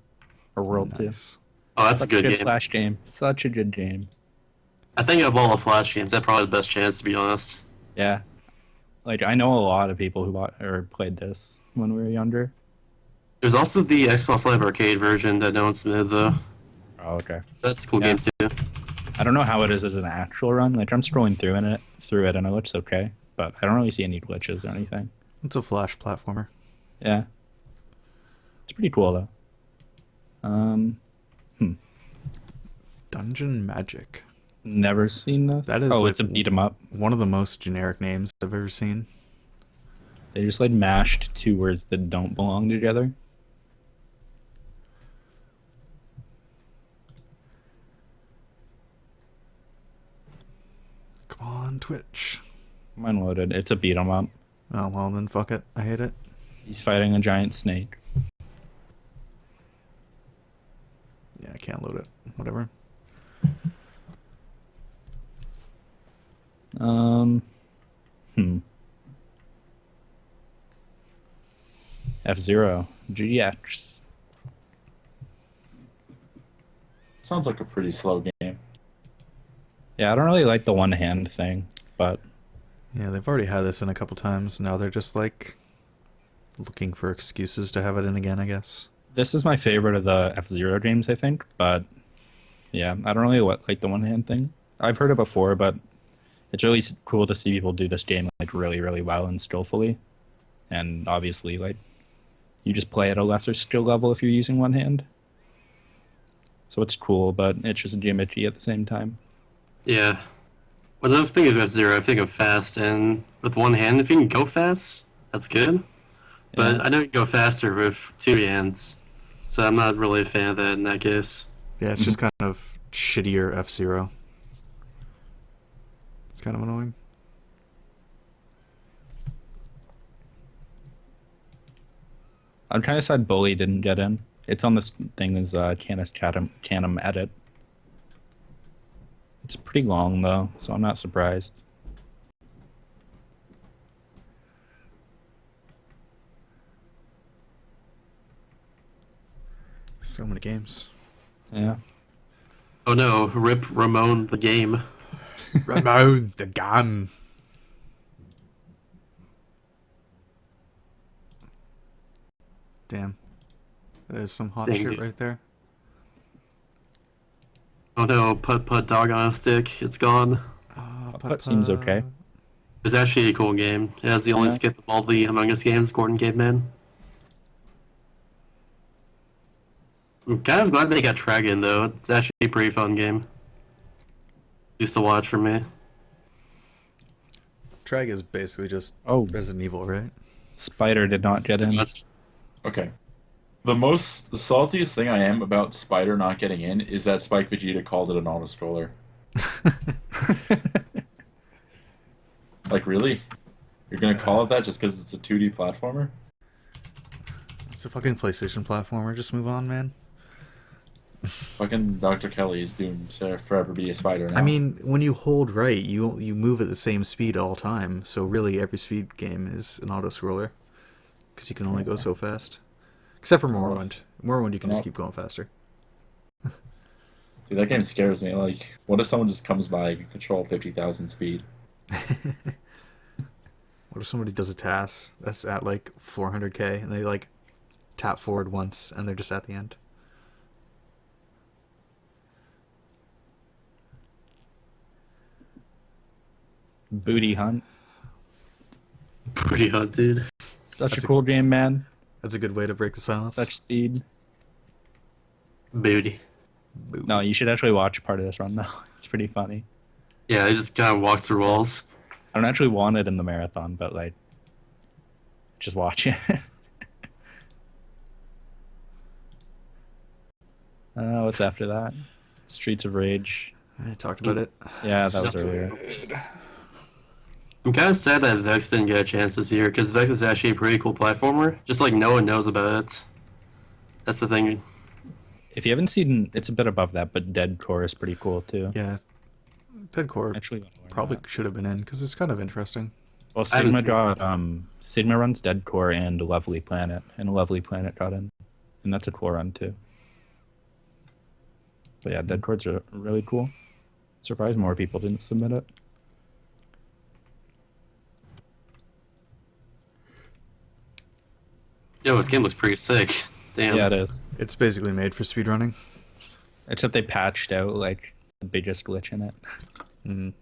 Or World 2. Nice. Oh, that's a Such good game. Flash game. Such a good game. I think of all the Flash games, that's probably the best chance, to be honest. Yeah. Like, I know a lot of people who bought or played this when we were younger. There's also the Xbox Live Arcade version that no one submitted, though. Oh, okay. That's a cool Yeah. game, too. I don't know how it is as an actual run. Like, I'm scrolling through it and it looks okay. But I don't really see any glitches or anything. It's a Flash platformer. Yeah. It's pretty cool, though. Dungeon Magic. Never seen this. That is oh, like it's a beat 'em up. one of the most generic names I've ever seen. They just like mashed 2 words that don't belong together. Come on, Twitch. Mine loaded. It's a beat 'em up. Oh, well, then fuck it. I hate it. He's fighting a giant snake. Yeah, I can't load it. Whatever. F-Zero. GDX. Sounds like a pretty slow game. Yeah, I don't really like the one hand thing, but Yeah, they've already had this in a couple times. Now they're just like looking for excuses to have it in again, I guess. this is my favorite of the F-Zero games, I think. But yeah, I don't really like the one hand thing. I've heard it before, but it's really cool to see people do this game like really, really well and skillfully. And obviously, like, you just play at a lesser skill level if you're using one hand. So it's cool, but it's just gimmicky at the same time. Yeah. When I think of F-Zero, I think of fast, and with one hand, if you can go fast, that's good. But Yeah. I know you can go faster with 2 hands, so I'm not really a fan of that in that case. Yeah, it's just kind of shittier F-Zero. It's kind of annoying. I'm kind of sad Bully didn't get in. It's on this thing as Canis Canum edit. It's pretty long though, so I'm not surprised. So many games. Yeah. Oh no, rip Ramon the game. Ramon the gun. Damn. That is some hot Dang, shit dude. right there. Oh no, put dog on a stick, it's gone. Putt seems okay. It's actually a cool game. It has the only Yeah. skip of all the Among Us games, Gordon Caveman. I'm kind of glad they got Dragon though. It's actually a pretty fun game. Used to watch for me. Trag is basically just Oh, Resident Evil, right? Spider did not get in. That's Okay. The most the saltiest thing I am about Spider not getting in is that Spike Vegeta called it an auto scroller. Like, really? You're gonna call it that just because it's a 2D platformer? It's a fucking PlayStation platformer. Just move on, man. Fucking Dr. Kelly is doomed to forever be a spider now. I mean, when you hold right, you move at the same speed all time. So really, every speed game is an auto scroller because you can only go so fast. Except for Morrowind. Morrowind, you can just keep going faster. Dude, that game scares me. Like, what if someone just comes by and can control 50,000 speed? What if somebody does a task that's at like 400k and they like tap forward once and they're just at the end? Booty Hunt. Pretty hot, dude. Such That's a cool game, man. That's a good way to break the silence. Such speed. Booty. Boop. No, you should actually watch part of this run, though. It's pretty funny. Yeah, I just kind of walked through walls. I don't actually want it in the marathon, but, like, just watch it. What's after that? Streets of Rage. I talked about it. Yeah, that was So earlier. I'm kind of sad that Vex didn't get a chance this year, because Vex is actually a pretty cool platformer. Just like no one knows about it. That's the thing. If you haven't seen, it's a bit above that, but Dead Core is pretty cool, too. Yeah. Dead Core Actually, wanna learn probably that. should have been in because it's kind of interesting. Well, I haven't Sigma seen got this. Sigma runs Dead Core and Lovely Planet, and Lovely Planet got in, and that's a cool run too. But yeah, Dead Core's are really cool. Surprised more people didn't submit it. Yo, this game looks pretty sick. Damn. Yeah, it is. It's basically made for speedrunning. Except they patched out like the biggest glitch in it. Mm.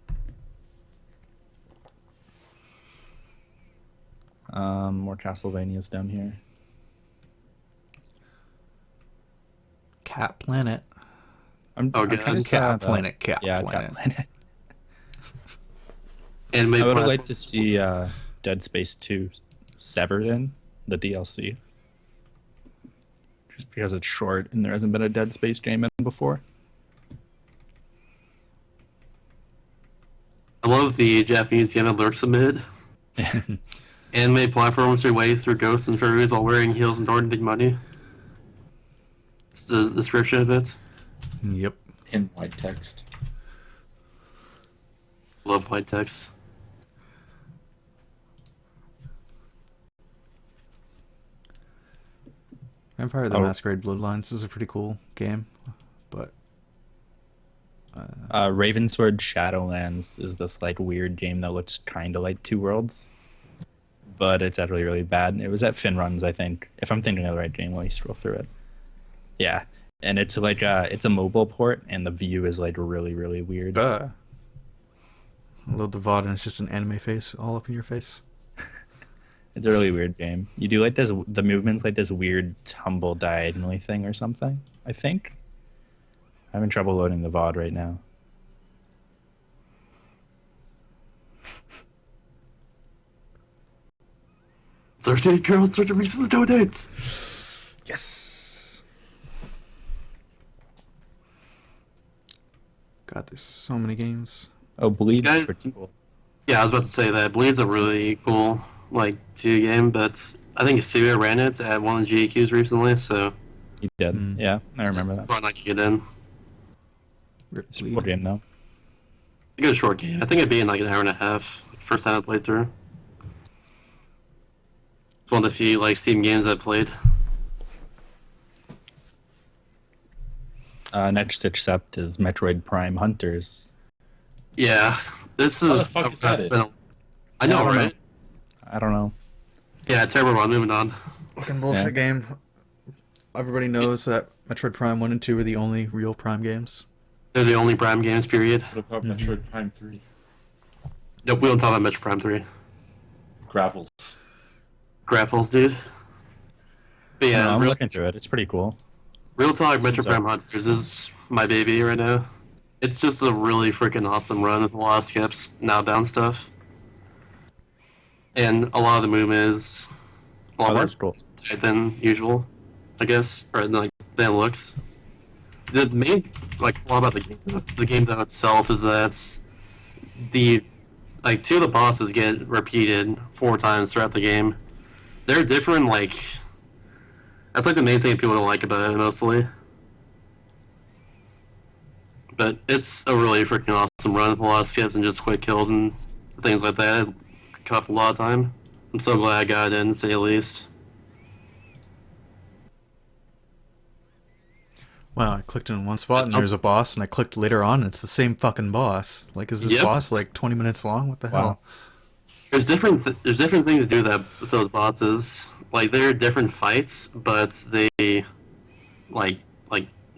More Castlevanias down here. Cat Planet. I'm Oh, I'm God. kinda Cat sad, Planet. Cat yeah, Planet. Cat Planet. Anime I would have platform. liked to see Dead Space 2 severed in the DLC. Just because it's short and there hasn't been a Dead Space game in before. I love the Japanese game that Lurk submitted. Anime platforms your way through ghosts and furries while wearing heels and hoarding big money. It's the description of it. Yep. In white text. Love white text. Vampire the Oh. Masquerade Bloodlines is a pretty cool game, but Ravensword Shadowlands is this like weird game that looks kind of like Two Worlds, but it's actually really bad. It was at FinRuns, I think, if I'm thinking of the right game. Let me scroll through it. Yeah, and it's like it's a mobile port, and the view is like really really weird. load the VOD and it's just an anime face all up in your face. It's a really weird game. You do like this, the movement's like this weird tumble diagonally thing or something, I think. I'm having trouble loading the VOD right now. Thursday girl, 30 reasons to donates. Yes. God, there's so many games. Oh, Bleed's guy's- pretty cool. Yeah, I was about to say that. Bleed's a really cool, like, 2 game, but I think Suya ran it at one of the GDQs recently, so He did. Mm. Yeah, I remember it's that. probably not gonna get in. Rip It's a Bleed. cool game though. A good short game. I think it'd be in like an hour and a half. First time I played through. It's one of the few like Steam games I played. Next accept is Metroid Prime Hunters. Yeah, this How the is. fuck is that it's it? been a- I know, I don't right? I don't know. Yeah, terrible one. Moving on. Fucking bullshit Yeah. game. Everybody knows that Metroid Prime 1 and 2 are the only real Prime games. They're the only Prime games. Period. What about Mhm. Metroid Prime 3? Nope, we don't talk about Metro Prime 3. Grapples. Grapples, dude. But yeah, No, I'm real, looking through it. It's pretty cool. real talk. Metro Seems Prime like- Hunters is my baby right now. It's just a really freaking awesome run with a lot of skips, now down stuff, and a lot of the movement is a lot Oh, more that's cool. tight than usual. I guess, or like than it looks. The main like flaw about the game though itself is that the like two of the bosses get repeated 4 times throughout the game. They're different. Like that's like the main thing people don't like about it mostly. But it's a really freaking awesome run with a lot of skips and just quick kills and things like that. It cut off a lot of time. I'm so glad I got it in, to say the least. Wow, I clicked in one spot and there's a boss, and I clicked later on and it's the same fucking boss. Like, is this Yep. boss like 20 minutes long? What the hell? There's different things to do that with those bosses. Like they're different fights, but they like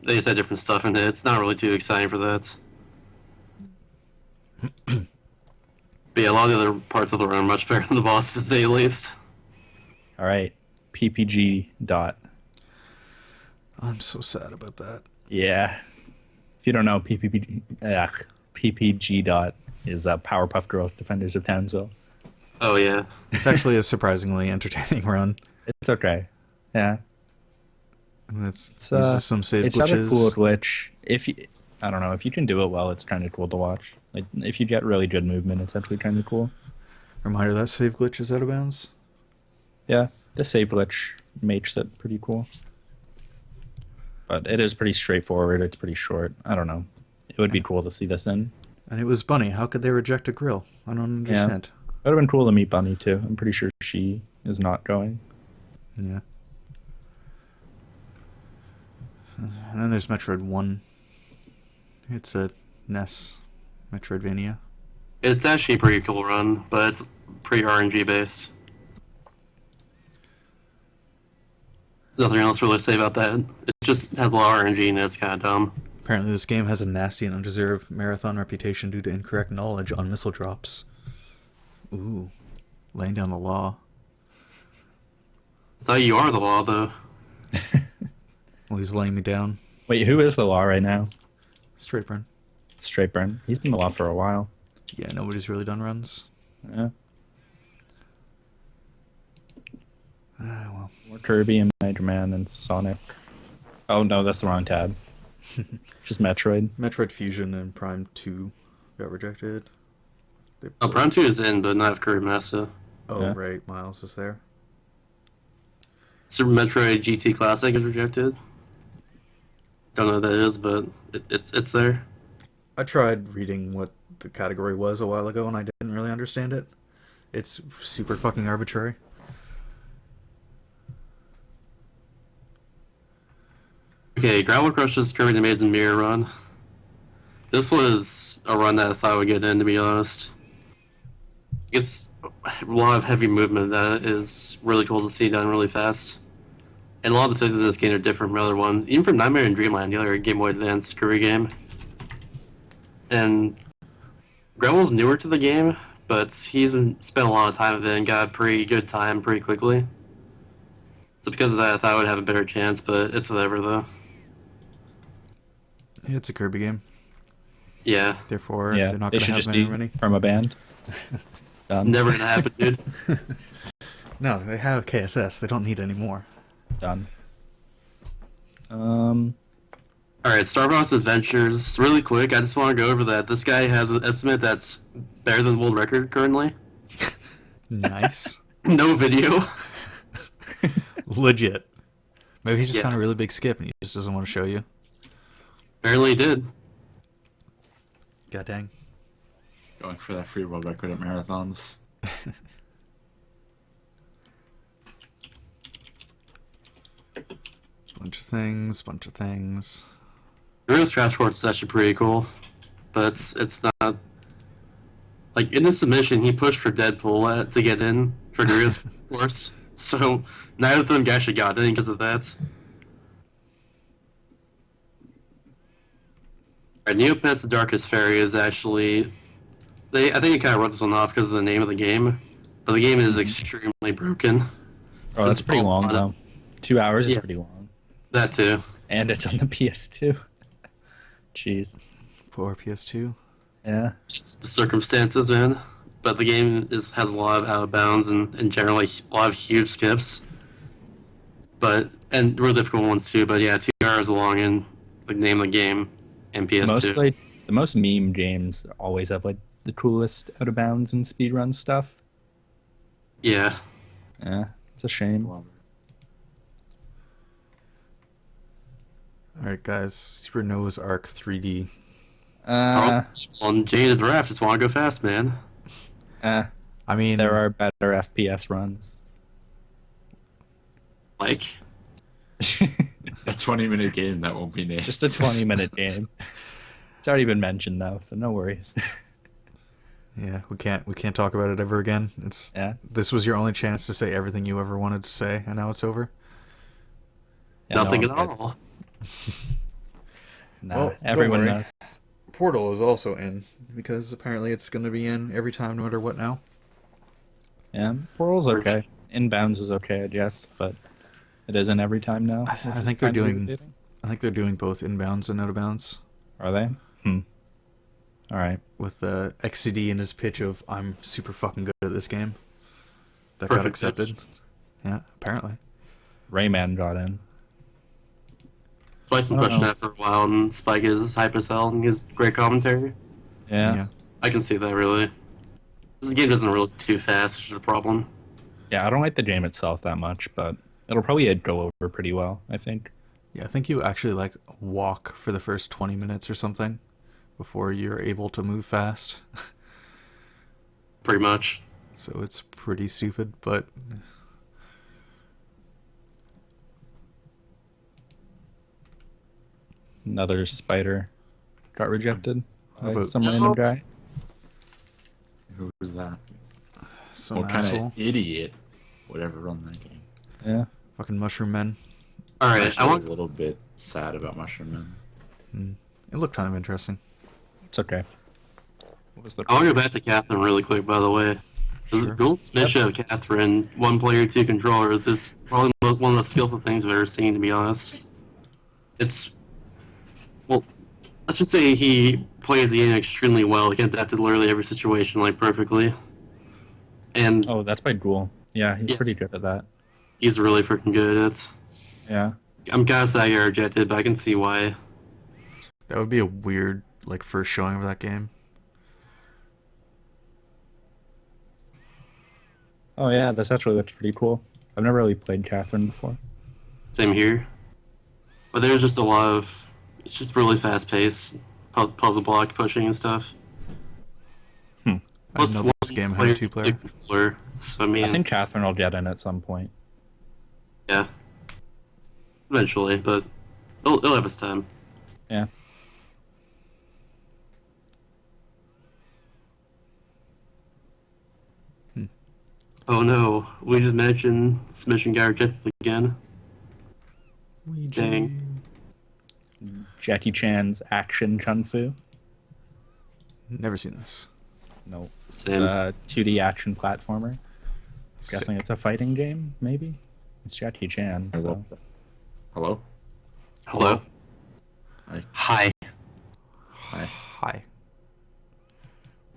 they just had different stuff in it. It's not really too exciting for that. But yeah, a lot of the other parts of the run are much better than the bosses, to say the least. All right, PPG dot. I'm so sad about that. Yeah. If you don't know, PPG dot is Powerpuff Girls Defenders of Townsville. Oh yeah, It's actually a surprisingly entertaining run. It's okay. Yeah. And it's It's uses some save it's got a glitches. cool glitch. If you, I don't know, if you can do it well, it's kind of cool to watch. Like if you get really good movement, it's actually kind of cool. Reminder that save glitch is out of bounds. Yeah, the save glitch makes it pretty cool. But it is pretty straightforward. It's pretty short. I don't know. It would be cool to see this in. And it was Bunny. How could they reject a grill? I don't understand. It would have been cool to meet Bunny too. I'm pretty sure she is not going. Yeah. And then there's Metroid 1. It's a NES Metroidvania. it's actually a pretty cool run, but it's pretty RNG based. Nothing else really to say about that. It just has a lot of RNG and it's kind of dumb. Apparently this game has a nasty and undeserved marathon reputation due to incorrect knowledge on missile drops. Ooh. Laying down the law. I thought you are the law, though. Well, he's laying me down. Wait, who is the law right now? Straight burn. Straight burn. He's been the law for a while. Yeah, nobody's really done runs. Yeah. Ah, well. More Kirby and Mega Man and Sonic. Oh no, that's the wrong tab. Just Metroid. Metroid Fusion and Prime 2 got rejected. They Oh, both- Prime 2 is in, but not if Kirby Master. Oh, Yeah. right. Miles is there. Super Metroid GT Classic is rejected. Don't know what that is, but it's there. I tried reading what the category was a while ago and I didn't really understand it. It's super fucking arbitrary. Okay, Gravel Crush's Kirby the Amazing Mirror run. This was a run that I thought would get in, to be honest. It's a lot of heavy movement that is really cool to see done really fast. And a lot of the physics in this game are different from other ones, even from Nightmare and Dreamland, the other Game Boy Advance Kirby game. And Gravel's newer to the game, but he's spent a lot of time with it and got a pretty good time pretty quickly. So because of that, I thought I would have a better chance, but it's whatever, though. Yeah, it's a Kirby game. Yeah, Therefore, Yeah, they're not they going to should have just very be many. from a band. it's Done. never gonna happen, dude. No, they have KSS. They don't need any more. Done. Alright, Starbucks Adventures. Really quick, I just want to go over that. This guy has an estimate that's better than the world record currently. Nice. No video. Legit. Maybe he just Yeah. found a really big skip and he just doesn't want to show you. Apparently he did. God dang. Going for that free world record at marathons. Bunch of things, bunch of things. Doritos Crash Course is actually pretty cool. But it's not... Like, in his submission, he pushed for Deadpool to get in for Doritos Course. So, neither of them actually got in because of that. Alright, Neopets the Darkest Fairy is actually... I think they kind of wrote this one off because of the name of the game. But the game is extremely broken. Oh, that's It's pretty all long on it. though. 2 hours is Yeah. pretty long. That too. And it's on the PS2. Jeez. Poor PS2. Yeah. Just the circumstances, man. But the game has a lot of out of bounds and generally a lot of huge skips. But And real difficult ones too, but yeah, TR is along in like name of the game and PS2. The most meme games always have like the coolest out of bounds and speedrun stuff. Yeah. Yeah, it's a shame. All right, guys. Super Noah's Arc 3D. On Jane the Draft, just want to go fast, man. I mean, There are better FPS runs. Like, A 20-minute game that won't be named. Just a 20-minute game. It's already been mentioned though, so no worries. yeah, we can't talk about it ever again. Yeah. This was your only chance to say everything you ever wanted to say, and now it's over. Yeah, nothing no at one said- all. Nah, Well, don't everyone worry. knows. Portal is also in because apparently it's going to be in every time, no matter what. Now, Yeah, Portal's okay. Inbounds is okay, I guess, but it isn't every time now. I which is think they're kind of doing. irritating. I think they're doing both inbounds and out of bounds. Are they? All right. With XCD in his pitch of "I'm super fucking good at this game," that got Perfect accepted. pitch. Yeah, apparently. Rayman got in. Spice been I don't pushing know. that for a while, and Spike is hype as hell and his great commentary. Yeah. Yeah. I can see that really. This game doesn't really too fast, which is a problem. Yeah, I don't like the game itself that much, but it'll probably go over pretty well, I think. Yeah, I think you actually like walk for the first 20 minutes or something before you're able to move fast. Pretty much. So it's pretty stupid, but Another spider got rejected by about- some random guy. Who was that? some What kind asshole. of idiot would ever run that game? Yeah. Fucking mushroom men. Alright, Actually, I I want was a little bit sad about Mushroom Man. It looked kind of interesting. It's okay. What was the I want to go back to Catherine really quick, by the way. This Sure. gold submission of Catherine, one player, two controllers, is probably one of the most skillful things I've ever seen, to be honest. It's. Well, let's just say he plays the game extremely well. He can adapt to literally every situation, like, perfectly. And Oh, that's by Ghoul. Yeah, he's Yes. pretty good at that. he's really freaking good at it. Yeah. I'm kind of sad I got rejected, but I can see why. That would be a weird like first showing of that game. Oh yeah, this actually looks pretty cool. I've never really played Catherine before. Same here. But there's just a lot of. It's just really fast paced, puzzle block pushing and stuff. I didn't know this game had a two-player. Controller, so I mean, I think Catherine will get in at some point. yeah, eventually, but it'll have its time. Yeah. Oh no, we just mentioned submission guy rejected again. Dang. Jackie Chan's action kung fu. Never seen this. No. Same. 2D action platformer. Guessing Sick. it's a fighting game, maybe? It's Jackie Chan, I so. love that. Hello? Hello. Hi. Hi. Hi. Hi.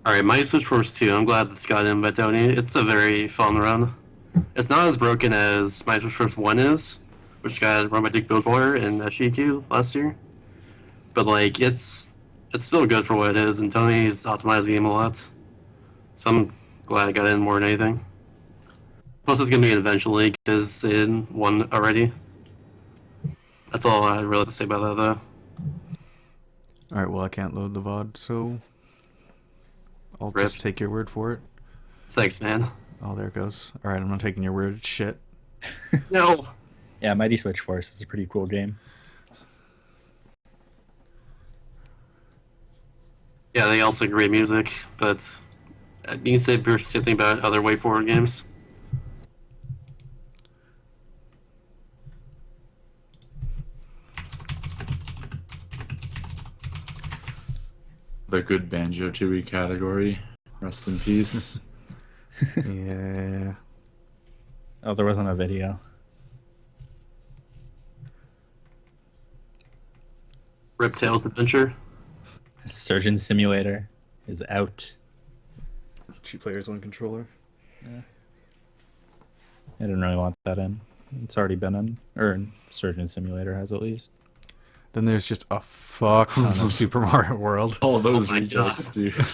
All right, Mighty Switch Force 2. I'm glad this got in by Tony. It's a very fun run. It's not as broken as Mighty Switch Force 1 is, which got run by Dick Billboard and GDQ last year. But like, it's still good for what it is, and Tony's optimized the game a lot. So I'm glad I got in more than anything. Plus, it's gonna be in eventually because it won already. That's all I really have to say about that, though. All right. Well, I can't load the VOD, so I'll Rip. just take your word for it. Thanks, man. Oh, there it goes. All right, I'm not taking your word. Shit. No. Yeah, Mighty Switch Force is a pretty cool game. Yeah, they also have great music, but you can say the same thing about other way forward games. The good Banjo Tooie category. Rest in peace. Yeah. Oh, there wasn't a video. Rip Tails Adventure. Surgeon Simulator is out. 2 players, 1 controller. I didn't really want that in. It's already been in, or Surgeon Simulator has at least. Then there's just a fuck ton of Super Mario World. All those my rejects, God. dude.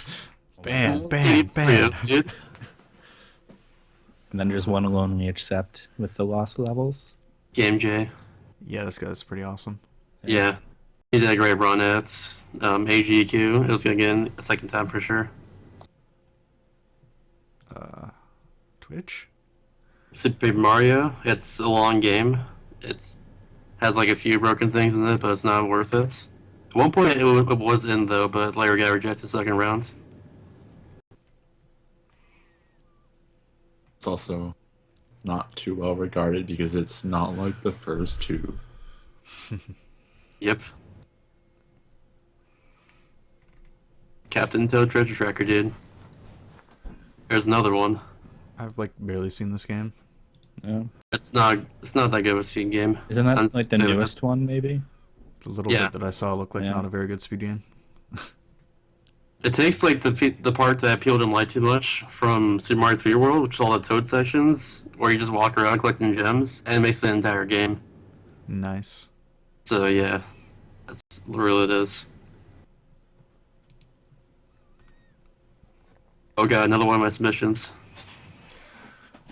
Bam, It's bam, bam. serious, dude. And then there's one alone we accept with the lost levels. Game J. Yeah, this guy's pretty awesome. Yeah. He did a great run at AGQ. It was going to get in a second time for sure. Twitch? Super Paper Mario, it's a long game. It's has like a few broken things in it, but it's not worth it. At one point it was in though, but later got rejected second round. It's also not too well regarded because it's not like the first two. Yep. Captain Toad Treasure Tracker, dude. There's another one. I've like barely seen this game. Yeah. It's not that good of a speed game. Isn't that I'm like the saying newest one, maybe? The little Yeah. bit that I saw looked like Yeah. not a very good speed game. It takes like the part that people didn't like too much from Super Mario 3 World, which is all the Toad sections, where you just walk around collecting gems, and it makes the entire game. Nice. So yeah, that's really it is. Oh god, another one of my submissions.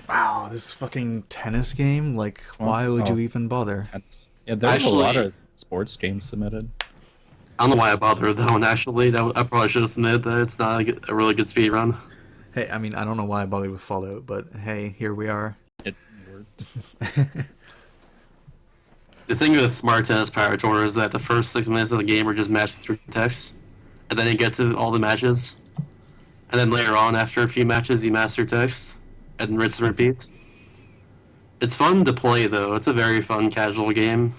Wow, this fucking tennis game? Like, why would you Oh. even bother? Tennis. Yeah, there's a lot Actually- of sports games submitted. I don't know why I bothered with that one actually. I probably should have submitted that. It's not a really good speed run. Hey, I mean, I don't know why I bothered with Fallout, but hey, here we are. It worked. The thing with Mario Tennis Power Tour is that the first 6 minutes of the game are just matching through text, and then you get to all the matches, and then later on, after a few matches, you master text, and rinse and repeats. It's fun to play though. It's a very fun casual game.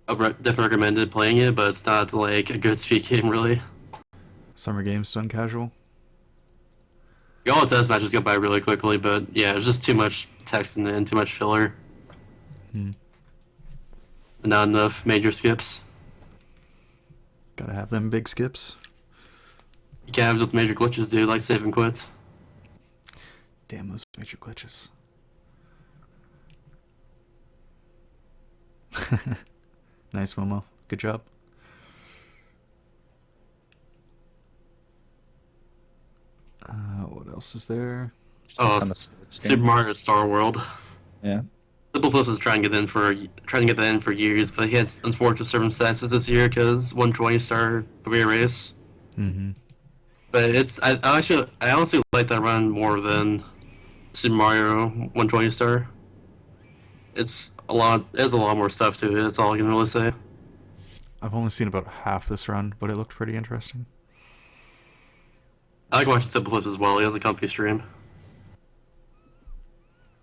I definitely recommended playing it, but it's not like a good speed game really. Summer games done casual. All the tennis matches go by really quickly, but yeah, there's just too much text in it and too much filler. Hmm. Not enough major skips. Gotta have them big skips. You can't have it with major glitches, dude, like save and quits. Damn those major glitches. Nice, Momo. Good job. What else is there? Just a Oh, ton of sports Super games. Mario Star World. Yeah. Simple Flips is trying to get that in for years, but he had unfortunate circumstances this year because 120 star 3 race. Mm-hmm. But I honestly like that run more than Super Mario 120 star. It's a lot. There's a lot more stuff to it. That's all I can really say. I've only seen about half this run, but it looked pretty interesting. I like watching Simple Flips as well. He has a comfy stream,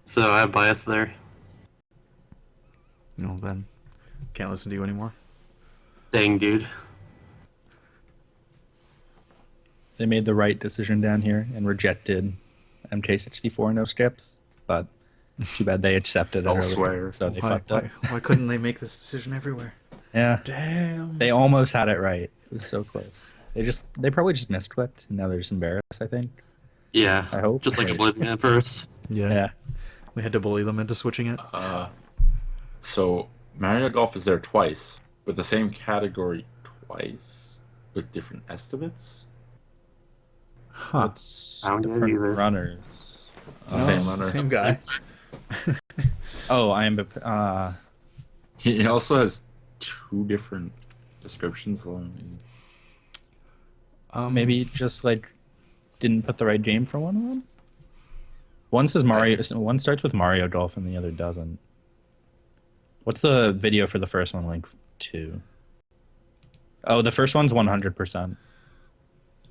so I have bias there. You know, then can't listen to you anymore. Dang, dude. They made the right decision down here and rejected MK64 no skips, but too bad they accepted it Elsewhere. earlier, so they Why, fucked up. why couldn't they make this decision everywhere? Yeah, Damn. they almost had it right. It was so close. They probably just misclicked, and now they're just embarrassed, I think. Yeah, I hope. just like Oblivion at first. Yeah. We had to bully them into switching it. So Mario Golf is there twice with the same category twice with different estimates. Huh. It's I don't get it different either. runners. Same it's runner. the same guy. Oh, I am. He also has two different descriptions. Maybe just like didn't put the right game for one of them. One says Mario. One starts with Mario Golf and the other doesn't. What's the video for the first one link to? Oh, the first one's 100%.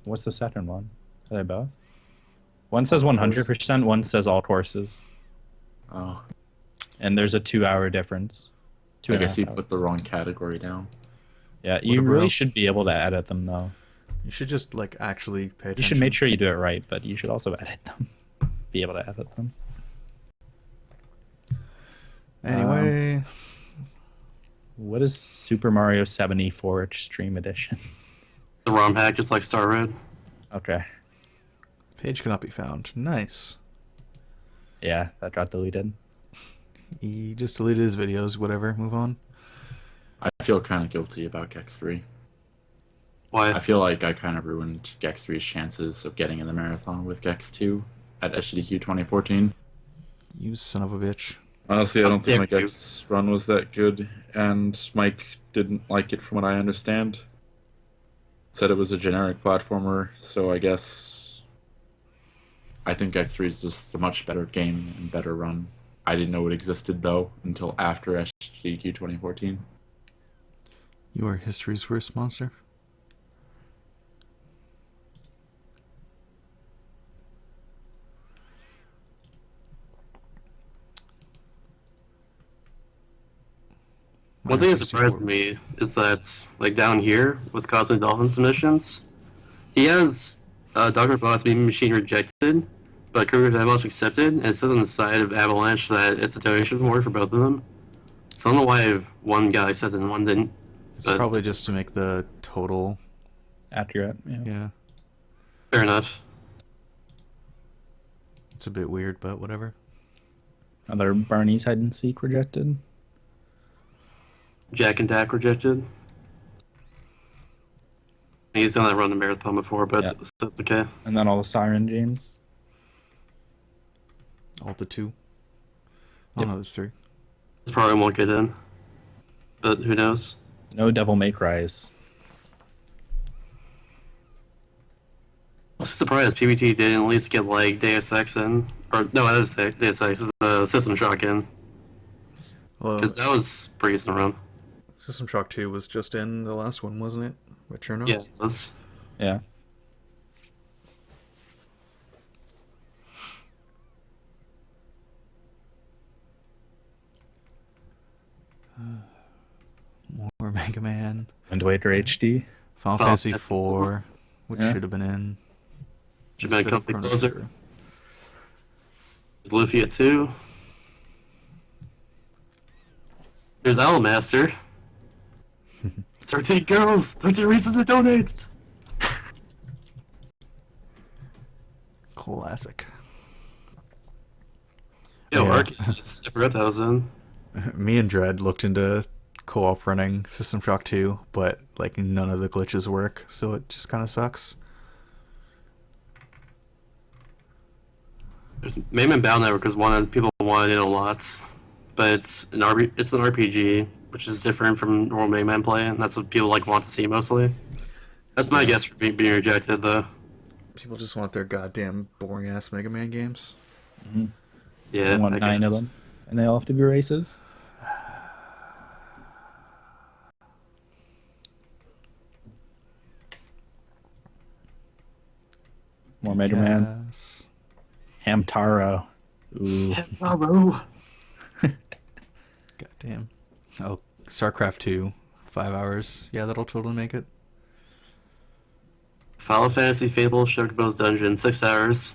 What's the second one? Are they both? One says 100%. One says all courses. Oh, And there's a 2-hour difference. I and a guess he half hours. put the wrong category down. Yeah, you a really bro. should be able to edit them though. You should just like actually pay attention. You should make sure you do it right, but you should also edit them. Be able to edit them. Anyway, What is Super Mario 74 Extreme Edition? The ROM hack, just like Star Red. Okay. page cannot be found. Nice. Yeah, that got deleted. He just deleted his videos. Whatever. Move on. I feel kind of guilty about Gex 3. Why? I feel like I kind of ruined Gex 3's chances of getting in the marathon with Gex 2 at GDQ 2014. You son of a bitch. Honestly, I don't think Yeah, my Gex run was that good, and Mike didn't like it from what I understand. Said it was a generic platformer, so I guess I think Gex 3 is just a much better game and better run. I didn't know it existed, though, until after GDQ 2014. You are history's worst monster. One thing that Minus surprised 64. me is that, like, down here with Cosmic Dolphin submissions, he has Dr. Bot's Meme Machine rejected, but Kruger's Avalanche accepted, and it says on the side of Avalanche that it's a donation award for both of them. So I don't know why one guy accepted and one didn't. It's But probably just to make the total. Accurate. Yeah. Yeah. fair enough. It's a bit weird, but whatever. Other Barney's hide and seek rejected. Jack and Dak rejected. He's done that run the marathon before, but Yeah. it's okay. And then all the Siren James. Alt the 2. Oh Yep. no, there's 3. This probably won't get in, but who knows? No Devil May Cries. I'm surprised PBT didn't at least get like Deus Ex in, or no, I didn't say Deus Ex is a System Shock in, Well, because that was pretty decent run. System Shock 2 was just in the last one, wasn't it? With Cherno? Yeah, it was. Yeah. More Mega Man. Wind Waker HD. Final Final Fantasy Fantasy 4, which Yeah. should have been in. Should have been a Instead of company Chrono closer. Trigger. There's Luffy at 2. There's Owlmaster. 13 girls, 13 reasons it donates. Classic. Yo, Yeah. Arcade, I forgot that was in. Me and Dread looked into co-op running System Shock 2, but like none of the glitches work, so it just kind of sucks. There's Mega Man Battle Network is one that people wanted in a lot, but it's an RPG, which is different from normal Mega Man play, and that's what people like want to see mostly. That's my Yeah. guess for being rejected, though. People just want their goddamn boring ass Mega Man games. Yeah, I want I 9 of guess. them. And they all have to be races. More Mega Man. Yes. Hamtaro. Ooh. Taro. Goddamn. Oh, StarCraft 2, 5 hours. Yeah, that'll totally make it. Final Fantasy Fable Shokubo's Dungeon, 6 hours.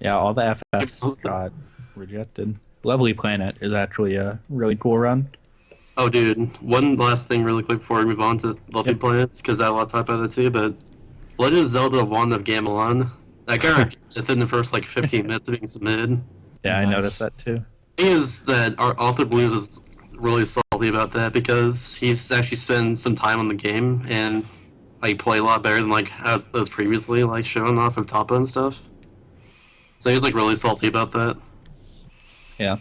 Yeah, all the FFs got rejected. Lovely Planet is actually a really cool run. Oh, dude. One last thing really quick before we move on to Lovely Yep. Planets, because I have a lot to talk about that too, but Legend of Zelda Wand of Gamelon, that got within the first, like, 15 minutes of being submitted. Yeah, I Nice. noticed that too. The thing is that our author believes is really salty about that because he's actually spent some time on the game and like play a lot better than like as previously like shown off of Toppa and stuff. So he's like really salty about that. Yeah.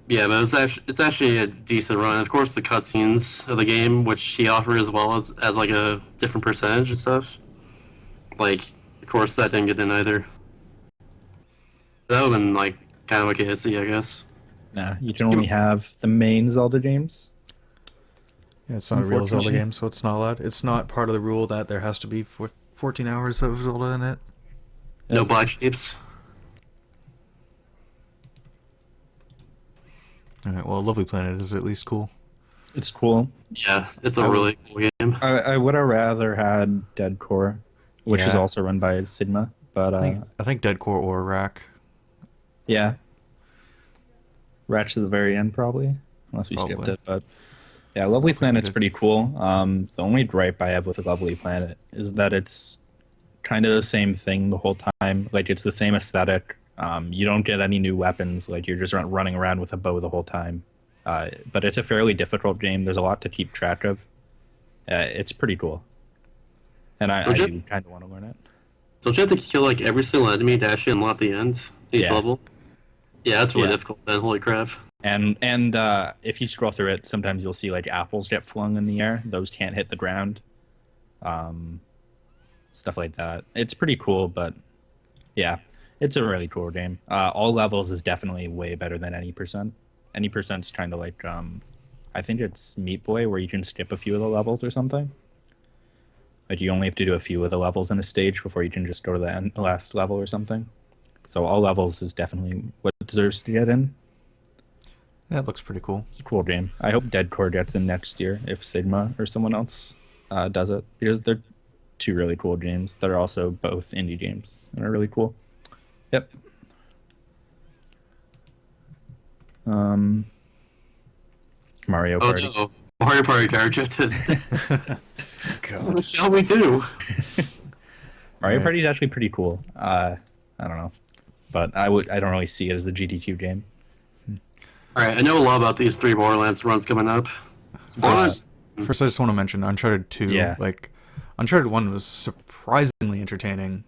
Yeah, but it's actually a decent run. Of course, the cutscenes of the game, which he offered as well as like a different percentage and stuff. Like, of course, that didn't get in either. That would have been like kind of okay to see, I guess. Nah, you can only have the main Zelda games. Yeah, it's not a real Zelda Unfortunately. game, so it's not allowed. It's not part of the rule that there has to be 14 hours of Zelda in it. No black sheeps. Alright, well, Lovely Planet is at least cool. It's cool. Yeah, it's a I would- really cool game. I would have rather had Dead Core, which is Yeah. also run by Sigma. But I think Dead Core or Rack. yeah, Ratchet to the very end probably, unless we skipped Probably. it. But yeah, Lovely Planet's good. pretty cool. The only gripe I have with Lovely Planet is that it's kind of the same thing the whole time. Like it's the same aesthetic, You don't get any new weapons. Like you're just running around with a bow the whole time. But it's a fairly difficult game. There's a lot to keep track of. It's pretty cool, and I do kind of want to learn it. Don't you have to kill like every single enemy to actually unlock the ends each level? Yeah, that's really difficult. Then holy crap! And if you scroll through it, sometimes you'll see like apples get flung in the air. Those can't hit the ground. Stuff like that. It's pretty cool, but yeah, it's a really cool game. All levels is definitely way better than any percent. Any percent's kind of like I think it's Meat Boy where you can skip a few of the levels or something. Like you only have to do a few of the levels in a stage before you can just go to the last level or something. So all levels is definitely what it deserves to get in. Yeah, it looks pretty cool. It's a cool game. I hope Dead Core gets in next year if Sigma or someone else does it, because they're two really cool games that are also both indie games and are really cool. Yep. Mario Party. Oh no, Mario Party got rejected. What shall we do? Mario Party is actually pretty cool. I don't know, but I don't really see it as a GDQ game. All right, I know a lot about these 3 Borderlands runs coming up. First, I just want to mention Uncharted 2. Yeah. Like, Uncharted 1 was surprisingly entertaining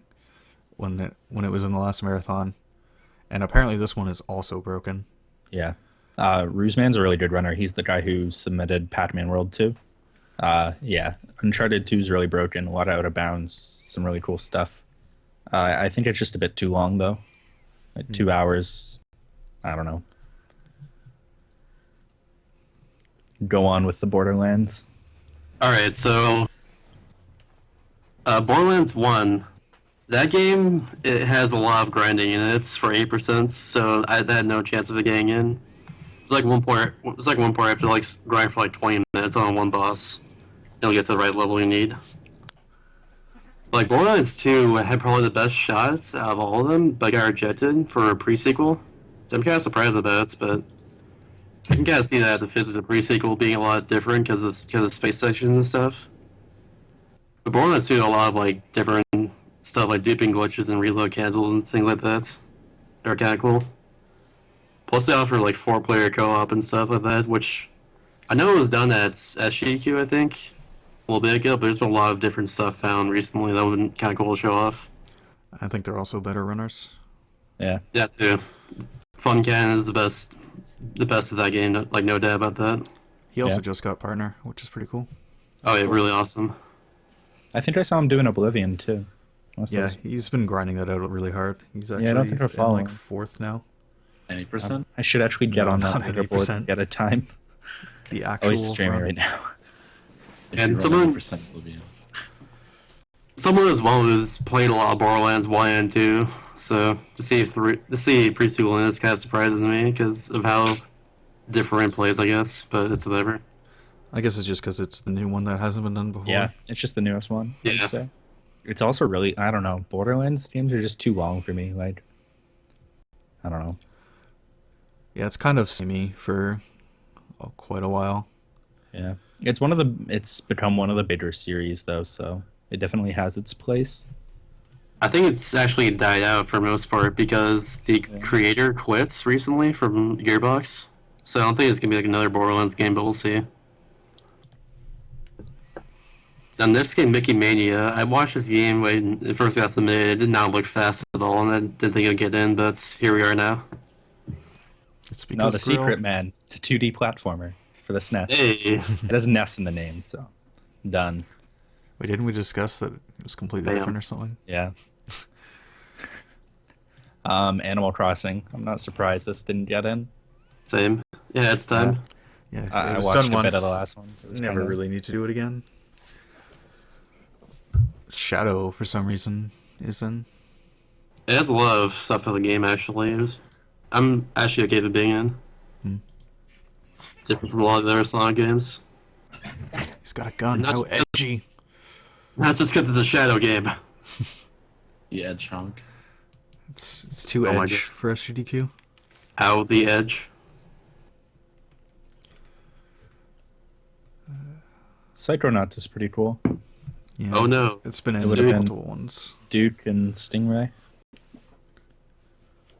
when it was in the last marathon, and apparently this one is also broken. Yeah. Ruseman's a really good runner. He's the guy who submitted Pac-Man World 2. Yeah, Uncharted 2 is really broken. A lot of out of bounds. Some really cool stuff. I think it's just a bit too long, though. Like 2 hours. I don't know. Go on with the Borderlands. All right, so Borderlands 1, that game, it has a lot of grinding in it. It's for 8%, so I had no chance of it getting in. It's like one part I have to like grind for like 20 minutes on one boss. You'll get to the right level you need. Like Borderlands 2 had probably the best shots out of all of them, but got rejected for a pre-sequel. I'm kind of surprised about it, but I can kind of see that the physics of pre-sequel being a lot different because of space sections and stuff. But Borderlands 2 had a lot of like different stuff like duping glitches and reload cancels and things like that. They're kind of cool. Plus they offer like 4-player co-op and stuff like that, which I know it was done at GDQ, I think, a little bit ago, but there's been a lot of different stuff found recently that would be kind of cool to show off. I think they're also better runners. Yeah. Yeah, too. Fun Cannon is the best of that game, like no doubt about that. He also just got partner, which is pretty cool. Oh yeah, really awesome. I think I saw him doing Oblivion, too. Yeah, he's been grinding that out really hard. He's actually I don't think I'm in following. like 4th now. Any percent? I should actually get No, on that not leaderboard 80%. and get a time. The Oh, actual he's streaming run. right now. And someone as well who's played a lot of Borderlands 1 and 2, so to see pre-sequel in this kind of surprises me because of how different it plays, I guess. But it's whatever. I guess it's just because it's the new one that hasn't been done before. Yeah, it's just the newest one. Yeah. I'd say. It's also really, I don't know, Borderlands games are just too long for me. Like, I don't know. Yeah, it's kind of samey for quite a while. Yeah, it's become one of the bigger series though, so it definitely has its place. I think it's actually died out for most part because the creator quits recently from Gearbox, so I don't think it's gonna be like another Borderlands game, but we'll see. Now, next game, Mickey Mania. I watched this game when it first got submitted. It did not look fast at all, and I didn't think it would get in, but here we are now. It's No, because the Secret Man. It's a 2D platformer for the SNES. Hey, It has NES in the name, so done. Wait, didn't we discuss that it was completely Bam. different or something? Yeah. Animal Crossing. I'm not surprised this didn't get in. same. Yeah, it's time. Yeah, it I was watched done a once. bit of the last one. It was Never kinda- really need to do it again. Shadow, for some reason, is in. It has a lot of stuff for the game, actually. I'm actually okay with it being in. It's different from a lot of the other Sonic games. He's got a gun. Not How just- edgy. That's just because it's a Shadow game. The Edge chunk. It's too Oh my edge God. for SGDQ. Out the edge. Psychonauts is pretty cool. Yeah. Oh no. It's been in It would've been- multiple ones. Duke and Stingray.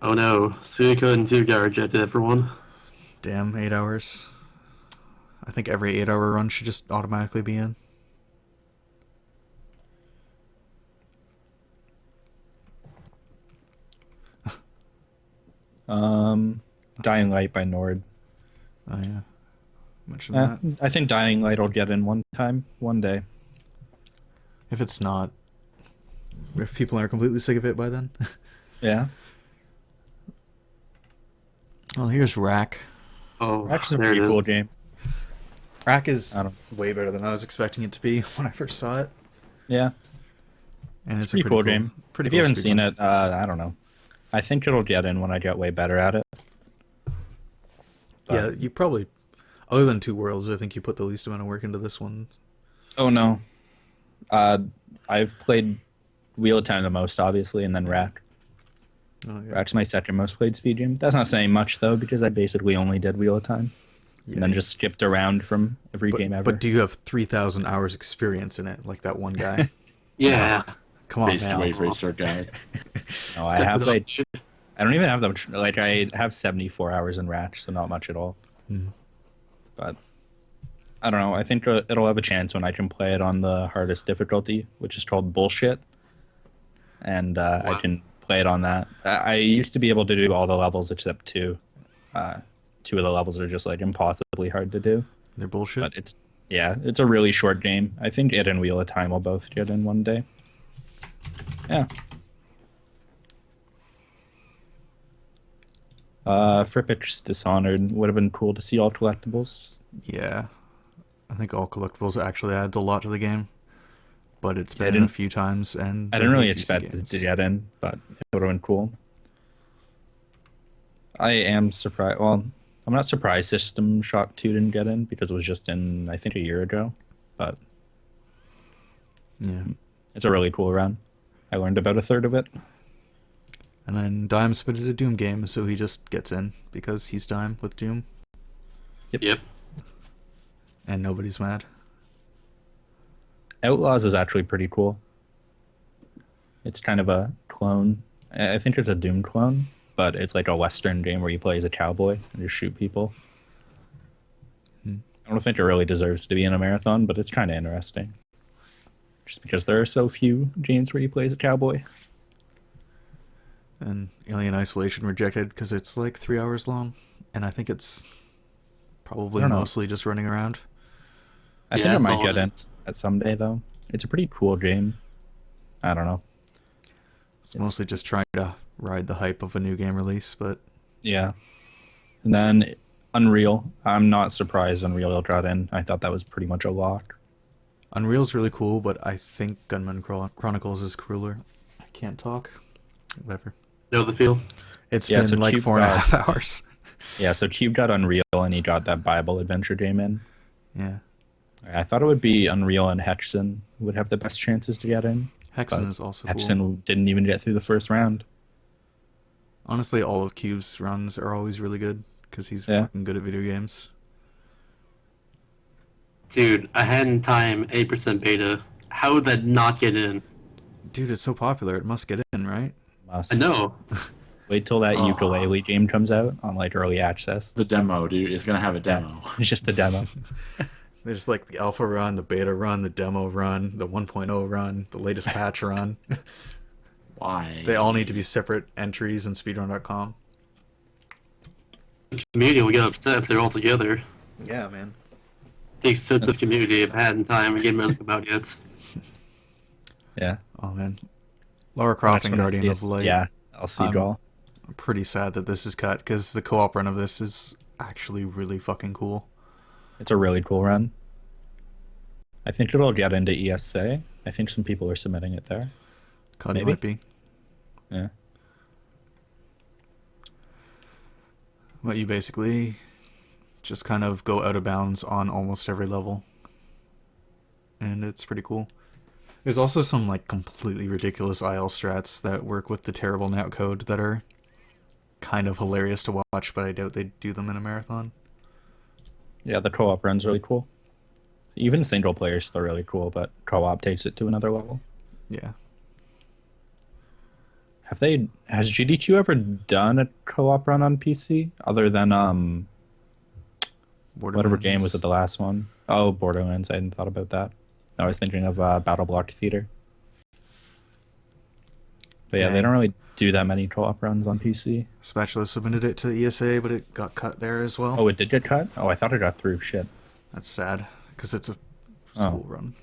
Oh no, Suika and 2 got rejected for one. Damn, 8 hours. I think every 8 hour run should just automatically be in. Dying Light by Nord. Oh yeah, mention that. I think Dying Light will get in one day. If it's not, if people are completely sick of it by then. Yeah. Well, here's Rack. Oh, That's a there pretty it cool is. game. Rack is I don't. way better than I was expecting it to be when I first saw it, Yeah. and it's Pretty a cool game. Pretty If cool you haven't speedrun. seen it, I don't know. I think it'll get in when I get way better at it. But- Yeah, you probably, other than Two Worlds, I think you put the least amount of work into this one. Oh no. I've played Wheel of Time the most, obviously, and then Rack. Oh yeah. Rack's my second most played speed game. That's not saying much though, because I basically only did Wheel of Time, and then just skipped around from every game ever. But do you have 3,000 hours experience in it, like that one guy? Yeah. Come on, Based man. wave racer guy. No, I Step have it like up. I don't even have that much. Like I have 74 hours in Rack, so not much at all. Mhm. But I don't know. I think it'll have a chance when I can play it on the hardest difficulty, which is called Bullshit, and I can play it on that. I used to be able to do all the levels except two. Two of the levels are just like impossibly hard to do. They're bullshit. But it's a really short game. I think it and Wheel of Time will both get in one day. Yeah. Frippich Dishonored would have been cool to see all collectibles. Yeah. I think all collectibles actually adds a lot to the game. But it's Yeah, I been in a didn't- few times, and I they didn't really hate PC expect it games. to get in, but it would have been cool. I am surprised. Well, I'm not surprised System Shock 2 didn't get in because it was just in, I think, a year ago. But Yeah. it's a really cool run. I learned about a third of it. And then Dime submitted a Doom game, so he just gets in because he's Dime with Doom, Yep. and nobody's mad. Outlaws is actually pretty cool. It's kind of a clone. I think it's a Doom clone, but it's like a Western game where you play as a cowboy and just shoot people. I don't think it really deserves to be in a marathon, but it's kind of interesting. Just because there are so few games where you play as a cowboy. And Alien Isolation rejected because it's like 3 hours long, and I think it's probably I don't know. mostly just running around. I Yeah, think it that's might all get it in is. at someday, though. It's a pretty cool game. I don't know. It's mostly just trying to ride the hype of a new game release, but Yeah. And then Unreal. I'm not surprised Unreal got in. I thought that was pretty much a lock. Unreal's really cool, but I think Gunman Chronicles is cooler. I can't talk. Whatever. Know the feel? It's Yeah, been so like Cube 4.5 hours. Yeah, so Cube got Unreal and he got that Bible adventure game in. Yeah. I thought it would be Unreal and Hexen would have the best chances to get in. Hexen But is also cool. Hexen didn't even get through the first round. Honestly, all of Cube's runs are always really good because he's Yeah. fucking good at video games. Dude, I had in time 8% beta. How would that not get in? Dude, it's so popular. It must get in, right? Must. I know. Wait till that Oh. ukulele game comes out on like early access. The demo, dude, is gonna have a demo. It's just the demo. There's like the alpha run, the beta run, the demo run, the 1.0 run, the latest patch run. Why? They all need to be separate entries in speedrun.com. The community will get upset if they're all together. Yeah, man. The extensive community of had in time and game hasn't come out yet. Yeah. Oh man. Lara Croft and Next one Guardian is- of Light. Yeah, I'll see all. I'm pretty sad that this is cut because the co-op run of this is actually really fucking cool. It's a really cool run. I think it'll get into ESA. I think some people are submitting it there. Cuddy Maybe. might be. Yeah. But you basically just kind of go out of bounds on almost every level. And it's pretty cool. There's also some like completely ridiculous IL strats that work with the terrible netcode that are kind of hilarious to watch, but I doubt they'd do them in a marathon. Yeah, the co-op run's really cool. Even single player is still really cool, but co-op takes it to another level. Yeah. Has GDQ ever done a co-op run on PC other than whatever game was it, the last one? Oh, Borderlands. I hadn't thought about that. No, I was thinking of Battle Block Theater. But yeah, they Dang. don't really do that many co-op runs on PC. Spatula submitted it to ESA, but it got cut there as well. Oh, it did get cut? Oh, I thought it got through. Shit. That's sad, because it's a Oh. cool run.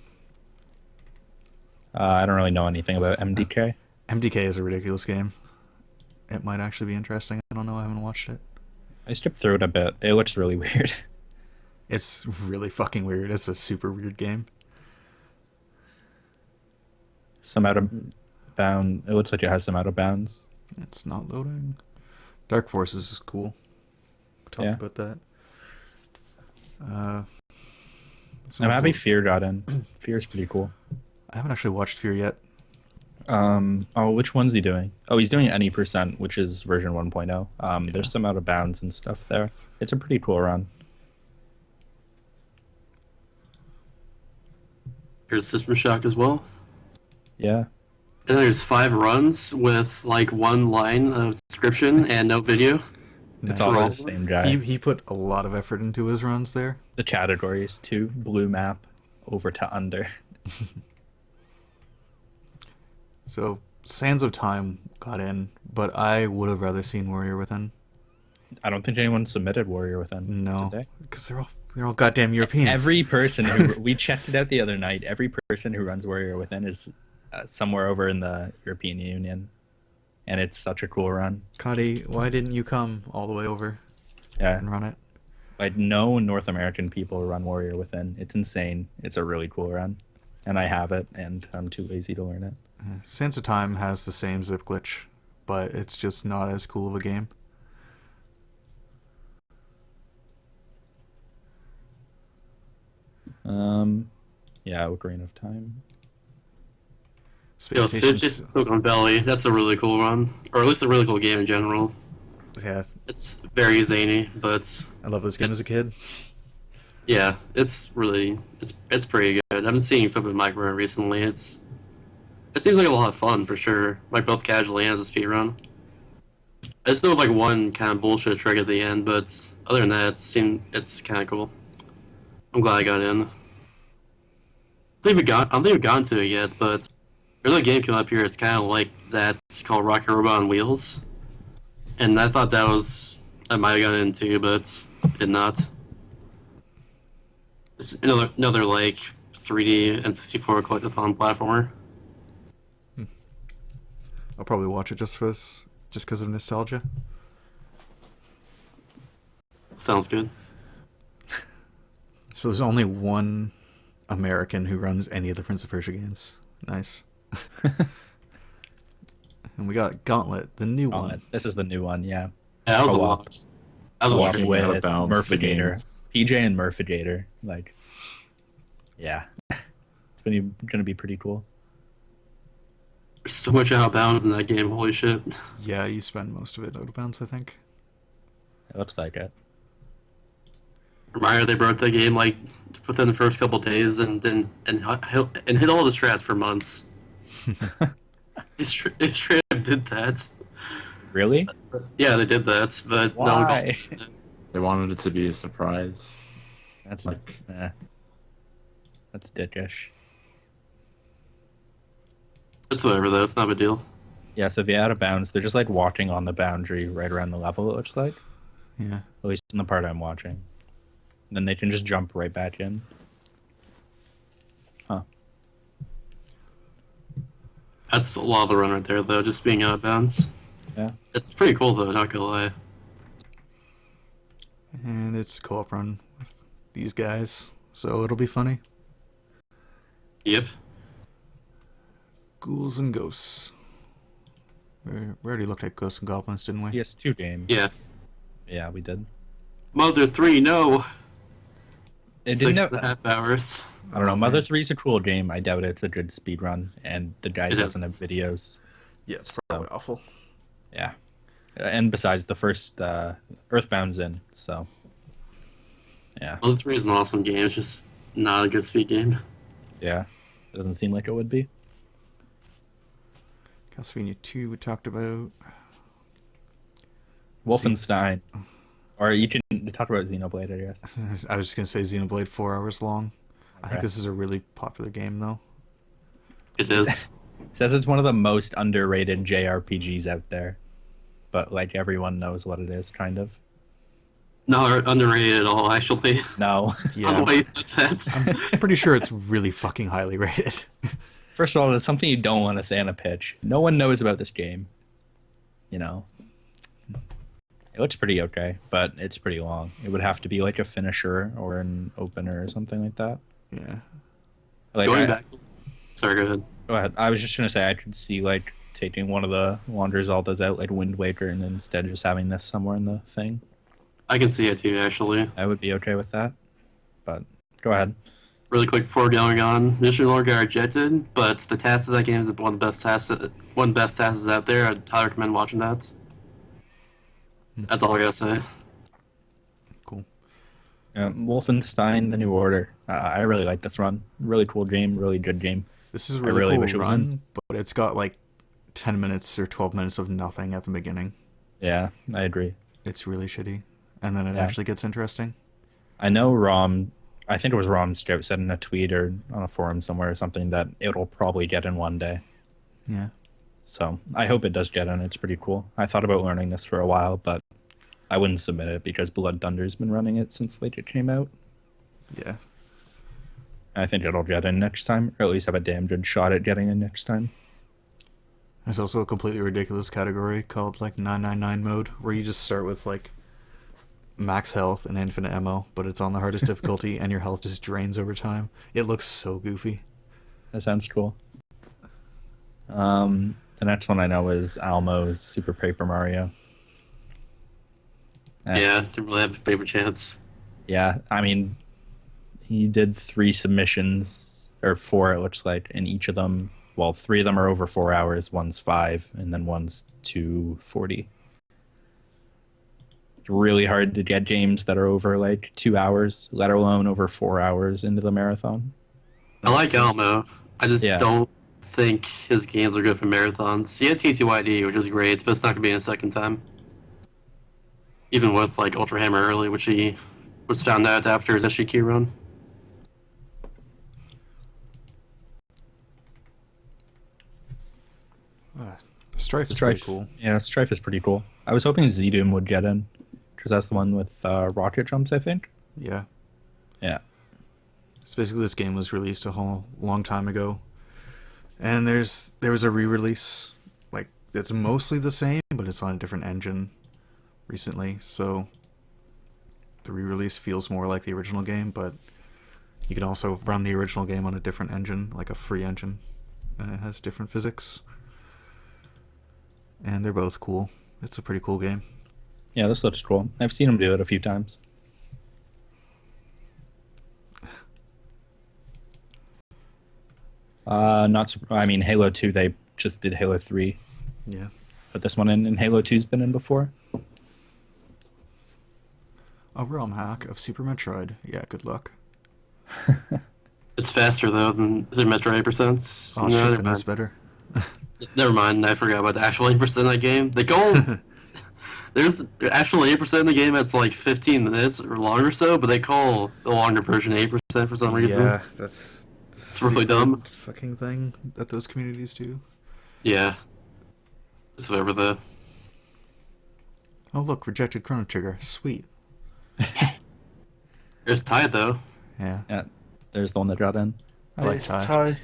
I don't really know anything about MDK. MDK is a ridiculous game. It might actually be interesting. I don't know. I haven't watched it. I skipped through it a bit. It looks really weird. It's really fucking weird. It's a super weird game. Some out of bound. It looks like it has some out of bounds. It's not loading. Dark Forces is cool. We talked Yeah. about that. I'm happy Fear got in. Fear's pretty cool. I haven't actually watched Fear yet. Oh, which one's he doing? Oh, he's doing any percent, which is version 1.0. There's some out of bounds and stuff there. It's a pretty cool run. Here's System Shock as well. Yeah. And there's 5 runs with like 1 line of description and no video. It's Nice. all Roll. the same guy. He put a lot of effort into his runs there. The categories too. Blue map, over to under. So Sands of Time got in, but I would have rather seen Warrior Within. I don't think anyone submitted Warrior Within. No, Did they? because they're all goddamn Europeans. Every person who we checked it out the other night. Every person who runs Warrior Within is somewhere over in the European Union, and it's such a cool run. Cuddy, why didn't you come all the way over Yeah, and run it? I know North American people run Warrior Within. It's insane. It's a really cool run, and I have it, and I'm too lazy to learn it. Sands of Time has the same zip glitch, but it's just not as cool of a game. Yeah, Ocarina of Time. Space Yo, Station's- it's Silicon Valley. That's a really cool run, or at least a really cool game in general. yeah, It's very zany, but I love this game as a kid. yeah, it's pretty good. I've been seeing Flip and Mike run recently. It seems like a lot of fun for sure, like both casually and as a speed run. I still have like one kind of bullshit trick at the end, but other than that, it's kind of cool. I'm glad I got in. I don't think we've gotten to it yet, but there's a game coming up here. It's kind of like that. It's called Rocket Robot on Wheels, and I thought I might have gotten into, but did not. It's another like 3D and 64 collectathon platformer. I'll probably watch it just because of nostalgia. Sounds good. So there's only one American who runs any of the Prince of Persia games. Nice. And we got Gauntlet, the new one. This is the new one, yeah. Yeah, that was a Co-op. lot. That was a Walking lot. out of with bounds, the game. Murphigator. PJ and Murphigator. Like, yeah. It's gonna be pretty cool. There's so much out of bounds in that game. Holy shit. Yeah, you spend most of it out of bounds, I think. It looks like it. Reminder, they broke that game like within the first couple days and hit all the strats for months. It's straight up did that. Really? Yeah, they did that, but Why? no. They wanted it to be a surprise. That's Like- that's dickish. It's whatever though. It's not a big deal. Yeah, so the out of bounds, they're just like walking on the boundary right around the level, it looks like. Yeah. At least in the part I'm watching. Then they can just jump right back in. Huh. That's a lot of the run right there though. Just being out of bounds. Yeah. It's pretty cool though. Not gonna lie. And it's co-op run with these guys, so it'll be funny. Yep. Ghouls and Ghosts. We already looked at Ghosts and Goblins, didn't we? PS2 game. Yeah. Yeah, we did. Mother 3, no. It Six didn't and a half hours. I don't know. Mother 3 is a cool game. I doubt it's a good speed run, and the guy It doesn't have is. videos. Yeah, it's probably awful. Yeah. And besides, the first Earthbound's in, so. Yeah. Mother 3 is an awesome game. It's just not a good speed game. Yeah. It doesn't seem like it would be. Castlevania 2 we talked about. Wolfenstein. Or you didn't talk about Xenoblade, I guess. I was just gonna say Xenoblade 4 hours long. I think Okay. this is a really popular game though. It is. It says it's one of the most underrated JRPGs out there. But like everyone knows what it is, kind of. Not underrated at all, actually. No. Yeah, On the way you said that. I'm pretty sure it's really fucking highly rated. First of all, it's something you don't want to say on a pitch. No one knows about this game. You know. It looks pretty okay, but it's pretty long. It would have to be like a finisher or an opener or something like that. Yeah. Like, Going back. Sorry, go ahead. Go ahead. I was just gonna say I could see like taking one of the Wander Zeldas out, like Wind Waker, and then instead just having this somewhere in the thing. I can see it too, actually. I would be okay with that. But go ahead. Really quick before going on, Mission Lord got rejected, but the task of that game is one of the best tasks out there. I'd highly recommend watching that. That's all I gotta say. Cool. Wolfenstein: The New Order. I really like this run. Really cool game. Really good game. This is a I really, really cool wish it was run, but it's got like 10 minutes or 12 minutes of nothing at the beginning. Yeah, I agree. It's really shitty. And then it Yeah. actually gets interesting. I know Rom. I think it was Rom Scout said in a tweet or on a forum somewhere or something that it'll probably get in one day. Yeah. So I hope it does get in. It's pretty cool. I thought about learning this for a while, but I wouldn't submit it because Blood Thunder's been running it since like it came out. Yeah. I think it'll get in next time, or at least have a damn good shot at getting in next time. There's also a completely ridiculous category called like 999 mode, where you just start with like max health and infinite ammo, but it's on the hardest difficulty and your health just drains over time. It looks so goofy. That sounds cool. The next one I know is Almo's Super Paper Mario. Yeah, didn't really have a paper chance. Yeah, I mean, he did 3 submissions, or 4 it looks like, and each of them, well, 3 of them are over 4 hours, one's 5, and then one's 2:40. It's really hard to get games that are over like 2 hours, let alone over 4 hours into the marathon. I like Almo. I just Yeah. don't think his games are good for marathons. He had TTYD, which is great, but it's not going to be in a second time. Even with like Ultra Hammer early, which he was found out after his SGQ run. Strife is Strife, pretty cool. Yeah, Strife is pretty cool. I was hoping Z-Doom would get in, because that's the one with rocket jumps, I think. Yeah. Yeah. It's basically this game was released a whole long time ago, and there was a re-release. Like it's mostly the same, but it's on a different engine recently. So the re-release feels more like the original game, but you can also run the original game on a different engine, like a free engine, and it has different physics. And they're both cool. It's a pretty cool game. Yeah, this looks cool. I've seen him do it a few times. I mean, Halo 2, they just did Halo 3. Yeah. Put this one in, and Halo 2's been in before. A ROM hack of Super Metroid. Yeah, good luck. It's faster though than the Metro 8%. Oh shit, then that's better. Never mind, I forgot about the actual 8% of that game. They go. There's actual 8% in the game that's like 15 minutes or longer so, but they call the longer version 8% for some reason. Yeah, that's It's really dumb. fucking thing that those communities do. Yeah. It's whatever the. Oh look, rejected Chrono Trigger. Sweet. It's tied though. Yeah. Yeah, there's the one that got in. I like Ty.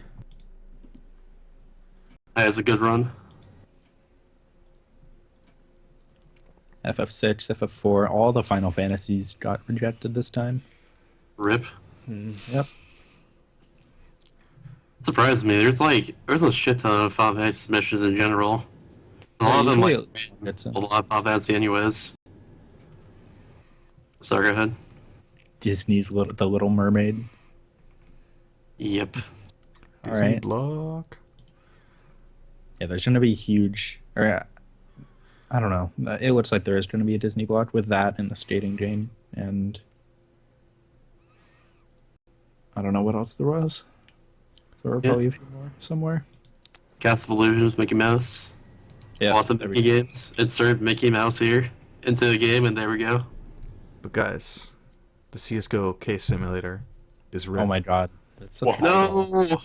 That is a good run. FF6, FF4, all the Final Fantasies got rejected this time. Rip. Yep. It surprised me. There's a shit ton of Final Fantasy submissions in general. A lot of them Usually like it's a lot of Final Fantasy anyways. Sorry, go ahead. Disney's The Little Mermaid. Yep. All Disney right. block. Yeah, there's going to be huge, or I don't know. It looks like there is going to be a Disney block with that and the skating game, and I don't know what else there was. There were probably a few more somewhere. Cast of Illusions, Mickey Mouse. Yeah, Lots of there we Mickey go. games. Insert Mickey Mouse here into the game, and there we go. But guys, the CS:GO case simulator is Oh ripped. my god. That's such a No!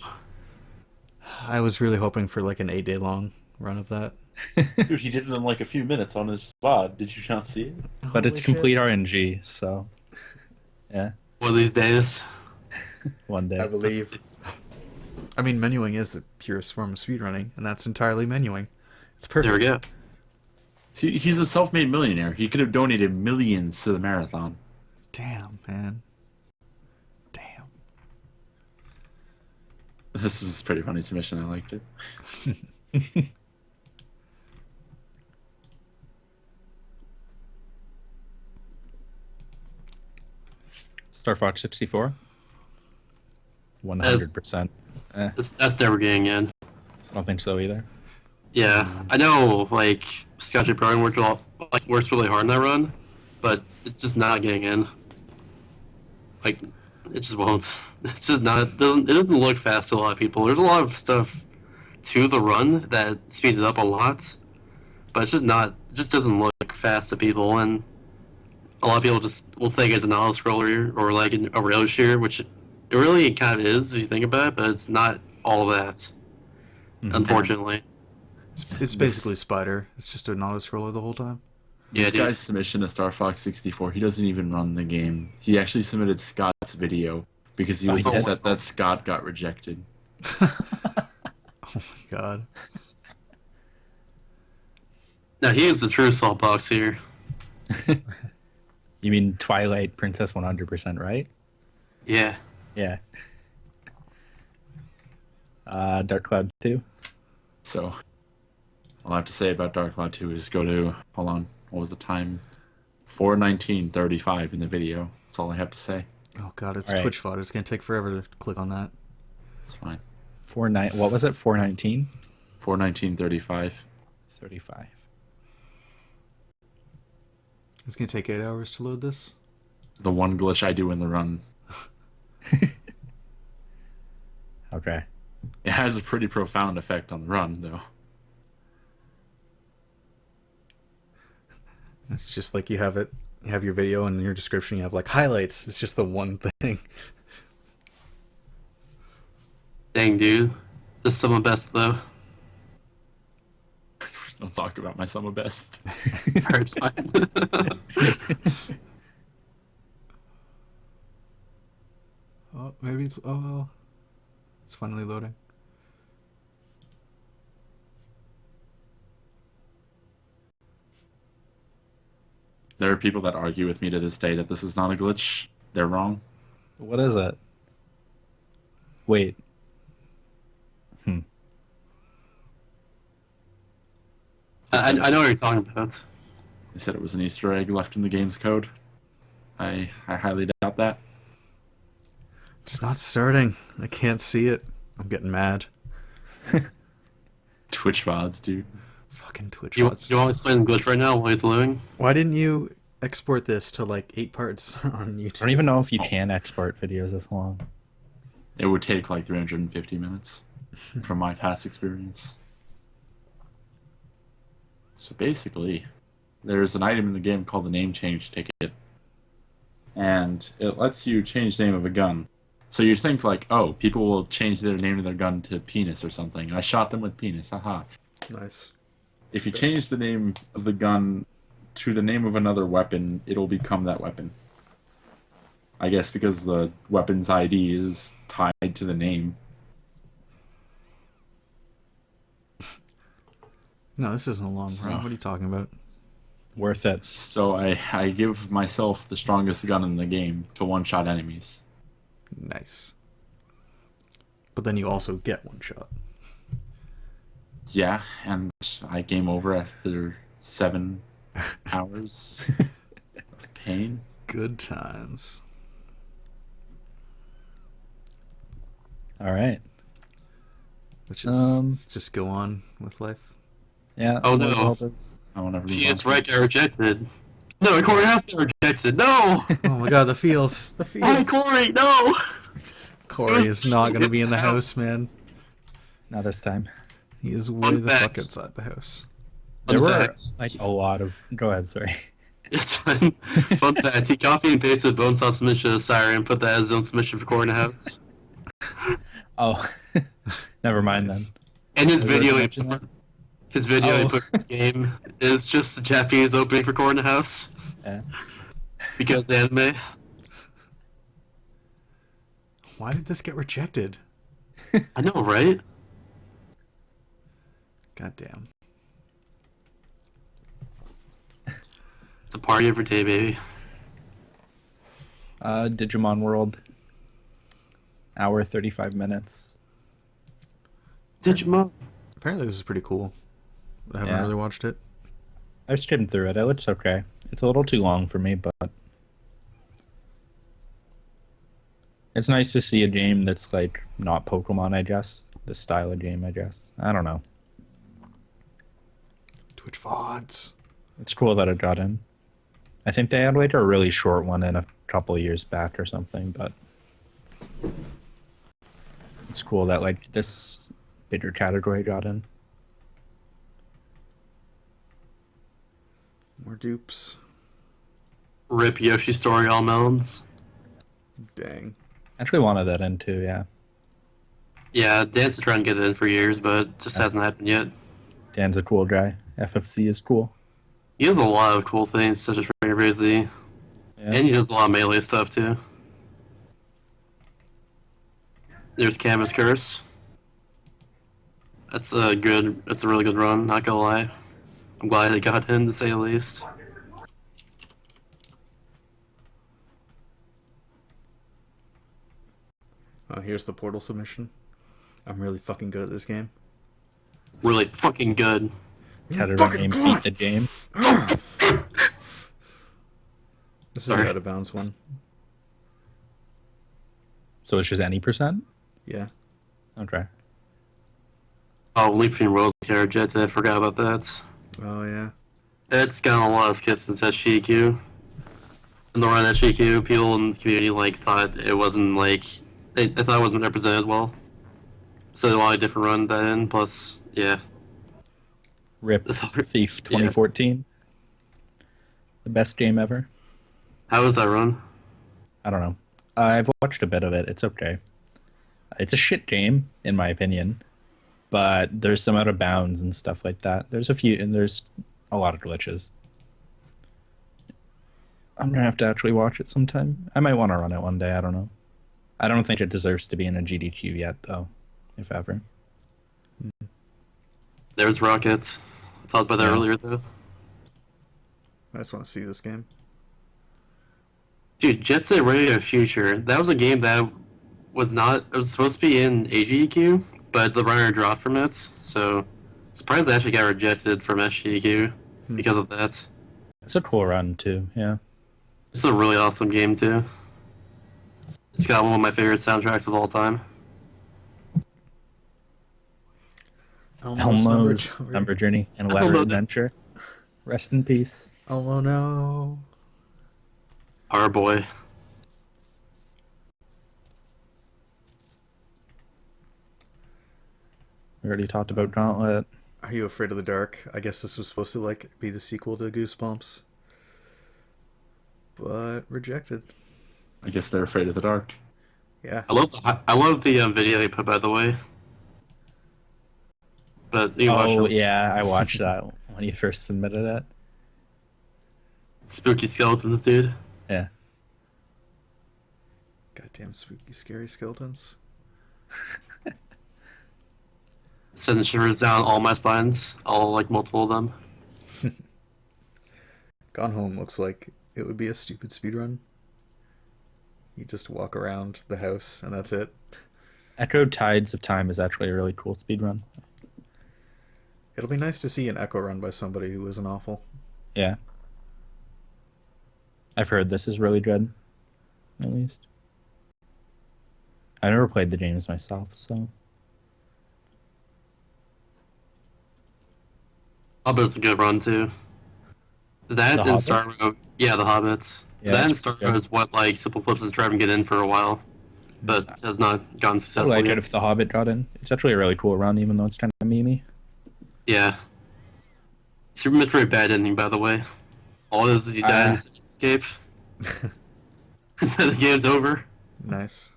I was really hoping for like an 8-day long run of that. Dude, he did it in like a few minutes on his spot. Did you not see it? But it's Holy shit. complete RNG, so yeah, One of these days. one day. I believe. I mean, menuing is the purest form of speedrunning, and that's entirely menuing. It's perfect. There we go. See, he's a self-made millionaire. He could have donated millions to the marathon. Damn, man. Damn. This is a pretty funny submission. I liked it. Star Fox 64. 100%. That's never getting in. I don't think so either. Yeah, I know, like, Scotchy Pro works really hard in that run, but it's just not getting in. Like, it just won't. It's just not. It doesn't look fast to a lot of people. There's a lot of stuff to the run that speeds it up a lot, but it's just not. It just doesn't look fast to people, and a lot of people just will think it's an auto scroller or like a rail shear, which it really kind of is if you think about it, but it's not all that. Unfortunately. It's basically Spider. It's just an auto scroller the whole time. Yeah, This dude. guy's submission to Star Fox 64, he doesn't even run the game. He actually submitted Scott's video because he Oh, was he did? upset that Scott got rejected. Oh my god. No, he is the true Saltbox here. You mean Twilight Princess 100%, right? Yeah. Yeah. Dark Cloud 2. So, all I have to say about Dark Cloud 2 is go to, hold on, what was the time? 4:19:35 in the video. That's all I have to say. Oh god, it's All right. Twitch fodder. It's gonna take forever to click on that. It's fine. What was it? 419? 4:19:35. 35. It's gonna take 8 hours to load this. The one glitch I do in the run. Okay. It has a pretty profound effect on the run, though. It's just like you have your video and in your description you have like highlights. It's just the one thing. Dang, dude. This is some of the best, though. Don't talk about my summer best. Alright, fine. Oh, maybe it's it's finally loading. There are people that argue with me to this day that this is not a glitch. They're wrong. What is it? Wait. I know what you're talking about. They said it was an Easter egg left in the game's code. I highly doubt that. It's not starting. I can't see it. I'm getting mad. Twitch VODs, dude. Fucking Twitch. You bots. want to explain glitch right now while he's loading? Why didn't you export this to like 8 parts on YouTube? I don't even know if you can export videos this long. It would take like 350 minutes from my past experience. So basically, there's an item in the game called the name change ticket. And it lets you change the name of a gun. So you think like, oh, people will change their name of their gun to penis or something. I shot them with penis, haha. Nice. If you change the name of the gun to the name of another weapon, it'll become that weapon. I guess because the weapon's ID is tied to the name. No, this isn't a long run. So- What are you talking about? Worth it. So I give myself the strongest gun in the game to one-shot enemies. Nice. But then you also get one shot. Yeah, and I game over after 7 hours of pain. Good times. All right. Let's just go on with life. Yeah. Oh, well, no. hope it's- I won't ever lose He is on. right, got rejected. No, Corey has to get rejected. No! Oh my god, the feels. The Why, feels. Corey? No! Corey is not going to be in the house, man. Not this time. He is way Fun the fuck facts. outside the house. There Fun were fact. like a lot of. Go ahead, sorry. It's fun. Fun fact. He copied and pasted Bonesaw submission of Siren and put that as his own submission for Corner House. Oh, never mind Nice. And his I was already video, he mentioning put, his video he Oh. put in the game is just the Japanese opening for Corner House then. because the anime. Why did this get rejected? I know, right? God damn. It's a party every day, baby. Digimon World. Hour 35 minutes. Digimon. Apparently this is pretty cool. I haven't Yeah. really watched it. I skimmed through it. It looks okay. It's a little too long for me, but it's nice to see a game that's like not Pokemon, I guess. This style of game, I guess. I don't know. Twitch VODs. It's cool that it got in. I think they had like a really short one in a couple of years back or something, but it's cool that like this bigger category got in. More dupes. Rip Yoshi Story All Melons. Dang. Actually wanted that in too, yeah. Yeah, Dan's been trying to get it in for years, but it just hasn't happened yet. Dan's a cool guy. FFC is cool. He does a lot of cool things, such as Finger Crazy, Yeah. and he does a lot of melee stuff too. There's Canvas Curse. That's a really good run, not gonna lie. I'm glad it got in, to say the least. Oh, here's the Portal submission. I'm really fucking good at this game. Really fucking good. Had her Fucking name good! beat the game. This is Sorry. the out of bounds one. So it's just any percent? Yeah. Okay. Oh, Leap Between Worlds Carriage Jets, I forgot about that. Oh yeah. It's gotten a lot of skips since SGQ. In the run at SGQ, people in the community thought it wasn't they thought it wasn't represented well. So a lot of different run that in, plus yeah. Rip That's all- Thief 2014. The best game ever. How was that run? I don't know. I've watched a bit of it. It's okay. It's a shit game, in my opinion. But there's some out of bounds and stuff like that. There's a few, and there's a lot of glitches. I'm gonna have to actually watch it sometime. I might want to run it one day. I don't know. I don't think it deserves to be in a GDQ yet, though, if ever. There's Rockets. I talked about that Yeah. earlier though. I just want to see this game. Dude, Jet Set Radio Future. That was a game that was not. It was supposed to be in AGDQ, but the runner dropped from it. So, surprised it actually got rejected from SGDQ because of that. It's a cool run too. Yeah. It's a really awesome game too. It's got one of my favorite soundtracks of all time. Elmo's Number Journey and Elaborate Elmo. Adventure. Rest in peace. Oh no. Our boy. We already talked about Gauntlet. Are you afraid of the dark? I guess this was supposed to be the sequel to Goosebumps. But rejected. I guess they're afraid of the dark. Yeah. I love the video he put, by the way. But you watch Oh it. yeah, I watched that when he first submitted it. Spooky skeletons, dude. Yeah. Goddamn spooky, scary skeletons. Sending shivers down all my spines, all multiple of them. Gone Home looks like it would be a stupid speedrun. You just walk around the house and that's it. Echo Tides of Time is actually a really cool speedrun. It'll be nice to see an echo run by somebody who isn't awful. Yeah. I've heard this is really good, at least. I never played the games myself, so. Hobbit's a good run too. That The and Hobbits? Starro, yeah, the Hobbits. Yeah, that and that's pretty Starro good. is what Simple Flips is trying to get in for a while, but has not gotten I successful like yet. it if The Hobbit got in. It's actually a really cool run, even though it's kind of memey. Yeah. Super Metroid bad ending, by the way. All it is you die and escape, and then the game's over. Nice.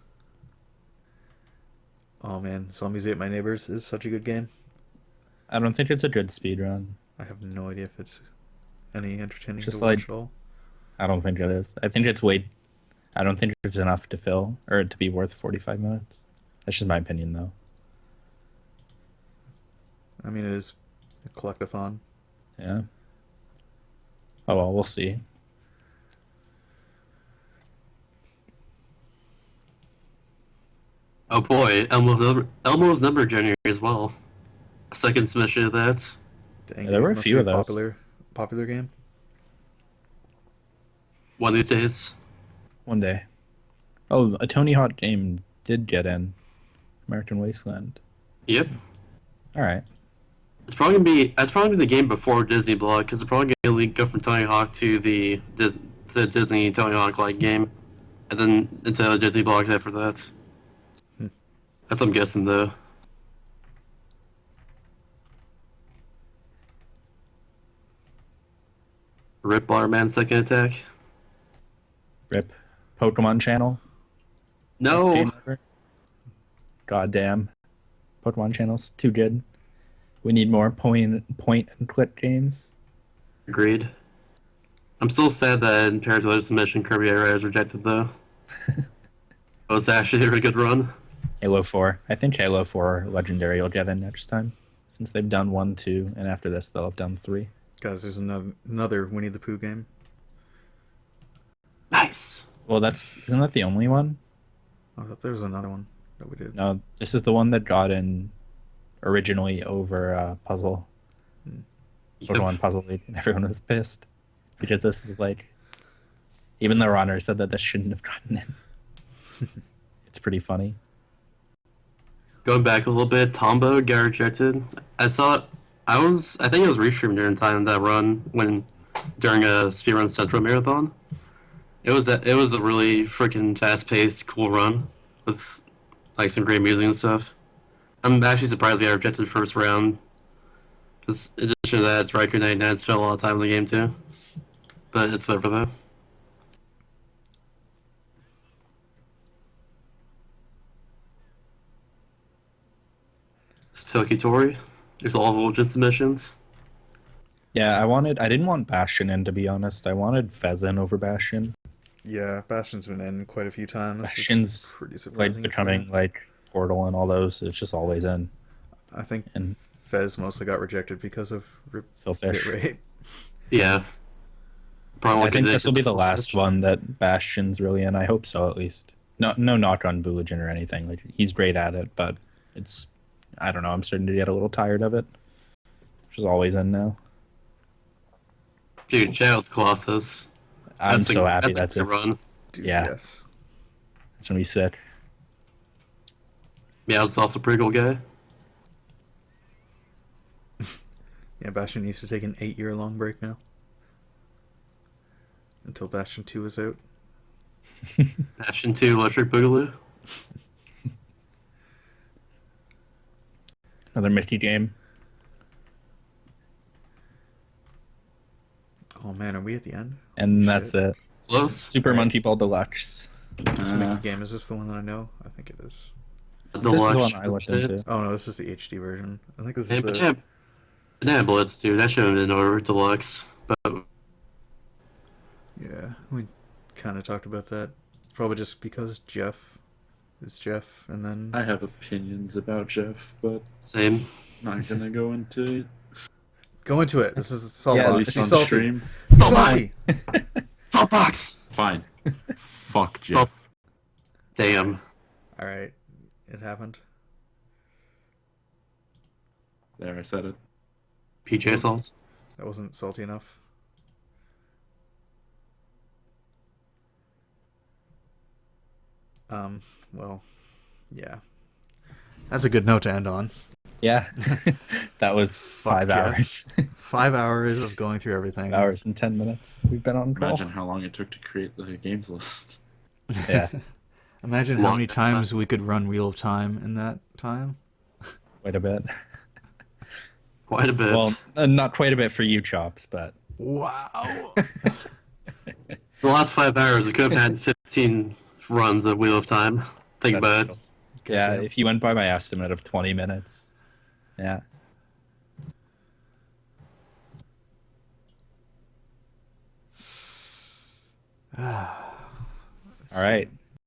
Oh man, Zombies Ate My Neighbors is such a good game. I don't think it's a good speed run. I have no idea if it's any entertaining Just to watch like- at all. I don't think it is. I think it's way. I don't think it's enough to fill or to be worth 45 minutes. That's just my opinion, though. I mean, it is a collectathon. Yeah. Oh well, we'll see. Oh boy, Elmo's number generator as well. Second submission of that. Dang, Yeah, there it were a must few be of those. Popular game. One of these days. One day. Oh, a Tony Hawk game did get in. American Wasteland. Yep. All right. It's probably gonna be. That's probably the game before Disney Blog, because it's probably gonna go from Tony Hawk to the Disney Tony Hawk like game, and then into Disney Blog after that. That's what I'm guessing though. Rip Barman second attack. Rip. Pokemon Channel. Best No. game ever. God damn. Pokemon Channel's too good. We need more point and click games. Agreed. I'm still sad that in Paris Other Submission Kirby Air Raid was rejected though. It was actually a really good run. Halo 4. I think Halo 4 Legendary will get in next time. Since they've done 1, 2, and after this they'll have done 3. Guys, there's another Winnie the Pooh game. Nice. Well, isn't that the only one? I thought there was another one that we did. No, this is the one that got in originally over Puzzle. Pokemon Puzzle League, and everyone was pissed. Because this is like... Even the runner said that this shouldn't have gotten in. It's pretty funny. Going back a little bit, Tombo got rejected. I think it was restreamed during the time of that run during a speedrun Central Marathon. It was a really freaking fast-paced, cool run with like some great music and stuff. I'm actually surprised they got rejected first round. Because in addition to that, Riker 99 spent a lot of time in the game too. But it's over though. It's Tokitori. There's all Vol'jin submissions. Yeah, I didn't want Bastion in, to be honest. I wanted Fezzen over Bastion. Yeah, Bastion's been in quite a few times. It's Bastion's pretty like surprising. it's becoming there. like Portal and all those. It's just always in. I think And Fez mostly got rejected because of Phil Fish. hit rate. Yeah. Probably I think this will be the last one that Bastion's really in. I hope so, at least. No knock on Bulligin or anything. Like, he's great at it, but it's, I don't know. I'm starting to get a little tired of it. Which is always in now. Dude, shout out to Colossus. I'm so happy that's that's a run. Dude, Yeah. Yes. It's gonna be sick. Meow's also a pretty cool guy. Yeah, Bastion needs to take an 8-year-long break now. Until Bastion 2 is out. Bastion 2 Electric Boogaloo. Another Mickey game. Oh man, are we at the end? And Holy that's shit. it. Close. Super Monkey Ball Deluxe. This Mickey game, is this the one that I know? I think it is. This is the one I looked shit. into. Oh no, this is the HD version. I think this is Hey, the... Banana Blitz, dude. That should have been over Deluxe. But Yeah, we kind of talked about that. Probably just because Jeff is Jeff, and then... I have opinions about Jeff, but same. not gonna go into it. Go into it. This is Saltbox. Yeah, At at least He's on salty. stream. He's salty! Saltbox! Fine. Fuck Jeff. Damn. Alright, it happened. There, I said it. PJ Salt. That wasn't salty enough. Well, yeah. That's a good note to end on. Yeah. That was Fuck 5 Jeff. hours. 5 hours of going through everything. 5 hours and 10 minutes. We've been on call. Imagine how long it took to create the games list. Yeah. Imagine how Long many as times we could run Wheel of Time in that time. Quite a bit. Quite a bit. Well, not quite a bit for you, Chops, but Wow. The last 5 hours, we could have had 15 runs of Wheel of Time. Think That's about cool. it. Okay, yeah, okay. if you went by my estimate of 20 minutes, yeah. All right.